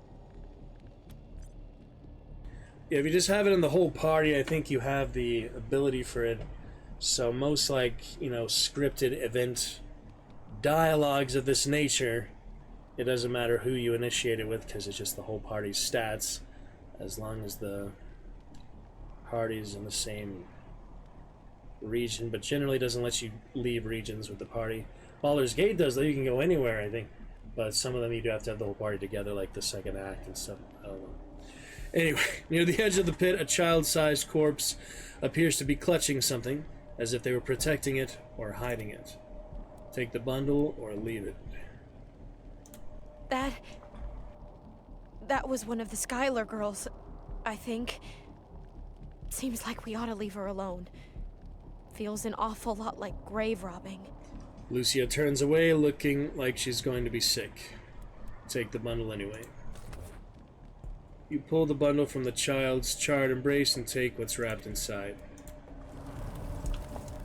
Yeah, if you just have it in the whole party, I think you have the ability for it. So most, like, you know, scripted event dialogues of this nature, it doesn't matter who you initiate it with, because it's just the whole party's stats, as long as the party's in the same region, but generally doesn't let you leave regions with the party. Baldur's Gate does, though. You can go anywhere, I think, but some of them you do have to have the whole party together, like the second act and stuff. I don't know. Anyway, near the edge of the pit, a child-sized corpse appears to be clutching something, as if they were protecting it or hiding it. Take the bundle or leave it. That was one of the Skylar girls, I think. Seems like we ought to leave her alone. Feels an awful lot like grave robbing. Lucia turns away, looking like she's going to be sick. Take the bundle anyway. You pull the bundle from the child's charred embrace and take what's wrapped inside.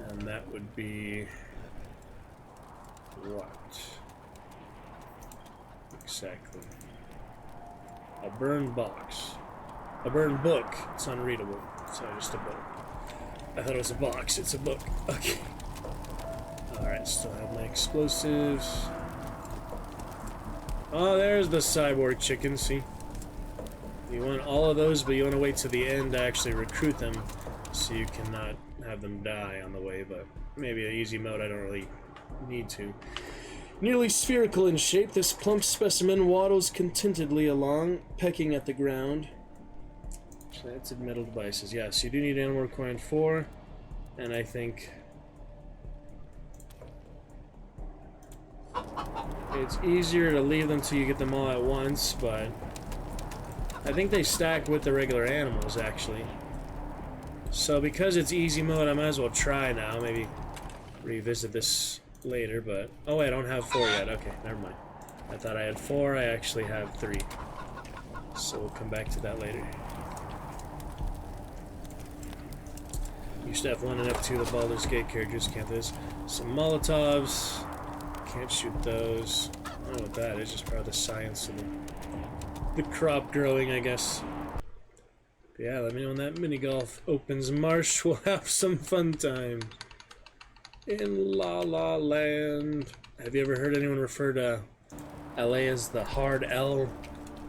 And that would be... what? Exactly. A burned box. A burned book. It's unreadable. It's not just a book. I thought it was a box. It's a book. Okay. Alright, still have my explosives. Oh, there's the cyborg chicken, see? You want all of those, but you want to wait to the end to actually recruit them, so you cannot have them die on the way, but maybe an easy mode I don't really need to. Nearly spherical in shape, this plump specimen waddles contentedly along, pecking at the ground. Planted metal devices. Yes, you do need Animal Requirement 4, and I think it's easier to leave them till you get them all at once, but I think they stack with the regular animals, actually. So because it's easy mode, I might as well try now. Maybe revisit this later, but... oh, wait, I don't have 4 yet. Okay, never mind. I thought I had 4. I actually have 3. So we'll come back to that later. Used to F1 and F2, the Baldur's Gate characters. Can't this. Some Molotovs. Can't shoot those. I don't know what that is. Just part of the science of the crop growing, I guess. But yeah, let me know when that mini golf opens. Marsh will have some fun time in La La Land. Have you ever heard anyone refer to LA as the hard L?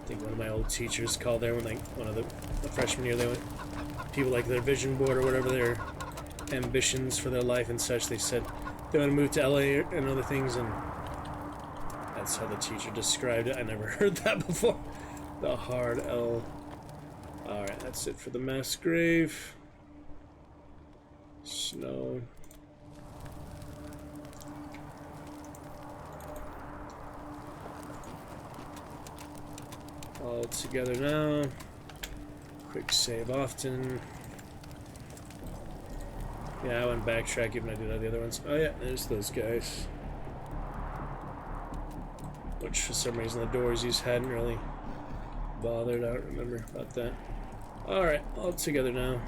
I think one of my old teachers called there when one of the freshman year they went. People like their vision board or whatever their ambitions for their life and such. They said they want to move to LA and other things, and that's how the teacher described it. I never heard that before. The hard L. Alright, that's it for the mass grave. Snow. All together now. Quick save often. Yeah, I went backtrack even though I did all the other ones. Oh yeah, there's those guys. Which for some reason the Doorsies hadn't really bothered. I don't remember about that. Alright, all together now.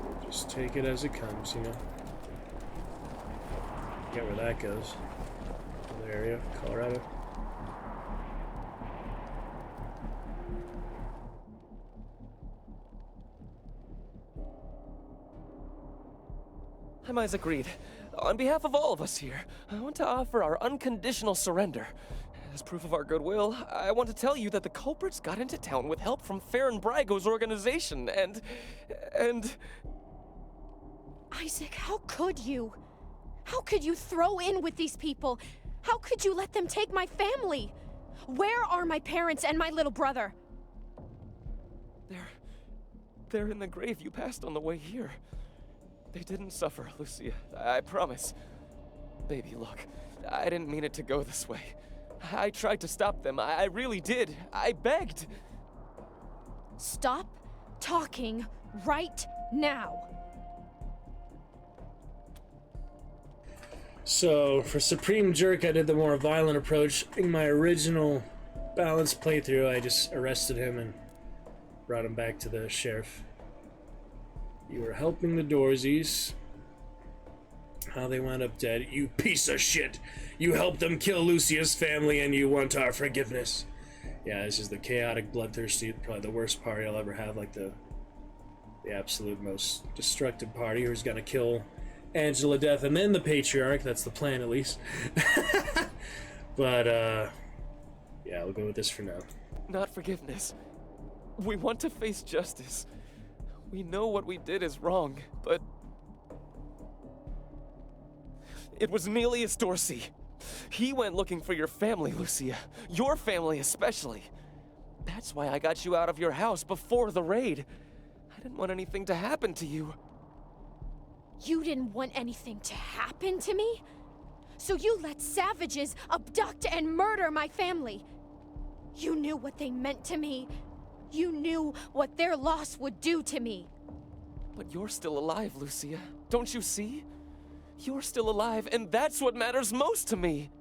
We'll just take it as it comes, you know. Get where that goes. Other area, Colorado. I'm Isaac Reed. On behalf of all of us here, I want to offer our unconditional surrender. As proof of our goodwill, I want to tell you that the culprits got into town with help from Farron Brago's organization, and... Isaac, how could you? How could you throw in with these people? How could you let them take my family? Where are my parents and my little brother? They're in the grave you passed on the way here. They didn't suffer, Lucia. I promise. Baby, look. I didn't mean it to go this way. I tried to stop them. I really did. I begged. Stop talking right now. So, for Supreme Jerk, I did the more violent approach. In my original balanced playthrough, I just arrested him and brought him back to the sheriff. You were helping the Doorsies. How they wound up dead. You piece of shit! You helped them kill Lucia's family and you want our forgiveness. Yeah, this is the chaotic, bloodthirsty, probably the worst party I'll ever have. Like the absolute most destructive party who's gonna kill Angela to death and then the Patriarch. That's the plan, at least. But, yeah, we'll go with this for now. Not forgiveness. We want to face justice. We know what we did is wrong, but... It was Nelius Dorsey. He went looking for your family, Lucia. Your family especially. That's why I got you out of your house before the raid. I didn't want anything to happen to you. You didn't want anything to happen to me? So you let savages abduct and murder my family. You knew what they meant to me. You knew what their loss would do to me. But you're still alive, Lucia. Don't you see? You're still alive, and that's what matters most to me.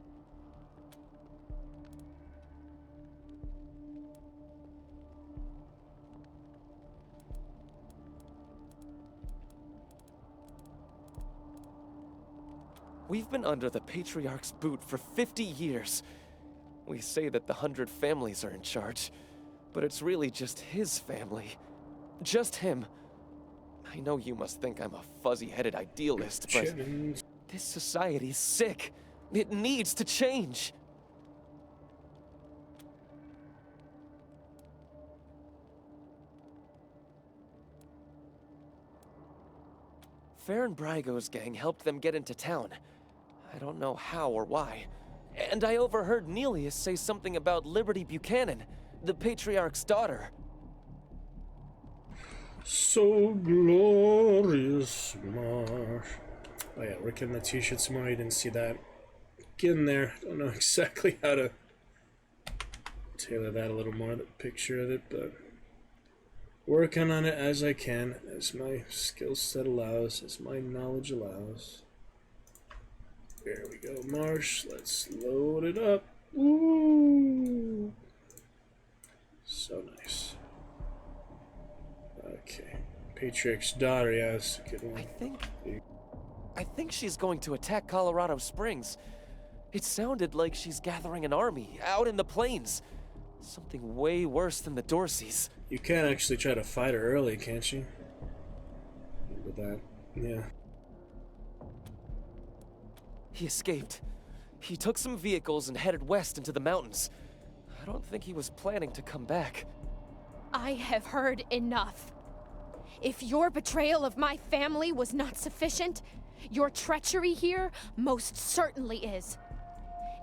We've been under the Patriarch's boot for 50 years. We say that the 100 families are in charge. But it's really just his family. Just him. I know you must think I'm a fuzzy-headed idealist, but this society's sick. It needs to change. Farron Brago's gang helped them get into town. I don't know how or why. And I overheard Nelius say something about Liberty Buchanan, the Patriarch's daughter. So glorious, Marsh. Oh yeah, working the t-shirts more. You didn't see that. Get in there. Don't know exactly how to tailor that a little more, the picture of it, but working on it as I can, as my skill set allows, as my knowledge allows. There we go, Marsh. Let's load it up. Woo! So nice. Okay, Patriarch's daughter, yeah, that's a good one. I think she's going to attack Colorado Springs. It sounded like she's gathering an army out in the plains. Something way worse than the Dorseys. You can actually try to fight her early, can't you? With that, yeah. He escaped. He took some vehicles and headed west into the mountains. I don't think he was planning to come back. I have heard enough. If your betrayal of my family was not sufficient, your treachery here most certainly is.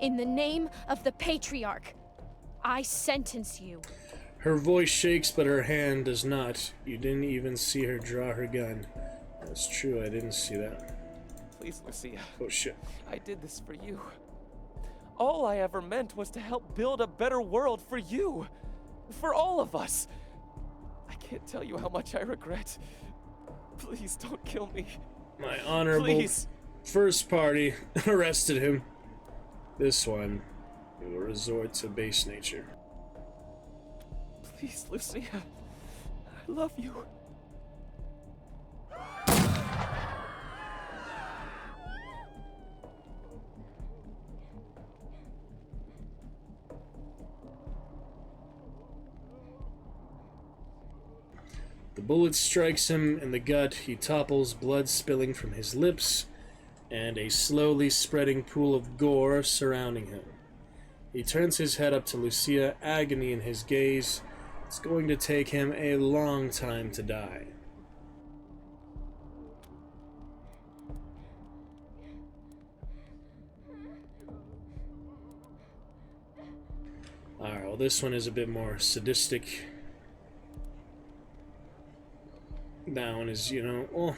In the name of the Patriarch, I sentence you. Her voice shakes, but her hand does not. You didn't even see her draw her gun. That's true, I didn't see that. Please, Lucia. Oh shit. I did this for you. All I ever meant was to help build a better world for you. For all of us. I can't tell you how much I regret. Please don't kill me. My honorable Please. first party arrested him. This one, he will resort to base nature. Please, Lucia. I love you. The bullet strikes him in the gut. He topples, blood spilling from his lips, and a slowly spreading pool of gore surrounding him. He turns his head up to Lucia, agony in his gaze. It's going to take him a long time to die. Alright, well this one is a bit more sadistic. That one is, you know, well,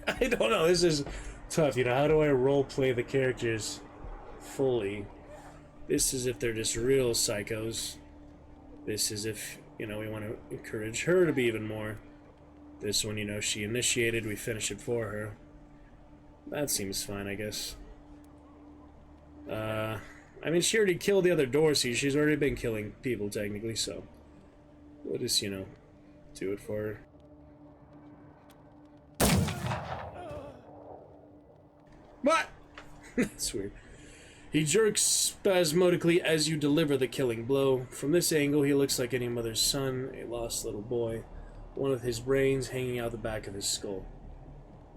I don't know, this is tough, you know, how do I roleplay the characters fully? This is if they're just real psychos. This is if, you know, we want to encourage her to be even more. This one, you know, she initiated, we finish it for her. That seems fine, I guess. I mean, she already killed the other Dorsey, she's already been killing people, technically, so we'll just, you know, do it for her. What? That's weird. He jerks spasmodically as you deliver the killing blow. From this angle, he looks like any mother's son, a lost little boy, one with his brains hanging out the back of his skull.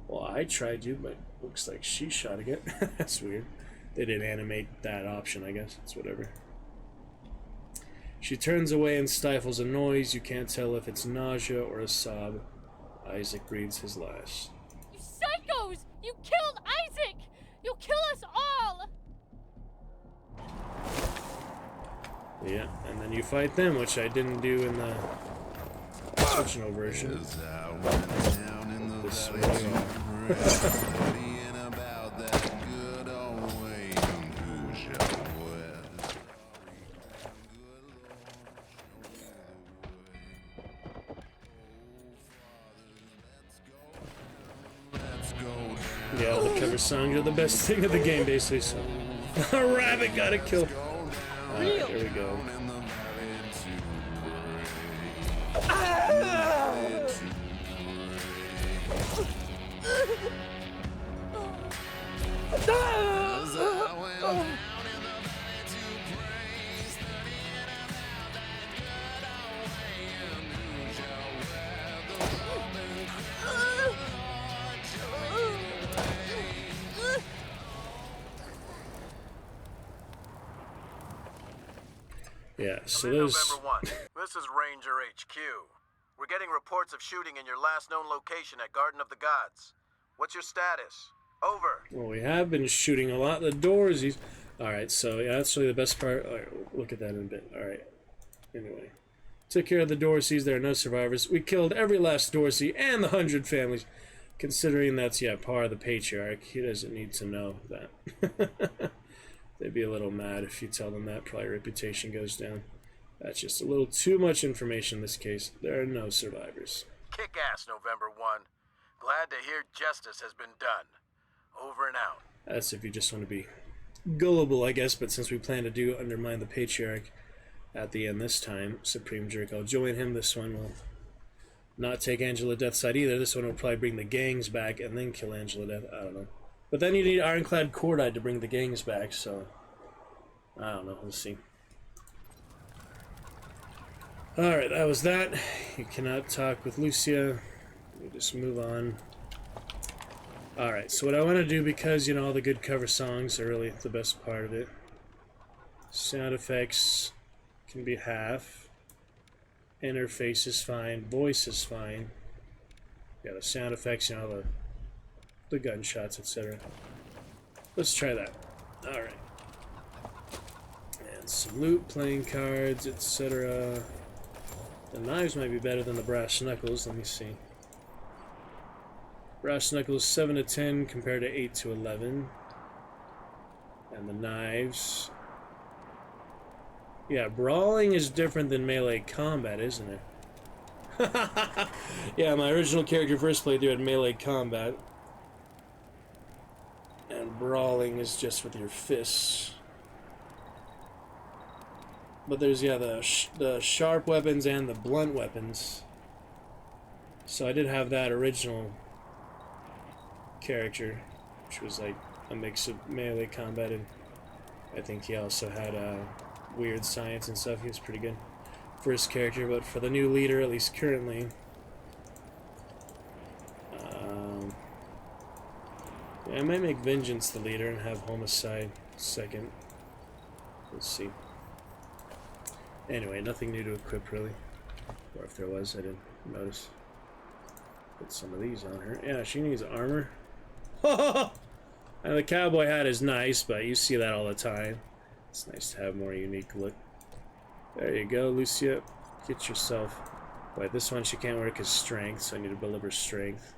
Well, I tried you, but looks like she shot again. That's weird. They didn't animate that option, I guess. It's whatever. She turns away and stifles a noise. You can't tell if it's nausea or a sob. Isaac breathes his last. You psychos! You killed Isaac! You'll kill us all! Yeah, and then you fight them, which I didn't do in the original version. This way. Yeah, the cover songs are the best thing of the game, basically, so. A rabbit got a kill. Alright, here we go. Yeah, so those... November 1. This is Ranger HQ. We're getting reports of shooting in your last known location at Garden of the Gods. What's your status? Over. Well, we have been shooting a lot. The Dorseys... Alright, so yeah, that's really the best part. Alright, we'll look at that in a bit. Alright. Anyway. Took care of the Dorseys. There are no survivors. We killed every last Dorsey and the 100 families. Considering that's, yeah, part of the Patriarch. He doesn't need to know that. They'd be a little mad if you tell them that. Probably reputation goes down. That's just a little too much information in this case. There are no survivors. Kick ass, November 1. Glad to hear justice has been done. Over and out. That's if you just want to be gullible, I guess, but since we plan to do Undermine the Patriarch at the end this time, Supreme Jerk, I'll join him. This one will not take Angela Death's side either. This one will probably bring the gangs back and then kill Angela Death. I don't know. But then you need Ironclad Cordite to bring the gangs back, so I don't know. We'll see. Alright, that was that. You cannot talk with Lucia. We just move on. Alright, so what I want to do, because, you know, all the good cover songs are really the best part of it. Sound effects can be half. Interface is fine. Voice is fine. Yeah, the sound effects, you know, the gunshots, etc. Let's try that. Alright. And some loot, playing cards, etc. The knives might be better than the brass knuckles. Let me see. Brass knuckles 7 to 10 compared to 8 to 11. And the knives. Yeah, brawling is different than melee combat, isn't it? Yeah, my original character first playthrough had melee combat. And brawling is just with your fists. But there's, yeah, the sharp weapons and the blunt weapons. So I did have that original character, which was like a mix of melee combat, and I think he also had weird science and stuff. He was pretty good first character, but for the new leader, at least currently, yeah, I might make Vengeance the leader and have Homicide second. We'll see. Anyway, nothing new to equip really, or if there was, I didn't notice. Put some of these on her. Yeah, she needs armor. And the cowboy hat is nice, but you see that all the time. It's nice to have more unique look. There you go, Lucia. Get yourself. Wait, this one she can't wear because strength, so I need to build up her strength.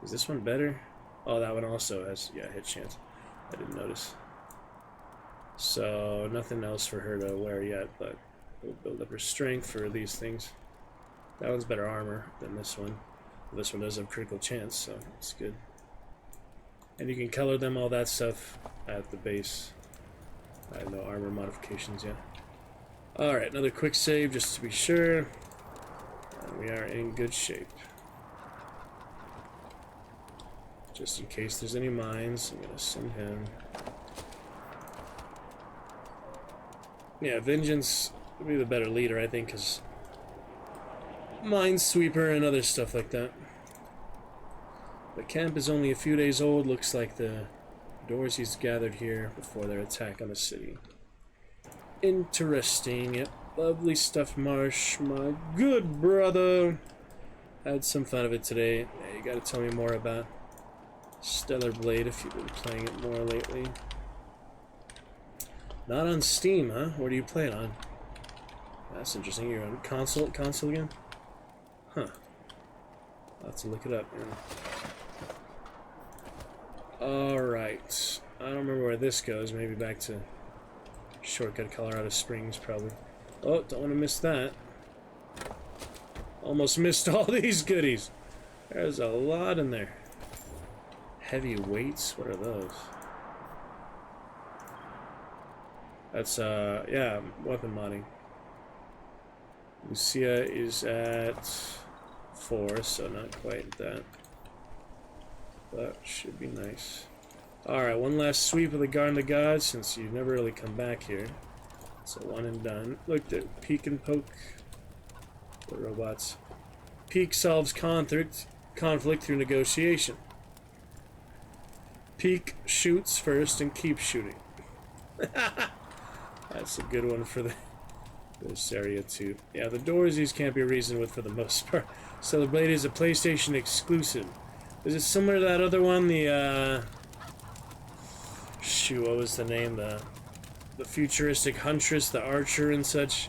Is this one better? Oh, that one also has, yeah, hit chance. I didn't notice. So, nothing else for her to wear yet, but we'll build up her strength for these things. That one's better armor than this one. This one does have critical chance, so it's good. And you can color them, all that stuff, at the base. I have no armor modifications yet. Alright, another quick save just to be sure. And we are in good shape. Just in case there's any mines, I'm gonna send him. Yeah, Vengeance would be the better leader, I think, because Minesweeper and other stuff like that. The camp is only a few days old. Looks like the Dorseys gathered here before their attack on the city. Interesting. Yep. Lovely stuff, Marsh. My good brother. Had some fun of it today. Yeah, you gotta tell me more about Stellar Blade if you've been playing it more lately. Not on Steam, huh? Where do you play it on? That's interesting. You're on console again? Huh. I'll have to look it up, man. Alright. I don't remember where this goes. Maybe back to Shortcut Colorado Springs, probably. Oh, don't want to miss that. Almost missed all these goodies. There's a lot in there. Heavy weights? What are those? That's, yeah, weapon modding. Lucia is at 4, so not quite that. But should be nice. Alright, one last sweep of the Garden of Gods, since you've never really come back here. So one and done. Looked at peek and poke. The robots. Peek solves conflict through negotiation. Peek shoots first and keeps shooting. That's a good one for this area too. Yeah, the Dorseys can't be reasoned with for the most part. Stellar Blade is a PlayStation exclusive. Is it similar to that other one? The shoot, what was the name? The futuristic huntress, the archer and such.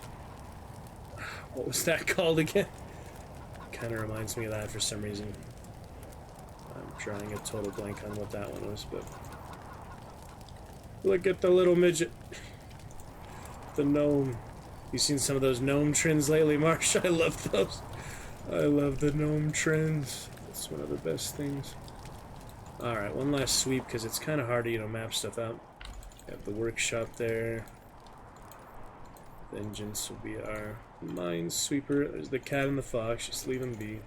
What was that called again? Kind of reminds me of that for some reason. I'm drawing a total blank on what that one was, but look at the little midget. The gnome. You seen some of those gnome trends lately, Marsh? I love those. I love the gnome trends. It's one of the best things. Alright, one last sweep, because it's kind of hard to, map stuff out. Have the workshop there. Vengeance will be our Minesweeper. There's the cat and the fox. Just leave them be.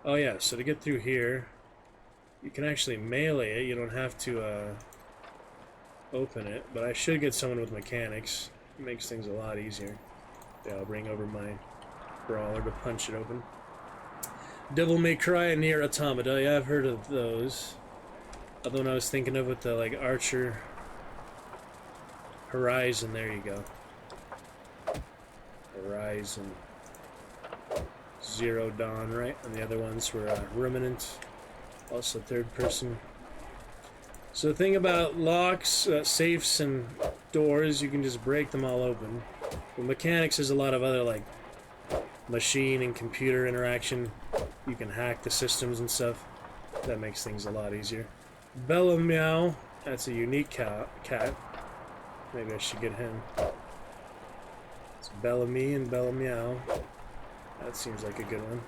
Oh yeah, so to get through here, you can actually melee it. You don't have to open it. But I should get someone with mechanics. It makes things a lot easier. Yeah, I'll bring over my brawler to punch it open. Devil May Cry and Nier Automata. Yeah, I've heard of those. Other one I was thinking of with the like Archer Horizon. There you go. Horizon Zero Dawn, right? And the other ones were Remnant, also third person. So the thing about locks, safes, and doors, you can just break them all open. But mechanics is a lot of other like machine and computer interaction. You can hack the systems and stuff. That makes things a lot easier. Bella Meow, that's a unique cat. Maybe I should get him. It's Bellamy and Bella Meow. That seems like a good one.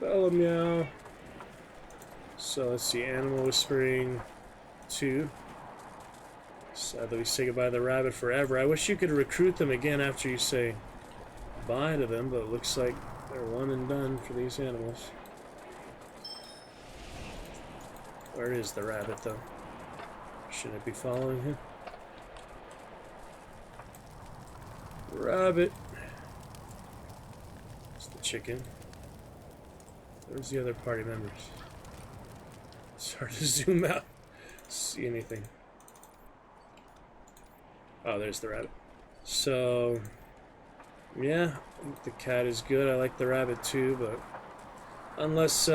Bella Meow. So let's see, Animal Whispering 2. Sadly, we say goodbye to the rabbit forever. I wish you could recruit them again after you say bye to them, but it looks like they're one and done for these animals. Where is the rabbit, though? Should I be following him? Rabbit. It's the chicken. Where's the other party members? It's hard to zoom out, see anything. Oh, there's the rabbit. So, yeah, I think the cat is good. I like the rabbit too, but unless,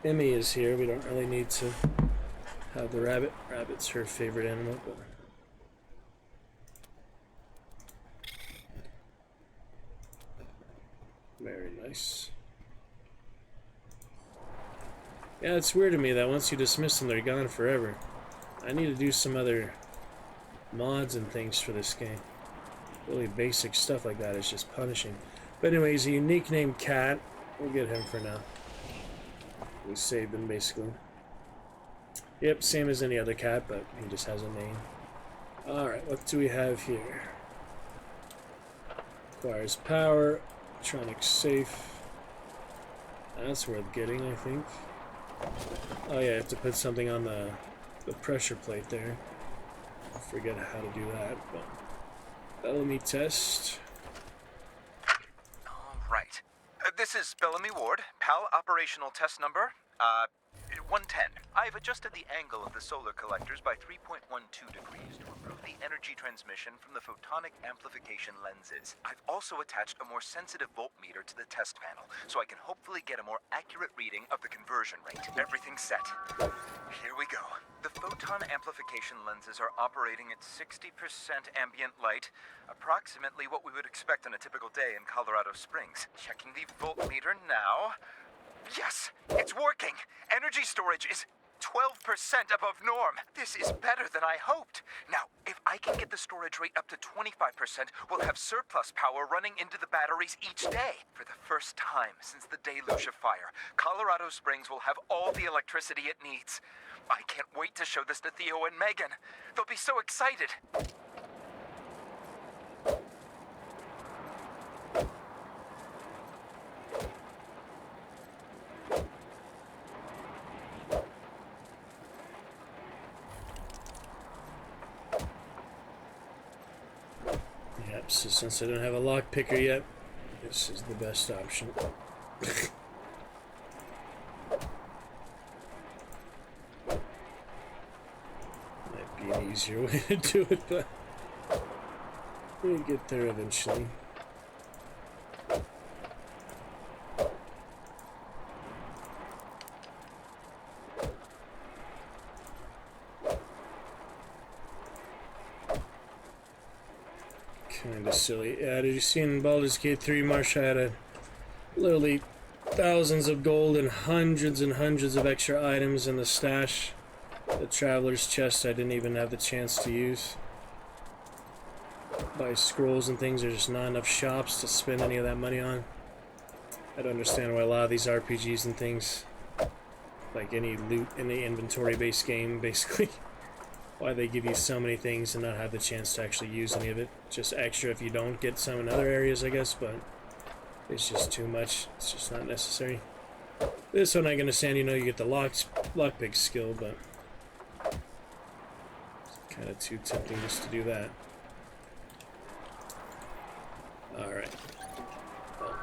Emmy is here. We don't really need to have the rabbit. Rabbit's her favorite animal, but very nice. Yeah, it's weird to me that once you dismiss them, they're gone forever. I need to do some other mods and things for this game. Really basic stuff like that is just punishing. But anyways, a unique named cat. We'll get him for now. We saved him, basically. Yep, same as any other cat, but he just has a name. Alright, what do we have here? Requires power. Electronic safe. That's worth getting, I think. Oh yeah, I have to put something on the pressure plate there. I forget how to do that, but Bellamy test. Alright. This is Bellamy Ward, PAL operational test number, 110. I've adjusted the angle of the solar collectors by 3.12 degrees to improve the energy transmission from the photonic amplification lenses. I've also attached a more sensitive voltmeter to the test panel, so I can hopefully get a more accurate reading of the conversion rate. Everything's set. Here we go. The photon amplification lenses are operating at 60% ambient light, approximately what we would expect on a typical day in Colorado Springs. Checking the voltmeter now. Yes, it's working! Energy storage is 12% above norm. This is better than I hoped. Now, if I can get the storage rate up to 25%, we'll have surplus power running into the batteries each day. For the first time since the deluge of fire, Colorado Springs will have all the electricity it needs. I can't wait to show this to Theo and Megan. They'll be so excited. Yep, so since I don't have a lock picker yet, this is the best option. Might be an easier way to do it, but we'll get there eventually. Kinda silly. Yeah, did you see in Baldur's Gate 3, Marsha had a literally thousands of gold and hundreds of extra items in the stash. The traveler's chest I didn't even have the chance to use. Buy scrolls and things, there's just not enough shops to spend any of that money on. I don't understand why a lot of these RPGs and things, like any loot in the inventory-based game, basically, why they give you so many things and not have the chance to actually use any of it. Just extra if you don't get some in other areas, I guess, but it's just too much. It's just not necessary. This one I can understand, you know, you get the lockpick skill, but it's kind of too tempting just to do that. Alright. Well,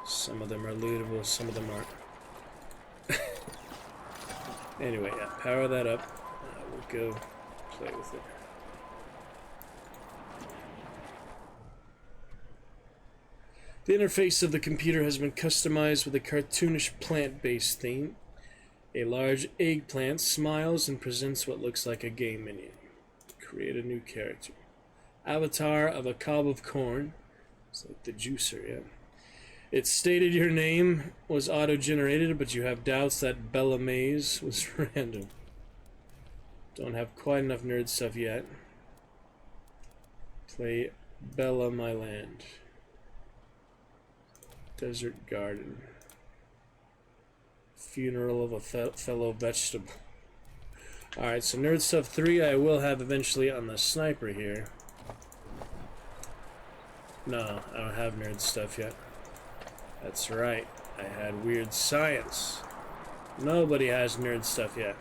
some of them are lootable, some of them aren't. Anyway, yeah, power that up. We'll go play with it. The interface of the computer has been customized with a cartoonish plant-based theme. A large eggplant smiles and presents what looks like a game menu. Create a new character. Avatar of a cob of corn. It's like the juicer, yeah. It stated your name was auto-generated, but you have doubts that Bella Maze was random. Don't have quite enough nerd stuff yet. Play Bella My Land. Desert Garden. Funeral of a fellow vegetable. Alright, so Nerd Stuff 3 I will have eventually on the sniper here. No, I don't have Nerd Stuff yet. That's right, I had Weird Science. Nobody has Nerd Stuff yet.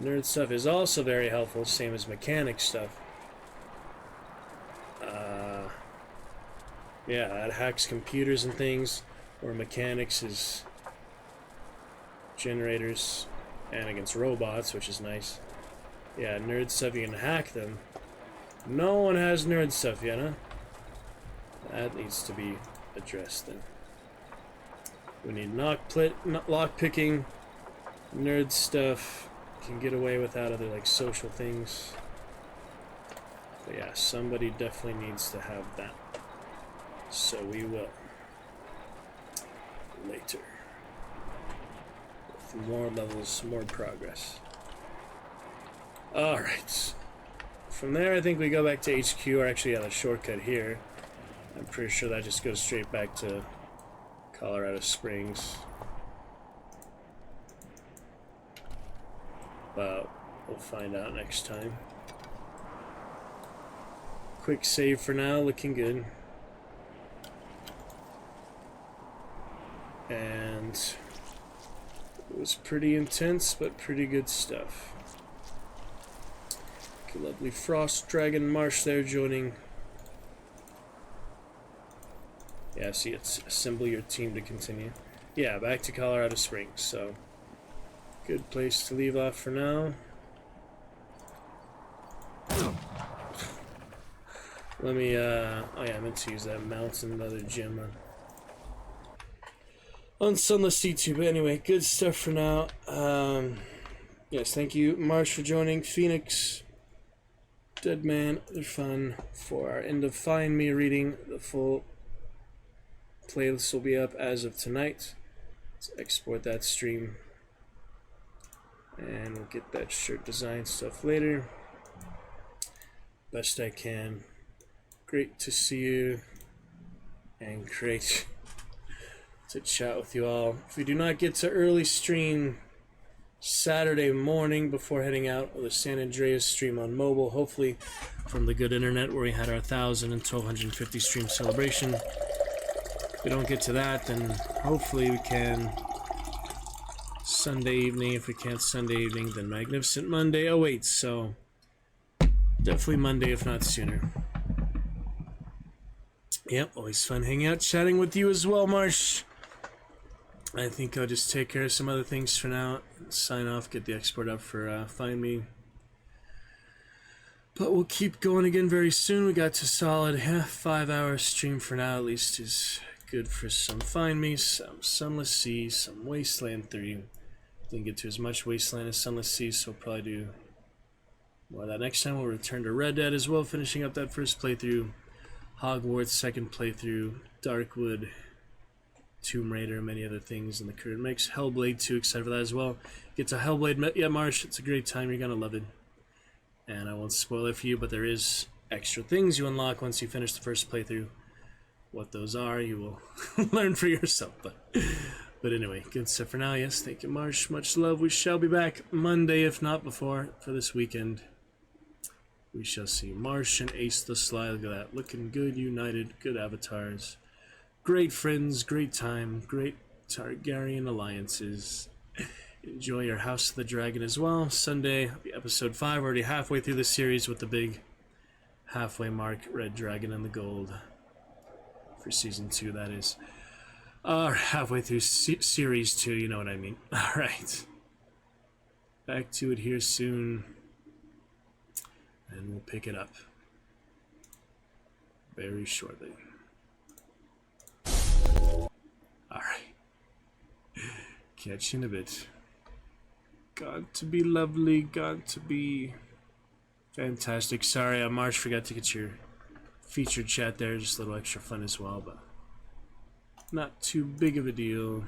Nerd Stuff is also very helpful, same as Mechanic Stuff. Yeah, that hacks computers and things, or Mechanics is generators and against robots, which is nice. Yeah, Nerd Stuff, you can hack them. No one has Nerd Stuff yet, huh? That needs to be addressed then. We need lockpicking, Nerd Stuff. Can get away without other like social things. But yeah, somebody definitely needs to have that. So we will later. With more levels, more progress. Alright. From there I think we go back to HQ, or actually yeah, the shortcut here. I'm pretty sure that just goes straight back to Colorado Springs. But we'll find out next time. Quick save for now, looking good. And it was pretty intense, but pretty good stuff. Okay, lovely Frost Dragon Marsh there joining. Yeah, see, it's assemble your team to continue. Yeah, back to Colorado Springs, so good place to leave off for now. Let me, oh yeah, I meant to use that mount and another gem on Sunless C2, but anyway, good stuff for now. Yes, thank you, Marsh, for joining. Phoenix, Deadman, they're fun for our end of Find Me reading. The full playlist will be up as of tonight. Let's export that stream. And we'll get that shirt design stuff later. Best I can. Great to see you. And great to chat with you all. If we do not get to early stream Saturday morning before heading out with a San Andreas stream on mobile, hopefully from the good internet where we had our 1,000 and 1,250 stream celebration. If we don't get to that, then hopefully we can Sunday evening. If we can't Sunday evening, then Magnificent Monday. Oh wait, so definitely Monday if not sooner. Yep, always fun hanging out, chatting with you as well, Marsh. I think I'll just take care of some other things for now. Sign off, get the export up for Find Me. But we'll keep going again very soon. We got to solid 5-hour stream for now, at least is good for some Find Me, some Sunless Sea, some Wasteland 3. Didn't get to as much Wasteland as Sunless Sea, so we'll probably do more of that next time. We'll return to Red Dead as well, finishing up that first playthrough. Hogwarts, second playthrough. Darkwood, Tomb Raider, and many other things in the current mix. Hellblade 2, excited for that as well. Get to Hellblade, yeah, Marsh, it's a great time, you're gonna love it. And I won't spoil it for you, but there is extra things you unlock once you finish the first playthrough. What those are, you will learn for yourself. But anyway, good stuff for now. Yes, thank you, Marsh. Much love. We shall be back Monday, if not before, for this weekend. We shall see Marsh and Ace the Sly. Look at that. Looking good, united, good avatars. Great friends, great time, great Targaryen alliances. Enjoy your House of the Dragon as well. Sunday, episode 5. Already halfway through the series with the big halfway mark. Red Dragon and the Gold. For season 2, that is. Halfway through series 2, you know what I mean. Alright. Back to it here soon. And we'll pick it up very shortly. Alright. Catch you in a bit. Got to be lovely, got to be fantastic. Sorry, Marsh forgot to get your featured chat there, just a little extra fun as well, but not too big of a deal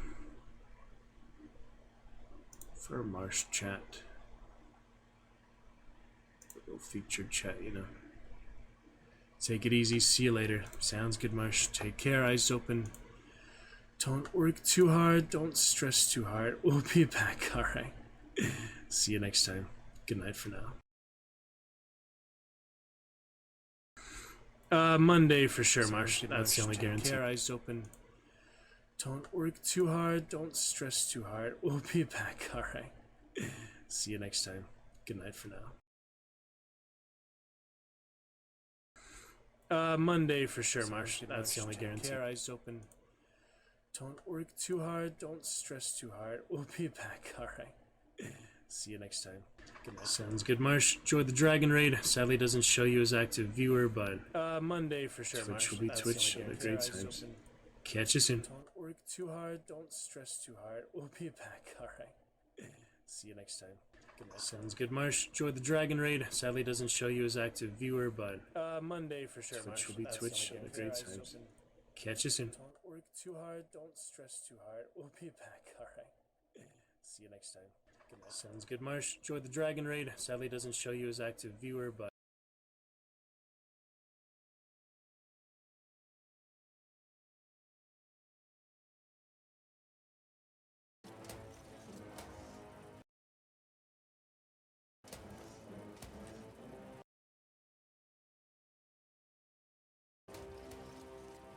for Marsh chat. A little featured chat, you know. Take it easy, see you later. Sounds good, Marsh. Take care, eyes open. Don't work too hard, don't stress too hard. We'll be back, alright. See you next time. Good night for now. Monday for sure, Marsh. That's the only guarantee. Take care, eyes open. Don't work too hard, don't stress too hard. We'll be back, alright. See you next time. Good night for now. Monday for sure, Marsh. That's the only guarantee. Take care, eyes open. Don't work too hard, don't stress too hard. We'll be back, alright. See you next time. Good night. Sounds good, Marsh. Enjoy the Dragon Raid. Sadly doesn't show you as active viewer, but Monday for sure, Twitch will be Twitch at a great times. Catch you soon. Don't work too hard, don't stress too hard. We'll be back, alright. See you next time. Good night. Sounds good, Marsh. Enjoy the Dragon Raid. Sadly doesn't show you as active viewer, but Monday for sure, Twitch will be Twitch at a great times. Catch you soon. Don't work too hard, don't stress too hard. We'll be back, alright. See you next time. Good night. Sounds good, Marsh. Enjoy the Dragon Raid. Sadly doesn't show you as active viewer, but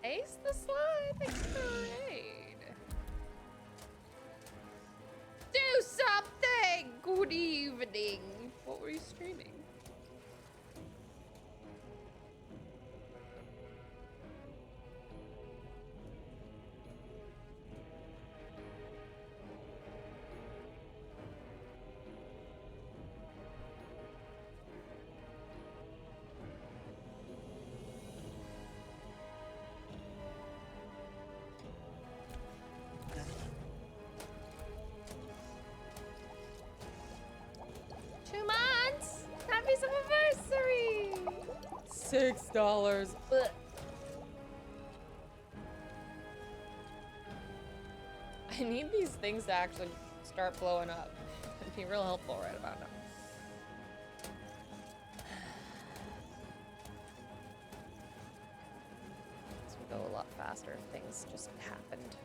Ace the Sly, thanks for the raid. Do something! Good evening. What were you streaming? Happy anniversary! $6. Ugh. I need these things to actually start blowing up. It'd be real helpful right about now. This would go a lot faster if things just happened.